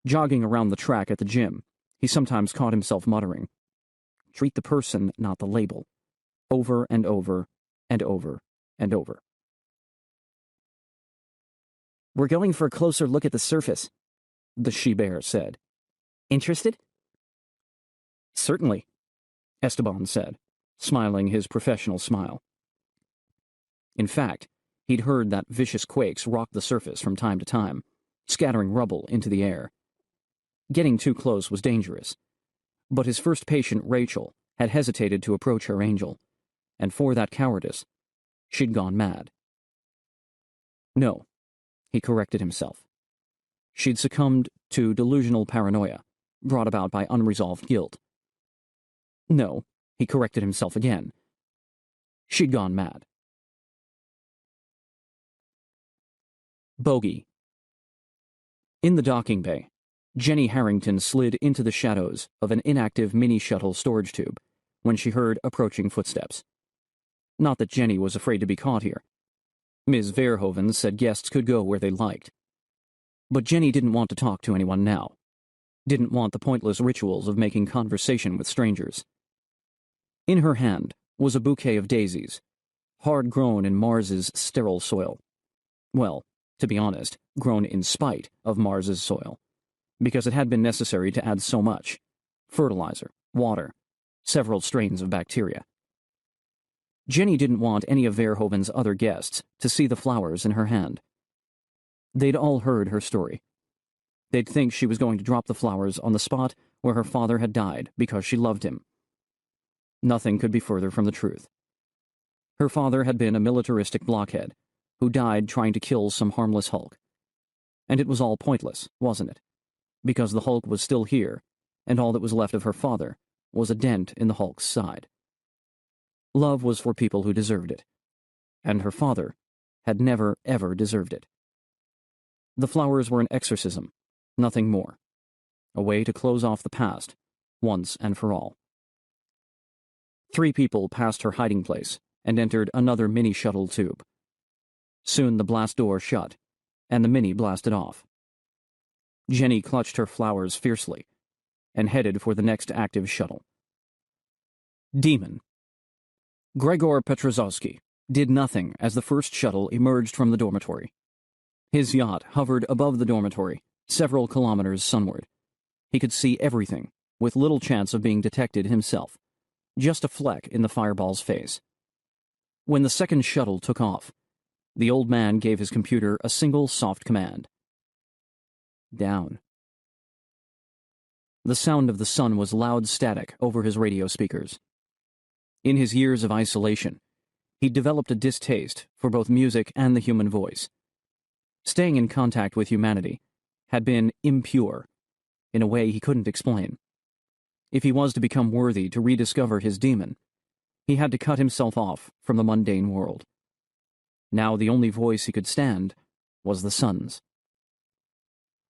Jogging around the track at the gym, he sometimes caught himself muttering, "Treat the person, not the label," over and over and over and over. "We're going for a closer look at the surface," the she-bear said. "Interested?" "Certainly," Esteban said, smiling his professional smile. In fact, he'd heard that vicious quakes rocked the surface from time to time, scattering rubble into the air. Getting too close was dangerous, but his first patient, Rachel, had hesitated to approach her angel, and for that cowardice, she'd gone mad. No, he corrected himself. She'd succumbed to delusional paranoia, brought about by unresolved guilt. No, he corrected himself again. She'd gone mad. Bogey. In the docking bay, Jenny Harrington slid into the shadows of an inactive mini-shuttle storage tube when she heard approaching footsteps. Not that Jenny was afraid to be caught here. Ms. Verhoeven said guests could go where they liked. But Jenny didn't want to talk to anyone now. Didn't want the pointless rituals of making conversation with strangers. In her hand was a bouquet of daisies, hard-grown in Mars's sterile soil. Well, to be honest, grown in spite of Mars's soil, because it had been necessary to add so much: fertilizer, water, several strains of bacteria. Jenny didn't want any of Verhoeven's other guests to see the flowers in her hand. They'd all heard her story. They'd think she was going to drop the flowers on the spot where her father had died because she loved him. Nothing could be further from the truth. Her father had been a militaristic blockhead who died trying to kill some harmless hulk. And it was all pointless, wasn't it? because the Hulk was still here, and all that was left of her father was a dent in the Hulk's side. Love was for people who deserved it, and her father had never, ever deserved it. The flowers were an exorcism, nothing more. A way to close off the past, once and for all. 3 people passed her hiding place and entered another mini-shuttle tube. Soon the blast door shut, and the mini blasted off. Jenny clutched her flowers fiercely and headed for the next active shuttle. Demon. Gregor Petrozowski did nothing as the first shuttle emerged from the dormitory. His yacht hovered above the dormitory, several kilometers sunward. He could see everything, with little chance of being detected himself. Just a fleck in the fireball's face. When the second shuttle took off, the old man gave his computer a single soft command. Down. The sound of the sun was loud static over his radio speakers. In his years of isolation, he'd developed a distaste for both music and the human voice. Staying in contact with humanity had been impure, in a way he couldn't explain. If he was to become worthy to rediscover his demon, he had to cut himself off from the mundane world. Now the only voice he could stand was the sun's.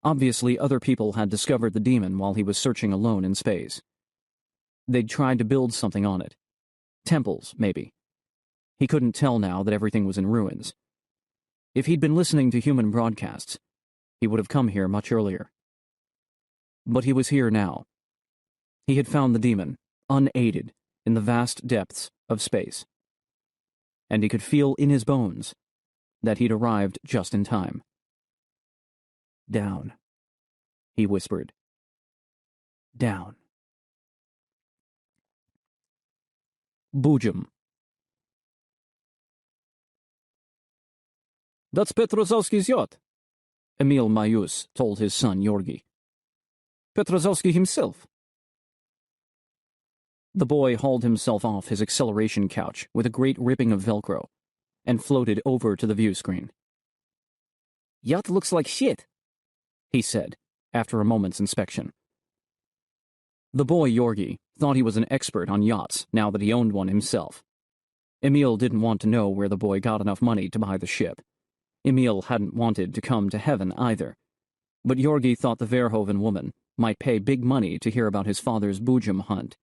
Obviously, other people had discovered the demon while he was searching alone in space. They'd tried to build something on it. Temples, maybe. He couldn't tell now that everything was in ruins. If he'd been listening to human broadcasts, he would have come here much earlier. But he was here now. He had found the demon, unaided, in the vast depths of space. And he could feel in his bones that he'd arrived just in time. Down, he whispered. Down. Bujum. That's Petrozowski's yacht, Emil Mayus told his son Yorgi. Petrozowski himself. The boy hauled himself off his acceleration couch with a great ripping of Velcro and floated over to the view screen. Yacht looks like shit, he said, after a moment's inspection. The boy Yorgi thought he was an expert on yachts now that he owned one himself. Emil didn't want to know where the boy got enough money to buy the ship. Emil hadn't wanted to come to heaven either. But Yorgi thought the Verhoeven woman might pay big money to hear about his father's Bujum hunt.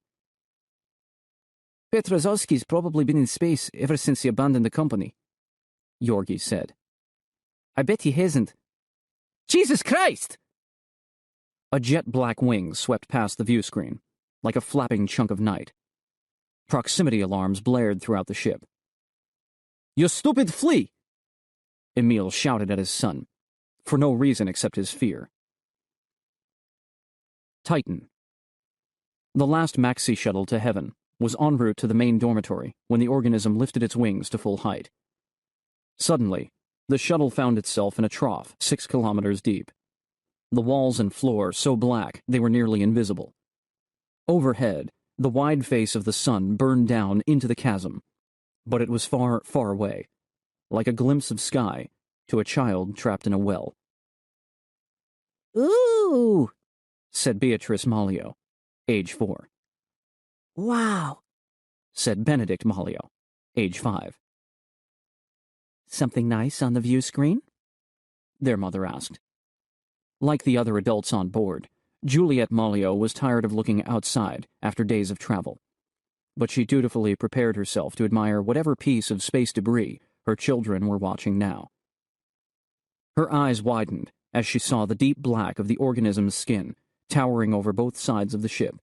Petrozowski's probably been in space ever since he abandoned the company, Yorgi said. I bet he hasn't. Jesus Christ! A jet-black wing swept past the view screen, like a flapping chunk of night. Proximity alarms blared throughout the ship. You stupid flea! Emil shouted at his son, for no reason except his fear. Titan. The last maxi shuttle to heaven was en route to the main dormitory when the organism lifted its wings to full height. Suddenly, the shuttle found itself in a trough 6 kilometers deep. The walls and floor so black they were nearly invisible. Overhead, the wide face of the sun burned down into the chasm, but it was far, far away, like a glimpse of sky to a child trapped in a well. Ooh, said Beatrice Malio, age 4. Wow, said Benedict Malio, age 5. Something nice on the view screen? Their mother asked. Like the other adults on board, Juliet Malio was tired of looking outside after days of travel. But she dutifully prepared herself to admire whatever piece of space debris her children were watching now. Her eyes widened as she saw the deep black of the organism's skin towering over both sides of the ship,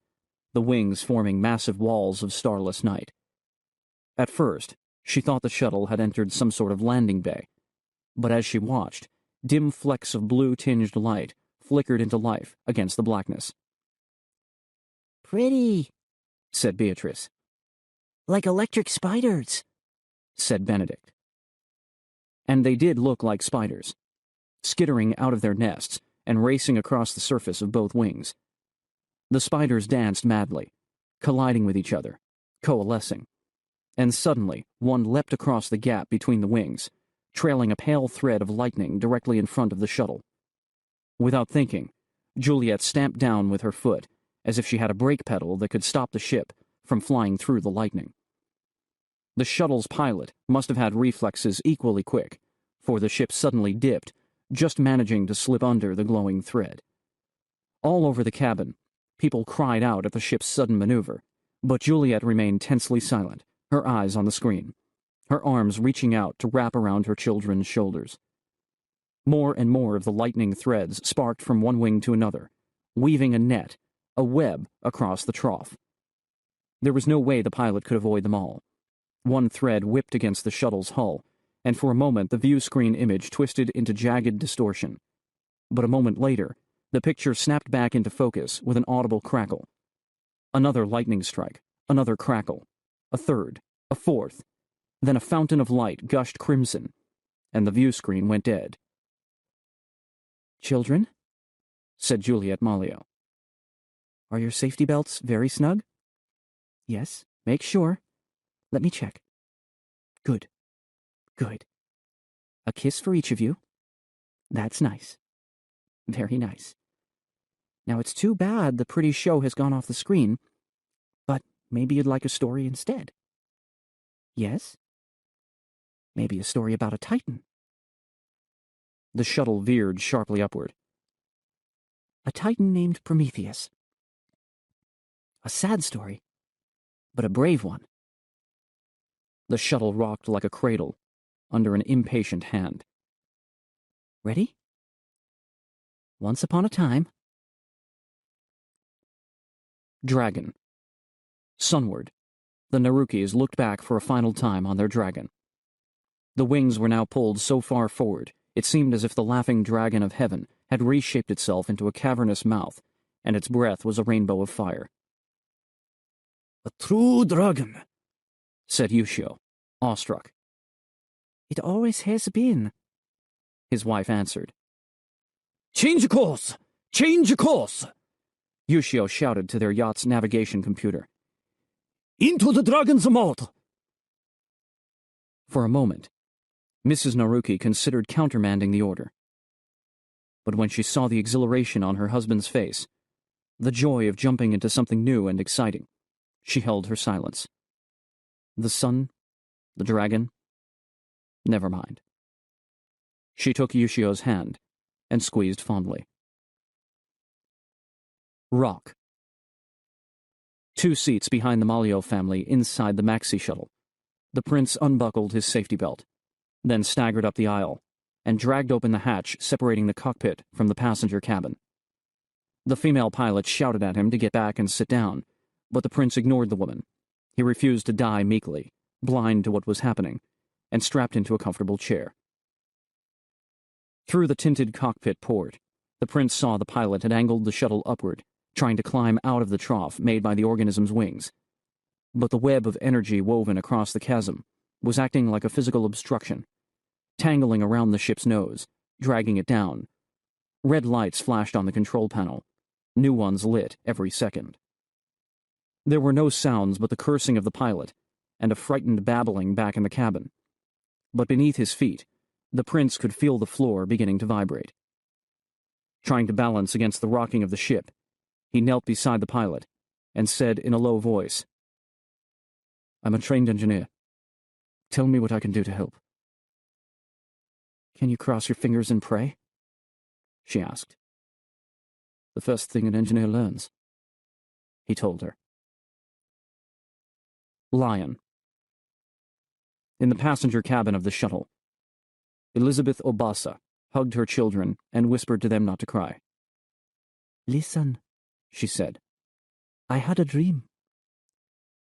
the wings forming massive walls of starless night. At first, she thought the shuttle had entered some sort of landing bay, but as she watched, dim flecks of blue-tinged light flickered into life against the blackness. Pretty, said Beatrice. Like electric spiders, said Benedict. And they did look like spiders, skittering out of their nests and racing across the surface of both wings. The spiders danced madly, colliding with each other, coalescing, and suddenly one leapt across the gap between the wings, trailing a pale thread of lightning directly in front of the shuttle. Without thinking, Juliet stamped down with her foot, as if she had a brake pedal that could stop the ship from flying through the lightning. The shuttle's pilot must have had reflexes equally quick, for the ship suddenly dipped, just managing to slip under the glowing thread. All over the cabin, people cried out at the ship's sudden maneuver, but Juliet remained tensely silent, her eyes on the screen, her arms reaching out to wrap around her children's shoulders. More and more of the lightning threads sparked from one wing to another, weaving a net, a web across the trough. There was no way the pilot could avoid them all. One thread whipped against the shuttle's hull, and for a moment the view screen image twisted into jagged distortion. But a moment later, the picture snapped back into focus with an audible crackle. Another lightning strike, another crackle, a third, a fourth. Then a fountain of light gushed crimson, and the view screen went dead. "Children," said Juliet Malio, "are your safety belts very snug?" "Yes, make sure. Let me check. Good. Good. A kiss for each of you. That's nice. Very nice. Now it's too bad the pretty show has gone off the screen, but maybe you'd like a story instead. Yes? Maybe a story about a titan." The shuttle veered sharply upward. "A titan named Prometheus. A sad story, but a brave one." The shuttle rocked like a cradle under an impatient hand. "Ready? Once upon a time." Dragon. Sunward, the Narukis looked back for a final time on their dragon. The wings were now pulled so far forward, it seemed as if the laughing dragon of heaven had reshaped itself into a cavernous mouth, and its breath was a rainbow of fire. "A true dragon," said Yushio, awestruck. "It always has been," his wife answered. "Change course! Change course!" Yushio shouted to their yacht's navigation computer. "Into the dragon's mouth!" For a moment, Mrs. Naruki considered countermanding the order. But when she saw the exhilaration on her husband's face, the joy of jumping into something new and exciting, she held her silence. The sun, the dragon, never mind. She took Yushio's hand and squeezed fondly. Rock. 2 seats behind the Malio family inside the maxi shuttle. The prince unbuckled his safety belt, then staggered up the aisle and dragged open the hatch separating the cockpit from the passenger cabin. The female pilot shouted at him to get back and sit down, but the prince ignored the woman. He refused to die meekly, blind to what was happening, and strapped into a comfortable chair. Through the tinted cockpit port, the prince saw the pilot had angled the shuttle upward, trying to climb out of the trough made by the organism's wings. But the web of energy woven across the chasm was acting like a physical obstruction, tangling around the ship's nose, dragging it down. Red lights flashed on the control panel, new ones lit every second. There were no sounds but the cursing of the pilot and a frightened babbling back in the cabin. But beneath his feet, the prince could feel the floor beginning to vibrate. Trying to balance against the rocking of the ship, he knelt beside the pilot and said in a low voice, "I'm a trained engineer. Tell me what I can do to help." "Can you cross your fingers and pray?" she asked. "The first thing an engineer learns," he told her. Lion. In the passenger cabin of the shuttle, Elizabeth Obasa hugged her children and whispered to them not to cry. "Listen," she said. "I had a dream.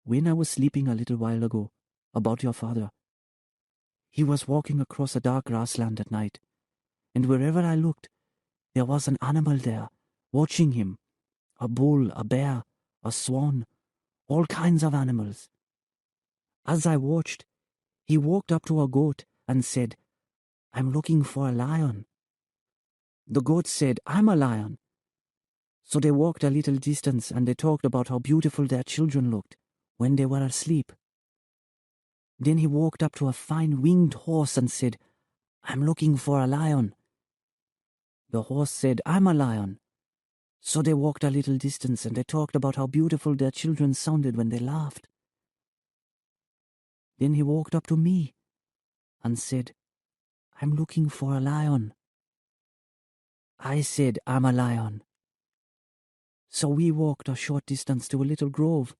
When I was sleeping a little while ago, about your father. He was walking across a dark grassland at night, and wherever I looked, there was an animal there, watching him. A bull, a bear, a swan, all kinds of animals. As I watched, he walked up to a goat and said, 'I'm looking for a lion.' The goat said, 'I'm a lion.' So they walked a little distance and they talked about how beautiful their children looked when they were asleep. Then he walked up to a fine winged horse and said, 'I'm looking for a lion.' The horse said, 'I'm a lion.' So they walked a little distance and they talked about how beautiful their children sounded when they laughed. Then he walked up to me and said, I'm looking for a lion. I said, I'm a lion. So we walked a short distance to a little grove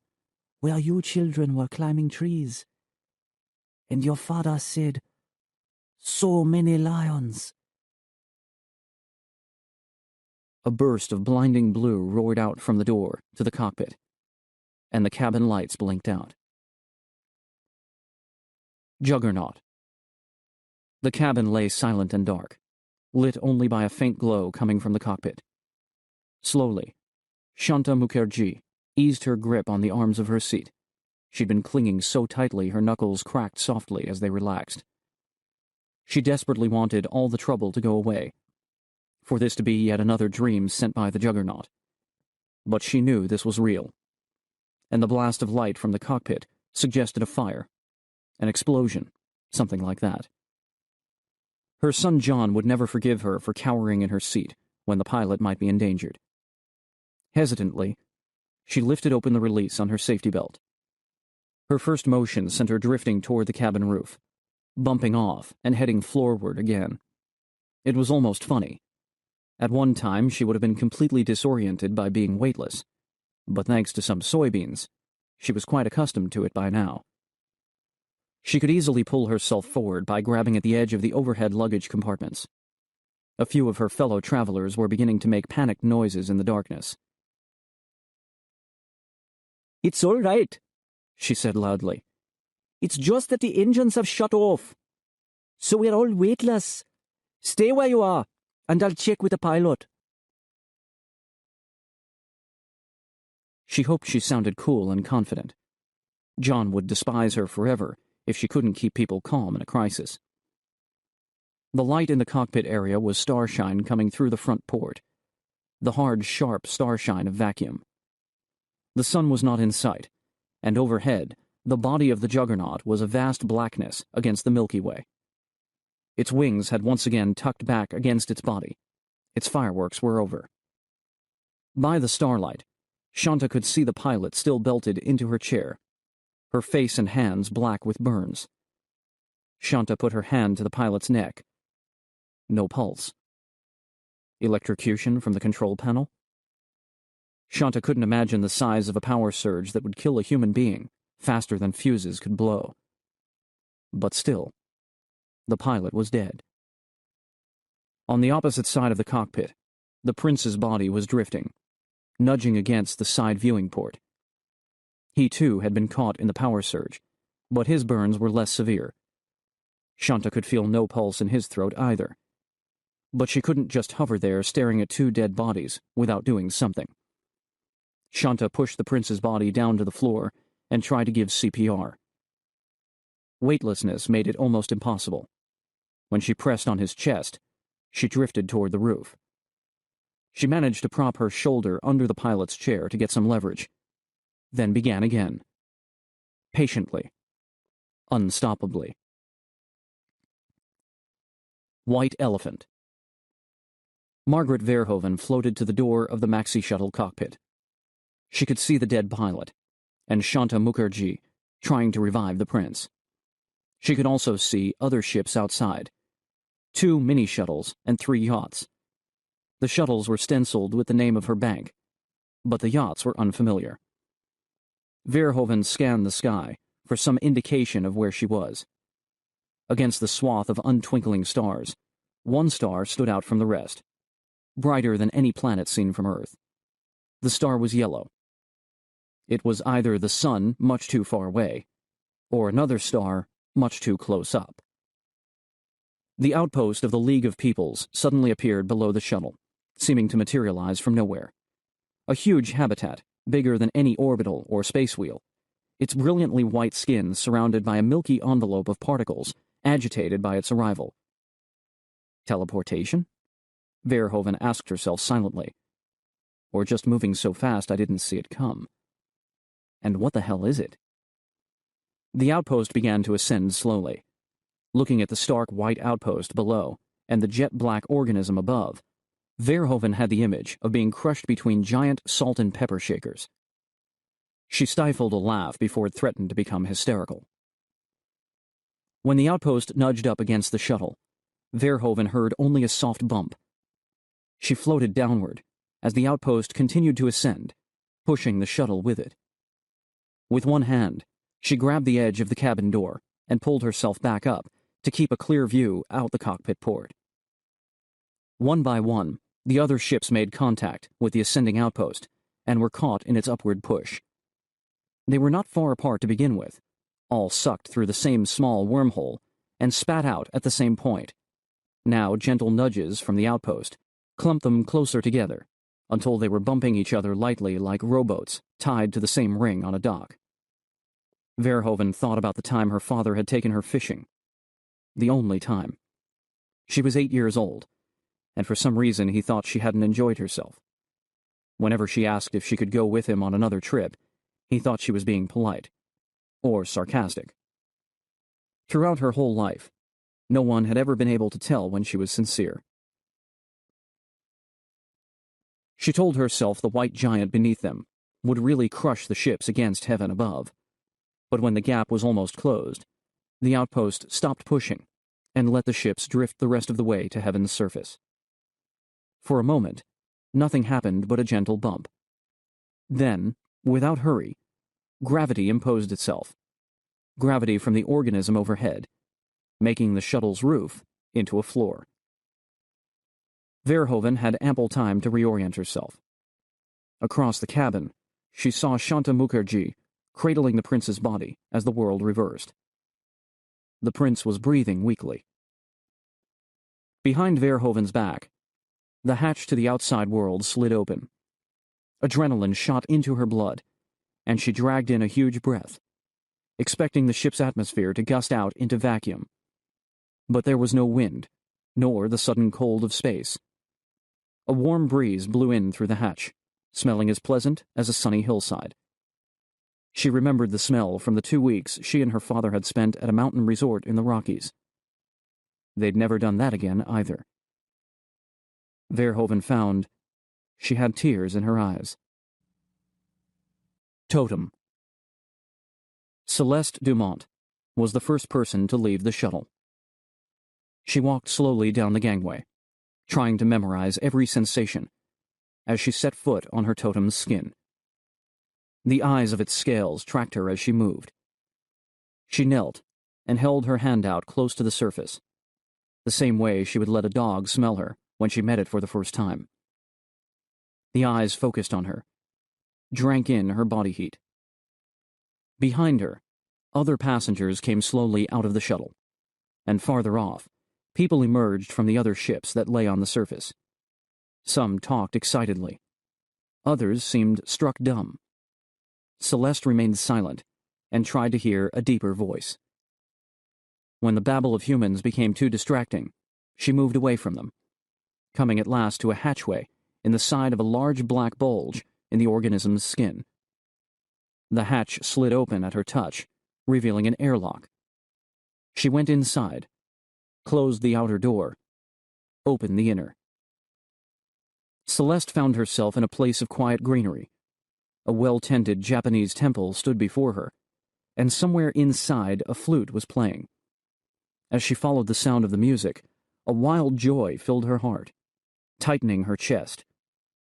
where you children were climbing trees. And your father said, so many lions. A burst of blinding blue roared out from the door to the cockpit, and the cabin lights blinked out. Juggernaut. The cabin lay silent and dark, lit only by a faint glow coming from the cockpit. Slowly, Shanta Mukherjee eased her grip on the arms of her seat. She'd been clinging so tightly her knuckles cracked softly as they relaxed. She desperately wanted all the trouble to go away, for this to be yet another dream sent by the Juggernaut. But she knew this was real, and the blast of light from the cockpit suggested a fire, an explosion, something like that. Her son John would never forgive her for cowering in her seat when the pilot might be endangered. Hesitantly, she lifted open the release on her safety belt. Her first motion sent her drifting toward the cabin roof, bumping off and heading floorward again. It was almost funny. At one time, she would have been completely disoriented by being weightless, but thanks to some soybeans, she was quite accustomed to it by now. She could easily pull herself forward by grabbing at the edge of the overhead luggage compartments. A few of her fellow travelers were beginning to make panicked noises in the darkness. It's all right, she said loudly. It's just that the engines have shut off. So we're all weightless. Stay where you are, and I'll check with the pilot. She hoped she sounded cool and confident. John would despise her forever if she couldn't keep people calm in a crisis. The light in the cockpit area was starshine coming through the front port, the hard, sharp starshine of vacuum. The sun was not in sight, and overhead, the body of the Juggernaut was a vast blackness against the Milky Way. Its wings had once again tucked back against its body. Its fireworks were over. By the starlight, Shanta could see the pilot still belted into her chair, her face and hands black with burns. Shanta put her hand to the pilot's neck. No pulse. Electrocution from the control panel? Shanta couldn't imagine the size of a power surge that would kill a human being faster than fuses could blow. But still, the pilot was dead. On the opposite side of the cockpit, the prince's body was drifting, nudging against the side viewing port. He too had been caught in the power surge, but his burns were less severe. Shanta could feel no pulse in his throat either. But she couldn't just hover there staring at two dead bodies without doing something. Shanta pushed the prince's body down to the floor and tried to give CPR. Weightlessness made it almost impossible. When she pressed on his chest, she drifted toward the roof. She managed to prop her shoulder under the pilot's chair to get some leverage, then began again. Patiently. Unstoppably. White Elephant. Margaret Verhoeven floated to the door of the maxi shuttle cockpit. She could see the dead pilot, and Shanta Mukherjee trying to revive the prince. She could also see other ships outside, 2 mini-shuttles and 3 yachts. The shuttles were stenciled with the name of her bank, but the yachts were unfamiliar. Verhoeven scanned the sky for some indication of where she was. Against the swath of untwinkling stars, one star stood out from the rest, brighter than any planet seen from Earth. The star was yellow. It was either the sun much too far away, or another star much too close up. The outpost of the League of Peoples suddenly appeared below the shuttle, seeming to materialize from nowhere. A huge habitat, bigger than any orbital or space wheel, its brilliantly white skin surrounded by a milky envelope of particles agitated by its arrival. Teleportation? Verhoeven asked herself silently. Or just moving so fast I didn't see it come. And what the hell is it? The outpost began to ascend slowly. Looking at the stark white outpost below and the jet-black organism above, Verhoeven had the image of being crushed between giant salt and pepper shakers. She stifled a laugh before it threatened to become hysterical. When the outpost nudged up against the shuttle, Verhoeven heard only a soft bump. She floated downward as the outpost continued to ascend, pushing the shuttle with it. With one hand, she grabbed the edge of the cabin door and pulled herself back up to keep a clear view out the cockpit port. One by one, the other ships made contact with the ascending outpost and were caught in its upward push. They were not far apart to begin with, all sucked through the same small wormhole and spat out at the same point. Now gentle nudges from the outpost clumped them closer together until they were bumping each other lightly like rowboats tied to the same ring on a dock. Verhoeven thought about the time her father had taken her fishing. The only time. She was 8 years old, and for some reason he thought she hadn't enjoyed herself. Whenever she asked if she could go with him on another trip, he thought she was being polite, or sarcastic. Throughout her whole life, no one had ever been able to tell when she was sincere. She told herself the white giant beneath them would really crush the ships against heaven above. But when the gap was almost closed, the outpost stopped pushing and let the ships drift the rest of the way to heaven's surface. For a moment, nothing happened but a gentle bump. Then, without hurry, gravity imposed itself. Gravity from the organism overhead, making the shuttle's roof into a floor. Verhoeven had ample time to reorient herself. Across the cabin, she saw Shanta Mukherjee cradling the prince's body as the world reversed. The prince was breathing weakly. Behind Verhoeven's back, the hatch to the outside world slid open. Adrenaline shot into her blood, and she dragged in a huge breath, expecting the ship's atmosphere to gust out into vacuum. But there was no wind, nor the sudden cold of space. A warm breeze blew in through the hatch, smelling as pleasant as a sunny hillside. She remembered the smell from the 2 weeks she and her father had spent at a mountain resort in the Rockies. They'd never done that again, either. Verhoeven found she had tears in her eyes. Totem. Celeste Dumont was the first person to leave the shuttle. She walked slowly down the gangway, trying to memorize every sensation as she set foot on her totem's skin. The eyes of its scales tracked her as she moved. She knelt and held her hand out close to the surface, the same way she would let a dog smell her when she met it for the first time. The eyes focused on her, drank in her body heat. Behind her, other passengers came slowly out of the shuttle, and farther off, people emerged from the other ships that lay on the surface. Some talked excitedly. Others seemed struck dumb. Celeste remained silent and tried to hear a deeper voice. When the babble of humans became too distracting, she moved away from them, coming at last to a hatchway in the side of a large black bulge in the organism's skin. The hatch slid open at her touch, revealing an airlock. She went inside, closed the outer door, opened the inner. Celeste found herself in a place of quiet greenery. A well-tended Japanese temple stood before her, and somewhere inside a flute was playing. As she followed the sound of the music, a wild joy filled her heart, tightening her chest,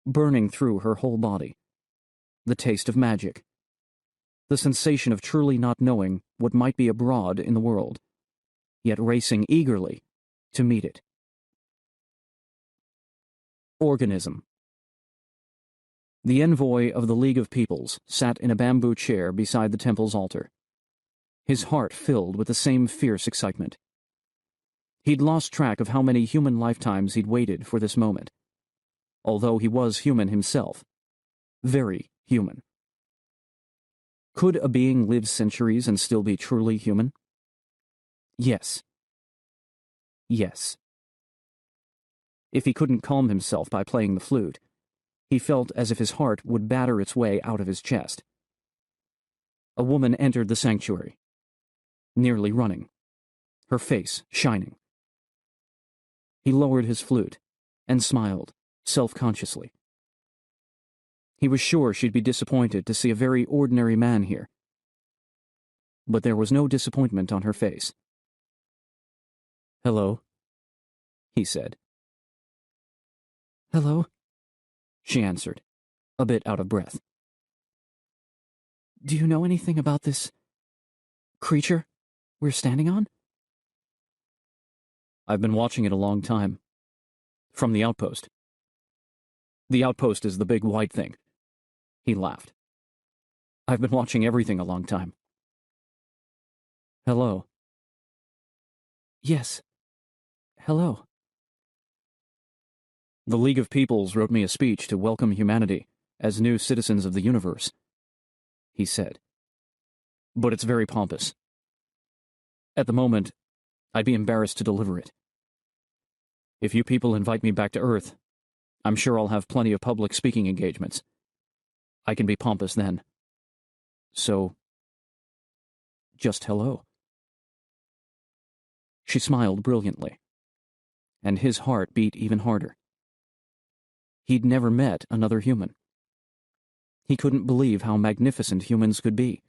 burning through her whole body. The taste of magic. The sensation of truly not knowing what might be abroad in the world, yet racing eagerly to meet it. Organism. The envoy of the League of Peoples sat in a bamboo chair beside the temple's altar, his heart filled with the same fierce excitement. He'd lost track of how many human lifetimes he'd waited for this moment, although he was human himself, very human. Could a being live centuries and still be truly human? Yes. Yes. If he couldn't calm himself by playing the flute, he felt as if his heart would batter its way out of his chest. A woman entered the sanctuary, nearly running, her face shining. He lowered his flute and smiled, self-consciously. He was sure she'd be disappointed to see a very ordinary man here. But there was no disappointment on her face. "Hello," he said. Hello? She answered, a bit out of breath. Do you know anything about this creature we're standing on? "I've been watching it a long time. From the outpost. The outpost is the big white thing." He laughed. "I've been watching everything a long time." "Hello." Yes. Hello. "The League of Peoples wrote me a speech to welcome humanity as new citizens of the universe," he said. "But it's very pompous. At the moment, I'd be embarrassed to deliver it. If you people invite me back to Earth, I'm sure I'll have plenty of public speaking engagements. I can be pompous then. So, just hello." She smiled brilliantly, and his heart beat even harder. He'd never met another human. He couldn't believe how magnificent humans could be.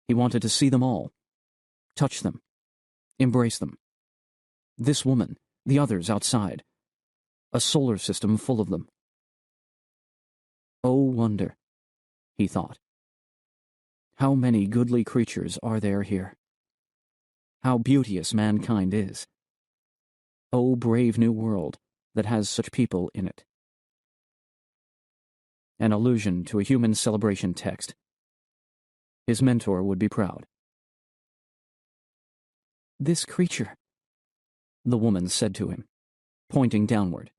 He wanted to see them all, touch them, embrace them. This woman, the others outside, a solar system full of them. Oh, wonder, he thought. How many goodly creatures are there here? How beauteous mankind is. Oh, brave new world that has such people in it. An allusion to a human celebration text. His mentor would be proud. This creature, the woman said to him, pointing downward.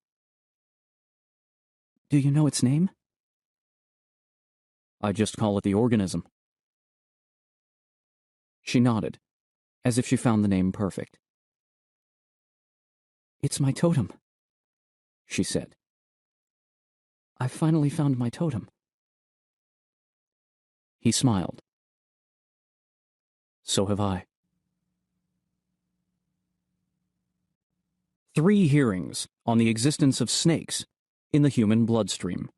Do you know its name? "I just call it the organism." She nodded, as if she found the name perfect. It's my totem, she said. I finally found my totem. He smiled. So have I. 3 hearings on the existence of snakes in the human bloodstream.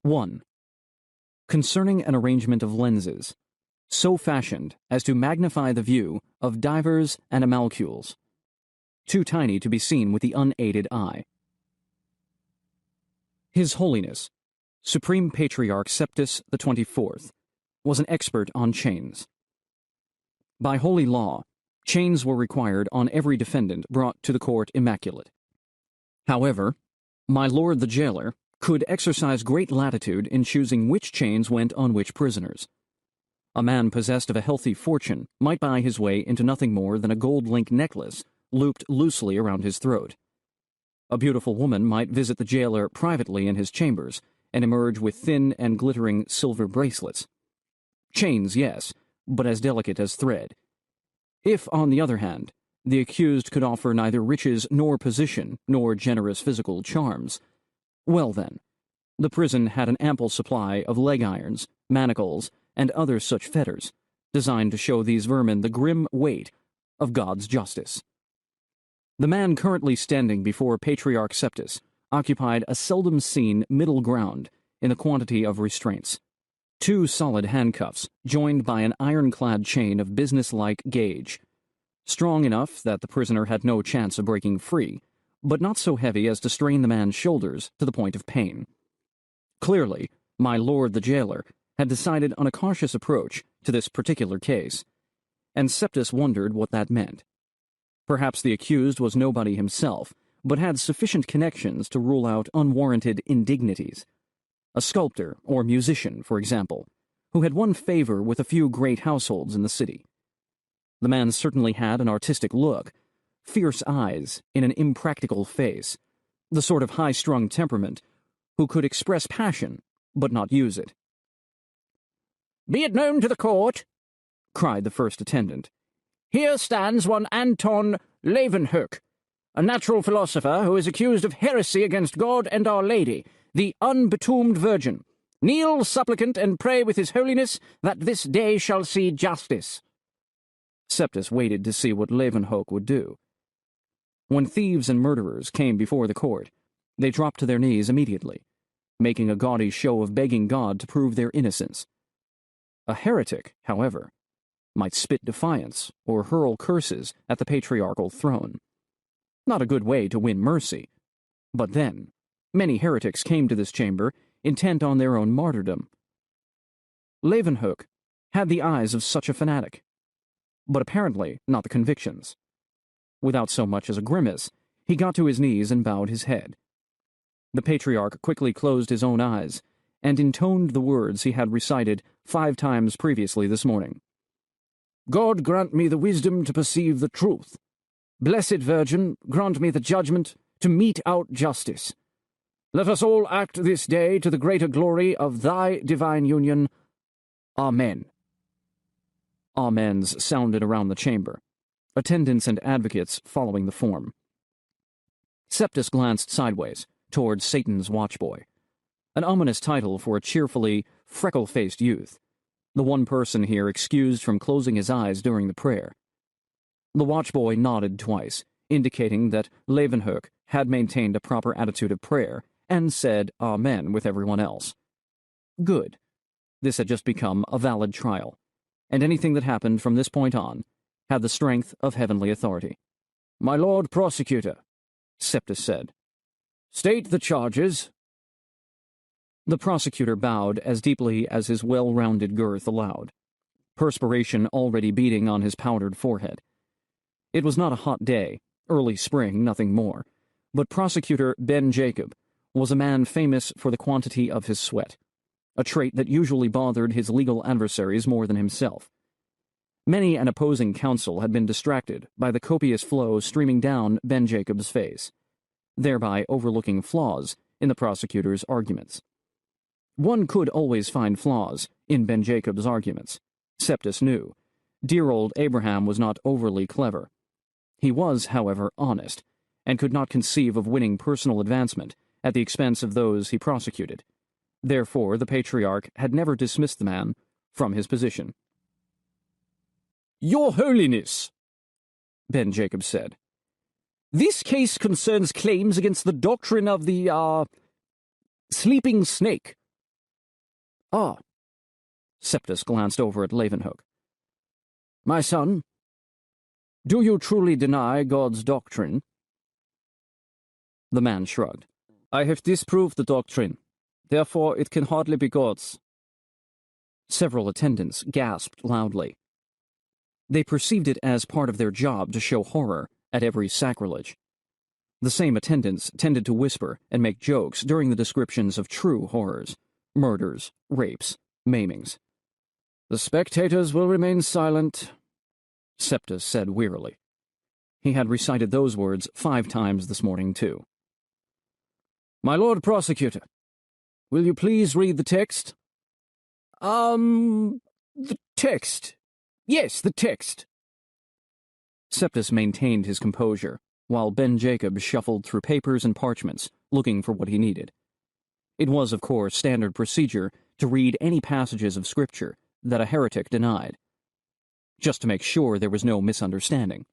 1. Concerning an arrangement of lenses, so fashioned as to magnify the view of divers animalcules, too tiny to be seen with the unaided eye. His Holiness, Supreme Patriarch Septus the 24th, was an expert on chains. By holy law, chains were required on every defendant brought to the court immaculate. However, my lord the jailer could exercise great latitude in choosing which chains went on which prisoners. A man possessed of a healthy fortune might buy his way into nothing more than a gold link necklace looped loosely around his throat. A beautiful woman might visit the jailer privately in his chambers and emerge with thin and glittering silver bracelets. Chains, yes, but as delicate as thread. If, on the other hand, the accused could offer neither riches nor position nor generous physical charms, well then, the prison had an ample supply of leg irons, manacles, and other such fetters, designed to show these vermin the grim weight of God's justice. The man currently standing before Patriarch Septus occupied a seldom-seen middle ground in the quantity of restraints. 2 solid handcuffs, joined by an ironclad chain of business-like gauge, strong enough that the prisoner had no chance of breaking free, but not so heavy as to strain the man's shoulders to the point of pain. Clearly, my lord the jailer had decided on a cautious approach to this particular case, and Septus wondered what that meant. Perhaps the accused was nobody himself, but had sufficient connections to rule out unwarranted indignities. A sculptor or musician, for example, who had won favor with a few great households in the city. The man certainly had an artistic look, fierce eyes in an impractical face, the sort of high-strung temperament who could express passion but not use it. "Be it known to the court," cried the first attendant, "here stands one Anton Leeuwenhoek, a natural philosopher who is accused of heresy against God and Our Lady, the unbetombed Virgin. Kneel, supplicant, and pray with His Holiness that this day shall see justice." Septus waited to see what Leeuwenhoek would do. When thieves and murderers came before the court, They dropped to their knees immediately, making a gaudy show of begging God to prove their innocence. A heretic, however, might spit defiance or hurl curses at the patriarchal throne. Not a good way to win mercy. But then, many heretics came to this chamber intent on their own martyrdom. Leeuwenhoek had the eyes of such a fanatic, but apparently not the convictions. Without so much as a grimace, he got to his knees and bowed his head. The patriarch quickly closed his own eyes and intoned the words he had recited 5 times previously this morning. God grant me the wisdom to perceive the truth. Blessed Virgin, grant me the judgment to mete out justice. Let us all act this day to the greater glory of thy divine union. Amen. Amens sounded around the chamber, attendants and advocates following the form. Septus glanced sideways towards Satan's watchboy, an ominous title for a cheerfully freckle-faced youth, the one person here excused from closing his eyes during the prayer. The watchboy nodded twice, indicating that Leeuwenhoek had maintained a proper attitude of prayer and said Amen with everyone else. Good. This had just become a valid trial, and anything that happened from this point on had the strength of heavenly authority. My Lord Prosecutor, Septus said, state the charges. The prosecutor bowed as deeply as his well-rounded girth allowed, perspiration already beading on his powdered forehead. It was not a hot day, early spring, nothing more, but Prosecutor Ben Jacob was a man famous for the quantity of his sweat, a trait that usually bothered his legal adversaries more than himself. Many an opposing counsel had been distracted by the copious flow streaming down Ben Jacob's face, thereby overlooking flaws in the prosecutor's arguments. One could always find flaws in Ben Jacob's arguments. Septus knew. Dear old Abraham was not overly clever. He was, however, honest, and could not conceive of winning personal advancement at the expense of those he prosecuted. Therefore, the patriarch had never dismissed the man from his position. Your Holiness, Ben Jacob said, this case concerns claims against the doctrine of the, sleeping snake. Ah. Septus glanced over at Leeuwenhoek. My son, do you truly deny God's doctrine? The man shrugged. I have disproved the doctrine. Therefore, it can hardly be God's. Several attendants gasped loudly. They perceived it as part of their job to show horror at every sacrilege. The same attendants tended to whisper and make jokes during the descriptions of true horrors, murders, rapes, maimings. The spectators will remain silent, Septus said wearily. He had recited those words 5 times this morning, too. My Lord Prosecutor, will you please read the text? The text. Yes, the text. Septus maintained his composure, while Ben Jacob shuffled through papers and parchments, looking for what he needed. It was, of course, standard procedure to read any passages of Scripture that a heretic denied, just to make sure there was no misunderstanding.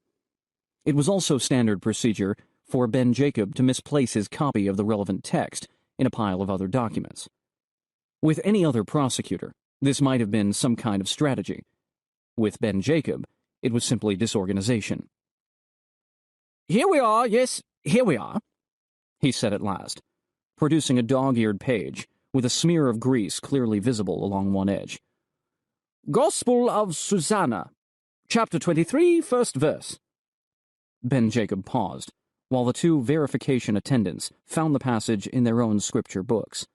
It was also standard procedure for Ben Jacob to misplace his copy of the relevant text in a pile of other documents. With any other prosecutor, this might have been some kind of strategy. With Ben Jacob, it was simply disorganization. Here we are, yes, here we are, he said at last, producing a dog-eared page with a smear of grease clearly visible along one edge. Gospel of Susanna, chapter 23, first verse. Ben Jacob paused, while the 2 verification attendants found the passage in their own scripture books.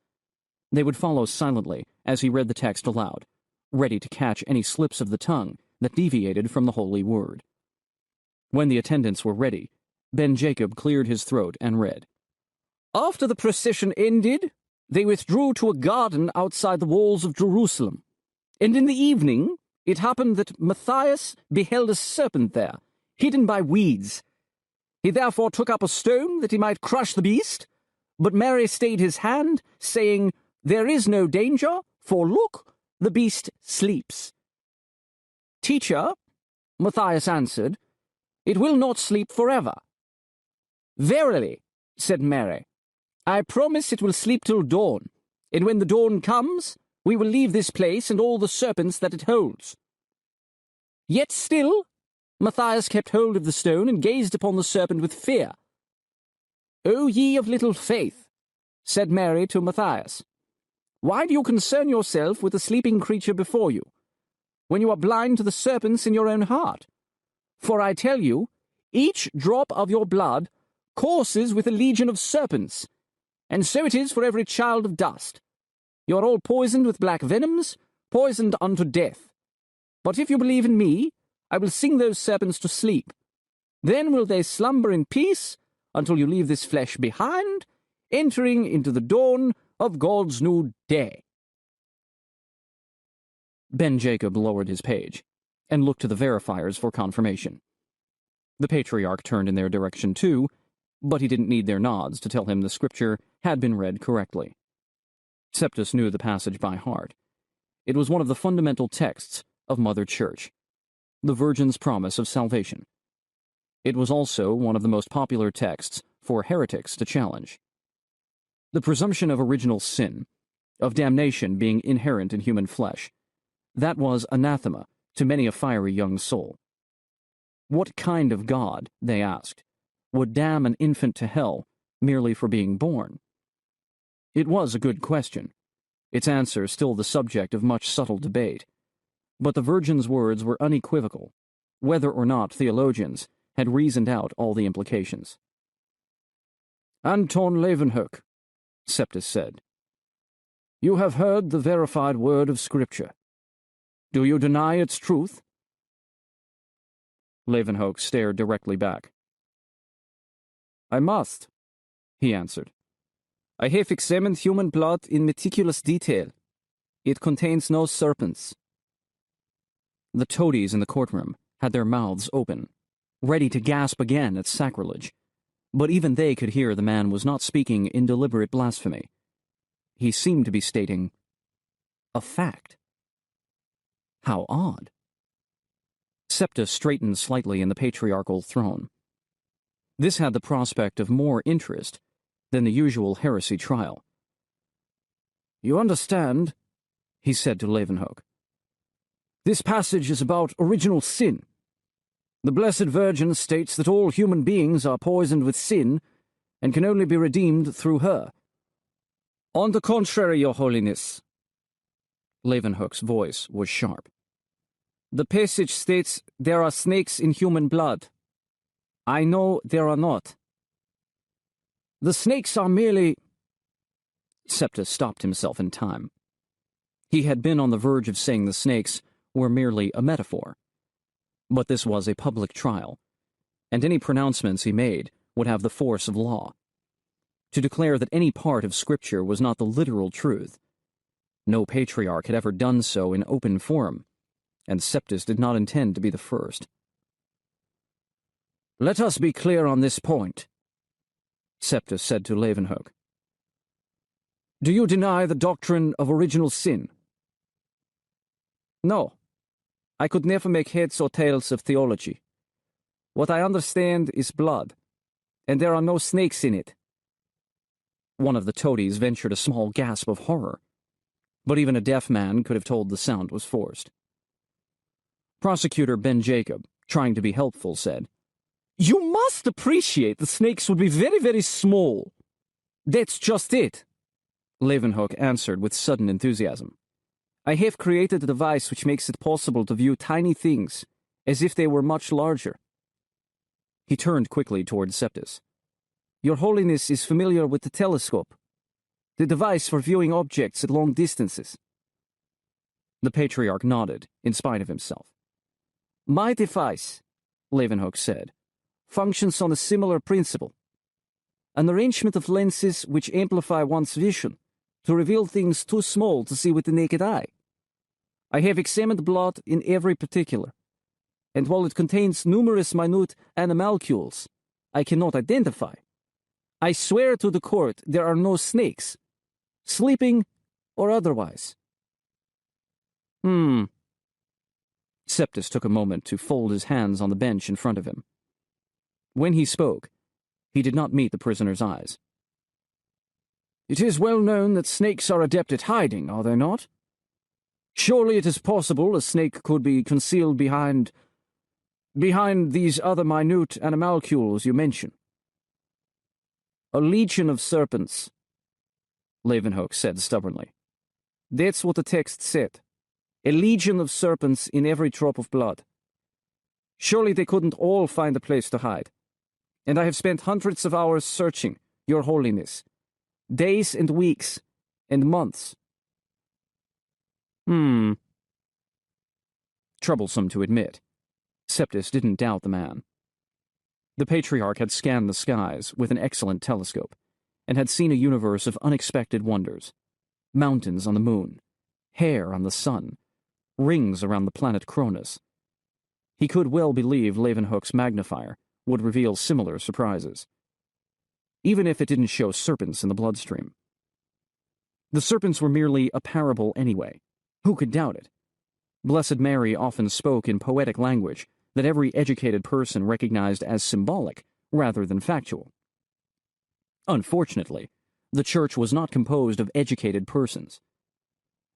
They would follow silently as he read the text aloud, ready to catch any slips of the tongue that deviated from the holy word. When the attendants were ready, Ben Jacob cleared his throat and read, After the procession ended, they withdrew to a garden outside the walls of Jerusalem. And in the evening, it happened that Matthias beheld a serpent there, hidden by weeds. He therefore took up a stone that he might crush the beast, but Mary stayed his hand, saying, There is no danger, for look, the beast sleeps. Teacher, Matthias answered, It will not sleep forever. Verily, said Mary, I promise it will sleep till dawn, and when the dawn comes, we will leave this place and all the serpents that it holds. Yet still, Matthias kept hold of the stone and gazed upon the serpent with fear. O ye of little faith, said Mary to Matthias, why do you concern yourself with the sleeping creature before you, when you are blind to the serpents in your own heart? For I tell you, each drop of your blood courses with a legion of serpents, and so it is for every child of dust. You are all poisoned with black venoms, poisoned unto death. But if you believe in me, I will sing those serpents to sleep. Then will they slumber in peace until you leave this flesh behind, entering into the dawn of God's new day. Ben Jacob lowered his page and looked to the verifiers for confirmation. The patriarch turned in their direction too, but he didn't need their nods to tell him the scripture had been read correctly. Septus knew the passage by heart. It was one of the fundamental texts of Mother Church, the Virgin's promise of salvation. It was also one of the most popular texts for heretics to challenge. The presumption of original sin, of damnation being inherent in human flesh, that was anathema to many a fiery young soul. What kind of God, they asked, would damn an infant to hell merely for being born? It was a good question, its answer still the subject of much subtle debate, but the Virgin's words were unequivocal, whether or not theologians had reasoned out all the implications. Anton Leeuwenhoek, Septus said, you have heard the verified word of Scripture. Do you deny its truth? Leeuwenhoek stared directly back. I must, he answered. I have examined human blood in meticulous detail. It contains no serpents. The toadies in the courtroom had their mouths open, ready to gasp again at sacrilege, but even they could hear the man was not speaking in deliberate blasphemy. He seemed to be stating a fact. How odd. Septus straightened slightly in the patriarchal throne. This had the prospect of more interest than the usual heresy trial. You understand, he said to Leeuwenhoek. This passage is about original sin. The Blessed Virgin states that all human beings are poisoned with sin and can only be redeemed through her. On the contrary, Your Holiness. Leeuwenhoek's voice was sharp. The passage states there are snakes in human blood. I know there are not. The snakes are merely... Septus stopped himself in time. He had been on the verge of saying the snakes were merely a metaphor. But this was a public trial, and any pronouncements he made would have the force of law. To declare that any part of Scripture was not the literal truth. No patriarch had ever done so in open forum, and Septus did not intend to be the first. Let us be clear on this point, Septus said to Leeuwenhoek. Do you deny the doctrine of original sin? No. I could never make heads or tails of theology. What I understand is blood, and there are no snakes in it. One of the toadies ventured a small gasp of horror, but even a deaf man could have told the sound was forced. Prosecutor Ben Jacob, trying to be helpful, said, You must appreciate the snakes would be very, very small. That's just it, Leeuwenhoek answered with sudden enthusiasm. I have created a device which makes it possible to view tiny things as if they were much larger. He turned quickly toward Septus. Your Holiness is familiar with the telescope, the device for viewing objects at long distances. The patriarch nodded, in spite of himself. My device, Leeuwenhoek said, functions on a similar principle. An arrangement of lenses which amplify one's vision to reveal things too small to see with the naked eye. I have examined blood in every particular, and while it contains numerous minute animalcules I cannot identify, I swear to the court there are no snakes, sleeping or otherwise. Septus took a moment to fold his hands on the bench in front of him. When he spoke, he did not meet the prisoner's eyes. It is well known that snakes are adept at hiding, are they not? Surely it is possible a snake could be concealed behind these other minute animalcules you mention. A legion of serpents, Leeuwenhoek said stubbornly. That's what the text said. A legion of serpents in every drop of blood. Surely they couldn't all find a place to hide. And I have spent hundreds of hours searching, Your Holiness. Days and weeks and months. Troublesome to admit. Septis didn't doubt the man. The Patriarch had scanned the skies with an excellent telescope and had seen a universe of unexpected wonders. Mountains on the moon, hair on the sun, rings around the planet Cronus. He could well believe Leeuwenhoek's magnifier would reveal similar surprises, even if it didn't show serpents in the bloodstream. The serpents were merely a parable anyway. Who could doubt it? Blessed Mary often spoke in poetic language that every educated person recognized as symbolic rather than factual. Unfortunately, the Church was not composed of educated persons.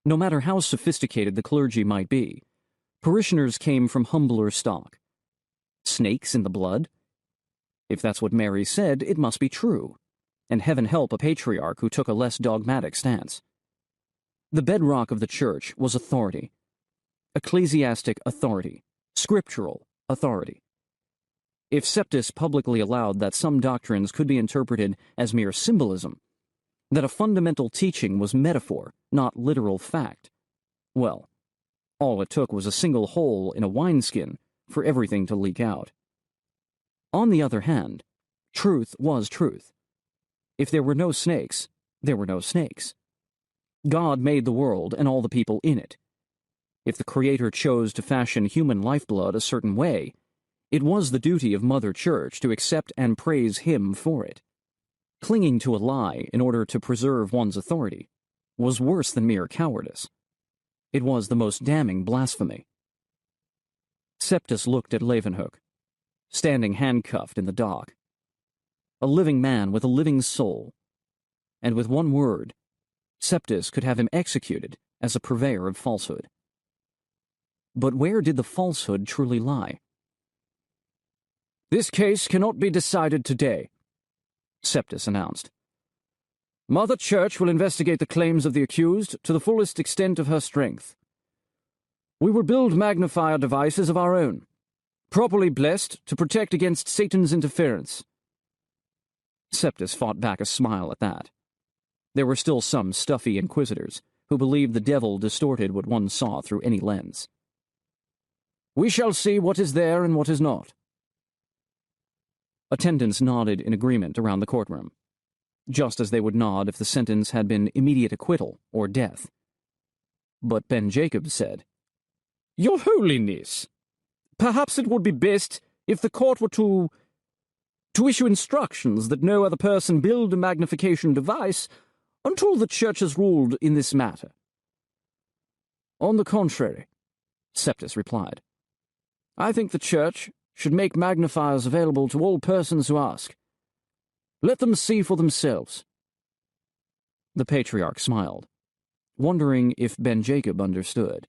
No matter how sophisticated the clergy might be, parishioners came from humbler stock. Snakes in the blood? If that's what Mary said, it must be true, and heaven help a patriarch who took a less dogmatic stance. The bedrock of the Church was authority. Ecclesiastic authority. Scriptural authority. If Septis publicly allowed that some doctrines could be interpreted as mere symbolism, that a fundamental teaching was metaphor, not literal fact, well, all it took was a single hole in a wineskin for everything to leak out. On the other hand, truth was truth. If there were no snakes, there were no snakes. God made the world and all the people in it. If the Creator chose to fashion human lifeblood a certain way, it was the duty of Mother Church to accept and praise Him for it. Clinging to a lie in order to preserve one's authority was worse than mere cowardice. It was the most damning blasphemy. Septis looked at Leeuwenhoek, standing handcuffed in the dock. A living man with a living soul, and with one word, Septis could have him executed as a purveyor of falsehood. But where did the falsehood truly lie? This case cannot be decided today, Septis announced. Mother Church will investigate the claims of the accused to the fullest extent of her strength. We will build magnifier devices of our own, properly blessed to protect against Satan's interference. Septis fought back a smile at that. There were still some stuffy inquisitors who believed the devil distorted what one saw through any lens. We shall see what is there and what is not. Attendants nodded in agreement around the courtroom, just as they would nod if the sentence had been immediate acquittal or death. But Ben Jacob said, Your Holiness, perhaps it would be best if the court were to issue instructions that no other person build a magnification device until the Church has ruled in this matter. On the contrary, Septis replied, I think the Church should make magnifiers available to all persons who ask. Let them see for themselves. The Patriarch smiled, wondering if Ben Jacob understood.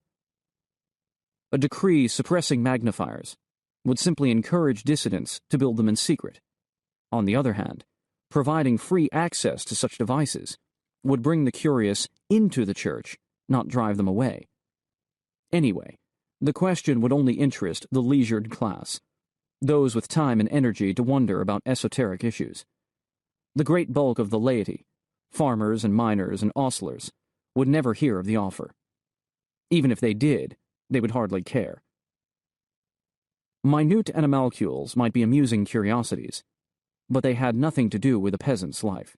A decree suppressing magnifiers would simply encourage dissidents to build them in secret. On the other hand, providing free access to such devices would bring the curious into the Church, not drive them away. Anyway, the question would only interest the leisured class, those with time and energy to wonder about esoteric issues. The great bulk of the laity, farmers and miners and ostlers, would never hear of the offer. Even if they did, they would hardly care. Minute animalcules might be amusing curiosities, but they had nothing to do with a peasant's life.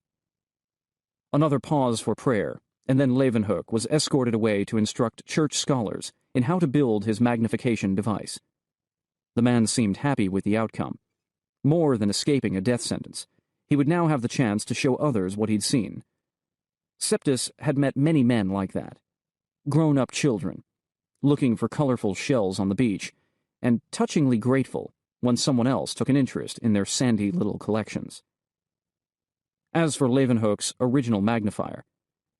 Another pause for prayer, and then Leeuwenhoek was escorted away to instruct church scholars in how to build his magnification device. The man seemed happy with the outcome. More than escaping a death sentence, he would now have the chance to show others what he'd seen. Septis had met many men like that. Grown-up children, looking for colorful shells on the beach, and touchingly grateful when someone else took an interest in their sandy little collections. As for Leeuwenhoek's original magnifier,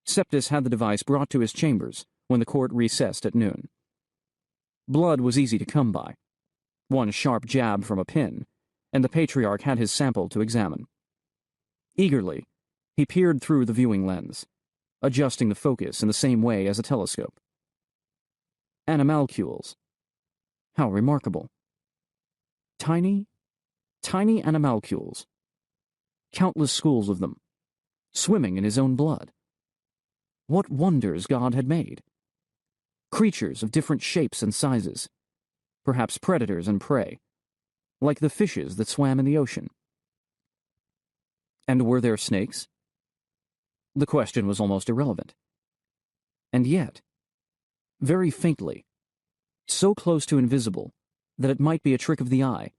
Septis had the device brought to his chambers when the court recessed at noon. Blood was easy to come by. One sharp jab from a pin, and the patriarch had his sample to examine. Eagerly, he peered through the viewing lens, adjusting the focus in the same way as a telescope. Animalcules. How remarkable. Tiny animalcules. Countless schools of them, swimming in his own blood. What wonders God had made. Creatures of different shapes and sizes, perhaps predators and prey, like the fishes that swam in the ocean. And were there snakes? The question was almost irrelevant. And yet, very faintly, so close to invisible that it might be a trick of the eye,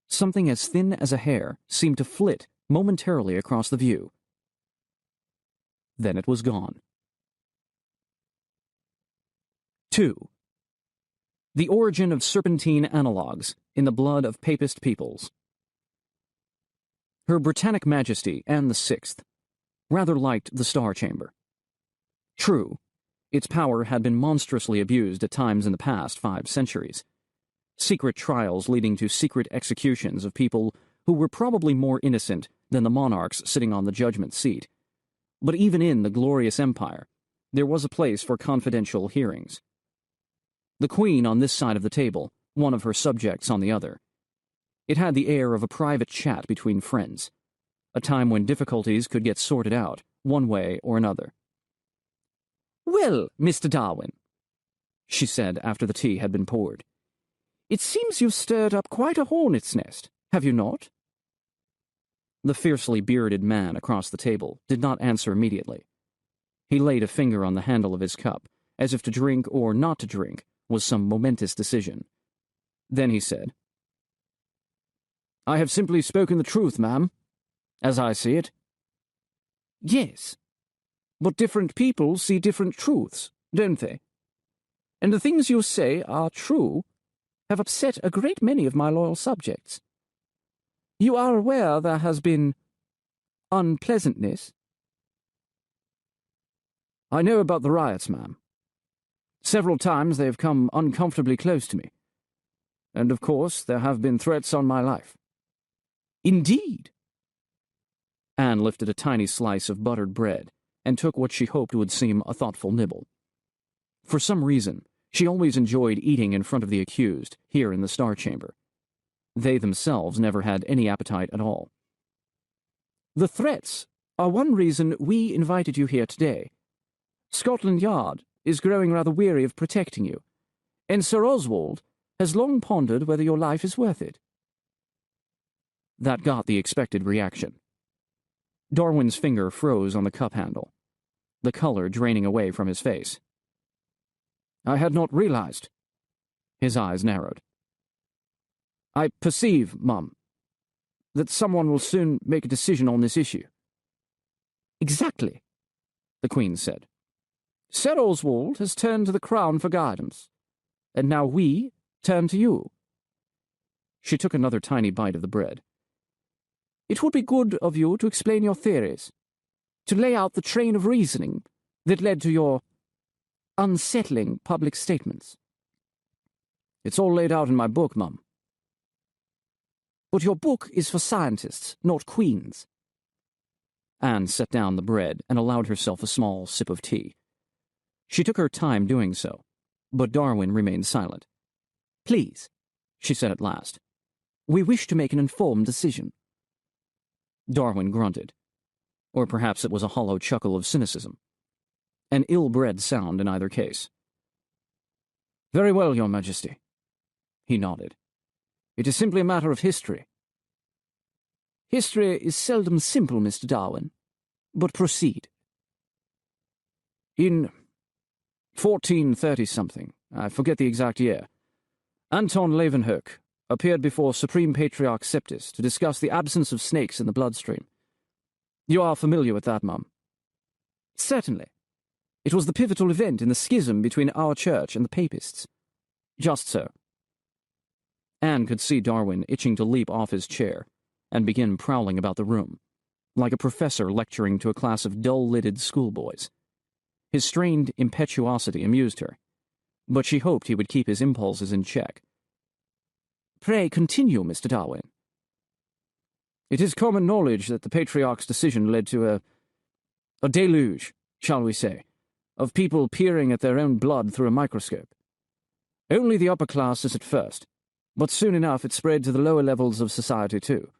something as thin as a hair seemed to flit momentarily across the view. Then it was gone. 2. The origin of serpentine analogues in the blood of papist peoples. Her Britannic Majesty Anne VI rather liked the Star Chamber. True, its power had been monstrously abused at times in the past 5 centuries. Secret trials leading to secret executions of people who were probably more innocent than the monarchs sitting on the judgment seat. But even in the glorious empire, there was a place for confidential hearings. The Queen on this side of the table, one of her subjects on the other. It had the air of a private chat between friends, a time when difficulties could get sorted out, one way or another. "Well, Mr. Darwin," she said after the tea had been poured, "it seems you've stirred up quite a hornet's nest, have you not?" The fiercely bearded man across the table did not answer immediately. He laid a finger on the handle of his cup, as if to drink or not to drink was some momentous decision. Then he said, "I have simply spoken the truth, ma'am, as I see it." "Yes, but different people see different truths, don't they? And the things you say are true have upset a great many of my loyal subjects. You are aware there has been unpleasantness?" "I know about the riots, ma'am. Several times they have come uncomfortably close to me. And of course there have been threats on my life." "Indeed?" Anne lifted a tiny slice of buttered bread and took what she hoped would seem a thoughtful nibble. For some reason, she always enjoyed eating in front of the accused here in the Star Chamber. They themselves never had any appetite at all. "The threats are one reason we invited you here today. Scotland Yard is growing rather weary of protecting you, and Sir Oswald has long pondered whether your life is worth it." That got the expected reaction. Darwin's finger froze on the cup handle, the color draining away from his face. "I had not realized." His eyes narrowed. "I perceive, mum, that someone will soon make a decision on this issue." "Exactly," the Queen said. "Sir Oswald has turned to the Crown for guidance, and now we turn to you." She took another tiny bite of the bread. "It would be good of you to explain your theories, to lay out the train of reasoning that led to your unsettling public statements." "It's all laid out in my book, mum." "But your book is for scientists, not queens." Anne set down the bread and allowed herself a small sip of tea. She took her time doing so, but Darwin remained silent. "Please," she said at last. "we wish to make an informed decision." Darwin grunted, or perhaps it was a hollow chuckle of cynicism. An ill-bred sound in either case. "Very well, Your Majesty." He nodded. "It is simply a matter of history." "History is seldom simple, Mr. Darwin. But proceed." "In 1430-something, I forget the exact year, Anton Leeuwenhoek appeared before Supreme Patriarch Septis to discuss the absence of snakes in the bloodstream. You are familiar with that, mum?" "Certainly. It was the pivotal event in the schism between our church and the papists." "Just so." Anne could see Darwin itching to leap off his chair and begin prowling about the room. like a professor lecturing to a class of dull-lidded schoolboys. His strained impetuosity amused her, but she hoped he would keep his impulses in check. Pray continue, Mr. Darwin. It is common knowledge that the Patriarch's decision led to a deluge, shall we say, of people peering at their own blood through a microscope. Only the upper classes at first, but soon enough it spread to the lower levels of society too.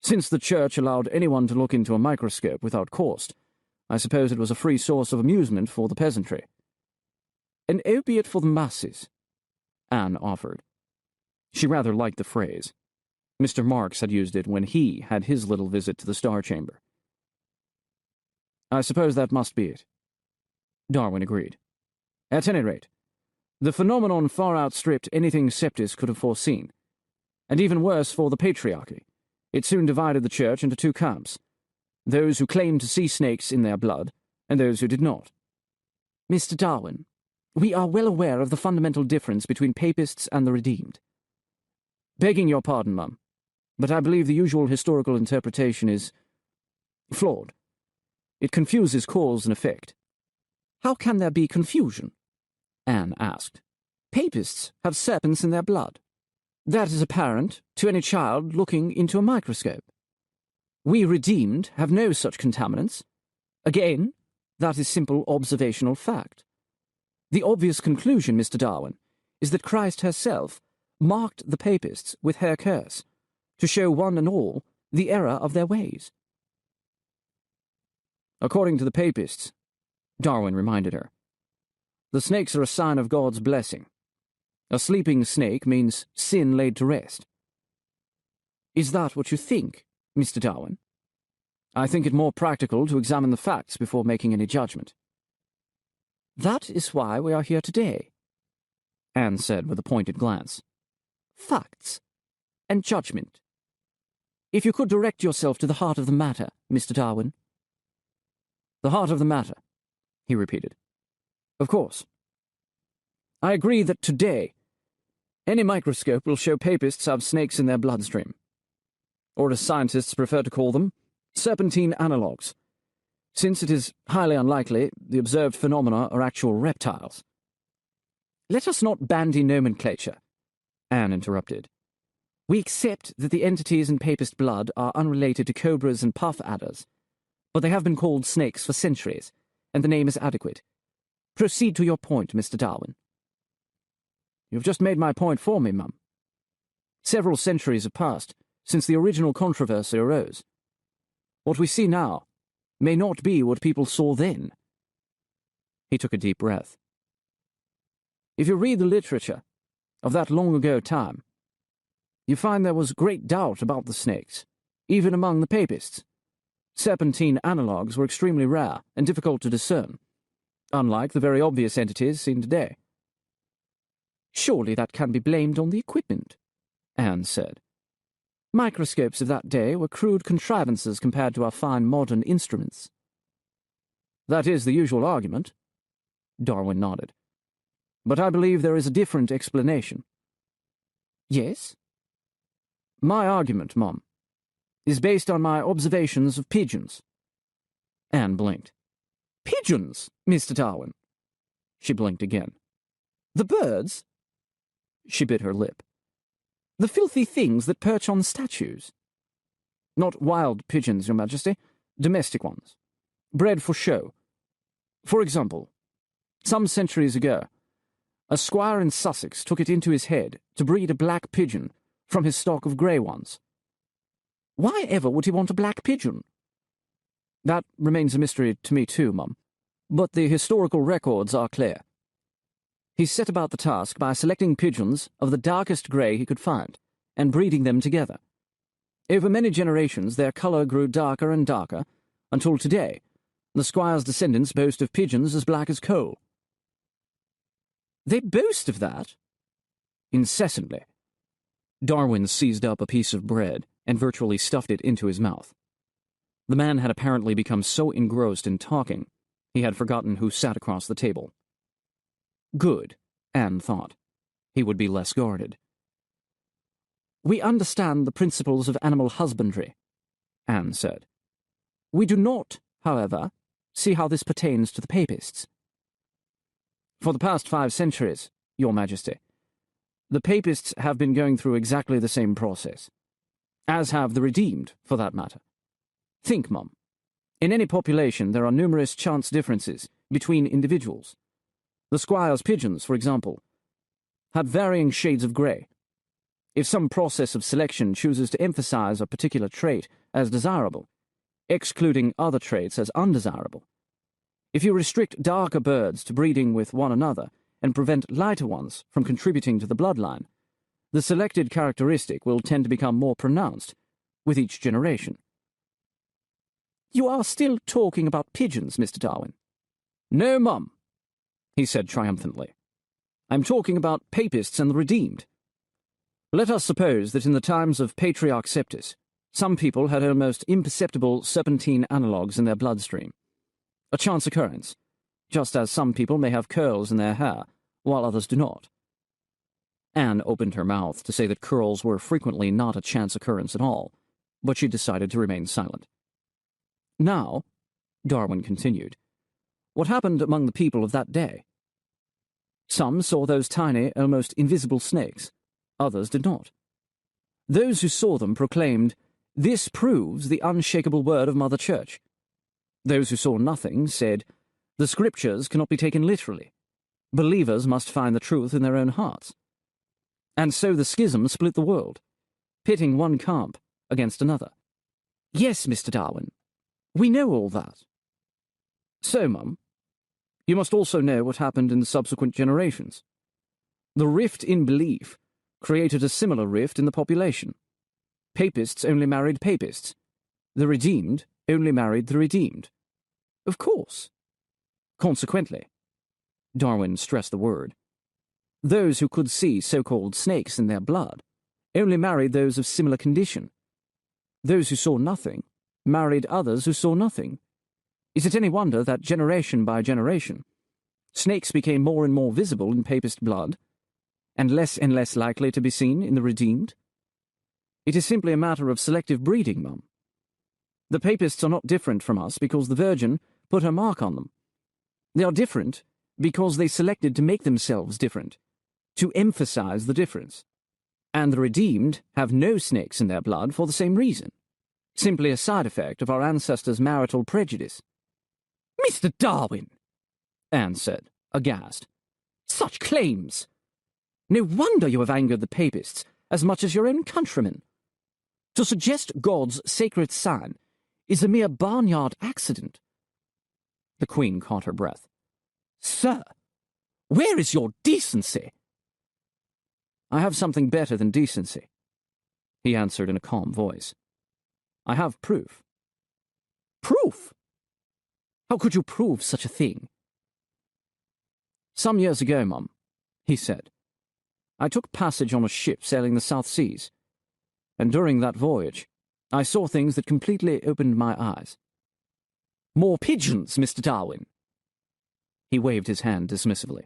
Since the Church allowed anyone to look into a microscope without cost, I suppose it was a free source of amusement for the peasantry. An opiate for the masses, Anne offered. She rather liked the phrase. Mr. Marks had used it when he had his little visit to the Star Chamber. I suppose that must be it, Darwin agreed. At any rate, the phenomenon far outstripped anything Septis could have foreseen, and even worse for the Patriarchy, it soon divided the Church into two camps, those who claimed to see snakes in their blood, and those who did not. Mr. Darwin, we are well aware of the fundamental difference between Papists and the redeemed. Begging your pardon, Mum, but I believe the usual historical interpretation is flawed. It confuses cause and effect. How can there be confusion? Anne asked. Papists have serpents in their blood. That is apparent to any child looking into a microscope. We redeemed have no such contaminants. Again, that is simple observational fact. The obvious conclusion, Mr. Darwin, is that Christ herself marked the Papists with her curse, to show one and all the error of their ways. According to the Papists, Darwin reminded her, the snakes are a sign of God's blessing. A sleeping snake means sin laid to rest. Is that what you think, Mr. Darwin? I think it more practical to examine the facts before making any judgment. That is why we are here today, Anne said with a pointed glance. Facts and judgment. If you could direct yourself to the heart of the matter, Mr. Darwin. The heart of the matter, he repeated. Of course. I agree that today, any microscope will show Papists have snakes in their bloodstream. Or as scientists prefer to call them, serpentine analogues, since it is highly unlikely the observed phenomena are actual reptiles. Let us not bandy nomenclature, Anne interrupted. We accept that the entities in Papist blood are unrelated to cobras and puff adders, but they have been called snakes for centuries, and the name is adequate. Proceed to your point, Mr. Darwin. You've just made my point for me, Mum. Several centuries have passed since the original controversy arose. What we see now may not be what people saw then. He took a deep breath. If you read the literature of that long-ago time, you find there was great doubt about the snakes, even among the Papists. Serpentine analogues were extremely rare and difficult to discern, unlike the very obvious entities seen today. Surely that can be blamed on the equipment, Anne said. Microscopes of that day were crude contrivances compared to our fine modern instruments. That is the usual argument, Darwin nodded. But I believe there is a different explanation. Yes? My argument, Mum, is based on my observations of pigeons. Anne blinked. Pigeons, Mr. Darwin. She blinked again. The birds? She bit her lip. The filthy things that perch on statues? Not wild pigeons, Your Majesty. Domestic ones. Bred for show. For example, some centuries ago, a squire in Sussex took it into his head to breed a black pigeon from his stock of grey ones. Why ever would he want a black pigeon? That remains a mystery to me too, Mum. But the historical records are clear. He set about the task by selecting pigeons of the darkest grey he could find, and breeding them together. Over many generations their colour grew darker and darker, until today the squire's descendants boast of pigeons as black as coal. They boast of that? Incessantly. Darwin seized up a piece of bread and virtually stuffed it into his mouth. The man had apparently become so engrossed in talking, he had forgotten who sat across the table. Good, Anne thought. He would be less guarded. We understand the principles of animal husbandry, Anne said. We do not, however, see how this pertains to the Papists. For the past 5 centuries, Your Majesty, the Papists have been going through exactly the same process, as have the redeemed, for that matter. Think, Mum. In any population, there are numerous chance differences between individuals. The squire's pigeons, for example, have varying shades of grey. If some process of selection chooses to emphasize a particular trait as desirable, excluding other traits as undesirable, if you restrict darker birds to breeding with one another and prevent lighter ones from contributing to the bloodline, the selected characteristic will tend to become more pronounced with each generation. You are still talking about pigeons, Mr. Darwin. No, Mum, he said triumphantly. I'm talking about Papists and the redeemed. Let us suppose that in the times of Patriarch Septus, some people had almost imperceptible serpentine analogues in their bloodstream. A chance occurrence, just as some people may have curls in their hair, while others do not. Anne opened her mouth to say that curls were frequently not a chance occurrence at all, but she decided to remain silent. Now, Darwin continued, what happened among the people of that day? Some saw those tiny, almost invisible snakes. Others did not. Those who saw them proclaimed, "This proves the unshakable word of Mother Church." Those who saw nothing said, "The Scriptures cannot be taken literally. Believers must find the truth in their own hearts." And so the schism split the world, pitting one camp against another. Yes, Mr. Darwin, we know all that. So, Mum, you must also know what happened in the subsequent generations. The rift in belief created a similar rift in the population. Papists only married Papists. The redeemed only married the redeemed. Of course. Consequently, Darwin stressed the word, those who could see so-called snakes in their blood only married those of similar condition. Those who saw nothing married others who saw nothing. Is it any wonder that generation by generation, snakes became more and more visible in Papist blood, and less likely to be seen in the redeemed? It is simply a matter of selective breeding, Mum. The Papists are not different from us because the Virgin put her mark on them. They are different because they selected to make themselves different, to emphasize the difference. And the redeemed have no snakes in their blood for the same reason, simply a side effect of our ancestors' marital prejudice. Mr. Darwin, Anne said, aghast. Such claims! No wonder you have angered the Papists as much as your own countrymen. To suggest God's sacred sign is a mere barnyard accident. The Queen caught her breath. Sir, where is your decency? I have something better than decency, he answered in a calm voice. I have proof. Proof? How could you prove such a thing? Some years ago, Mum, he said, I took passage on a ship sailing the South Seas, and during that voyage, I saw things that completely opened my eyes. More pigeons, Mr. Darwin. He waved his hand dismissively.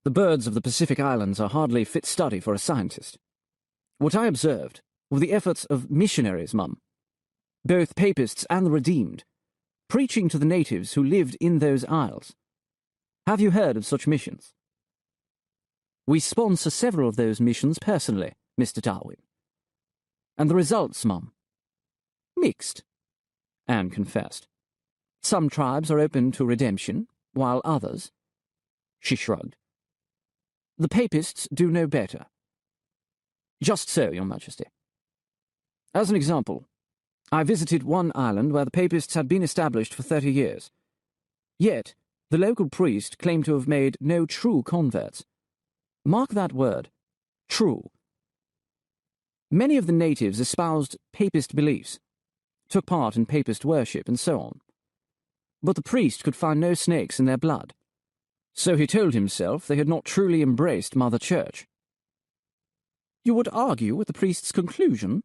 The birds of the Pacific Islands are hardly fit study for a scientist. What I observed were the efforts of missionaries, Mum, both Papists and the redeemed, preaching to the natives who lived in those isles. Have you heard of such missions? We sponsor several of those missions personally, Mr. Darwin. And the results, Mum? Mixed, Anne confessed. Some tribes are open to redemption, while others... She shrugged. The Papists do no better. Just so, Your Majesty. As an example, I visited one island where the Papists had been established for 30 years. Yet, the local priest claimed to have made no true converts. Mark that word, true. Many of the natives espoused Papist beliefs, took part in Papist worship, and so on. But the priest could find no snakes in their blood. So he told himself they had not truly embraced Mother Church. You would argue with the priest's conclusion?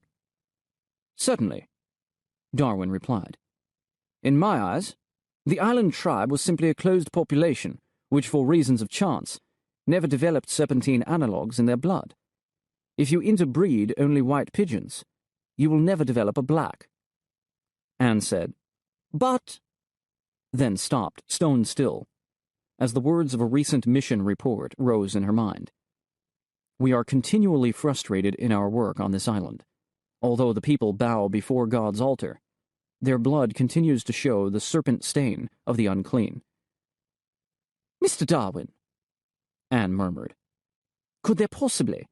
Certainly, Darwin replied. In my eyes, the island tribe was simply a closed population, which for reasons of chance never developed serpentine analogues in their blood. If you interbreed only white pigeons, you will never develop a black. Anne said, But... Then stopped, stone still, as the words of a recent mission report rose in her mind. We are continually frustrated in our work on this island. Although the people bow before God's altar, their blood continues to show the serpent stain of the unclean. Mr. Darwin, Anne murmured. could there possibly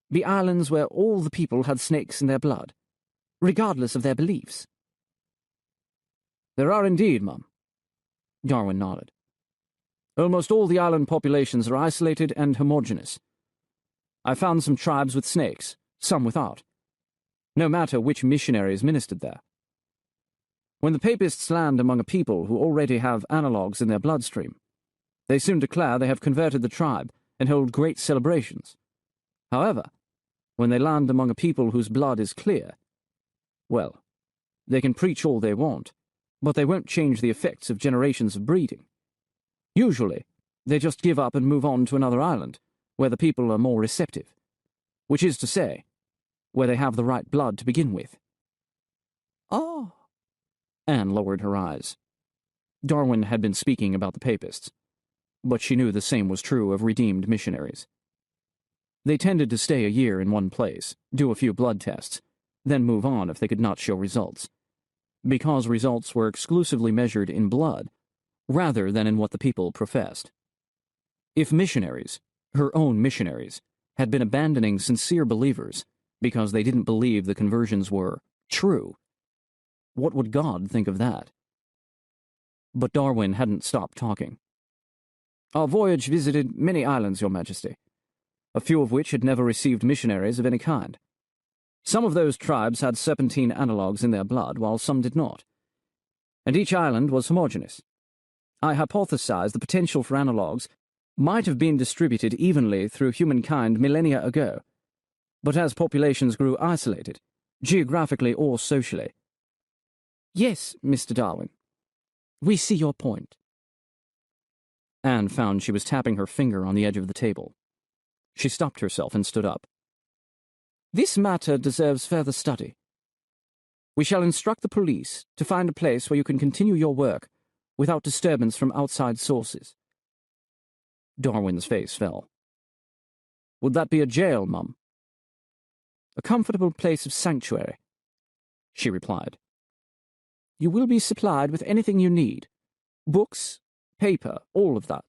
be islands where all the people had snakes in their blood, regardless of their beliefs? There are indeed, Mum. Darwin nodded. Almost all the island populations are isolated and homogeneous. I found some tribes with snakes, some without, no matter which missionaries ministered there. When the papists land among a people who already have analogues in their bloodstream, they soon declare they have converted the tribe and hold great celebrations. However, when they land among a people whose blood is clear, well, they can preach all they want, but they won't change the effects of generations of breeding. Usually, they just give up and move on to another island, where the people are more receptive, which is to say, where they have the right blood to begin with. Oh. Anne lowered her eyes. Darwin had been speaking about the papists, but she knew the same was true of redeemed missionaries. They tended to stay a year in one place, do a few blood tests, then move on if they could not show results, because results were exclusively measured in blood, rather than in what the people professed. If missionaries, her own missionaries, had been abandoning sincere believers because they didn't believe the conversions were true, what would God think of that? But Darwin hadn't stopped talking. Our voyage visited many islands, Your Majesty, a few of which had never received missionaries of any kind. Some of those tribes had serpentine analogues in their blood, while some did not. And each island was homogeneous. I hypothesized the potential for analogues might have been distributed evenly through humankind millennia ago, but as populations grew isolated, geographically or socially. Yes, Mr. Darwin. We see your point. Anne found she was tapping her finger on the edge of the table. She stopped herself and stood up. This matter deserves further study. We shall instruct the police to find a place where you can continue your work without disturbance from outside sources. Darwin's face fell. Would that be a jail, Mum? A comfortable place of sanctuary, she replied. You will be supplied with anything you need. Books, paper, all of that.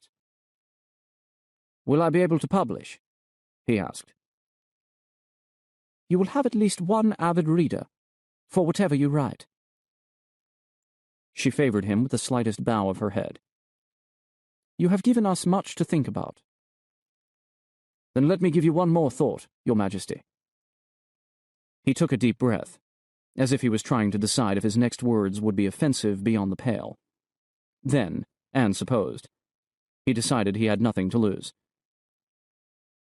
Will I be able to publish? He asked. You will have at least one avid reader, for whatever you write. She favored him with the slightest bow of her head. You have given us much to think about. Then let me give you one more thought, Your Majesty. He took a deep breath, as if he was trying to decide if his next words would be offensive beyond the pale. Then, Anne supposed, he decided he had nothing to lose.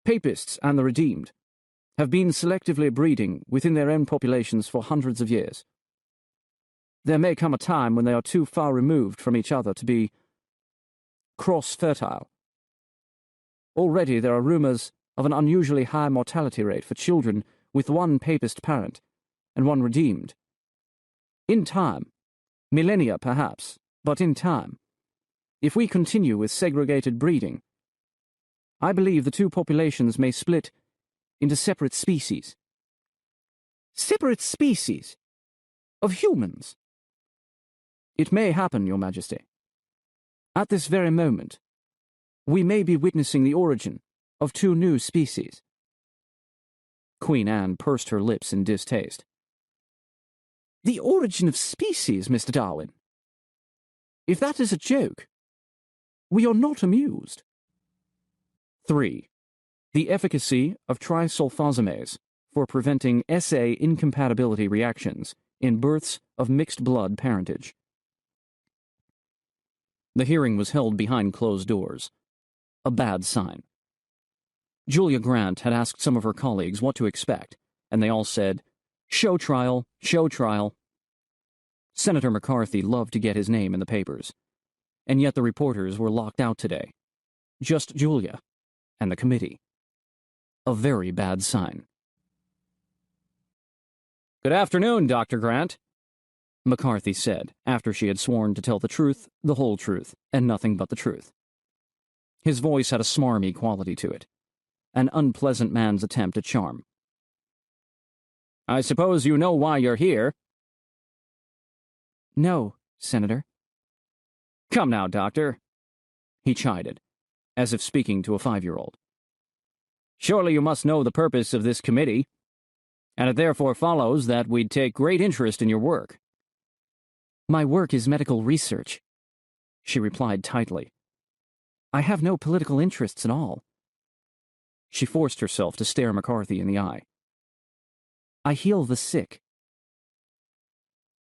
Papists and the redeemed have been selectively breeding within their own populations for hundreds of years. There may come a time when they are too far removed from each other to be cross-fertile. Already there are rumors of an unusually high mortality rate for children with one papist parent and one redeemed. In time, millennia perhaps, but in time, if we continue with segregated breeding, I believe the two populations may split into separate species. Separate species? Of humans? It may happen, Your Majesty. At this very moment, we may be witnessing the origin of two new species. Queen Anne pursed her lips in distaste. The origin of species, Mr. Darwin? If that is a joke, we are not amused. 3. The efficacy of trisulfosamase for preventing SA incompatibility reactions in births of mixed blood parentage. The hearing was held behind closed doors. A bad sign. Julia Grant had asked some of her colleagues what to expect, and they all said, "Show trial, show trial." Senator McCarthy loved to get his name in the papers, and yet the reporters were locked out today. Just Julia and the committee. A very bad sign. Good afternoon, Dr. Grant. McCarthy said, after she had sworn to tell the truth, the whole truth, and nothing but the truth. His voice had a smarmy quality to it, an unpleasant man's attempt at charm. I suppose you know why you're here? No, Senator. Come now, Doctor, he chided, as if speaking to a 5-year-old. Surely you must know the purpose of this committee, and it therefore follows that we'd take great interest in your work. My work is medical research, she replied tightly. I have no political interests at all. She forced herself to stare McCarthy in the eye. I heal the sick.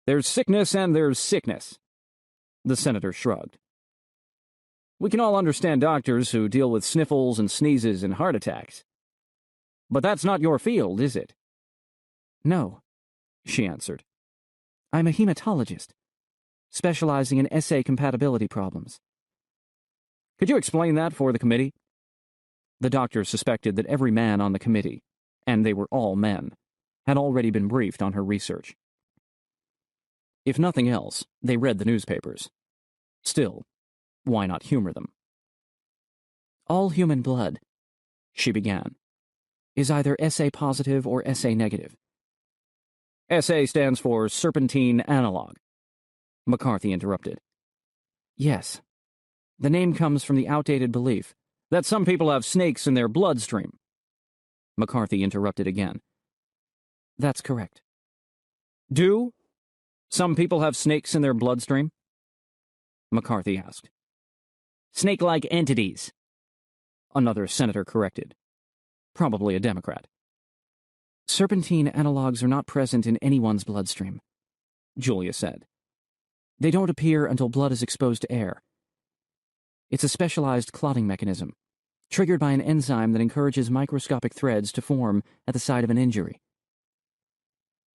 There's sickness and there's sickness, the senator shrugged. We can all understand doctors who deal with sniffles and sneezes and heart attacks. But that's not your field, is it? No, she answered. I'm a hematologist, specializing in SA compatibility problems. Could you explain that for the committee? The doctor suspected that every man on the committee, and they were all men, had already been briefed on her research. If nothing else, they read the newspapers. Still, why not humor them? All human blood, she began, is either SA positive or SA negative. SA stands for serpentine analog, McCarthy interrupted. Yes. The name comes from the outdated belief that some people have snakes in their bloodstream. McCarthy interrupted again. That's correct. Do some people have snakes in their bloodstream? McCarthy asked. Snake-like entities, another senator corrected. Probably a Democrat. Serpentine analogs are not present in anyone's bloodstream, Julia said. They don't appear until blood is exposed to air. It's a specialized clotting mechanism, triggered by an enzyme that encourages microscopic threads to form at the site of an injury.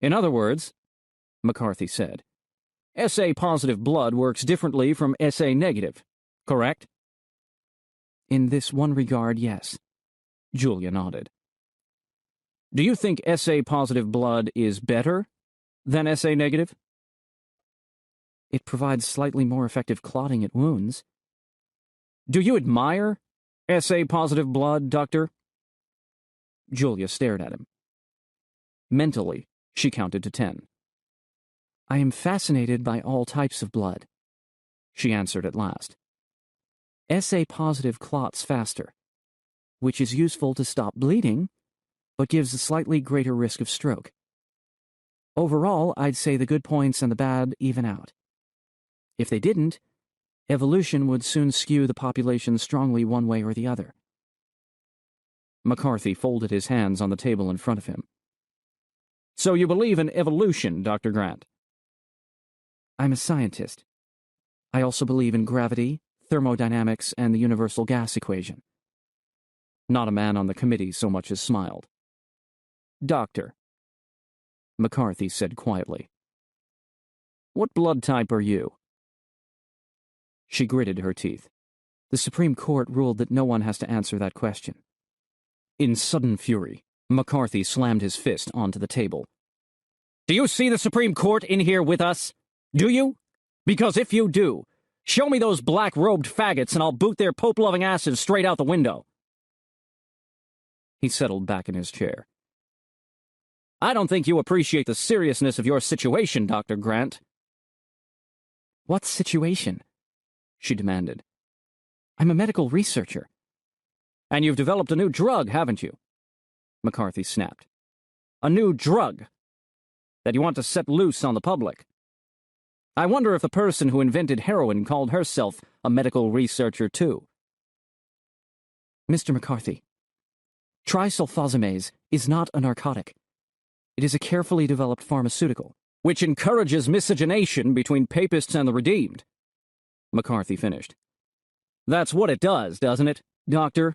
In other words, McCarthy said, SA-positive blood works differently from SA-negative, correct? In this one regard, yes. Julia nodded. Do you think SA-positive blood is better than SA-negative? It provides slightly more effective clotting at wounds. Do you admire SA-positive blood, Doctor? Julia stared at him. Mentally, she counted to 10. I am fascinated by all types of blood, she answered at last. SA-positive clots faster, which is useful to stop bleeding, but gives a slightly greater risk of stroke. Overall, I'd say the good points and the bad even out. If they didn't, evolution would soon skew the population strongly one way or the other. McCarthy folded his hands on the table in front of him. So you believe in evolution, Dr. Grant? I'm a scientist. I also believe in gravity, thermodynamics, and the universal gas equation. Not a man on the committee so much as smiled. Doctor, McCarthy said quietly. What blood type are you? She gritted her teeth. The Supreme Court ruled that no one has to answer that question. In sudden fury, McCarthy slammed his fist onto the table. Do you see the Supreme Court in here with us? Do you? Because if you do, show me those black-robed faggots and I'll boot their pope-loving asses straight out the window. He settled back in his chair. I don't think you appreciate the seriousness of your situation, Dr. Grant. What situation? She demanded. I'm a medical researcher. And you've developed a new drug, haven't you? McCarthy snapped. A new drug that you want to set loose on the public. I wonder if the person who invented heroin called herself a medical researcher, too. Mr. McCarthy, trisulfosamase is not a narcotic. It is a carefully developed pharmaceutical. Which encourages miscegenation between papists and the redeemed. McCarthy finished. That's what it does, doesn't it, Doctor?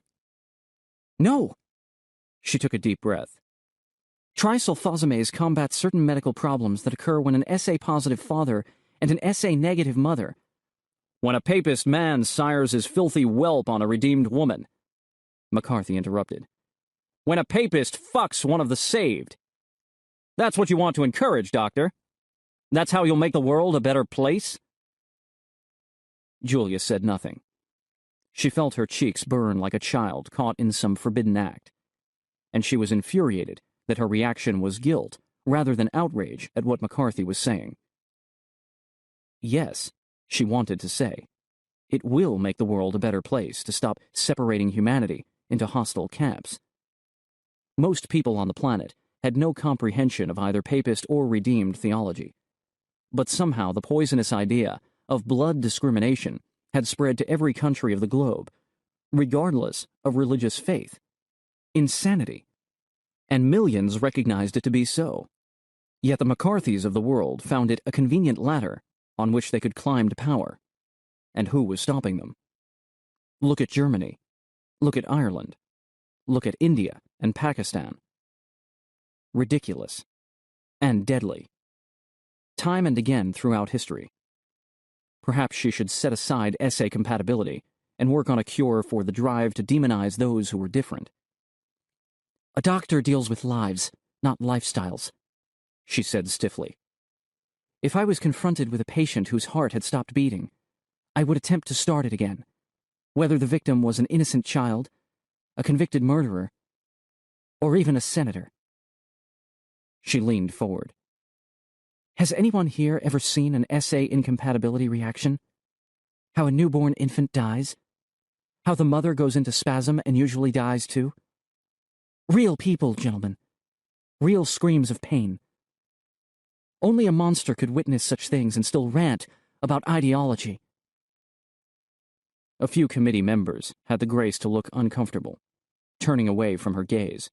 No. She took a deep breath. Trisulfosamase combats certain medical problems that occur when an SA-positive father and an SA-negative mother. When a papist man sires his filthy whelp on a redeemed woman, McCarthy interrupted. When a papist fucks one of the saved. That's what you want to encourage, Doctor. That's how you'll make the world a better place? Julia said nothing. She felt her cheeks burn like a child caught in some forbidden act, and she was infuriated that her reaction was guilt rather than outrage at what McCarthy was saying. Yes, she wanted to say, it will make the world a better place to stop separating humanity into hostile camps. Most people on the planet had no comprehension of either papist or redeemed theology, but somehow the poisonous idea of blood discrimination had spread to every country of the globe, regardless of religious faith. Insanity. And millions recognized it to be so. Yet the McCarthys of the world found it a convenient ladder on which they could climb to power. And who was stopping them? Look at Germany. Look at Ireland. Look at India and Pakistan. Ridiculous. And deadly. Time and again throughout history. Perhaps she should set aside essay compatibility and work on a cure for the drive to demonize those who were different. A doctor deals with lives, not lifestyles, she said stiffly. If I was confronted with a patient whose heart had stopped beating, I would attempt to start it again, whether the victim was an innocent child, a convicted murderer, or even a senator. She leaned forward. Has anyone here ever seen an essay incompatibility reaction? How a newborn infant dies? How the mother goes into spasm and usually dies too? Real people, gentlemen. Real screams of pain. Only a monster could witness such things and still rant about ideology. A few committee members had the grace to look uncomfortable, turning away from her gaze.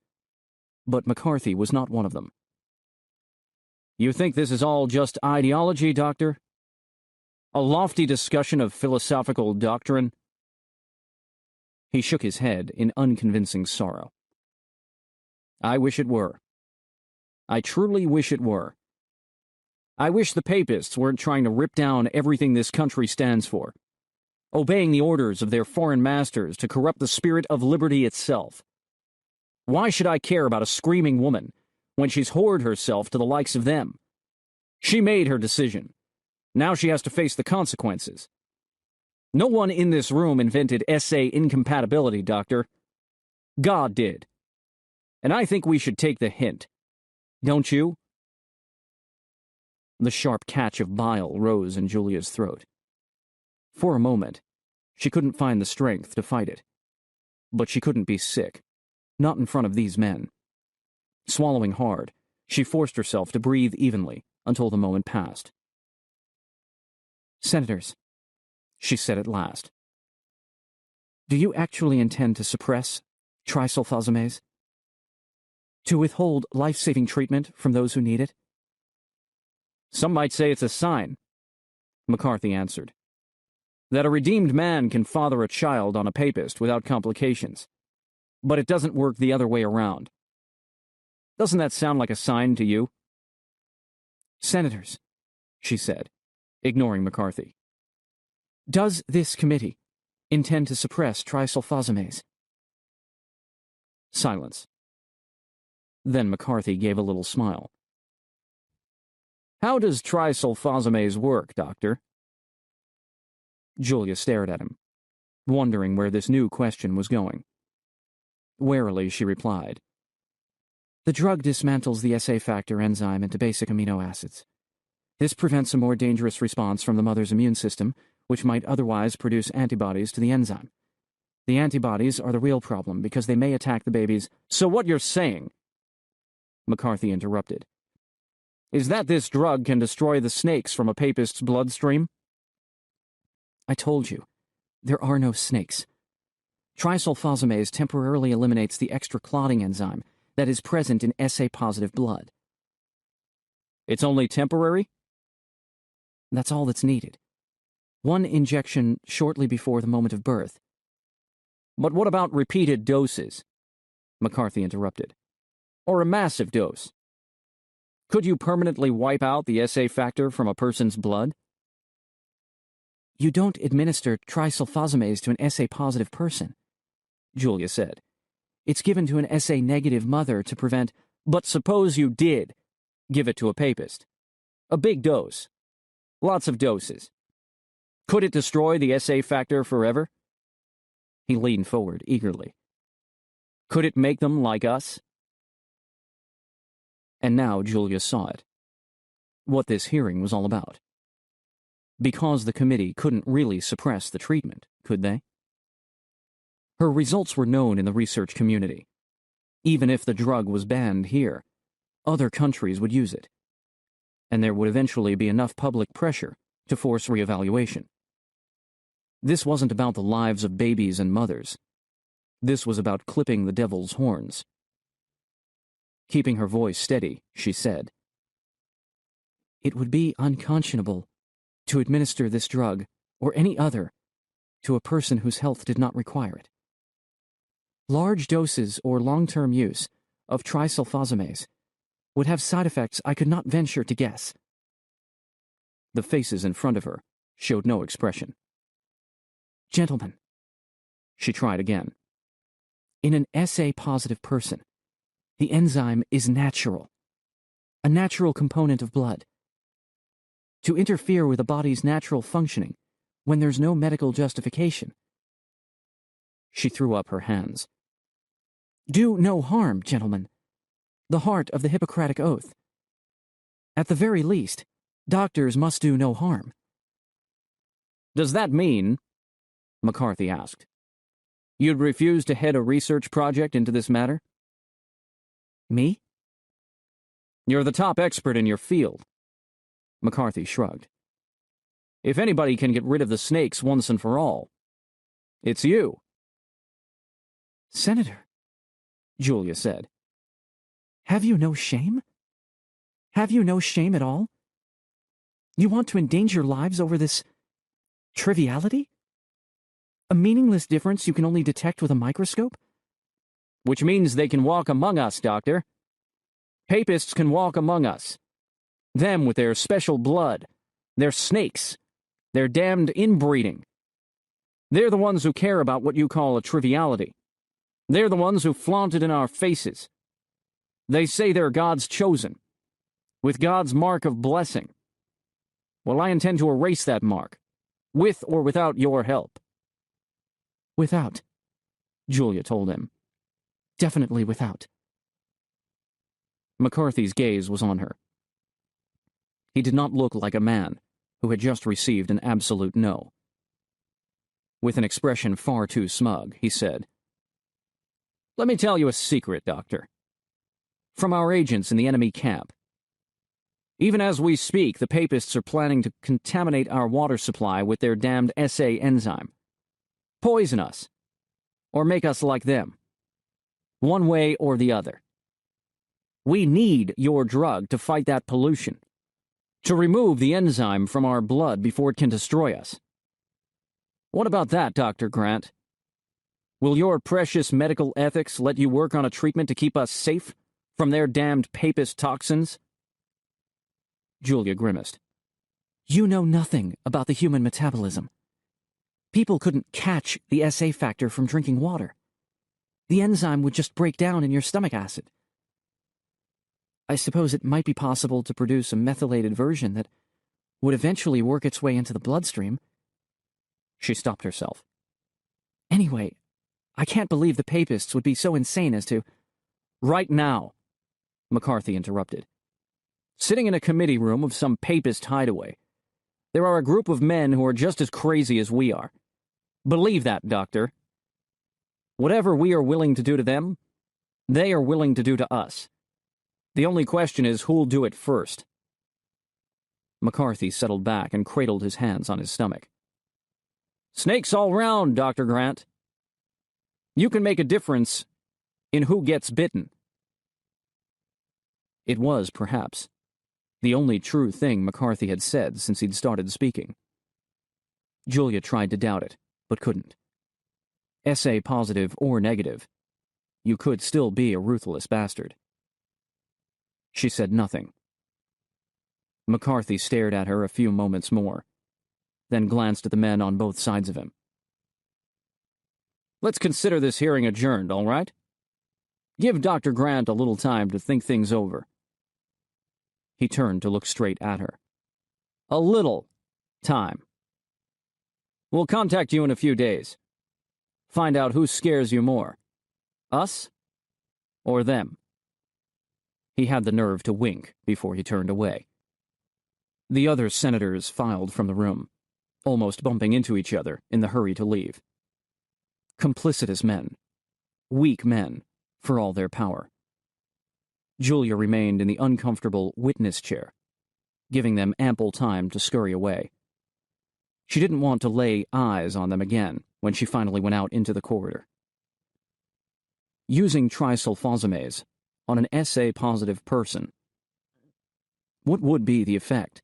But McCarthy was not one of them. You think this is all just ideology, Doctor? A lofty discussion of philosophical doctrine? He shook his head in unconvincing sorrow. I wish it were. I truly wish it were. I wish the papists weren't trying to rip down everything this country stands for, obeying the orders of their foreign masters to corrupt the spirit of liberty itself. Why should I care about a screaming woman when she's whored herself to the likes of them? She made her decision. Now she has to face the consequences. No one in this room invented essay incompatibility, Doctor. God did. And I think we should take the hint. Don't you? The sharp catch of bile rose in Julia's throat. For a moment, she couldn't find the strength to fight it. But she couldn't be sick. Not in front of these men. Swallowing hard, she forced herself to breathe evenly until the moment passed. Senators, she said at last, do you actually intend to suppress trisulfosamase? To withhold life-saving treatment from those who need it? Some might say it's a sign, McCarthy answered, that a redeemed man can father a child on a papist without complications. But it doesn't work the other way around. Doesn't that sound like a sign to you? Senators, she said, ignoring McCarthy, does this committee intend to suppress trisulfosamase? Silence. Then McCarthy gave a little smile. How does trisulfosamase work, Doctor? Julia stared at him, wondering where this new question was going. Warily, she replied, the drug dismantles the SA factor enzyme into basic amino acids. This prevents a more dangerous response from the mother's immune system, which might otherwise produce antibodies to the enzyme. The antibodies are the real problem because they may attack the baby's... So what you're saying, McCarthy interrupted, is that this drug can destroy the snakes from a papist's bloodstream? I told you, there are no snakes. Trisulfosamase temporarily eliminates the extra clotting enzyme that is present in SA-positive blood. It's only temporary? That's all that's needed. One injection shortly before the moment of birth. But what about repeated doses? McCarthy interrupted. Or a massive dose? Could you permanently wipe out the SA factor from a person's blood? You don't administer trisulfosamase to an SA-positive person, Julia said. It's given to an SA-negative mother to prevent... But suppose you did give it to a papist. A big dose. Lots of doses. Could it destroy the SA factor forever? He leaned forward eagerly. Could it make them like us? And now Julia saw it. What this hearing was all about. Because the committee couldn't really suppress the treatment, could they? Her results were known in the research community. Even if the drug was banned here, other countries would use it. And there would eventually be enough public pressure to force reevaluation. This wasn't about the lives of babies and mothers. This was about clipping the devil's horns. Keeping her voice steady, she said, "It would be unconscionable to administer this drug, or any other, to a person whose health did not require it. Large doses or long-term use of trisulfosamase would have side effects I could not venture to guess." The faces in front of her showed no expression. "Gentlemen," she tried again, "in an SA-positive person, the enzyme is natural, a natural component of blood. To interfere with a body's natural functioning when there's no medical justification." She threw up her hands. "Do no harm, gentlemen. The heart of the Hippocratic Oath. At the very least, doctors must do no harm." "Does that mean," McCarthy asked, "you'd refuse to head a research project into this matter?" "Me?" "You're the top expert in your field." McCarthy shrugged. "If anybody can get rid of the snakes once and for all, it's you." "Senator," Julia said, "have you no shame? Have you no shame at all? You want to endanger lives over this triviality? A meaningless difference you can only detect with a microscope?" "Which means they can walk among us, Doctor. Papists can walk among us. Them with their special blood, their snakes, their damned inbreeding. They're the ones who care about what you call a triviality. They're the ones who flaunt it in our faces. They say they're God's chosen, with God's mark of blessing. Well, I intend to erase that mark, with or without your help." "Without," Julia told him. "Definitely without." McCarthy's gaze was on her. He did not look like a man who had just received an absolute no. With an expression far too smug, he said, "Let me tell you a secret, Doctor. From our agents in the enemy camp. Even as we speak, the Papists are planning to contaminate our water supply with their damned SA enzyme. Poison us. Or make us like them. One way or the other. We need your drug to fight that pollution. To remove the enzyme from our blood before it can destroy us. What about that, Dr. Grant? Will your precious medical ethics let you work on a treatment to keep us safe from their damned papist toxins?" Julia grimaced. "You know nothing about the human metabolism. People couldn't catch the SA factor from drinking water. The enzyme would just break down in your stomach acid. I suppose it might be possible to produce a methylated version that would eventually work its way into the bloodstream." She stopped herself. "Anyway, I can't believe the Papists would be so insane as to—" "Right now," McCarthy interrupted. "Sitting in a committee room of some Papist hideaway, there are a group of men who are just as crazy as we are. Believe that, Doctor. Whatever we are willing to do to them, they are willing to do to us. The only question is who'll do it first." McCarthy settled back and cradled his hands on his stomach. "Snakes all round, Dr. Grant. You can make a difference in who gets bitten." It was, perhaps, the only true thing McCarthy had said since he'd started speaking. Julia tried to doubt it, but couldn't. SA positive or negative, you could still be a ruthless bastard. She said nothing. McCarthy stared at her a few moments more, then glanced at the men on both sides of him. "Let's consider this hearing adjourned, all right? Give Dr. Grant a little time to think things over." He turned to look straight at her. A little time. We'll contact you in a few days. Find out who scares you more. Us or them. He had the nerve to wink before he turned away. The other senators filed from the room, almost bumping into each other in the hurry to leave. Complicitous men. Weak men, for all their power. Julia remained in the uncomfortable witness chair, giving them ample time to scurry away. She didn't want to lay eyes on them again when she finally went out into the corridor. Using trisulfosamase on an SA-positive person. What would be the effect?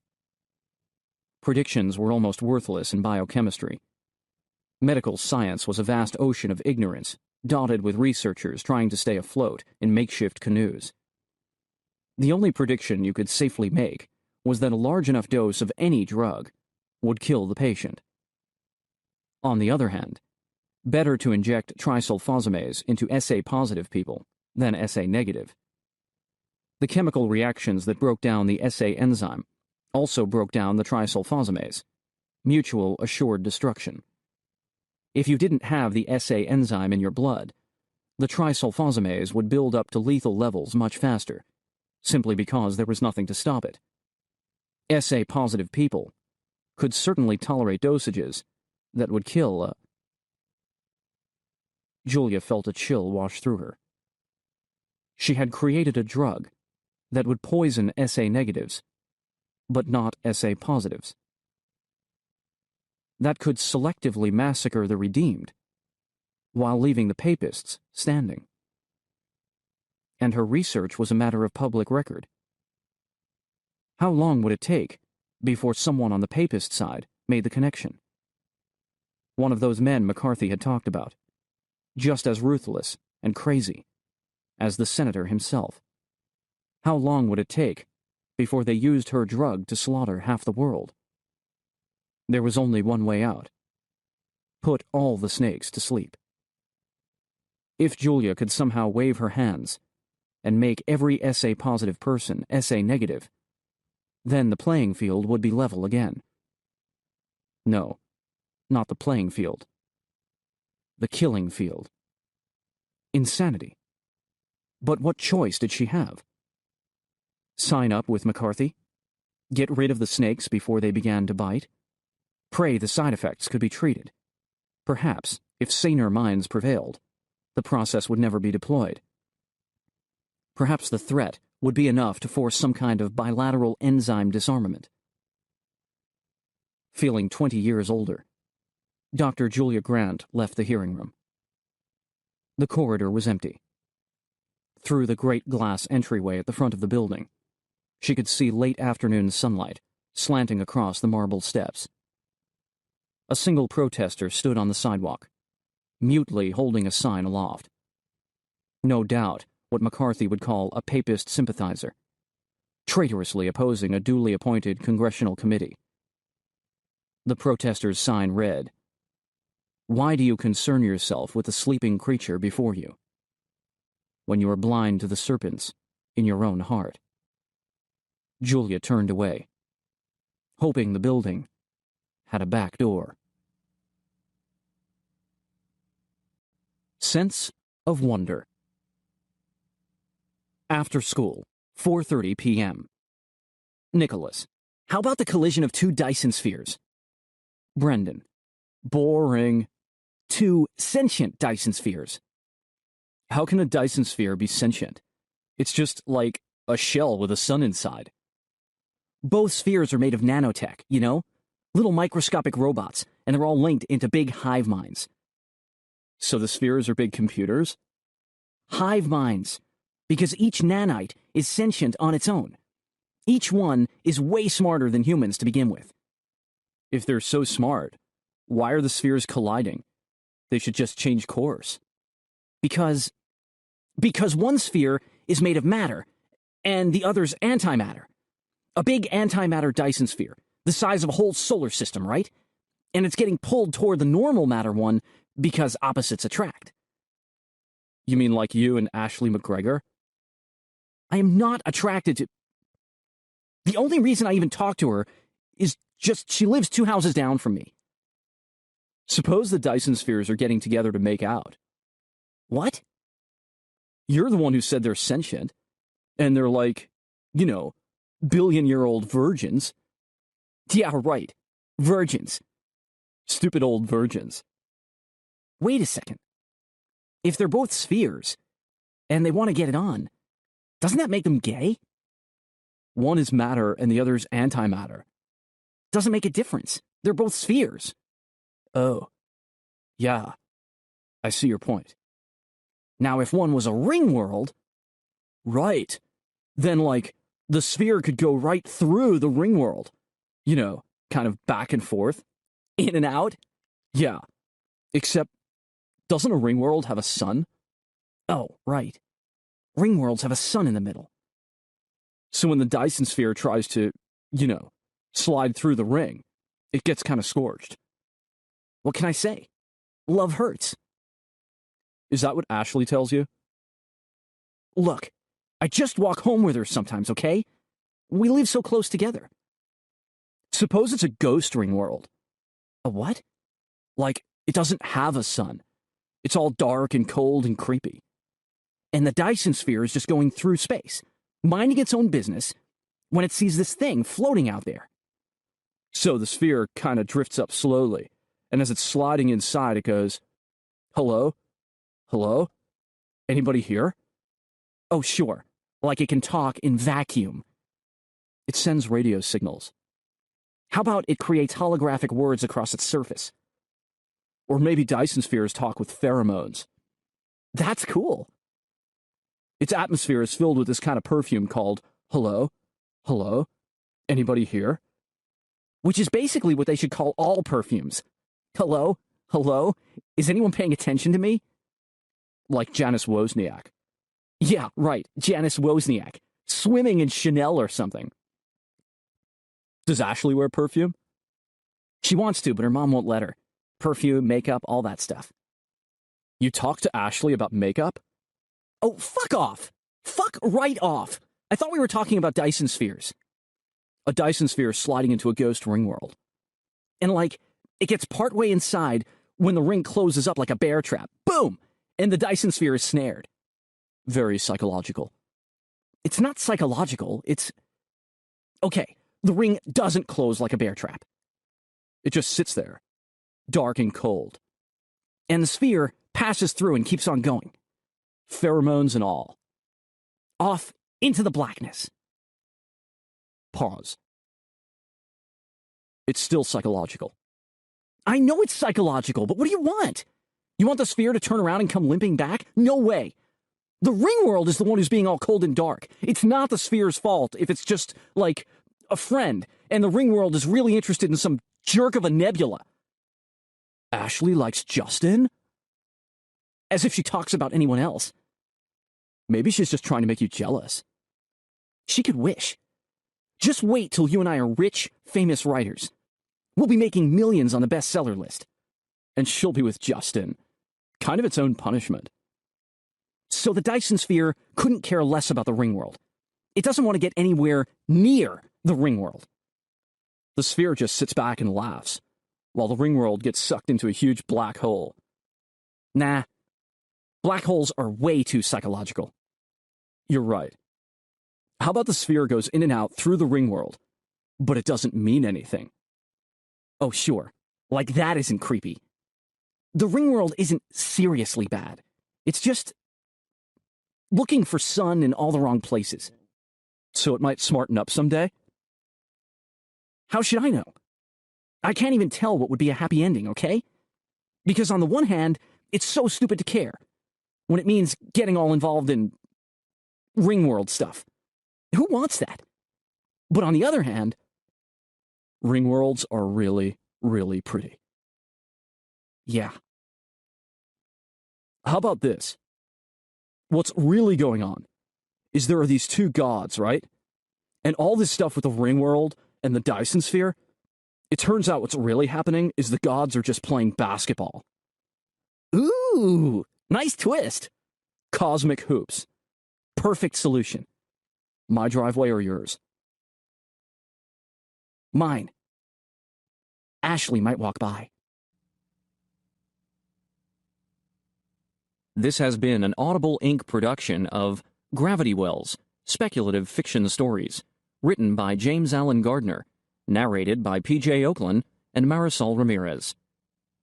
Predictions were almost worthless in biochemistry. Medical science was a vast ocean of ignorance, dotted with researchers trying to stay afloat in makeshift canoes. The only prediction you could safely make was that a large enough dose of any drug would kill the patient. On the other hand, better to inject trisulfosamase into SA-positive people than SA-negative. The chemical reactions that broke down the SA enzyme also broke down the trisulfosamase. Mutual assured destruction. If you didn't have the SA enzyme in your blood, the trisulfosamase would build up to lethal levels much faster, simply because there was nothing to stop it. SA-positive people could certainly tolerate dosages that would kill a... Julia felt a chill wash through her. She had created a drug that would poison SA-negatives, but not SA-positives. That could selectively massacre the redeemed, while leaving the papists standing. And her research was a matter of public record. How long would it take before someone on the papist side made the connection? One of those men McCarthy had talked about, just as ruthless and crazy as the senator himself. How long would it take before they used her drug to slaughter half the world? There was only one way out. Put all the snakes to sleep. If Julia could somehow wave her hands and make every SA-positive person SA-negative, then the playing field would be level again. No, not the playing field. The killing field. Insanity. But what choice did she have? Sign up with McCarthy? Get rid of the snakes before they began to bite? Pray the side effects could be treated. Perhaps, if saner minds prevailed, the process would never be deployed. Perhaps the threat would be enough to force some kind of bilateral enzyme disarmament. Feeling 20 years older, Dr. Julia Grant left the hearing room. The corridor was empty. Through the great glass entryway at the front of the building, she could see late afternoon sunlight slanting across the marble steps. A single protester stood on the sidewalk, mutely holding a sign aloft. No doubt what McCarthy would call a papist sympathizer, traitorously opposing a duly appointed congressional committee. The protester's sign read, "Why do you concern yourself with the sleeping creature before you, when you are blind to the serpents in your own heart?" Julia turned away, hoping the building had a back door. Sense of wonder. After school, 4:30 p.m. Nicholas, how about the collision of two Dyson spheres? Brendan, boring. Two sentient Dyson spheres. How can a Dyson sphere be sentient? It's just like a shell with a sun inside. Both spheres are made of nanotech, you know? Little microscopic robots, and they're all linked into big hive minds. So the spheres are big computers? Hive minds, because each nanite is sentient on its own. Each one is way smarter than humans to begin with. If they're so smart, why are the spheres colliding? They should just change course. Because one sphere is made of matter, and the other's antimatter. A big antimatter Dyson sphere, the size of a whole solar system, right? And it's getting pulled toward the normal matter one because opposites attract. You mean like you and Ashley McGregor? I am not attracted to... The only reason I even talk to her is just she lives 2 houses down from me. Suppose the Dyson spheres are getting together to make out. What? You're the one who said they're sentient, and they're like, billion-year-old virgins. Yeah, right. Virgins. Stupid old virgins. Wait a second. If they're both spheres, and they want to get it on, doesn't that make them gay? One is matter and the other is antimatter. Doesn't make a difference. They're both spheres. Oh. Yeah. I see your point. Now, if one was a ring world... Right. Then, the sphere could go right through the ring world. Kind of back and forth. In and out? Yeah. Except, doesn't a ring world have a sun? Oh, right. Ring worlds have a sun in the middle. So when the Dyson sphere tries to, slide through the ring, it gets kind of scorched. What can I say? Love hurts. Is that what Ashley tells you? Look, I just walk home with her sometimes, okay? We live so close together. Suppose it's a ghost ring world. A what? It doesn't have a sun. It's all dark and cold and creepy. And the Dyson sphere is just going through space, minding its own business, when it sees this thing floating out there. So the sphere kind of drifts up slowly, and as it's sliding inside, it goes, "Hello? Hello? Anybody here?" Oh, sure. Like it can talk in vacuum. It sends radio signals. How about it creates holographic words across its surface? Or maybe Dyson spheres talk with pheromones. That's cool. Its atmosphere is filled with this kind of perfume called "Hello? Hello? Anybody here?" Which is basically what they should call all perfumes. Hello? Hello? Is anyone paying attention to me? Like Janis Wozniak. Yeah, right, Janis Wozniak. Swimming in Chanel or something. Does Ashley wear perfume? She wants to, but her mom won't let her. Perfume, makeup, all that stuff. You talk to Ashley about makeup? Oh, fuck off! Fuck right off! I thought we were talking about Dyson spheres. A Dyson sphere sliding into a ghost ring world. And it gets partway inside when the ring closes up like a bear trap. Boom! And the Dyson sphere is snared. Very psychological. It's not psychological, it's... Okay, the ring doesn't close like a bear trap. It just sits there, dark and cold. And the sphere passes through and keeps on going. Pheromones and all. Off into the blackness. Pause. It's still psychological. I know it's psychological, but what do you want? You want the sphere to turn around and come limping back? No way. The ring world is the one who's being all cold and dark. It's not the sphere's fault if it's just, a friend, and the ring world is really interested in some jerk of a nebula. Ashley likes Justin? As if she talks about anyone else. Maybe she's just trying to make you jealous. She could wish. Just wait till you and I are rich, famous writers. We'll be making millions on the bestseller list. And she'll be with Justin. Kind of its own punishment. So the Dyson sphere couldn't care less about the ring world. It doesn't want to get anywhere near the ring world. The sphere just sits back and laughs, while the ring world gets sucked into a huge black hole. Nah. Black holes are way too psychological. You're right. How about the sphere goes in and out through the ring world, but it doesn't mean anything? Oh, sure. That isn't creepy. The ring world isn't seriously bad. It's just looking for sun in all the wrong places. So it might smarten up someday? How should I know? I can't even tell what would be a happy ending, okay? Because on the one hand, it's so stupid to care, when it means getting all involved in ring world stuff. Who wants that? But on the other hand, ring worlds are really, really pretty. Yeah. How about this? What's really going on is there are these two gods, right? And all this stuff with the ring world and the Dyson sphere, it turns out what's really happening is the gods are just playing basketball. Ooh, nice twist. Cosmic hoops. Perfect solution. My driveway or yours? Mine. Ashley might walk by. This has been an Audible Inc. production of Gravity Wells, Speculative Fiction Stories, written by James Allen Gardner, narrated by P.J. Oakland and Marisol Ramirez.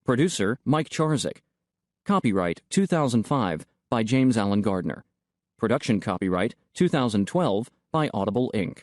Producer, Mike Charzik. Copyright 2005 by James Allen Gardner. Production copyright 2012 by Audible Inc.